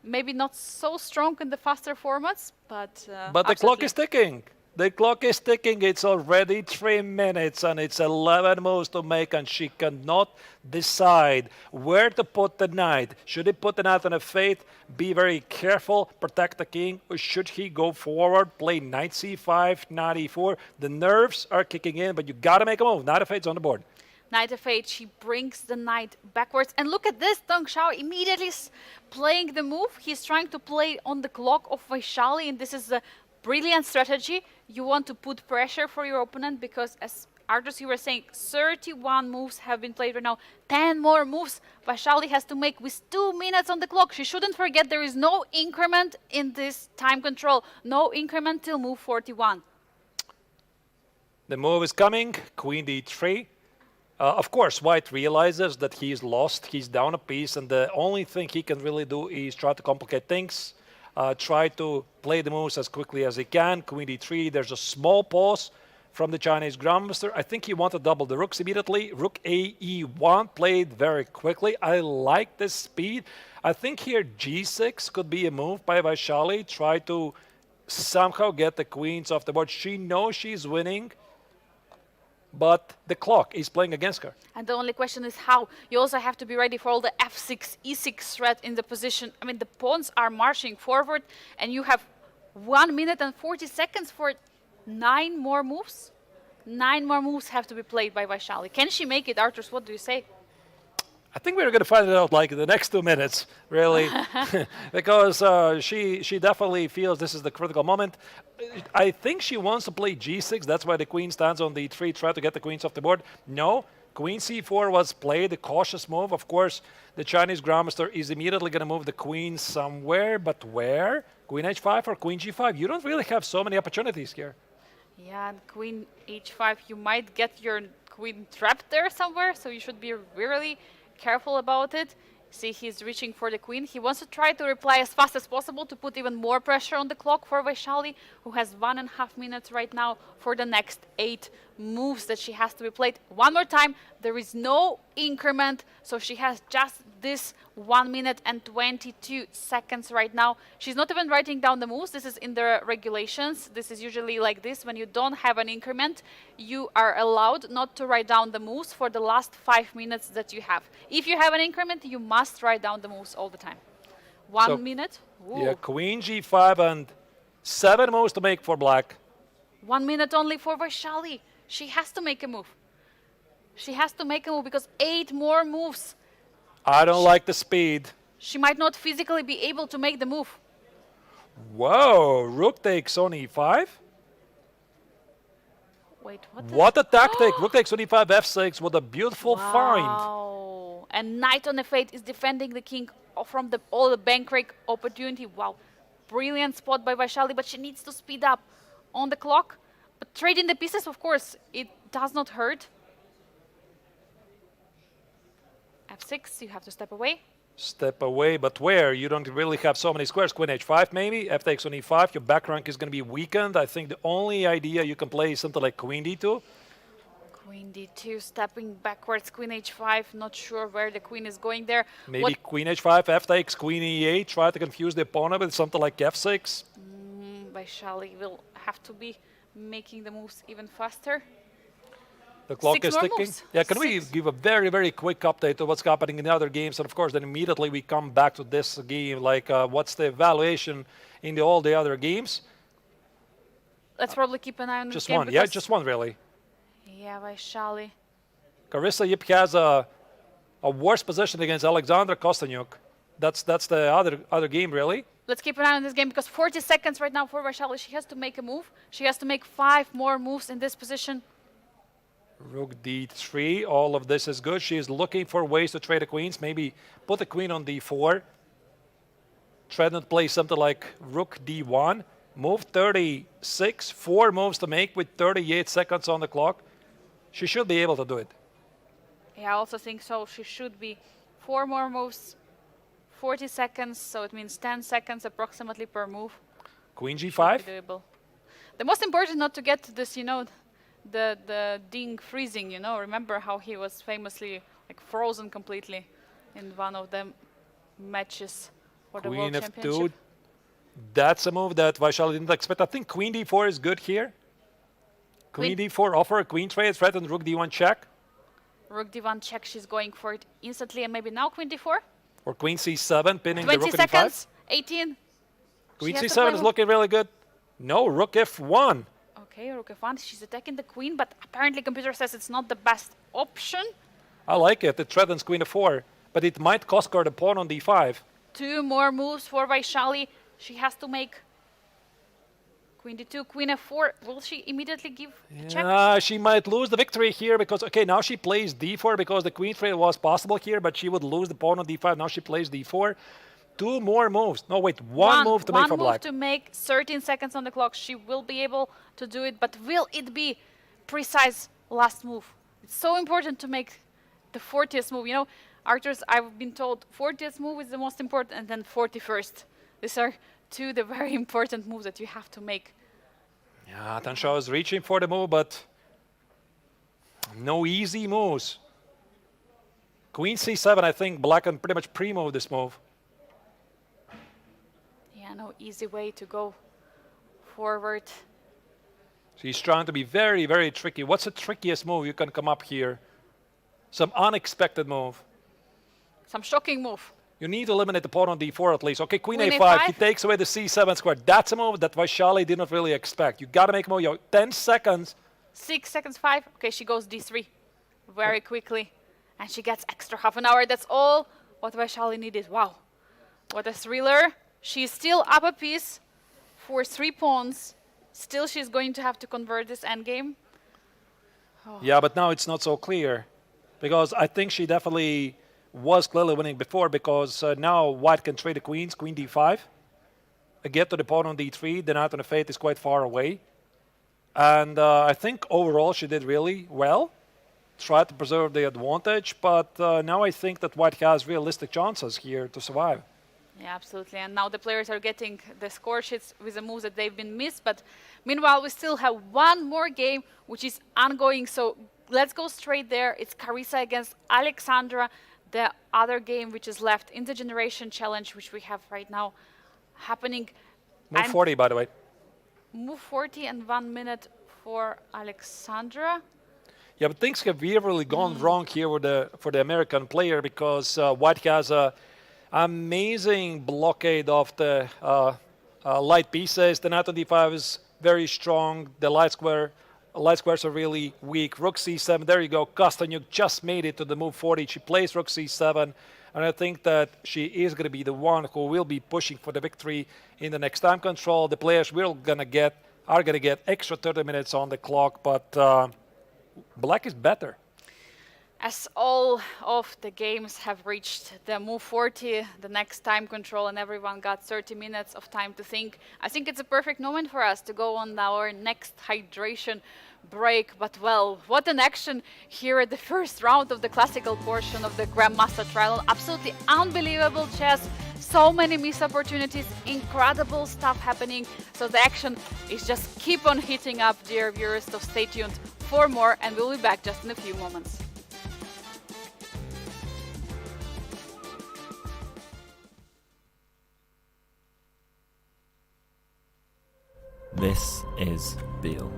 Maybe not so strong in the faster formats, but But the clock is ticking. The clock is ticking. It's already 3 minutes and it's 11 moves to make, and she cannot decide where to put the knight. Should he put the knight on a fate, be very careful, protect the king, or should he go forward, play knight c5, knight e4? The nerves are kicking in, but you got to make a move. Knight of fate's on the board. Knight of 8, she brings the knight backwards. And look at this, Deng Xiao immediately playing the move. He's trying to play on the clock of Vaishali, and this is a brilliant strategy. You want to put pressure for your opponent because, as Artus, you were saying, 31 moves have been played right now. 10 more moves Vaishali has to make with 2 minutes on the clock. She shouldn't forget there is no increment in this time control. No increment till move 41. The move is coming, queen d3. Of course, White realizes that he's lost, he's down a piece, and the only thing he can really do is try to complicate things, try to play the moves as quickly as he can. Queen d3, there's a small pause from the Chinese Grandmaster. I think he wanted to double the rooks immediately. Rook a e1 played very quickly. I like the speed. I think here g6 could be a move by Vaishali, try to somehow get the queens off the board. She knows she's winning, but the clock is playing against her. And the only question is how. You also have to be ready for all the f6, e6 threat in the position. I mean, the pawns are marching forward, and you have 1 minute and 40 seconds for 9 more moves. 9 more moves have to be played by Vaishali. Can she make it, Arthurs? What do you say? I think we're going to find it out like in the next 2 minutes, really, because she definitely feels this is the critical moment. I think she wants to play g6. That's why the queen stands on d3, try to get the queens off the board. No, queen c4 was played, a cautious move. Of course, the Chinese Grandmaster is immediately going to move the queen somewhere, but where? Queen h5 or queen g5? You don't really have so many opportunities here. Yeah, and queen h5, you might get your queen trapped there somewhere, so you should be really careful about it. See, he's reaching for the queen. He wants to try to reply as fast as possible to put even more pressure on the clock for Vaishali, who has 1.5 minutes right now for the next 8 moves that she has to be played. One more time, there is no increment, so she has just this 1 minute and 22 seconds right now. She's not even writing down the moves. This is in the regulations. This is usually like this. When you don't have an increment, you are allowed not to write down the moves for the last 5 minutes that you have. If you have an increment, you must write down the moves all the time. 1 minute. Ooh. Yeah, queen g5 and 7 moves to make for black. 1 minute only for Vaishali. She has to make a move. She has to make a move because 8 more moves. I don't like the speed. She might not physically be able to make the move. Whoa, rook takes on e5. Wait, What a tactic. Rook takes on e5, f6. What a beautiful find. Wow. And knight on f8 is defending the king from all the bank rake opportunity. Wow. Brilliant spot by Vaishali, but she needs to speed up on the clock. But trading the pieces, of course, it does not hurt. f6, you have to step away. Step away, but where? You don't really have so many squares. Queen h5 maybe, f takes on e5. Your back rank is going to be weakened. I think the only idea you can play is something like queen d2. Queen d2, stepping backwards, queen h5. Not sure where the queen is going there. Maybe queen h5, f takes, queen e8. Try to confuse the opponent with something like f6. Vaishali will have to be making the moves even faster. The clock 6 is more ticking. moves. Yeah, can 6. we give a very, very quick update of what's happening in the other games? And of course, then immediately we come back to this game, like what's the evaluation in all the other games? Let's probably keep an eye on this Just game. one, yeah, just one really. Yeah, Vaishali. Carissa Yip has a worse position against Alexandra Kostyanyuk. That's the other game, really. Let's keep an eye on this game because 40 seconds right now for Vaishali. She has to make a move. She has to make 5 more moves in this position. Rook d3, all of this is good. She is looking for ways to trade the queens. Maybe put the queen on d4. Try to play something like rook d1. Move 36, 4 moves to make with 38 seconds on the clock. She should be able to do it. Yeah, I also think so. She should be 4 more moves, 40 seconds, so it means 10 seconds approximately per move. Queen Should G5. be doable. The most important not to get to this, the Ding freezing, Remember how he was famously like frozen completely in one of the matches for the World Queen Championship. F2. That's a move that Vaishali didn't expect. I think Queen D4 is good here. Queen D4 offer, Queen trade, threaten, Rook D1 check. Rook D1 check, she's going for it instantly, and maybe now Queen D4? Or Queen C7, pinning the 20 Rook at seconds, D5. 18. Queen She has to C7 play is looking really good. No, Rook F1. Okay, Rook F1, she's attacking the Queen, but apparently computer says it's not the best option. I like it. It threatens Queen F4, but it might cost her the pawn on D5. 2 more moves for Vaishali. She has to make Queen D2, Queen F4. Will she immediately give a check? She might lose the victory here because, okay, now she plays D4 because the Queen trade was possible here, but she would lose the pawn on D5. Now she plays D4. 2 more moves. No, wait, one move to make for black. One move to make, 13 seconds on the clock. She will be able to do it, but will it be precise last move? It's so important to make the 40th move. Archers, I've been told 40th move is the most important, and then 41st. These are 2 the very important moves that you have to make. Yeah, Tansha is reaching for the move, but no easy moves. Queen C7, I think black can pretty much pre-move this move. Yeah, no easy way to go forward. She's trying to be very, very tricky. What's the trickiest move you can come up here? Some unexpected move. Some shocking move. You need to eliminate the pawn on D4 at least. Okay, Queen Queen A5. A5. He takes away the C7 square. That's a move that Vaishali did not really expect. You got to make a move. You have 10 seconds. 6 seconds, 5. Okay, she goes D3 very quickly. And she gets extra half an hour. That's all what Vaishali needed. Wow. What a thriller. She's still up a piece for 3 pawns. Still, she's going to have to convert this endgame. Oh. Yeah, but now it's not so clear. Because I think she definitely was clearly winning before, because now white can trade the queens, Queen D5, get to the pawn on D3, the knight on the fate is quite far away. And I think overall she did really well, tried to preserve the advantage, but now I think that white has realistic chances here to survive. Yeah, absolutely. And now the players are getting the score sheets with the moves that they've been missed. But meanwhile, we still have one more game, which is ongoing. So let's go straight there. It's Carissa against Alexandra, the other game which is left in the Generation Challenge, which we have right now happening. Move 40, by the way. Move 40 and 1 minute for Alexandra. Yeah, but things have really gone wrong here for the American player, because white has a amazing blockade of the light pieces. The knight on d5 is very strong. The light squares are really weak. Rook c7, there you go. Kosteniuk just made it to the move 40. She plays rook c7, and I think that she is going to be the one who will be pushing for the victory in the next time control. The players are going to get extra 30 minutes on the clock, but black is better. As all of the games have reached the move 40, the next time control, and everyone got 30 minutes of time to think, I think it's a perfect moment for us to go on our next hydration break. But well, what an action here at the first round of the classical portion of the Grandmaster Triathlon. Absolutely unbelievable chess. So many missed opportunities, incredible stuff happening. So the action is just keep on heating up, dear viewers. So stay tuned for more, and we'll be back just in a few moments. This is Biel,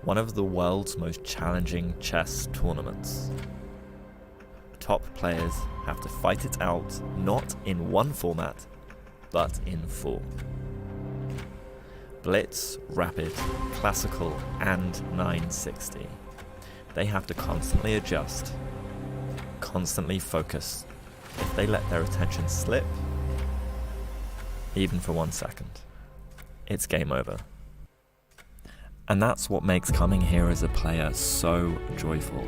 one of the world's most challenging chess tournaments. Top players have to fight it out not in one format, but in 4. Blitz, Rapid, Classical, and 960. They have to constantly adjust, constantly focus. If they let their attention slip, even for 1 second, it's game over. And that's what makes coming here as a player so joyful.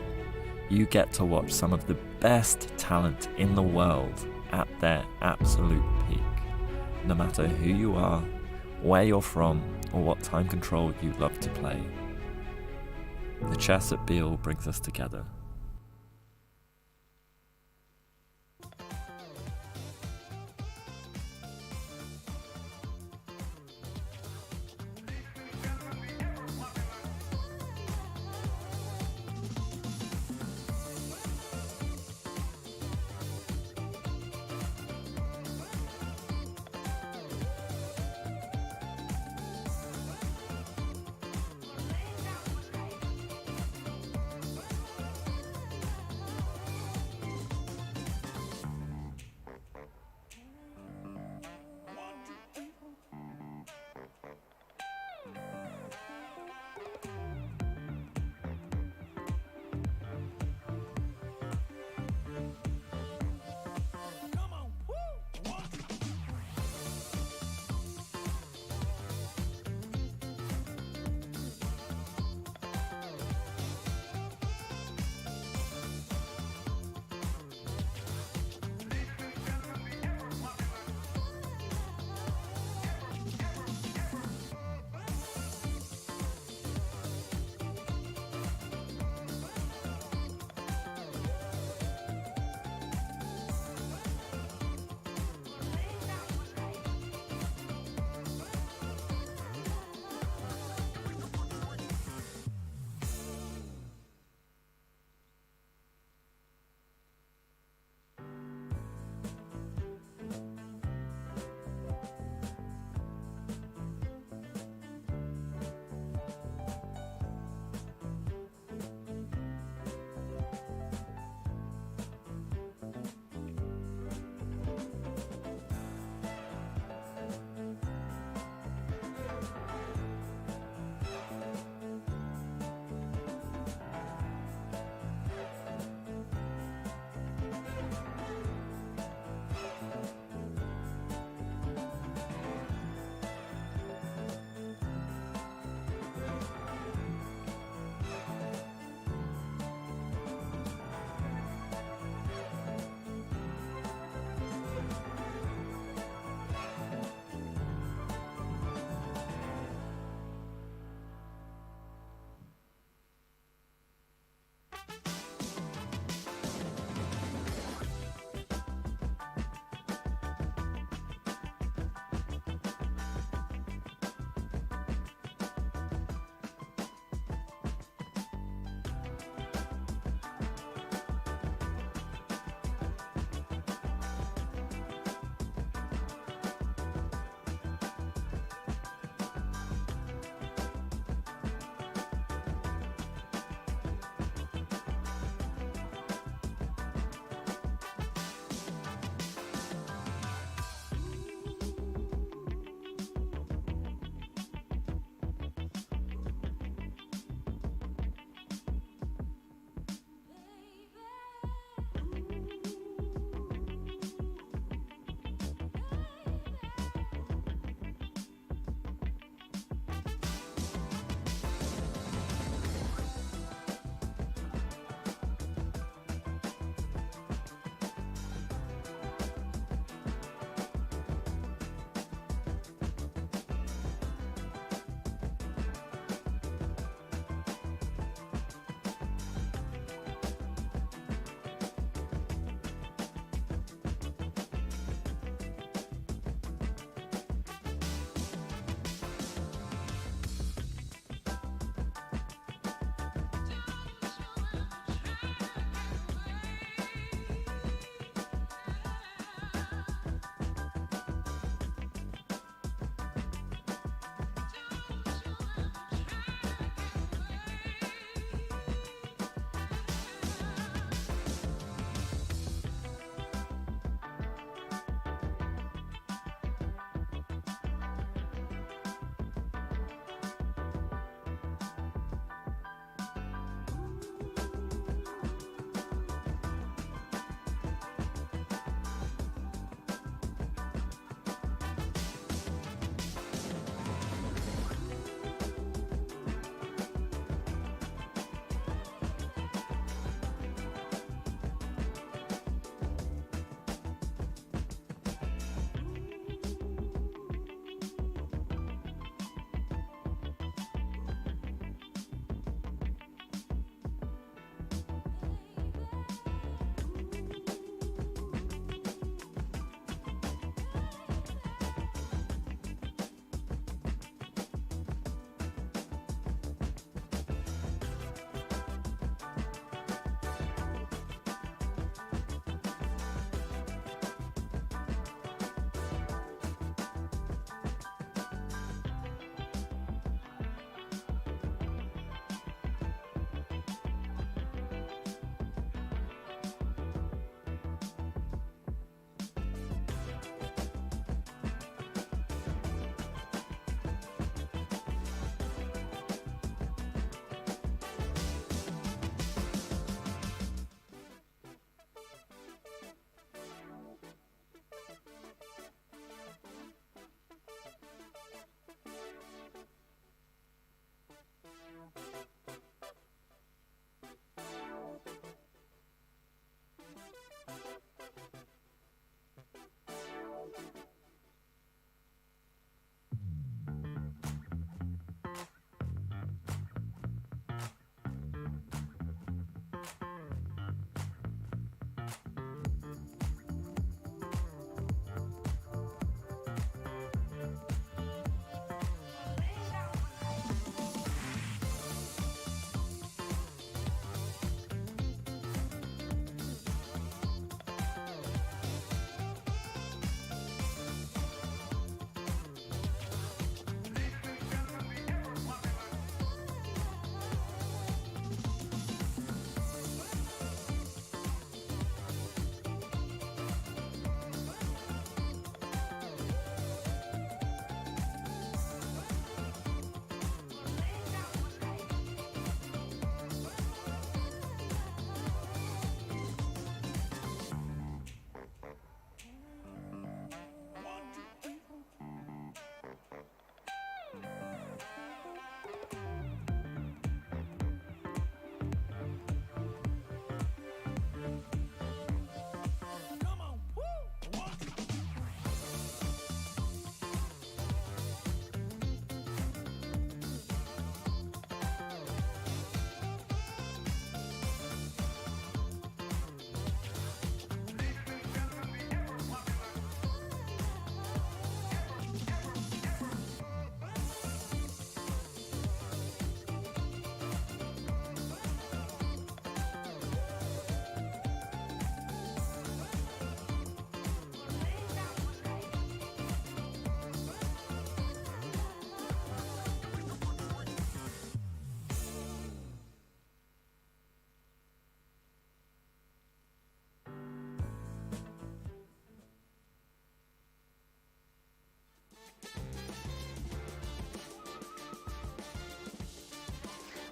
You get to watch some of the best talent in the world at their absolute peak. No matter who you are, where you're from, or what time control you love to play. The chess at Biel brings us together.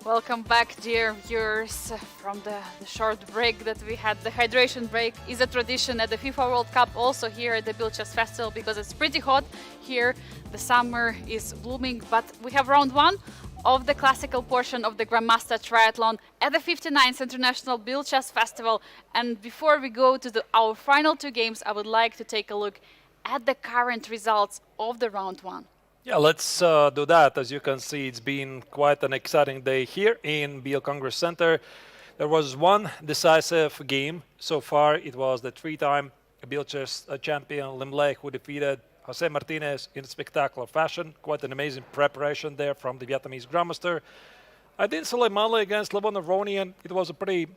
Welcome back, dear viewers, from the short break that we had. The hydration break is a tradition at the FIFA World Cup, also here at the Biel Chess Festival, because it's pretty hot here. The summer is blooming, but we have round one of the classical portion of the Grandmaster Triathlon at the 59th International Biel Chess Festival. And before we go to our final two games, I would like to take a look at the current results of the round one. Yeah, let's do that. As you can see, it's been quite an exciting day here in Biel Congress Center. There was one decisive game so far. It was the three-time Biel chess champion Lim Lei who defeated Jose Martinez in spectacular fashion. Quite an amazing preparation there from the Vietnamese Grandmaster. Adin Suleimani against Levon Aronian. It was a pretty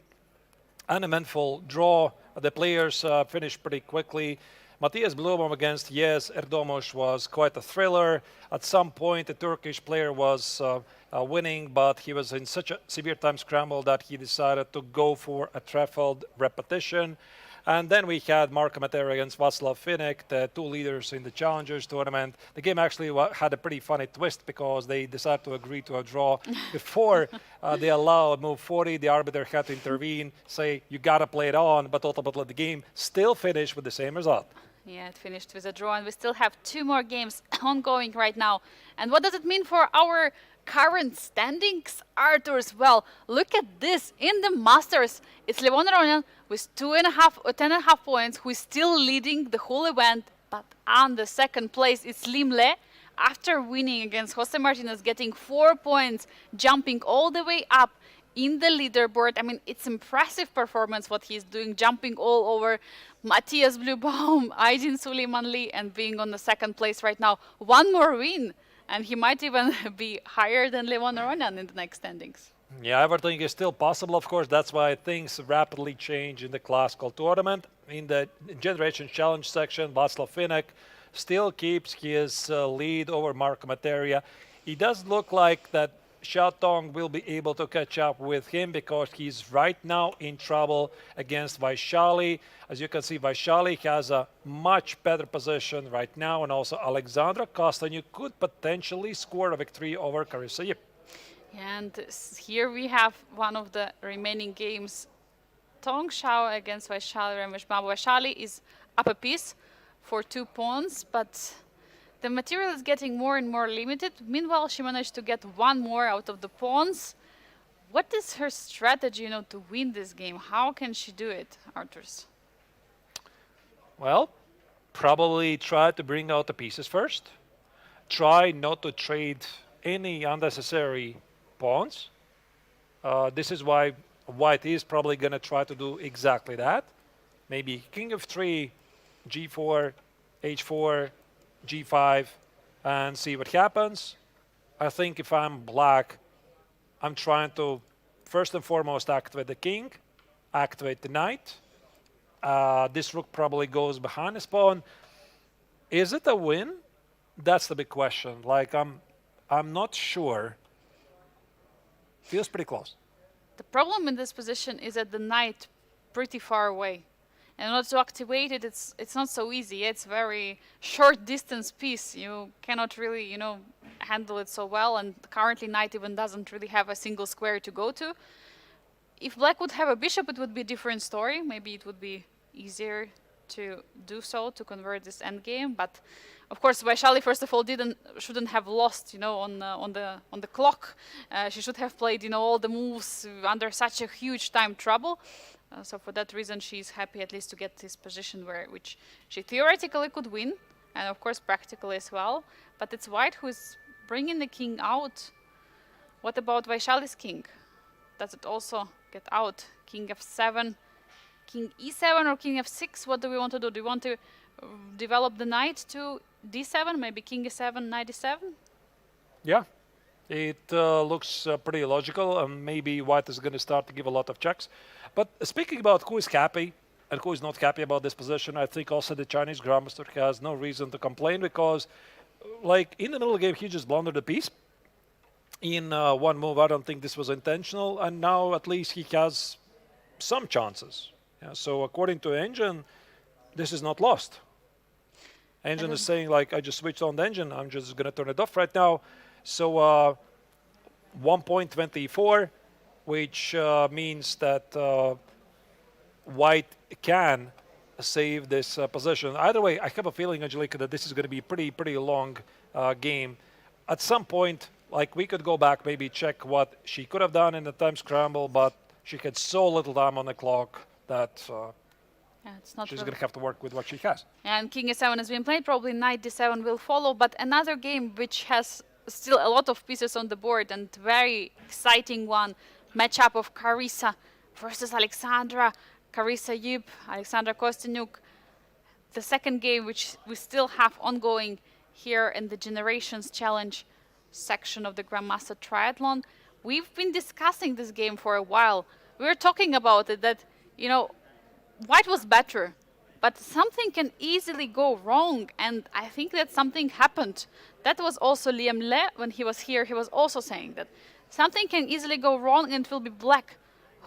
uneventful draw. The players finished pretty quickly. Matthias Blumam against Yes Erdomus was quite a thriller. At some point, the Turkish player was winning, but he was in such a severe time scramble that he decided to go for a threefold repetition. And then we had Marco Matera against Václav Finek, the two leaders in the Challengers tournament. The game actually had a pretty funny twist because they decided to agree to a draw before they allow a move 40. The arbiter had to intervene, say, you got to play it on, but ultimately the game still finished with the same result. Yeah, it finished with a draw, and we still have two more games ongoing right now. And what does it mean for our current standings, Arturs? Well, look at this. In the Masters, it's Levon Aronian with 10.5 points, who is still leading the whole event. But on the second place, it's Lim Lei, after winning against Jose Martinez, getting 4 points, jumping all the way up in the leaderboard. I mean, it's impressive performance what he's doing, jumping all over Matthias Blumbaum, Aydin Suleimanli, and being on the second place right now. One more win, and he might even be higher than Levon Aronian in the next standings. Yeah, everything is still possible, of course. That's why things rapidly change in the classical tournament. In the Generation Challenge section, Václav Finek still keeps his lead over Marco Materia. It does look like that Xiaotong will be able to catch up with him because he's right now in trouble against Vaishali. As you can see, Vaishali has a much better position right now, and also Alexandra Kostanyuk could potentially score a victory over Carissa Yip. And here we have one of the remaining games. Tong Shao against Vaishali Rameshbabu. Vaishali is up a piece for 2 pawns, but the material is getting more and more limited. Meanwhile, she managed to get one more out of the pawns. What is her strategy, to win this game? How can she do it, Arturs? Well, probably try to bring out the pieces first. Try not to trade any unnecessary pawns. This is why White is probably going to try to do exactly that. Maybe King of 3, G4, H4, G5, and see what happens. I think if I'm black, I'm trying to first and foremost activate the king, activate the knight. This rook probably goes behind his pawn. Is it a win? That's the big question. Like, I'm not sure. Feels pretty close. The problem in this position is that the knight pretty far away. And not to activate it, it's not so easy. It's very short distance piece. You cannot really, handle it so well. And currently, knight even doesn't really have a single square to go to. If black would have a bishop, it would be a different story. Maybe it would be easier to do so, to convert this endgame. But of course, Vaishali, first of all, shouldn't have lost, on the clock. She should have played, all the moves under such a huge time trouble. So for that reason, she's happy at least to get this position which she theoretically could win, and of course practically as well. But it's White who is bringing the king out. What about Vaishali's king? Does it also get out? King f7, king e7, or king f6? What do we want to do? Do we want to develop the knight to d7? Maybe king e7, knight e7? Yeah, it looks pretty logical. Maybe White is going to start to give a lot of checks. But speaking about who is happy and who is not happy about this position, I think also the Chinese Grandmaster has no reason to complain because, like, in the middle of the game, he just blundered a piece in one move. I don't think this was intentional, and now at least he has some chances. Yeah, so according to Engine, this is not lost. Engine is saying, like, I just switched on the engine. I'm just going to turn it off right now. So 1.24, which means that White can save this position. Either way, I have a feeling, Angelica, that this is going to be a pretty long game. At some point, like we could go back, maybe check what she could have done in the time scramble, but she had so little time on the clock that Yeah, it's not she's really- going to have to work with what she has. And King E7 has been played, probably Knight D7 will follow, but another game which has still a lot of pieces on the board and very exciting one, matchup of Carissa versus Alexandra. Carissa Yip, Alexandra Kostyniuk. The second game which we still have ongoing here in the Generations Challenge section of the Grandmaster Triathlon. We've been discussing this game for a while. We were talking about it that, you know, White was better, but something can easily go wrong, and I think that something happened. That was also Liam Le, when he was here, he was also saying that something can easily go wrong and it will be Black.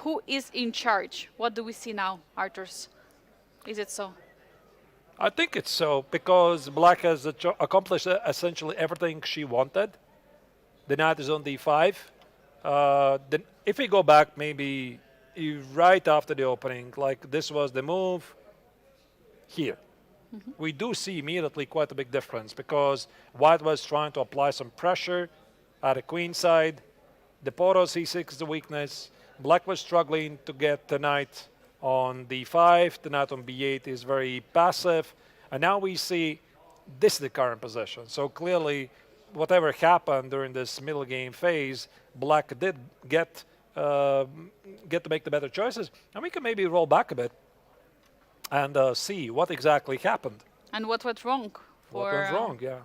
Who is in charge? What do we see now, Arturs? Is it so? I think it's so, because Black has accomplished essentially everything she wanted. The knight is on d5. Then if we go back maybe right after the opening, like this was the move here. We do see immediately quite a big difference, because White was trying to apply some pressure at the queen side. The Poro c6 is the weakness. Black was struggling to get the knight on d5. The knight on b8 is very passive. And now we see this is the current position. So clearly, whatever happened during this middle game phase, Black did get to make the better choices. And we can maybe roll back a bit and see what exactly happened. And what went wrong What went wrong, yeah.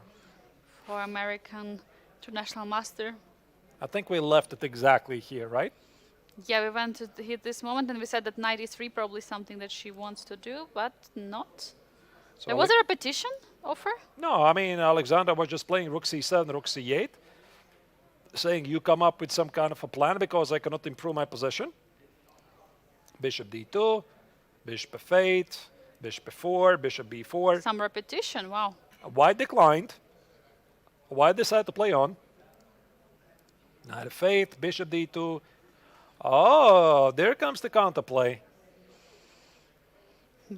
for American International Master? I think we left it exactly here, right? Yeah, we went to hit this moment and we said that knight e3 probably something that she wants to do, but not. So There was a repetition of her? No, I mean, Alexandra was just playing rook c7, rook c8, saying you come up with some kind of a plan because I cannot improve my position. Bishop d2, bishop f8, bishop f4, bishop b4. Some repetition, wow. White declined. White decided to play on. Knight f8, bishop d2. Oh, there comes the counterplay.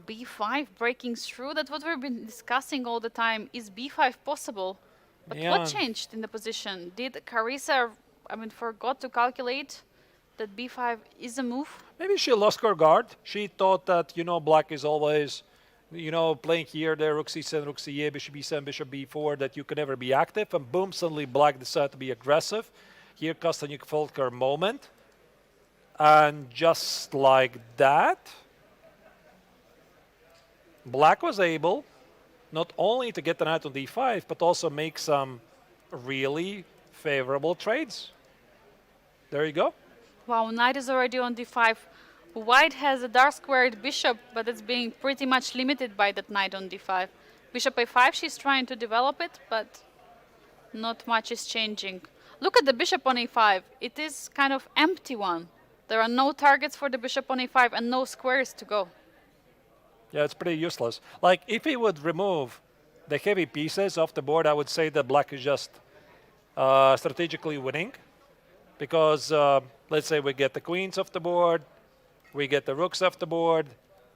B5 breaking through, that's what we've been discussing all the time. Is B5 possible? But Yeah. what changed in the position? Did Carissa, forgot to calculate that B5 is a move? Maybe she lost her guard. She thought that, Black is always, playing here, there, rook c7, rook c8, bishop b7, bishop b4, that you can never be active. And boom, suddenly Black decided to be aggressive. Here, Kostyniuk felt her moment. And just like that, Black was able not only to get the knight on d5, but also make some really favorable trades. There you go. Wow, knight is already on d5. White has a dark squared bishop, but it's being pretty much limited by that knight on d5. Bishop a5, she's trying to develop it, but not much is changing. Look at the bishop on a5. It is kind of empty one. There are no targets for the bishop on a5 and no squares to go. Yeah, it's pretty useless. Like, if he would remove the heavy pieces off the board, I would say that Black is just strategically winning. Because, let's say we get the queens off the board, we get the rooks off the board,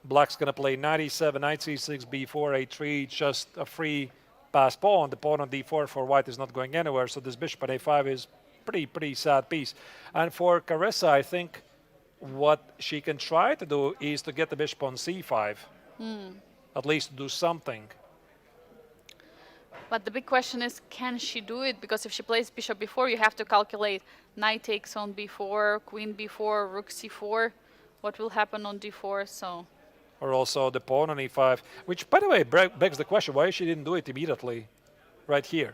Black's going to play knight e7, knight c6, b4, a3, just a free pass pawn. The pawn on d4 for White is not going anywhere, so this bishop on a5 is pretty sad piece. And for Carissa, I think what she can try to do is to get the bishop on c5. At least to do something. But the big question is, can she do it? Because if she plays bishop b4, you have to calculate knight takes on b4, queen b4, rook c4. What will happen on d4? So, Or also the pawn on e5, which, by the way, begs the question, why she didn't do it immediately right here?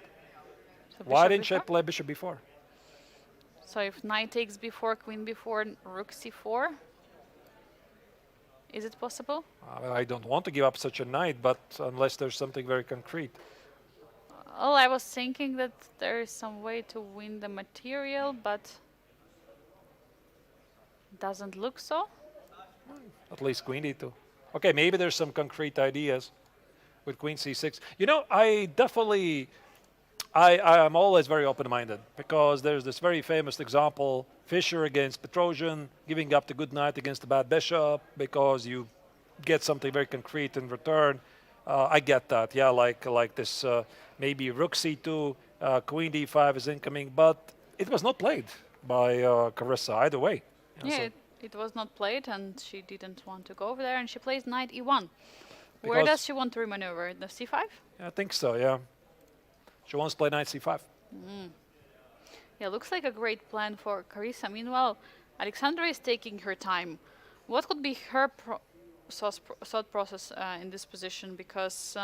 so Why bishop didn't she b4? play bishop b4? So if knight takes b4, queen b4, rook c4, is it possible? I don't want to give up such a knight, but unless there's something very concrete. Well, I was thinking that there is some way to win the material, but doesn't look so. At least queen d2. Okay, maybe there's some concrete ideas with queen c6. I I am always very open-minded because there's this very famous example, Fischer against Petrosian, giving up the good knight against the bad bishop because you get something very concrete in return. I get that, yeah, like this maybe rook c2, queen d5 is incoming, but it was not played by Carissa either way. Yeah, so- it was not played, and she didn't want to go over there, and she plays knight e1. Where Because- does she want to remaneuver? The c5? I think so, yeah. She wants to play knight c5. Yeah, looks like a great plan for Carissa. Meanwhile, Alexandra is taking her time. What could be her thought process in this position? Because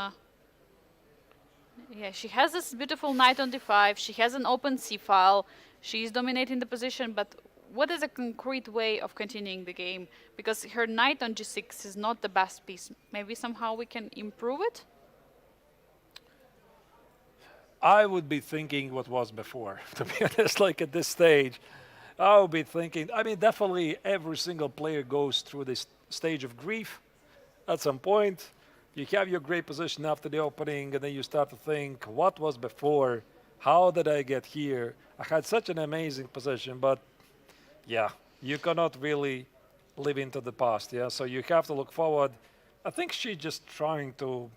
yeah, she has this beautiful knight on d5. She has an open c file. She is dominating the position, but what is a concrete way of continuing the game? Because her knight on g6 is not the best piece. Maybe somehow we can improve it? I would be thinking what was before, to be honest, like at this stage. I would be thinking, I mean, definitely every single player goes through this stage of grief at some point. You have your great position after the opening, and then you start to think, what was before? How did I get here? I had such an amazing position, but yeah, you cannot really live into the past, yeah? So you have to look forward. I think she's just trying to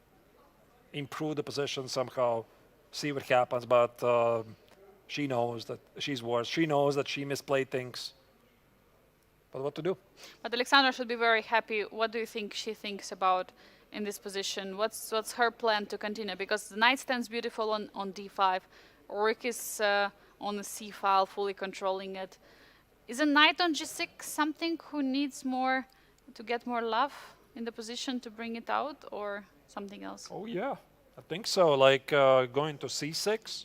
improve the position somehow, see what happens, but she knows that she's worse. She knows that she misplayed things. But what to do? But Alexandra should be very happy. What do you think she thinks about in this position? What's her plan to continue? Because the knight stands beautiful on d5. Rook is on the c file, fully controlling it. Is a knight on g6 something who needs more to get more love in the position to bring it out, or something else? Oh yeah, I think so. Like going to c6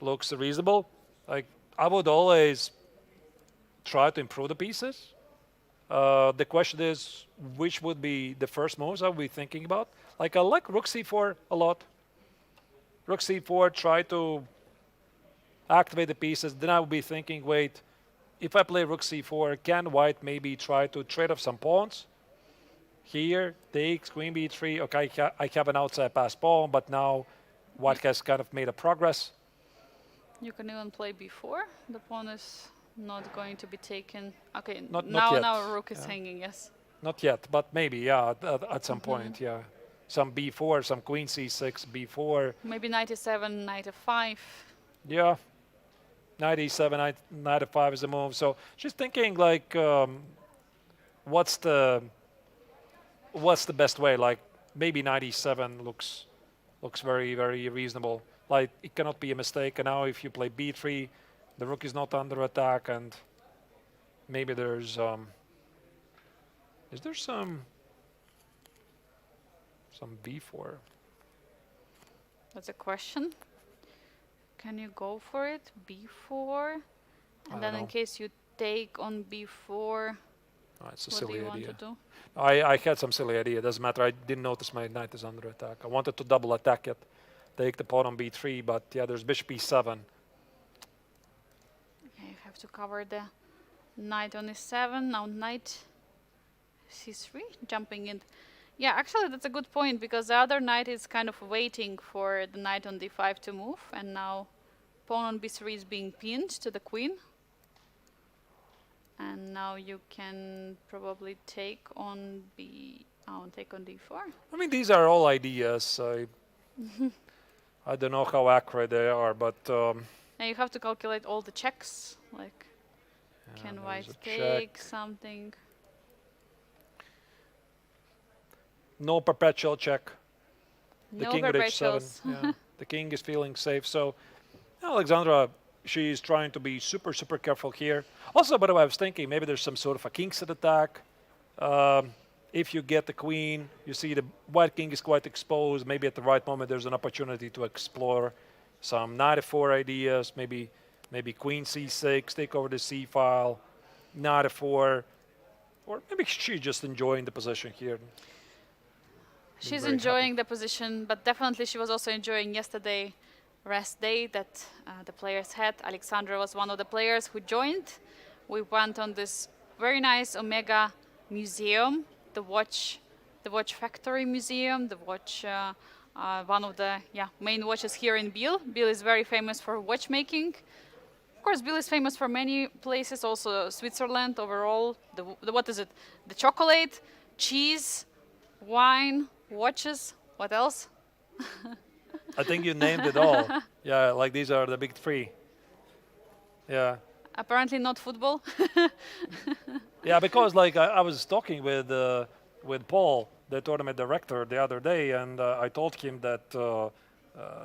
looks reasonable. Like I would always try to improve the pieces. The question is, which would be the first moves I would be thinking about? Like I like rook c4 a lot. Rook c4, try to activate the pieces. Then I would be thinking, wait, if I play rook c4, can white maybe try to trade off some pawns? Here, takes, queen b3. Okay, I have an outside pass pawn, but now white has kind of made a progress. You can even play b4. The pawn is not going to be taken. Okay, Not now yet. now rook is hanging, yes. Not yet, but maybe, yeah, at some point, yeah. Some b4, some queen c6, b4. Maybe knight e7, knight f5. Yeah, knight e7, knight f5 is the move. So she's thinking like, what's the best way? Like maybe knight e7 looks very, very reasonable. Like it cannot be a mistake. And now if you play b3, the rook is not under attack, and maybe there's is there some b4? That's a question. Can you go for it? b4? And then in case you take on b4, Oh, it's a what do silly you idea. want to do? I had some silly idea. It doesn't matter. I didn't notice my knight is under attack. I wanted to double attack it, take the pawn on b3, but yeah, there's bishop e7. Okay, you have to cover the knight on e7. Now knight c3, jumping in. Yeah, actually that's a good point, because the other knight is kind of waiting for the knight on d5 to move, and now pawn on b3 is being pinned to the queen. And now you can probably take on take on d4. I mean, these are all ideas. I don't know how accurate they are, but Now you have to calculate all the checks, like can there's white a take check. something? no perpetual check. The No king at h7. perpetuals. Yeah. The king is feeling safe. So Alexandra, she's trying to be super, super careful here. Also, by the way, I was thinking maybe there's some sort of a king's attack. If you get the queen, you see the white king is quite exposed. Maybe at the right moment there's an opportunity to explore some knight f4 ideas. Maybe queen c6, take over the c file, knight f4, or maybe she's just enjoying the position here. She's very enjoying the position, but definitely she was also enjoying yesterday rest day that the players had. Alexandra was one of the players who joined. We went on this very nice Omega museum, the watch factory museum, the watch one of the main watches here in Biel. Biel is very famous for watchmaking. Of course, Biel is famous for many places, also Switzerland overall. The what is it? The chocolate, cheese, wine, watches. What else? I think you named it all. Yeah, like these are the big three. Yeah. Apparently not football. Yeah, because like I was talking with Paul, the tournament director, the other day, and I told him that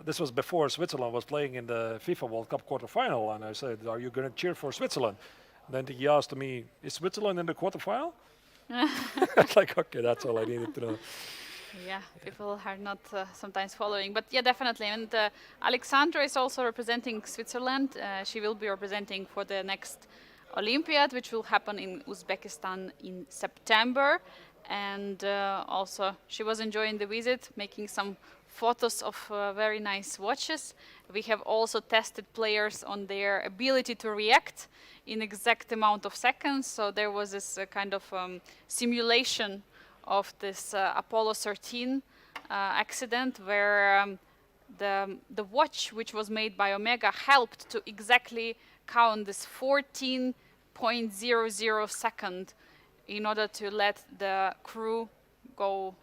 this was before Switzerland was playing in the FIFA World Cup quarterfinal, and I said, "Are you going to cheer for Switzerland?" Then he asked me, "Is Switzerland in the quarterfinal?" I was like, "Okay, that's all I needed to know." Yeah, people are not sometimes following, but yeah, definitely. And Alexandra is also representing Switzerland. She will be representing for the next Olympiad, which will happen in Uzbekistan in September. And also, she was enjoying the visit, making some photos of very nice watches. We have also tested players on their ability to react in exact amount of seconds. So there was this kind of simulation of this Apollo 13 accident where the watch, which was made by Omega, helped to exactly count this 14.00 second in order to let the crew go,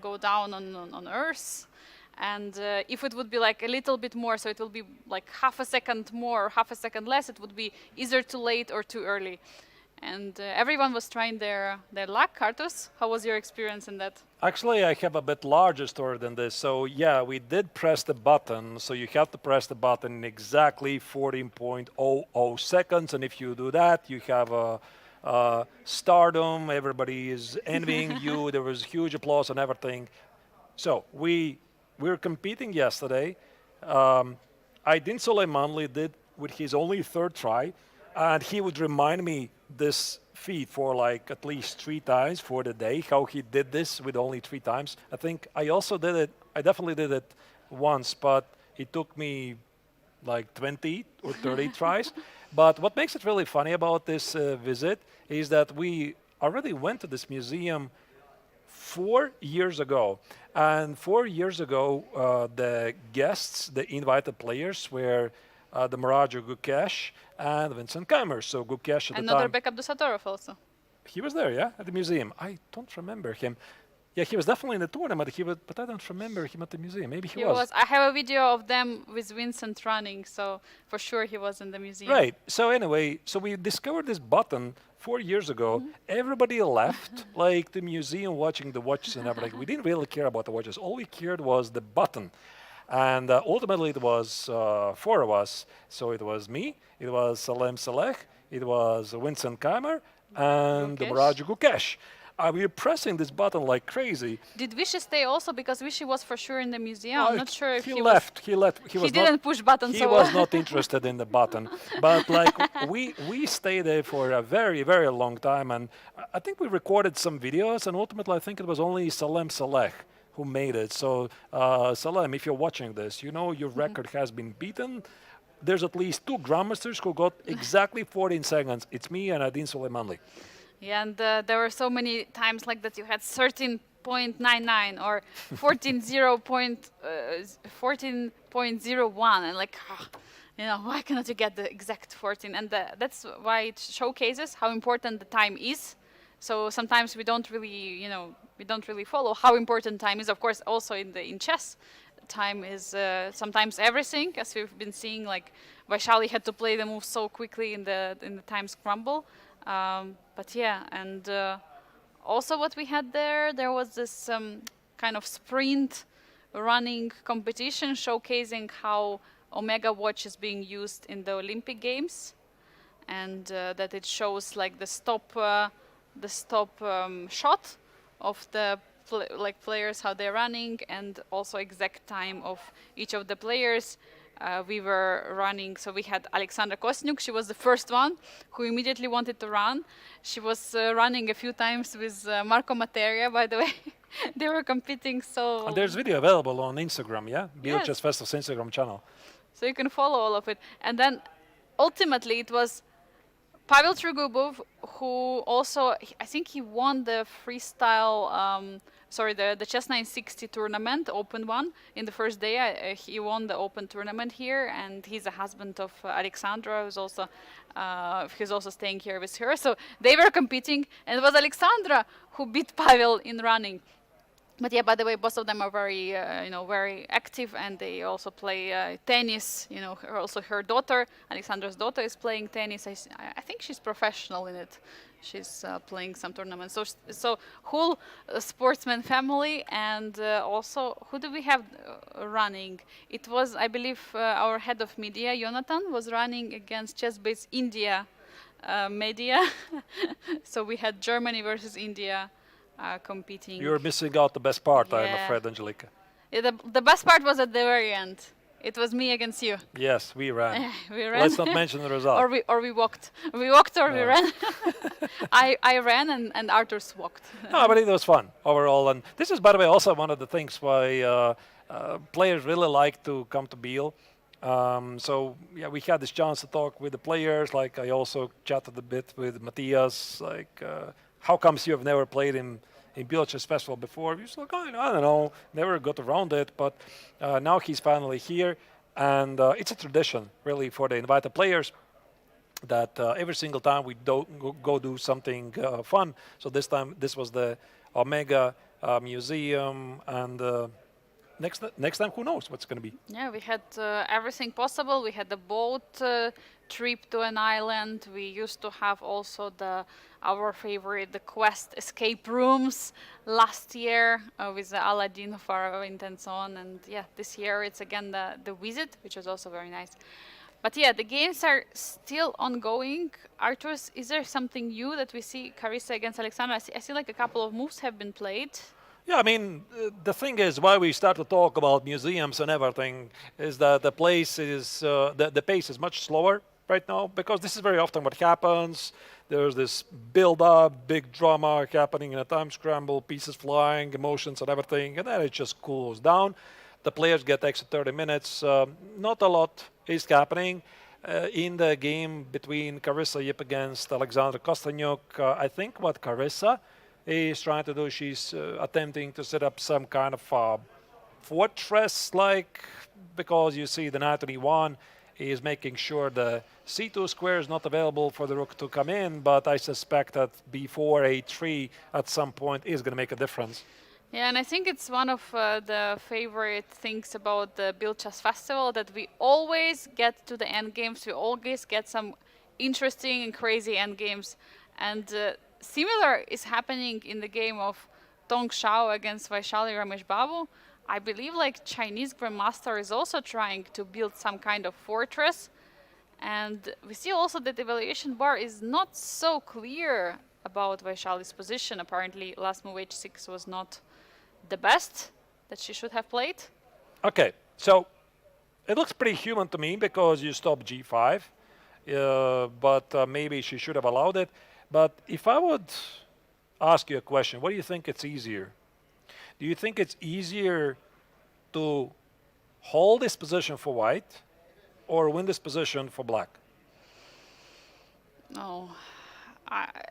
go down on Earth. And if it would be like a little bit more, so it will be like half a second more, half a second less, it would be either too late or too early. And everyone was trying their luck. Artus, how was your experience in that? Actually, I have a bit larger story than this. So yeah, we did press the button. So you have to press the button in exactly 14.00 seconds. And if you do that, you have a stardom. Everybody is envying you. There was huge applause and everything. So we were competing yesterday. Aydin Soleimanli did with his only third try. And he would remind me this feat for like at least 3 times for the day, how he did this with only 3 times. I think I also did it, I definitely did it once, but it took me like 20 or 30 tries. But what makes it really funny about this visit is that we already went to this museum 4 years ago. And 4 years ago, the guests, the invited players were the Miraggio Gukesh and Vincent Keimer. So Gukesh at Another the time. backup Dusatorov also. He was there, yeah, at the museum. I don't remember him. Yeah, he was definitely in the tournament, but I don't remember him at the museum. Maybe he was. I have a video of them with Vincent running, so for sure he was in the museum. Right. So anyway, so we discovered this button 4 years ago. Everybody left, like the museum, watching the watches and everything. We didn't really care about the watches. All we cared was the button. And ultimately, it was 4 of us. So it was me, it was Salem Saleh, it was Vincent Keimer, and the Miraggio Gukesh. We were pressing this button like crazy. Did Vichy stay also? Because Vichy was for sure in the museum. I'm not sure if he left. He left. He didn't push buttons. He was not interested in the button. But like we stayed there for a very, very long time. And I think we recorded some videos. And ultimately, I think it was only Salem Saleh who made it. So Salem, if you're watching this, you know your record has been beaten. There's at least 2 grandmasters who got exactly 14 seconds. It's me and Aydin Soleimanli. Yeah, and there were so many times like that you had 13.99 or 14.01 and like, why cannot you get the exact 14? And that's why it showcases how important the time is. So sometimes we don't really, we don't really follow how important time is. Of course, also in chess, time is sometimes everything, as we've been seeing. Like Vaishali had to play the move so quickly in the time scramble. But yeah, and also what we had there was this kind of sprint running competition showcasing how Omega Watch is being used in the Olympic Games, and that it shows like the stop shot of the players, how they're running, and also exact time of each of the players. We were running, so we had Alexandra Kosniuk. She was the first one who immediately wanted to run. She was running a few times with Marco Materia, by the way. They were competing, so... And there's video available on Instagram, yeah? Biel Yes. Chess Festival's Instagram channel. So you can follow all of it. And then, ultimately, it was Pavel Trugubov, who also, I think he won the freestyle sorry, the chess 960 tournament, open one. In the first day, he won the open tournament here, and he's a husband of Alexandra, who's also staying here with her. So they were competing, and it was Alexandra who beat Pavel in running. But yeah, by the way, both of them are very, very active, and they also play tennis. Also her daughter, Alexandra's daughter, is playing tennis. I think she's professional in it. She's playing some tournaments. So whole sportsman family, and also who do we have running? It was, I believe, our head of media, Jonathan, was running against Chess-Based India media. So we had Germany versus India. Competing. You're missing out the best part, I'm Yeah. afraid, Angelica. Yeah, the best part was at the very end. It was me against you. Yes, we ran. We ran. Let's not mention the result. Or we walked. We walked or we No. ran. I ran and Arthur's walked. No, but it was fun overall. And this is, by the way, also one of the things why players really like to come to Biel. So yeah, we had this chance to talk with the players. Like I also chatted a bit with Matthias. Like, how comes you have never played in Biel Chess Festival before? He's like, I don't know, never got around it. But now he's finally here, and it's a tradition really for the invited players that every single time we go do something fun. So this time, this was the Omega Museum, and next time, who knows what's going to be. Yeah, we had everything possible. We had the boat trip to an island. We used to have also our favorite, the Quest escape rooms last year with the Aladdin, Faraway, and so on. And yeah, this year it's again the Visit, which was also very nice. But yeah, the games are still ongoing. Arthurs, is there something new that we see Carissa against Alexandra? I see like a couple of moves have been played. Yeah, I mean, the thing is, why we start to talk about museums and everything is that the place is, the pace is much slower right now, because this is very often what happens. There's this build-up, big drama happening in a time scramble, pieces flying, emotions and everything, and then it just cools down. The players get extra 30 minutes. Not a lot is happening. In the game between Carissa Yip against Alexandra Kostanyuk, I think what Carissa is trying to do, she's attempting to set up some kind of fortress, like, because you see the knight on e1 is making sure the c2 square is not available for the rook to come in, but I suspect that b4, a3 at some point is going to make a difference. Yeah, and I think it's one of the favorite things about the Biel Chess Festival, that we always get to the end games. We always get some interesting and crazy end games. And similar is happening in the game of Tong Shao against Vaishali Ramesh Babu. I believe like Chinese Grandmaster is also trying to build some kind of fortress. And we see also that the evaluation bar is not so clear about Vaishali's position. Apparently last move h6 was not the best that she should have played. Okay, so it looks pretty human to me because you stop g5, but maybe she should have allowed it. But if I would ask you a question, what do you think it's easier? Do you think it's easier to hold this position for white or win this position for black? No.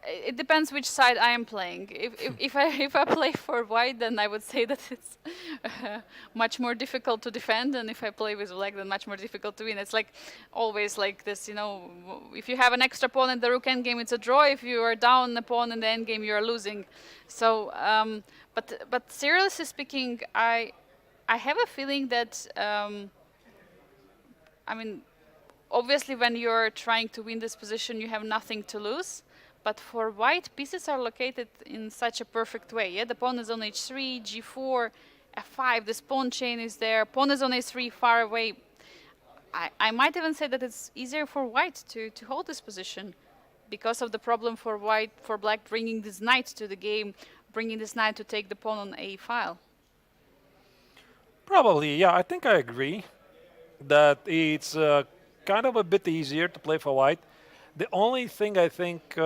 It depends which side I am playing. If I play for white, then I would say that it's much more difficult to defend, and if I play with black, then much more difficult to win. It's like always like this, you know. If you have an extra pawn in the rook endgame, it's a draw. If you are down a pawn in the endgame, you are losing. So, but seriously speaking, I have a feeling that I mean, obviously, when you're trying to win this position, you have nothing to lose. But for white, pieces are located in such a perfect way. Yeah, the pawn is on h3, g4, f5. This pawn chain is there. Pawn is on a3, far away. I might even say that it's easier for white to hold this position because of the problem for black bringing this knight to the game, bringing this knight to take the pawn on a file. Probably, yeah. I think I agree that it's kind of a bit easier to play for white. The only thing I think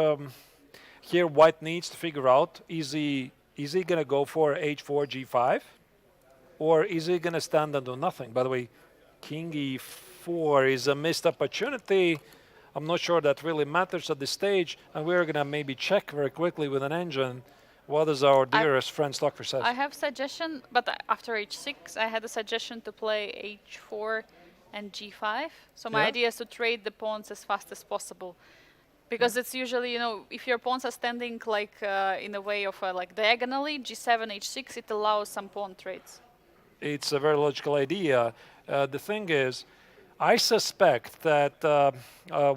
here white needs to figure out, is he going to go for h4, g5? Or is he going to stand and do nothing? By the way, king e4 is a missed opportunity. I'm not sure that really matters at this stage. And we're going to maybe check very quickly with an engine What does our dearest friend Stockfish says? I have suggestion, but after h6, I had a suggestion to play h4 and g5. So my Yeah. idea is to trade the pawns as fast as possible. Because it's usually, if your pawns are standing like in a way of like diagonally, g7, h6, it allows some pawn trades. It's a very logical idea. The thing is, I suspect that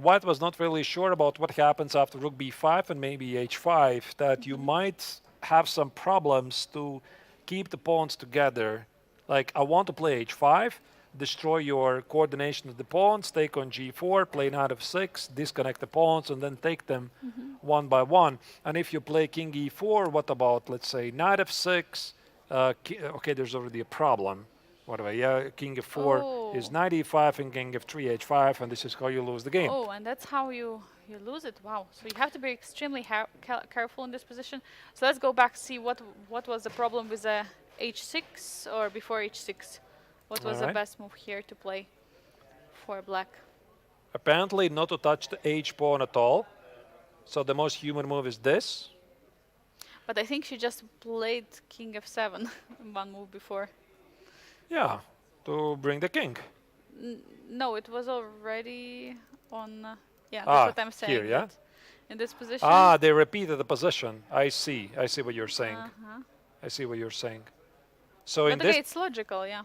White was not really sure about what happens after rook b5 and maybe h5, that you might have some problems to keep the pawns together. Like, I want to play h5, destroy your coordination of the pawns, take on g4, play knight f6, disconnect the pawns, and then take them one by one. And if you play king e4, what about, let's say, knight f6? Okay, there's already a problem. Whatever, yeah, king f4 is knight e5 and king f3, h5, and this is how you lose the game. Oh, and that's how you lose it. Wow. So you have to be extremely careful in this position. So let's go back, see what was the problem with the h6 or before h6. What was the best move here to play for black? Apparently not to touch the h pawn at all. So the most human move is this. But I think she just played king f7 one move before. Yeah, to bring the king. No, it was already on... yeah, that's what I'm saying. Here, yeah? that in this position. Ah, they repeated the position. I see what you're saying. I see what you're saying. So But in okay, this... it's logical, yeah.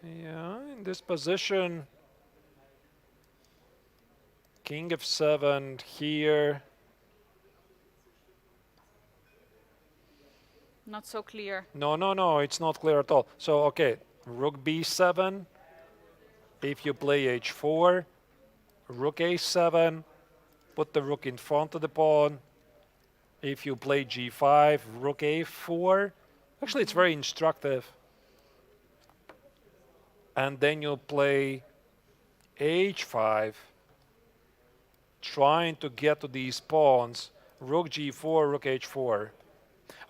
Yeah, in this position... King f7 here. Not so clear. No, it's not clear at all. So, okay, rook b7. If you play h4, rook a7, put the rook in front of the pawn. If you play g5, rook a4. Actually, it's very instructive. And then you play h5, trying to get to these pawns. Rook g4, rook h4.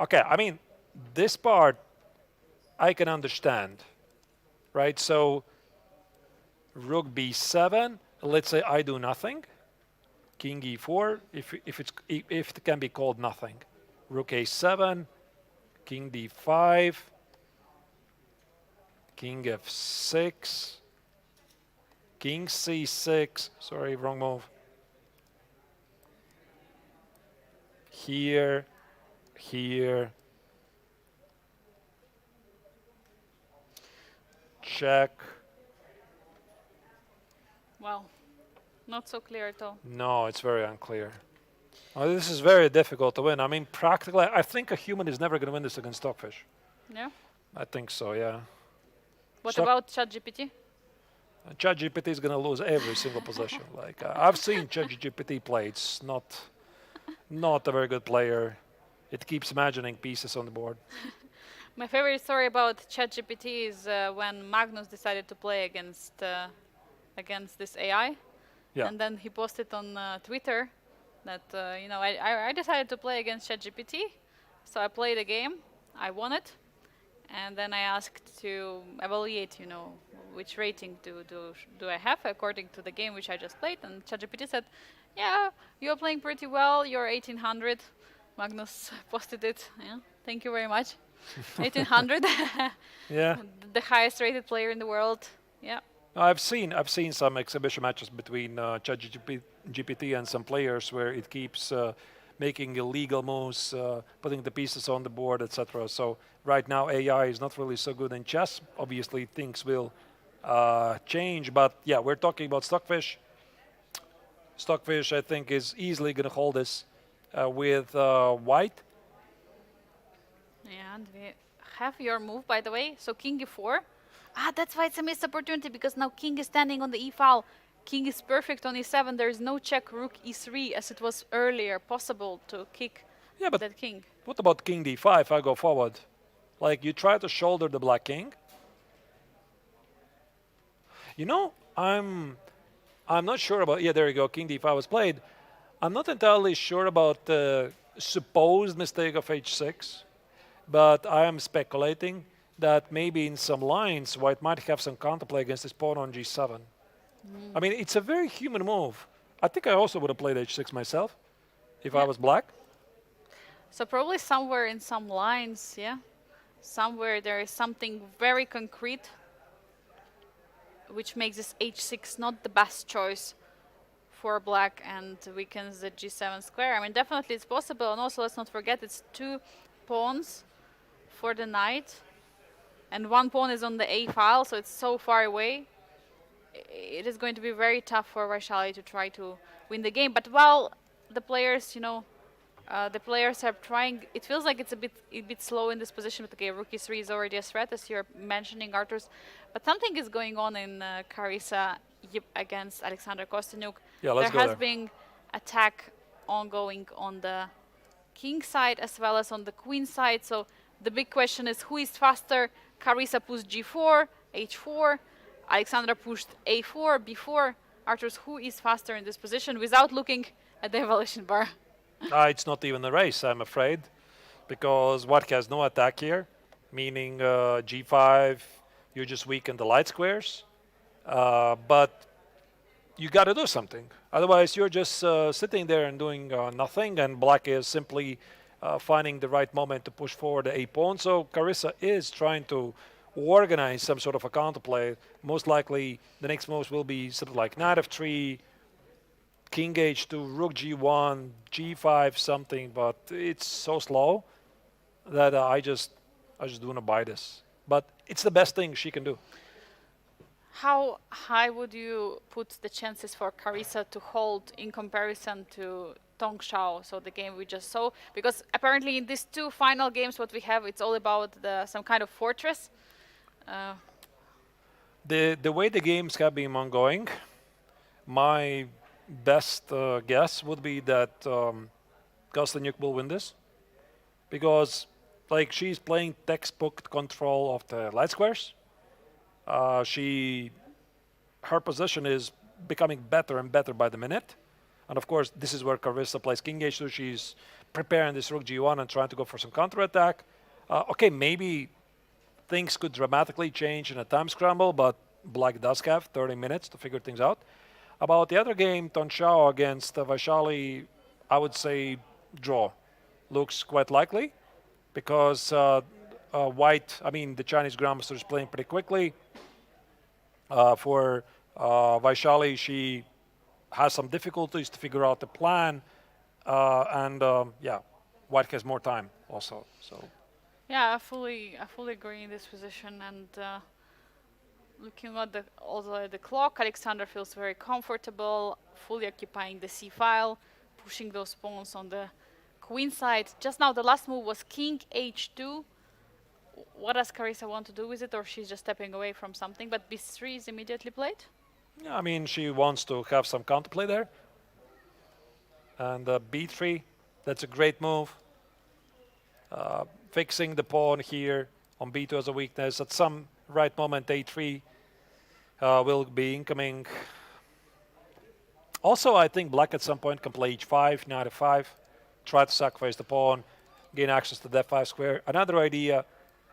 Okay, I mean, this part I can understand, right? So rook b7, let's say I do nothing. King e4, if it can be called nothing. Rook a7, king d5, king f6, king c6, sorry, wrong move. Here, check. Well, not so clear at all. No, it's very unclear. This is very difficult to win. I mean, practically, I think a human is never going to win this against Stockfish. Yeah? I think so, yeah. What about ChatGPT? ChatGPT is going to lose every single position. Like I've seen ChatGPT play. It's not a very good player. It keeps imagining pieces on the board. My favorite story about ChatGPT is when Magnus decided to play against this AI. Yeah. And then he posted on Twitter that, I decided to play against ChatGPT. So I played a game. I won it. And then I asked to evaluate, which rating do I have according to the game which I just played. And ChatGPT said, yeah, you're playing pretty well. You're 1800. Magnus posted it. Yeah, thank you very much. 1800. Yeah. The highest rated player in the world. Yeah. I've seen some exhibition matches between ChatGPT and some players where it keeps making illegal moves, putting the pieces on the board, etc. So right now AI is not really so good in chess. Obviously things will change, but yeah, we're talking about Stockfish. Stockfish, I think, is easily going to hold this with White. Yeah, and we have your move, by the way. So king e4. That's why it's a missed opportunity, because now king is standing on the e file. King is perfect on e7. There is no check rook e3 as it was earlier possible to kick that king. What about king d5? I go forward. Like, you try to shoulder the black king. I'm not sure about... Yeah, there you go. King d5 was played. I'm not entirely sure about the supposed mistake of h6, but I am speculating that maybe in some lines White might have some counterplay against his pawn on g7. I mean, it's a very human move. I think I also would have played h6 myself if I was black. So probably somewhere in some lines, yeah? Somewhere there is something very concrete which makes this h6 not the best choice for black and weakens the g7 square. I mean, definitely it's possible. And also, let's not forget, it's 2 pawns for the knight. And 1 pawn is on the a file, so it's so far away. It is going to be very tough for Vaishali to try to win the game. But while the players, the players are trying, it feels like it's a bit slow in this position. But okay, rook e3 is already a threat, as you're mentioning, Arturs. But something is going on in Carissa against Alexandra Kostyniuk. Yeah, let's go there has there. been attack ongoing on the king side as well as on the queen side. So the big question is, who is faster? Carissa pushed g4, h4. Alexandra pushed a4, b4. Arturs, who is faster in this position without looking at the evolution bar? It's not even a race, I'm afraid, because White has no attack here, meaning g5, you just weaken the light squares. But you got to do something. Otherwise, you're just sitting there and doing nothing, and black is simply finding the right moment to push forward the a pawn. So Carissa is trying to organize some sort of a counterplay. Most likely, the next moves will be something like knight f3, king h2, rook g1, g5, something. But it's so slow that I just do not buy this. But it's the best thing she can do. How high would you put the chances for Carissa to hold in comparison to Tong Shao, so the game we just saw? Because apparently in these 2 final games what we have, it's all about some kind of fortress. The way the games have been ongoing, my best guess would be that Kostyniuk will win this, because like she's playing textbook control of the light squares. Her position is becoming better and better by the minute. And of course, this is where Carissa plays king h2. She's preparing this rook g1 and trying to go for some counterattack. Okay, maybe things could dramatically change in a time scramble, but black does have 30 minutes to figure things out. About the other game, Tong Shao against Vaishali, I would say draw. Looks quite likely, because White, the Chinese Grandmaster is playing pretty quickly. For Vaishali, she has some difficulties to figure out the plan, and White has more time also. So Yeah, I fully agree in this position. And looking at the clock, Alexander feels very comfortable, fully occupying the c file, pushing those pawns on the queen side. Just now, the last move was king h2. What does Carissa want to do with it, or she's just stepping away from something? But b3 is immediately played. yeah, she wants to have some counterplay there. And b3, that's a great move. Fixing the pawn here on b2 as a weakness. At some right moment, a3 will be incoming. Also, I think black at some point can play h5, knight f5, try to sacrifice the pawn, gain access to the f5 square. Another idea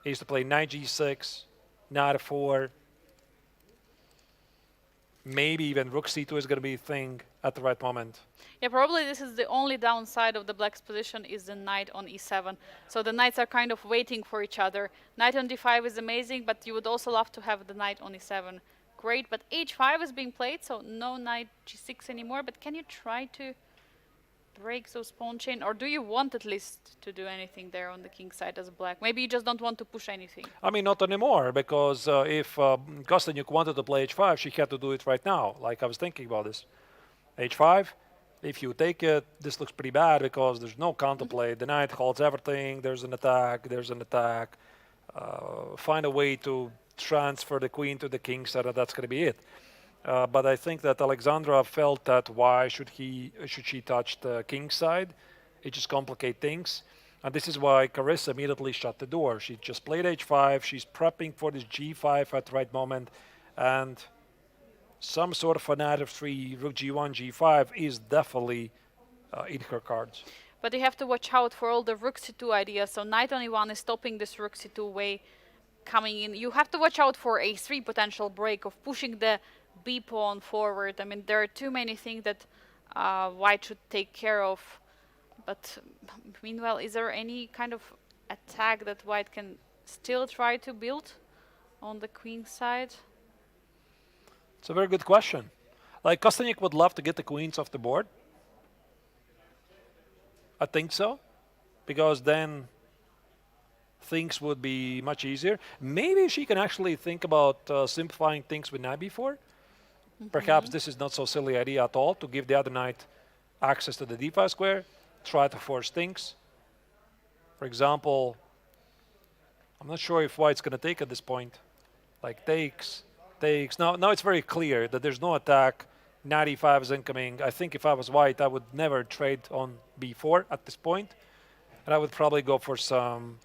is to play knight g6, knight f4. Maybe even rook c2 is going to be a thing at the right moment. Yeah, probably this is the only downside of the black's position, is the knight on e7. So the knights are kind of waiting for each other. Knight on d5 is amazing, but you would also love to have the knight on e7. Great, but h5 is being played, so no knight g6 anymore. But can you try to break those pawn chain, or do you want at least to do anything there on the king side as black? Maybe you just don't want to push anything. Not anymore, because if Kostyniuk wanted to play h5, she had to do it right now. Like, I was thinking about this. h5, if you take it, this looks pretty bad, because there's no counterplay. The knight holds everything. There's an attack. Find a way to transfer the queen to the king side, and that's going to be it. But I think that Alexandra felt that why should she touch the king side? It just complicates things. And this is why Carissa immediately shut the door. She just played h5. She's prepping for this g5 at the right moment. And some sort of a knight f3, rook g1, g5 is definitely in her cards. But you have to watch out for all the rook c2 ideas. So knight on e1 is stopping this rook c2 way coming in. You have to watch out for a3 potential break of pushing the b pawn forward. There are too many things that White should take care of But meanwhile, is there any kind of attack that white can still try to build on the queen side? It's a very good question. Like Kostyuk would love to get the queens off the board. I think so, because then things would be much easier. Maybe she can actually think about simplifying things with knight b4. Perhaps this is not so silly idea at all to give the other knight access to the d5 square, try to force things. For example, I'm not sure if white's going to take at this point. Like takes. Now it's very clear that there's no attack. Knight e5 is incoming. I think if I was white, I would never trade on b4 at this point. And I would probably go for some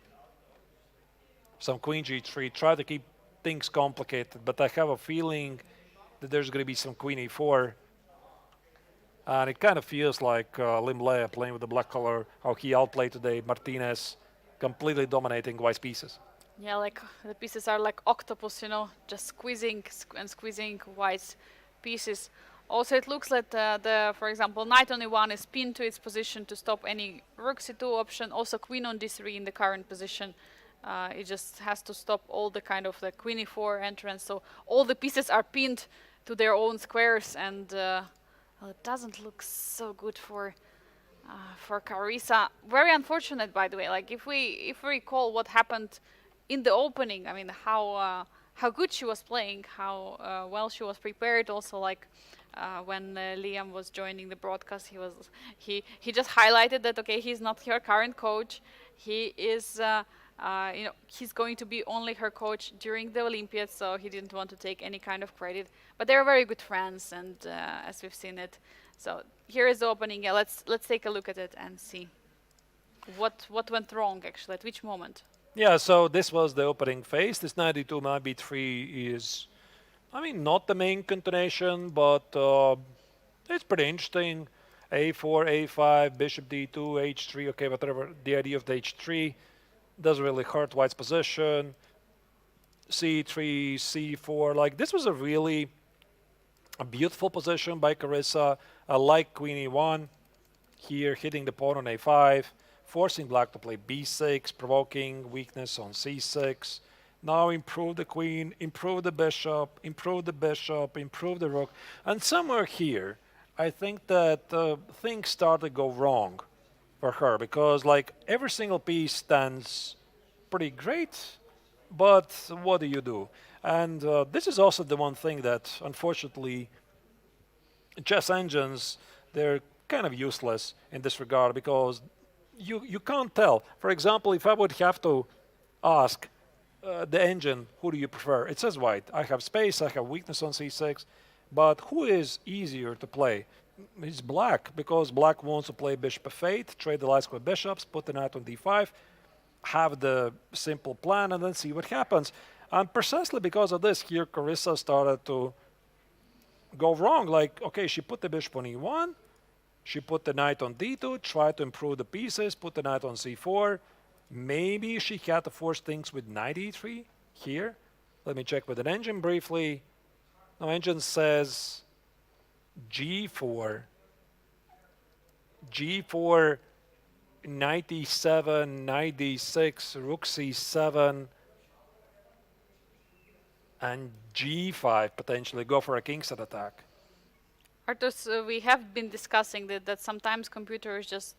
queen g3, try to keep things complicated. But I have a feeling that there's going to be some queen e4. And it kind of feels like Limle playing with the black color, how he outplayed today. Martinez completely dominating white's pieces. Yeah, like the pieces are like octopus, you know, just squeezing and squeezing white's pieces. Also, it looks like for example, knight on e1 is pinned to its position to stop any rook c2 option. Also, queen on d3 in the current position. It just has to stop all the kind of the queen e4 entrance. So all the pieces are pinned to their own squares, and well, it doesn't look so good for Carissa. Very unfortunate, by the way. Like if we recall what happened in the opening, I mean how good she was playing, how well she was prepared. Also, like when Liam was joining the broadcast, he just highlighted that okay, he's not her current coach. He is he's going to be only her coach during the Olympiads, so he didn't want to take any kind of credit. But they're very good friends, and as we've seen it. So here is the opening. Yeah, let's take a look at it and see what went wrong actually at which moment. Yeah, so this was the opening phase. This knight d2, knight b3 is, I mean, not the main continuation, but it's pretty interesting. a4, a5, bishop d2, h3. Okay, whatever. The idea of the h3 doesn't really hurt white's position. c3, c4. Like, this was a beautiful position by Carissa. I like queen e1 here, hitting the pawn on a5. Forcing black to play b6, provoking weakness on c6. Now improve the queen, improve the bishop, improve the bishop, improve the rook. And somewhere here, I think that things start to go wrong for her, because like every single piece stands pretty great, but what do you do? And this is also the one thing that, unfortunately, chess engines, they're kind of useless in this regard, because you can't tell. For example, if I would have to ask the engine, who do you prefer? It says white. I have space, I have weakness on c6, but who is easier to play? It's black, because black wants to play bishop f8, trade the light square bishops, put the knight on d5, have the simple plan, and then see what happens. And precisely because of this, here Carissa started to go wrong. Like, okay, she put the bishop on e1, she put the knight on d2, tried to improve the pieces, put the knight on c4. Maybe she had to force things with knight e3 here. Let me check with an engine briefly. No, engine says g4. g4, knight e7, knight d6, rook c7, and g5 potentially. Go for a kingside attack. Artus, we have been discussing that sometimes computer is just,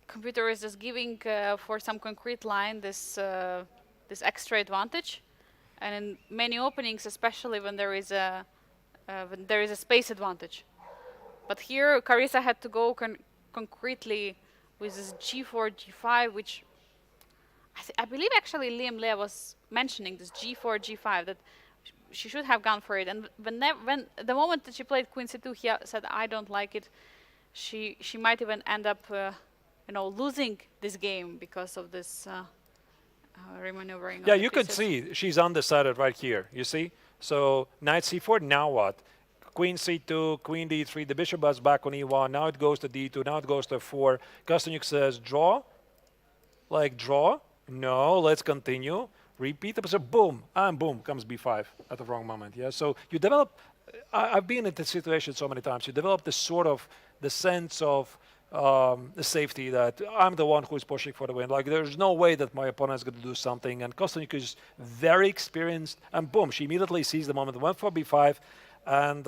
computer is just giving for some concrete line this extra advantage, and in many openings, especially when there is a space advantage. But here, Carissa had to go concretely with this g4, g5, which I believe actually Liam Lea was mentioning this g4, g5, that she should have gone for it. And when the moment that she played queen c2, he said, I don't like it. She might even end up, losing this game because of this remaneuvering. Yeah, you could see she's undecided right here. You see? So knight c4, now what? Queen c2, queen d3, the bishop is back on e1, now it goes to d2, now it goes to f4. Kostyuk says, draw? Like, draw? No, let's continue. Repeat the position, boom, and boom, comes b5 at the wrong moment. Yeah, so you develop, I've been in this situation so many times, you develop this sort of, the sense of the safety that I'm the one who is pushing for the win. Like, there's no way that my opponent is going to do something. And Kostyuk is very experienced, and boom, she immediately sees the moment, went for b5, and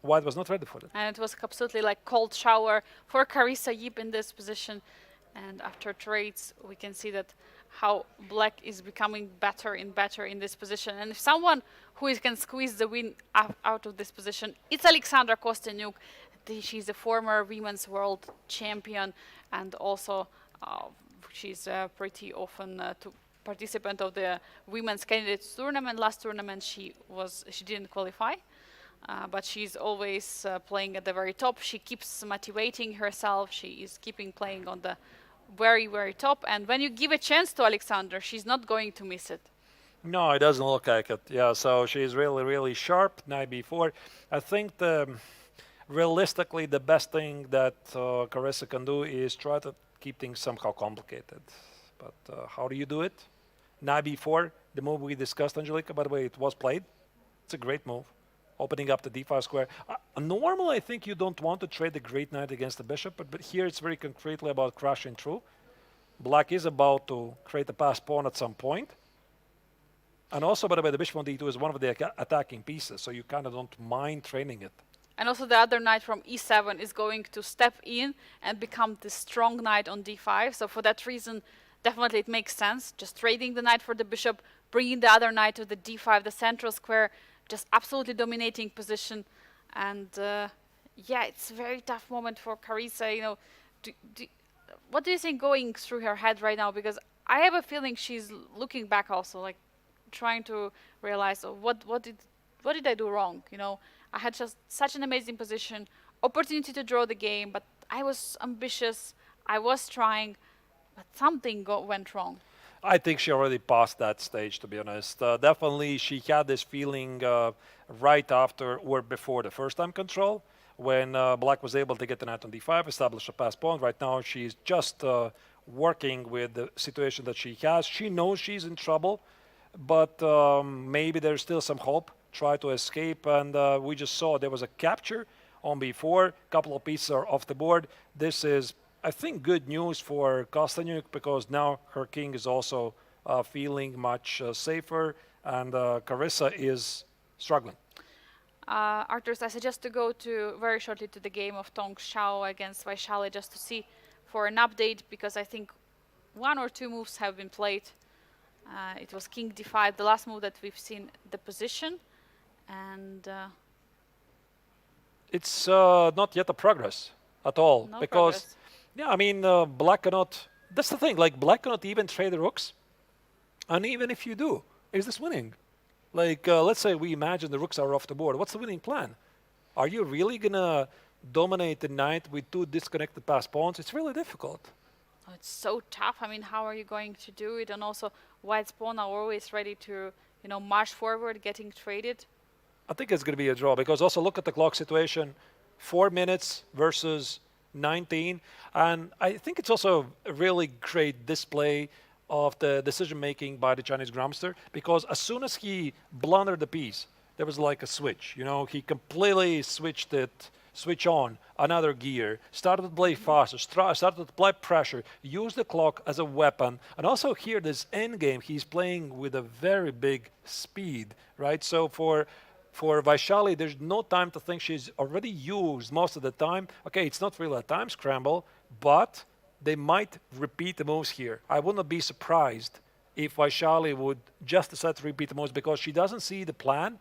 White was not ready for it. And it was absolutely like cold shower for Carissa Yip in this position. And after trades, we can see that how Black is becoming better and better in this position. And if someone who can squeeze the win out of this position, it's Alexandra Kostyuk. She's a former women's world champion, and also she's pretty often participant of the women's candidates tournament. Last tournament she didn't qualify. But she's always playing at the very top. She keeps motivating herself. She is keeping playing on the very, very top. And when you give a chance to Alexander, she's not going to miss it. No, it doesn't look like it. Yeah, so she's really, really sharp. Knight b4. I think realistically, the best thing that Carissa can do is try to keep things somehow complicated. But how do you do it? Knight b4, the move we discussed, Angelica, by the way, it was played. It's a great move. Opening up the d5 square. Normally, I think you don't want to trade the great knight against the bishop, but here it's very concretely about crashing through. Black is about to create a pass pawn at some point. And also, by the way, the bishop on d2 is one of the attacking pieces, so you kind of don't mind training it. And also the other knight from e7 is going to step in and become the strong knight on d5. So for that reason, definitely it makes sense. Just trading the knight for the bishop, bringing the other knight to the d5, the central square, just absolutely dominating position. And yeah, it's a very tough moment for Carissa. You know, what do you think going through her head right now? Because I have a feeling she's looking back also, like trying to realize, oh, what did I do wrong? You know, I had just such an amazing position, opportunity to draw the game, but I was ambitious, I was trying, but something went wrong. I think she already passed that stage, to be honest. Definitely, she had this feeling right after or before the first time control, when Black was able to get the knight on d5, establish a pass pawn. Right now, she's just working with the situation that she has. She knows she's in trouble, but maybe there's still some hope. Try to escape, and we just saw there was a capture on b4. A couple of pieces are off the board. This is, I think, good news for Kostyuk, because now her king is also feeling much safer, and Carissa is struggling. Arthurs, I suggest to go very shortly to the game of Tong Xiao against Vaishali, just to see for an update, because I think one or two moves have been played. It was king d5, the last move that we've seen the position, and it's not yet a progress at all, no because progress. yeah, I mean, Black cannot. That's the thing. Like, Black cannot even trade the rooks, and even if you do, is this winning? Like, let's say we imagine the rooks are off the board. What's the winning plan? Are you really gonna dominate the knight with two disconnected pass pawns? It's really difficult. Oh, it's so tough. I mean, how are you going to do it? And also, White's pawn are always ready to, you know, march forward, getting traded. I think it's going to be a draw, because also look at the clock situation, 4 minutes versus 19. And I think it's also a really great display of the decision-making by the Chinese grandmaster, because as soon as he blundered the piece, there was like a switch. You know, he completely switch on another gear, started to play faster, started to apply pressure, use the clock as a weapon. And also here, this endgame, he's playing with a very big speed, right? So for Vaishali, there's no time to think. She's already used most of the time. Okay, it's not really a time scramble, but they might repeat the moves here. I would not be surprised if Vaishali would just decide to repeat the moves, because she doesn't see the plan.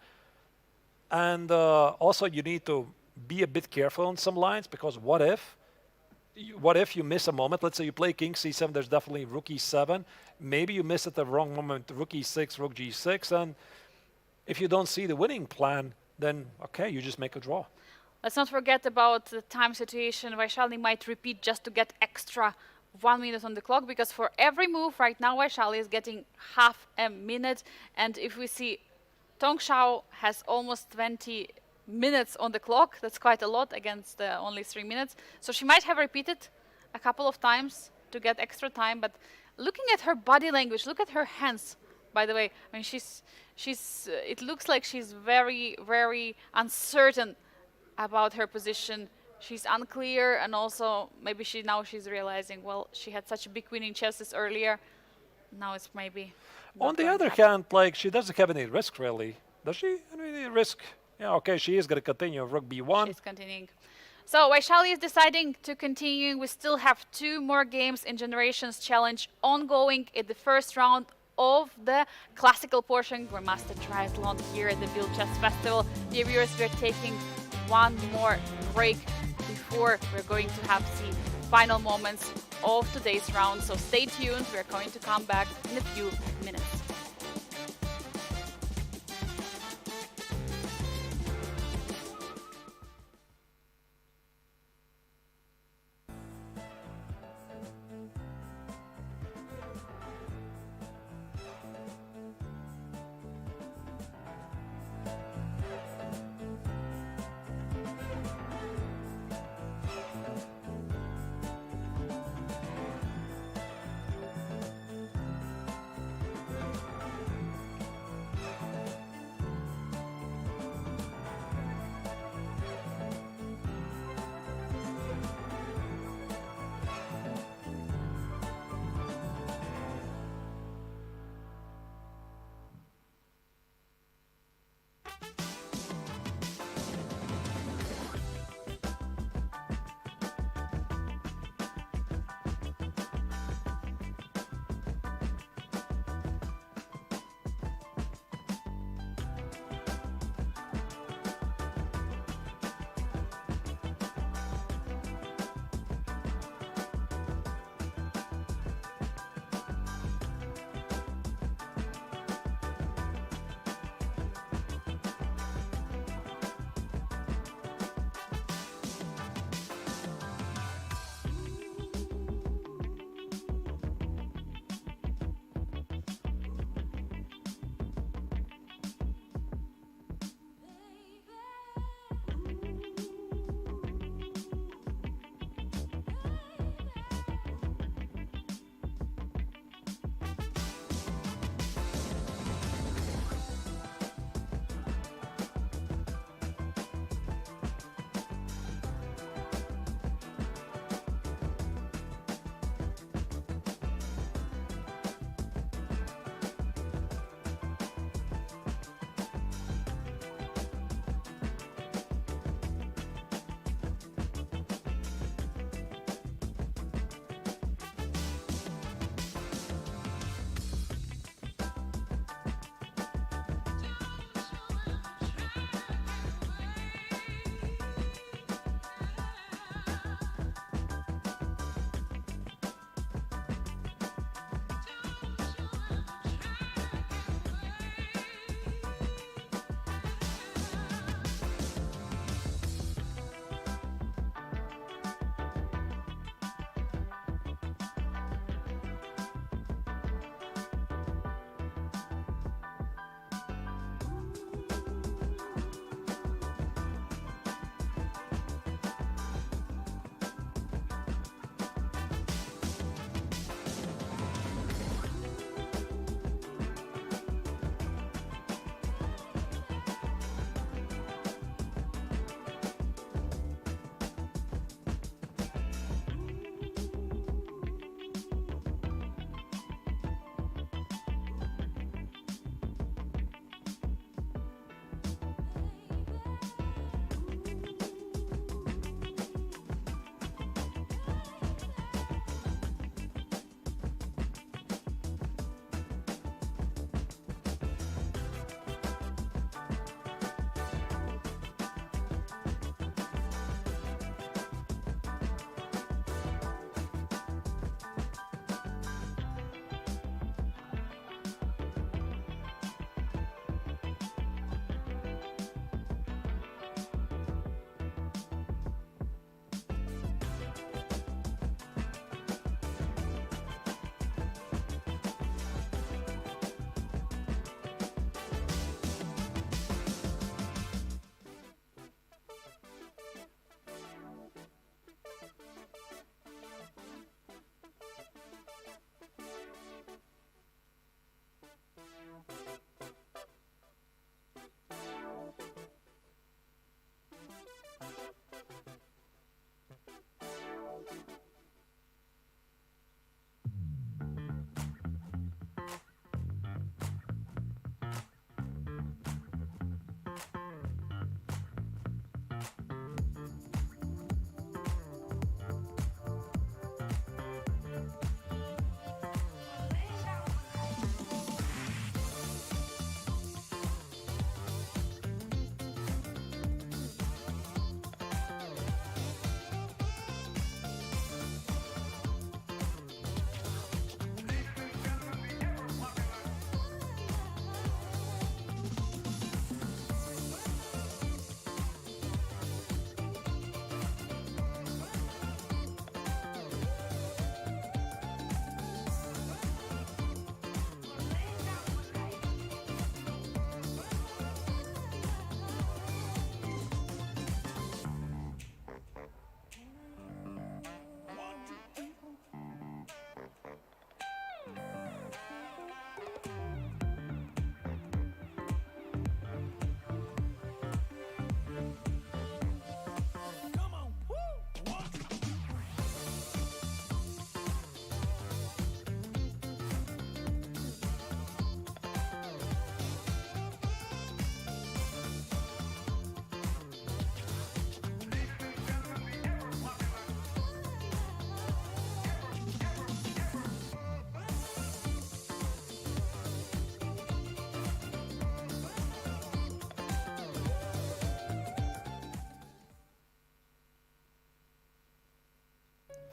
And also, you need to be a bit careful on some lines, because what if you miss a moment? Let's say you play king c7, there's definitely rook e7. Maybe you miss at the wrong moment, rook e6, rook g6, and if you don't see the winning plan, then okay, you just make a draw. Let's not forget about the time situation. Vaishali might repeat just to get extra 1 minute on the clock, because for every move right now, Vaishali is getting half a minute. And if we see Tong Xiao has almost 20 minutes on the clock, that's quite a lot against only 3 minutes. So she might have repeated a couple of times to get extra time. But looking at her body language, look at her hands, by the way. I mean, it looks like she's very, very uncertain about her position. she's unclear, and also maybe she's realizing, well, she had such a big win in chesses earlier. Now it's maybe. On the other hand, like, she doesn't have any risk really, does she? Any risk? Yeah, okay, she is going to continue rook b1. She's continuing. So Vaishali is deciding to continue. We still have 2 more games in Generations Challenge ongoing in the first round of the classical portion, Grandmaster Triathlon here at the Biel Chess Festival. Dear viewers, we're taking one more break before we're going to have the final moments of today's round. So stay tuned. We're going to come back in a few minutes.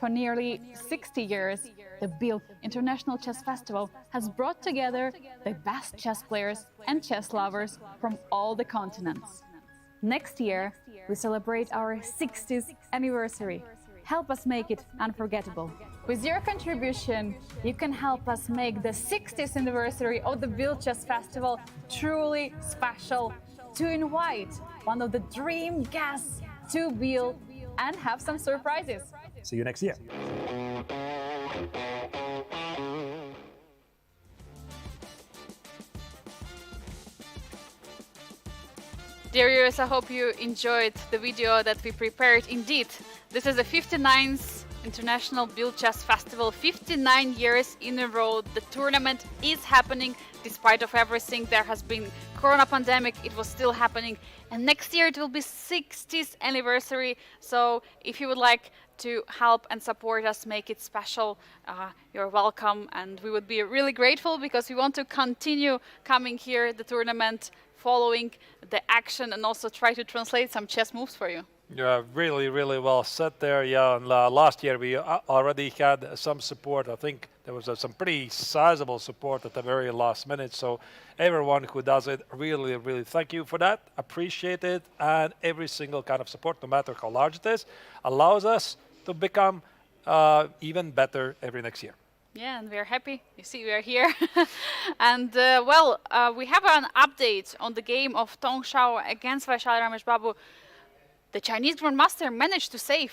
For nearly 60 years, the Biel International Chess Festival has brought together the best chess players and chess lovers from all the continents. Next year, we celebrate our 60th anniversary. Help us make it unforgettable. With your contribution, you can help us make the 60th anniversary of the Biel Chess Festival truly special, to invite one of the dream guests to Biel and have some surprises. See you next year. Dear viewers, I hope you enjoyed the video that we prepared. Indeed, this is the 59th International Biel Chess Festival. 59 years in a row. The tournament is happening despite of everything. There has been Corona pandemic, it was still happening. And next year it will be 60th anniversary. So if you would like to help and support us, make it special, you're welcome. And we would be really grateful because we want to continue coming here, the tournament, following the action, and also try to translate some chess moves for you. Yeah, really, really well said there. Yeah, and last year we already had some support. I think there was some pretty sizable support at the very last minute. So everyone who does it, really, really thank you for that. Appreciate it. And every single kind of support, no matter how large it is, allows us to become even better every next year. Yeah, and we're happy. You see, we are here. And we have an update on the game of Tong Shao against Vaishali Babu. The Chinese Grandmaster managed to save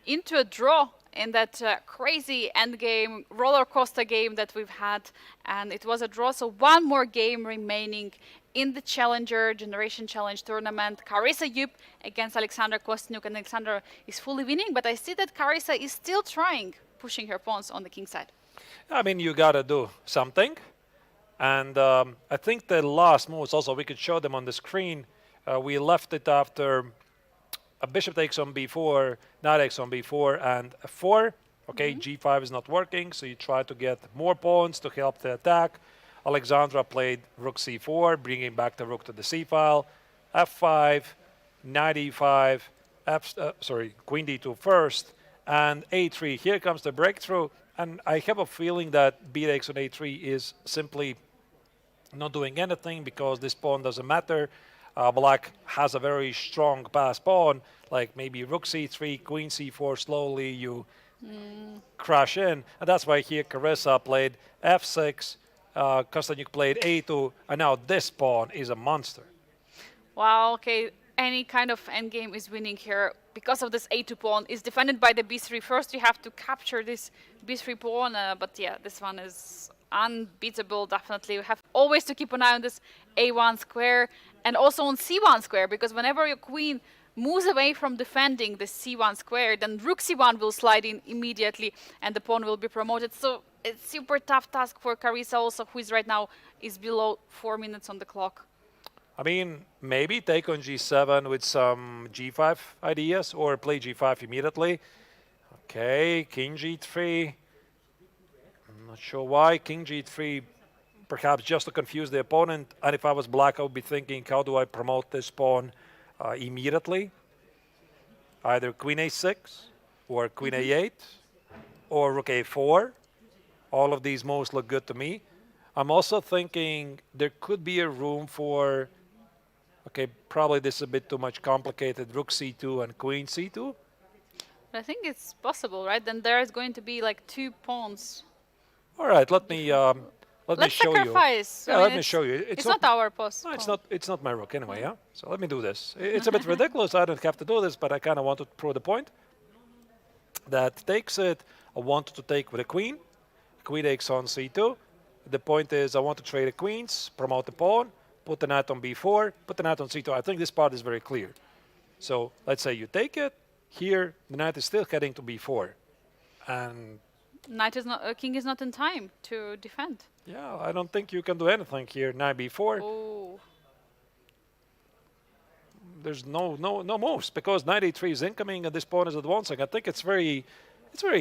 into a draw in that crazy endgame roller coaster game that we've had, and it was a draw. So one more game remaining in the Challenger Generation Challenge tournament. Carissa Yup against Alexandra Kostyniuk, and Alexandra is fully winning, but I see that Carissa is still trying, pushing her pawns on the king side. I mean, you gotta do something, and I think the last moves also we could show them on the screen. We left it after a bishop takes on b4, knight takes on b4, and f4. Okay, g5 is not working, so you try to get more pawns to help the attack. Alexandra played rook c4, bringing back the rook to the c file. f5, knight e5, queen d2 first, and a3. Here comes the breakthrough, and I have a feeling that b takes on a3 is simply not doing anything because this pawn doesn't matter. Black has a very strong pass pawn, like maybe rook c3, queen c4, slowly you crash in. And that's why here Carissa played f6, Kostyniuk played a2, and now this pawn is a monster. Wow, okay, any kind of endgame is winning here because of this a2 pawn. Is defended by the b3. First you have to capture this b3 pawn, but yeah, this one is unbeatable, definitely. You have always to keep an eye on this a1 square and also on c1 square, because whenever your queen moves away from defending the c1 square, then rook c1 will slide in immediately and the pawn will be promoted. So it's super tough task for Carissa also, who is right now is below 4 minutes on the clock. I mean, maybe take on g7 with some g5 ideas or play g5 immediately. Okay, king g3. I'm not sure why. King g3, perhaps just to confuse the opponent. And if I was black, I would be thinking, how do I promote this pawn immediately? Either queen a6 or queen a8 or rook a4. All of these moves look good to me. I'm also thinking there could be a room for, okay, probably this is a bit too much complicated, rook c2 and queen c2. I think it's possible, right? Then there's going to be like 2 pawns. All right, let me show sacrifice. you. Yeah, let me show you. It's not our post. No, it's not my rook anyway, yeah? So let me do this. It's a bit ridiculous, I don't have to do this, but I kind of want to prove the point. That takes it, I wanted to take with a queen. Queen takes on c2. The point is I want to trade the queens, promote the pawn, put the knight on b4, put the knight on c2. I think this part is very clear. So let's say you take it. Here, the knight is still heading to b4. And Knight is not, king is not in time to defend. yeah, I don't think you can do anything here. Knight b4. Oh. There's no moves because knight a3 is incoming and this pawn is advancing. I think it's very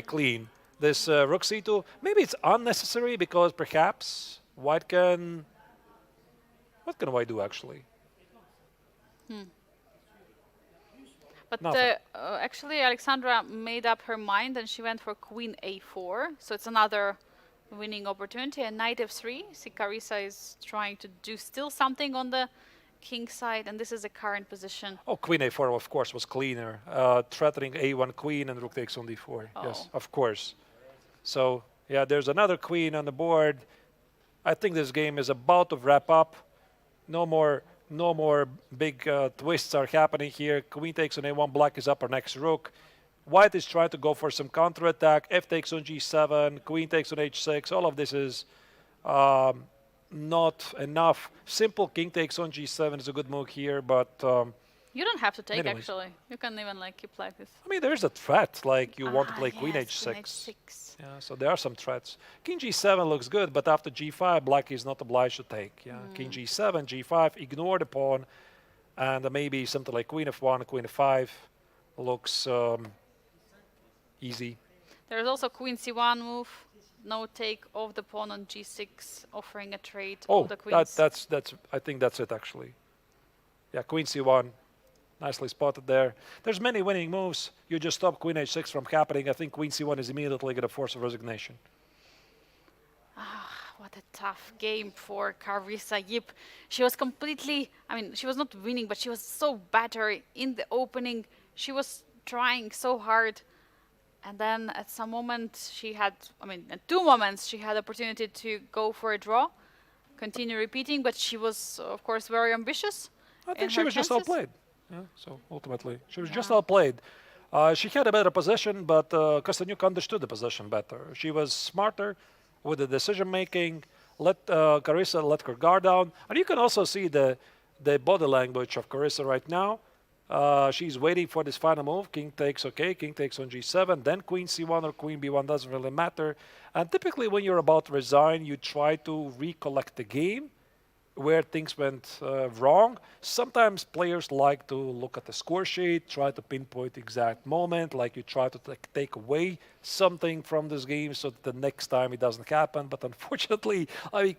clean. This rook c2. Maybe it's unnecessary because perhaps white can. What can white do actually? But Nothing. actually, Alexandra made up her mind and she went for Queen A4. So it's another winning opportunity. And Knight F3. See, Carissa is trying to do still something on the king side, and this is the current position. Oh, Queen A4, of course, was cleaner. Threatening A1 queen and rook takes on D4. Yes, of course. So, yeah, there's another queen on the board. I think this game is about to wrap up. No more big twists are happening here. Queen takes on A1, black is up her next rook. White is trying to go for some counterattack. F takes on G7, queen takes on H6. All of this is not enough. Simple king takes on G7 is a good move here, but you don't have to take, anyways. actually. You can even like keep like this. I mean, there is a threat, like you want to play queen yes, H6. Queen H6. Yeah, so there are some threats. King G7 looks good, but after G5, black is not obliged to take. Yeah, King G7, G5, ignore the pawn, and maybe something like Queen F1, Queen F5 looks easy. There's also Queen C1 move. No take of the pawn on G6, offering a trade Oh, of the queens. that's. I think that's it actually. Yeah, Queen C1, nicely spotted there. There's many winning moves. You just stop Queen H6 from happening. I think Queen C1 is immediately going to force a resignation. What a tough game for Carissa Yip. She was completely, I mean, she was not winning, but she was so battered in the opening. She was trying so hard. And then at some moment she had, I mean, at two moments she had opportunity to go for a draw, continue repeating, but she was, of course, very ambitious. I think she her was just chances. outplayed. Yeah, so ultimately, she was just outplayed. She had a better position, but Kosteniuk understood the position better. She was smarter with the decision making. Let Carissa let her guard down, and you can also see the body language of Carissa right now. She's waiting for this final move. King takes, okay, king takes on G7, then Queen C1 or Queen B1 doesn't really matter. And typically when you're about to resign, you try to recollect the game where things went wrong. Sometimes players like to look at the score sheet, try to pinpoint the exact moment, like you try to take away something from this game so that the next time it doesn't happen. But unfortunately, I mean,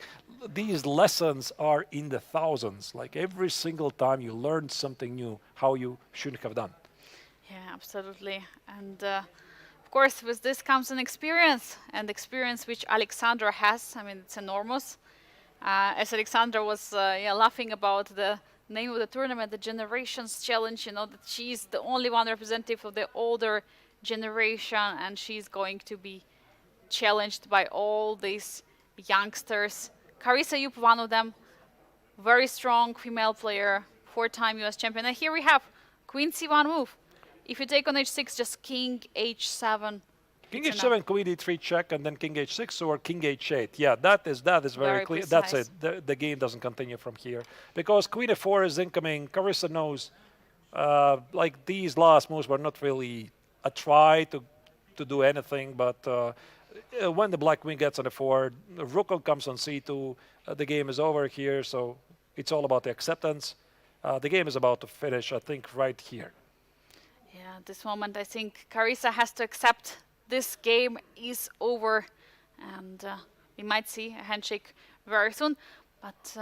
these lessons are in the thousands. Like every single time you learn something new, how you shouldn't have done. Yeah, absolutely. And of course, with this comes an experience, and experience which Alexandra has. I mean, it's enormous. As Alexandra was laughing about the name of the tournament, the Generations Challenge, you know, that she's the only one representative of the older generation, and she's going to be challenged by all these youngsters. Carissa Yup, one of them, very strong female player, 4-time US champion. And here we have Queen C1 move. If you take on H6, just King H7. King It's H7, Queen D3 check, and then King H6 or King H8. Yeah, that is very clear. Precise. That's it. The game doesn't continue from here because Queen F4 is incoming. Carissa knows, like these last moves were not really a try to do anything, but when the black queen gets on the 4, the rook comes on C2, the game is over here. So it's all about the acceptance. The game is about to finish, I think, right here. Yeah, at this moment, I think Carissa has to accept this game is over, and we might see a handshake very soon. But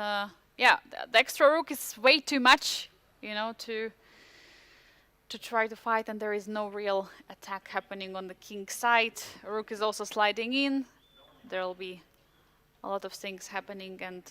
yeah, the extra rook is way too much, you know, to try to fight, and there is no real attack happening on the king side. Rook is also sliding in. There will be a lot of things happening. And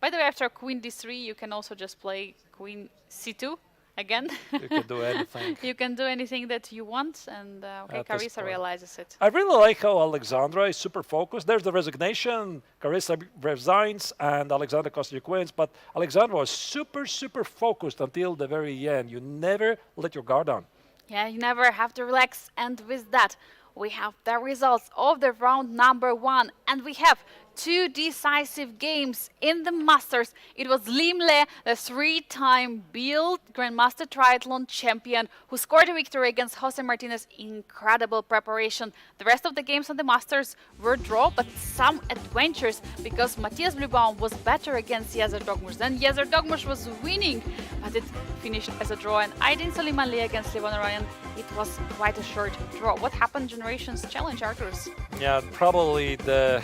by the way, after Queen D3, you can also just play Queen C2 again. You can do anything. You can do anything that you want, and okay, At this Carissa point. realizes it. I really like how Alexandra is super focused. There's the resignation. Carissa resigns and Alexandra Kosteniuk wins. But Alexandra was super, super focused until the very end. You never let your guard down. Yeah, you never have to relax. And with that, we have the results of the round number 1. And we have 2 decisive games in the Masters. It was Lim Le, the 3-time Biel Grandmaster Triathlon champion, who scored a victory against Jose Martinez. Incredible preparation. The rest of the games on the Masters were draw, but some adventures, because Matthias Levon was better against Jezer Dogmush. Then Jezer Dogmush was winning, but it finished as a draw. And Aydin Soliman Le against Levon Ryan, it was quite a short draw. What happened, Generations Challenge, Arturs? Yeah, probably the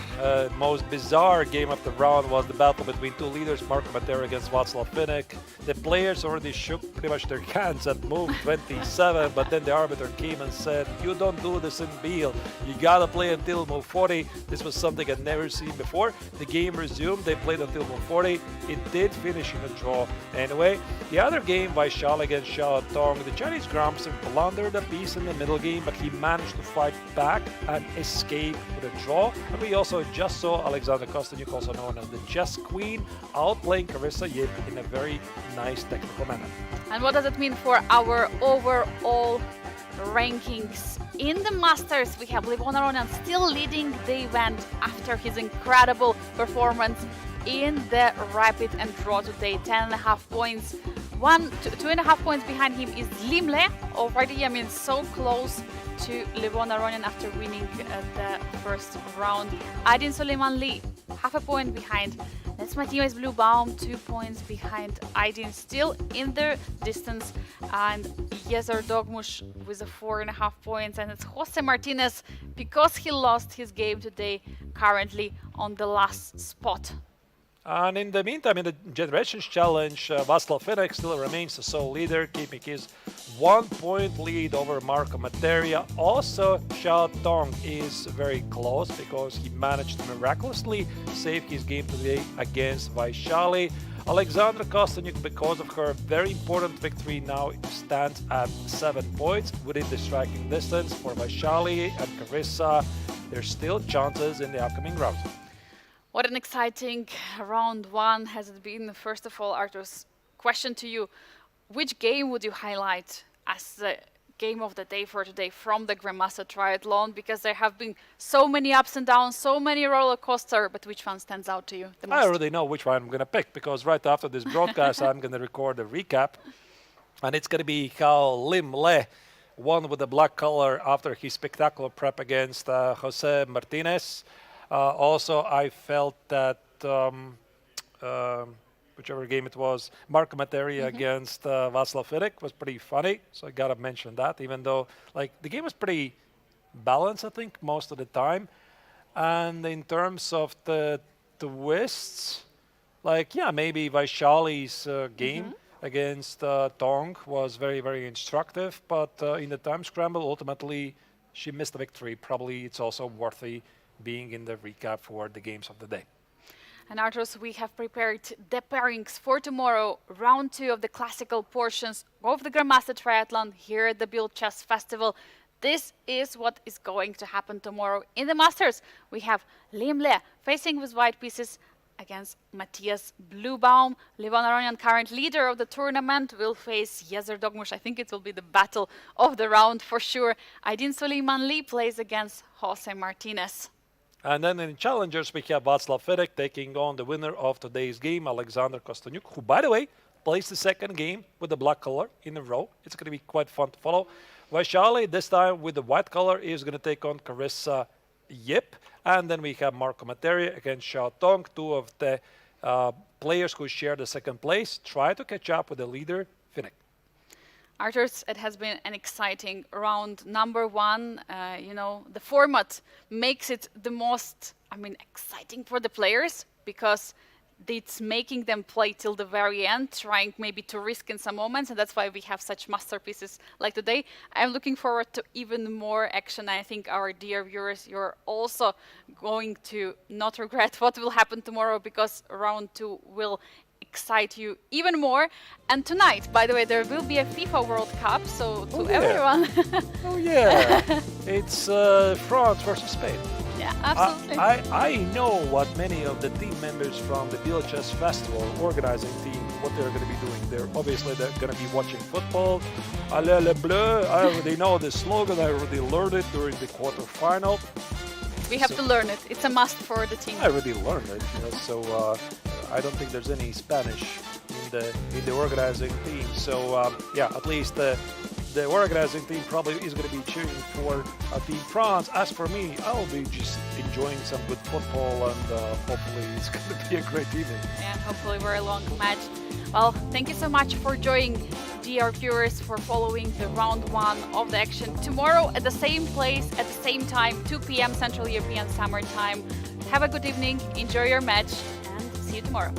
most bizarre game of the round was the battle between two leaders, Marco Matera against Václav Finek. The players already shook pretty much their hands at move 27, but then the arbiter came and said, you don't do this in Biel. You gotta play until move 40. This was something I'd never seen before. The game resumed. They played until move 40. It did finish in a draw. Anyway, the other game, Vaishali against Xiaotong, the Chinese Grandmaster blundered a piece in the middle game, but he managed to fight back and escape with a draw. And we also just saw Alexander Kosteniuk, also known as the Chess Queen, outplaying Carissa Yip in a very nice technical manner. And what does it mean for our overall rankings? In the Masters, we have Levon Aronian still leading the event after his incredible performance in the rapid and draw today. 10.5 points. 2.5 points behind him is Limle already. I mean, so close to Levon Aronian after winning the first round. Aydin Suleiman Lee, 0.5 point behind. That's Matthias Blubaum, 2 points behind Aydin, still in the distance. And Yezer Dogmush with 4.5 points. And it's Jose Martinez, because he lost his game today, currently on the last spot. And in the meantime, in the Generations Challenge, Václav Finek still remains the sole leader, keeping his 1 point lead over Marco Materia. Also, Xiaotong is very close because he managed to miraculously save his game today against Vaishali. Alexandra Kosteniuk, because of her very important victory, now stands at 7 points within the striking distance. For Vaishali and Carissa, there's still chances in the upcoming rounds. What an exciting round one has it been. First of all, Artur's question to you, which game would you highlight as the game of the day for today from the Grandmaster Triathlon? Because there have been so many ups and downs, so many roller coaster, but which one stands out to you the most? I already know which one I'm going to pick, because right after this broadcast, I'm going to record a recap. And it's going to be how Lim Le won with the black color after his spectacular prep against Jose Martinez. Also, I felt that whichever game it was, Marco Materia against Václav Finek was pretty funny. So I gotta mention that, even though like the game was pretty balanced, I think, most of the time. And in terms of the twists, like yeah, maybe Vaishali's game against Tong was very, very instructive. But in the time scramble, ultimately she missed the victory. Probably it's also worthy being in the recap for the games of the day. And Arturs, we have prepared the pairings for tomorrow, round 2 of the classical portions of the Grandmaster Triathlon here at the Biel Chess Festival. This is what is going to happen tomorrow in the Masters. We have Lim Le facing with white pieces against Matthias Blubaum. Levon Aronian, current leader of the tournament, will face Yezer Dogmush. I think it will be the battle of the round for sure. Aydin Suleiman Lee plays against Jose Martinez. And then in challengers, we have Václav Finek taking on the winner of today's game, Alexander Kosteniuk, who, by the way, plays the second game with the black color in a row. It's going to be quite fun to follow. Vaishali, this time with the white color, is going to take on Carissa Yip. And then we have Marco Materia against Xiaotong, two of the players who share the second place, try to catch up with the leader, Finek. Arturs, it has been an exciting round. Number one, you know, the format makes it the most, exciting for the players because it's making them play till the very end, trying maybe to risk in some moments, and that's why we have such masterpieces like today. I'm looking forward to even more action. I think our dear viewers, you're also going to not regret what will happen tomorrow because round 2 will excite you even more. And tonight, by the way, there will be a FIFA World Cup, so to everyone. Oh yeah, it's France versus Spain. Yeah, absolutely. I know what many of the team members from the Biel Chess Festival organizing team, what they're going to be doing. They're going to be watching football. Allez les Bleus, I already know the slogan, I already learned it during the quarterfinal. We have to learn it. It's a must for the team. I already learned it, so I don't think there's any Spanish in the organizing team. So yeah, at least the organizing team probably is going to be cheering for Team France. As for me, I'll be just enjoying some good football, and hopefully it's going to be a great evening. And hopefully very long match. Well, thank you so much for joining dear viewers, for following the round 1 of the action. Tomorrow at the same place, at the same time, 2 p.m. Central European Summer Time. Have a good evening, enjoy your match, and see you tomorrow.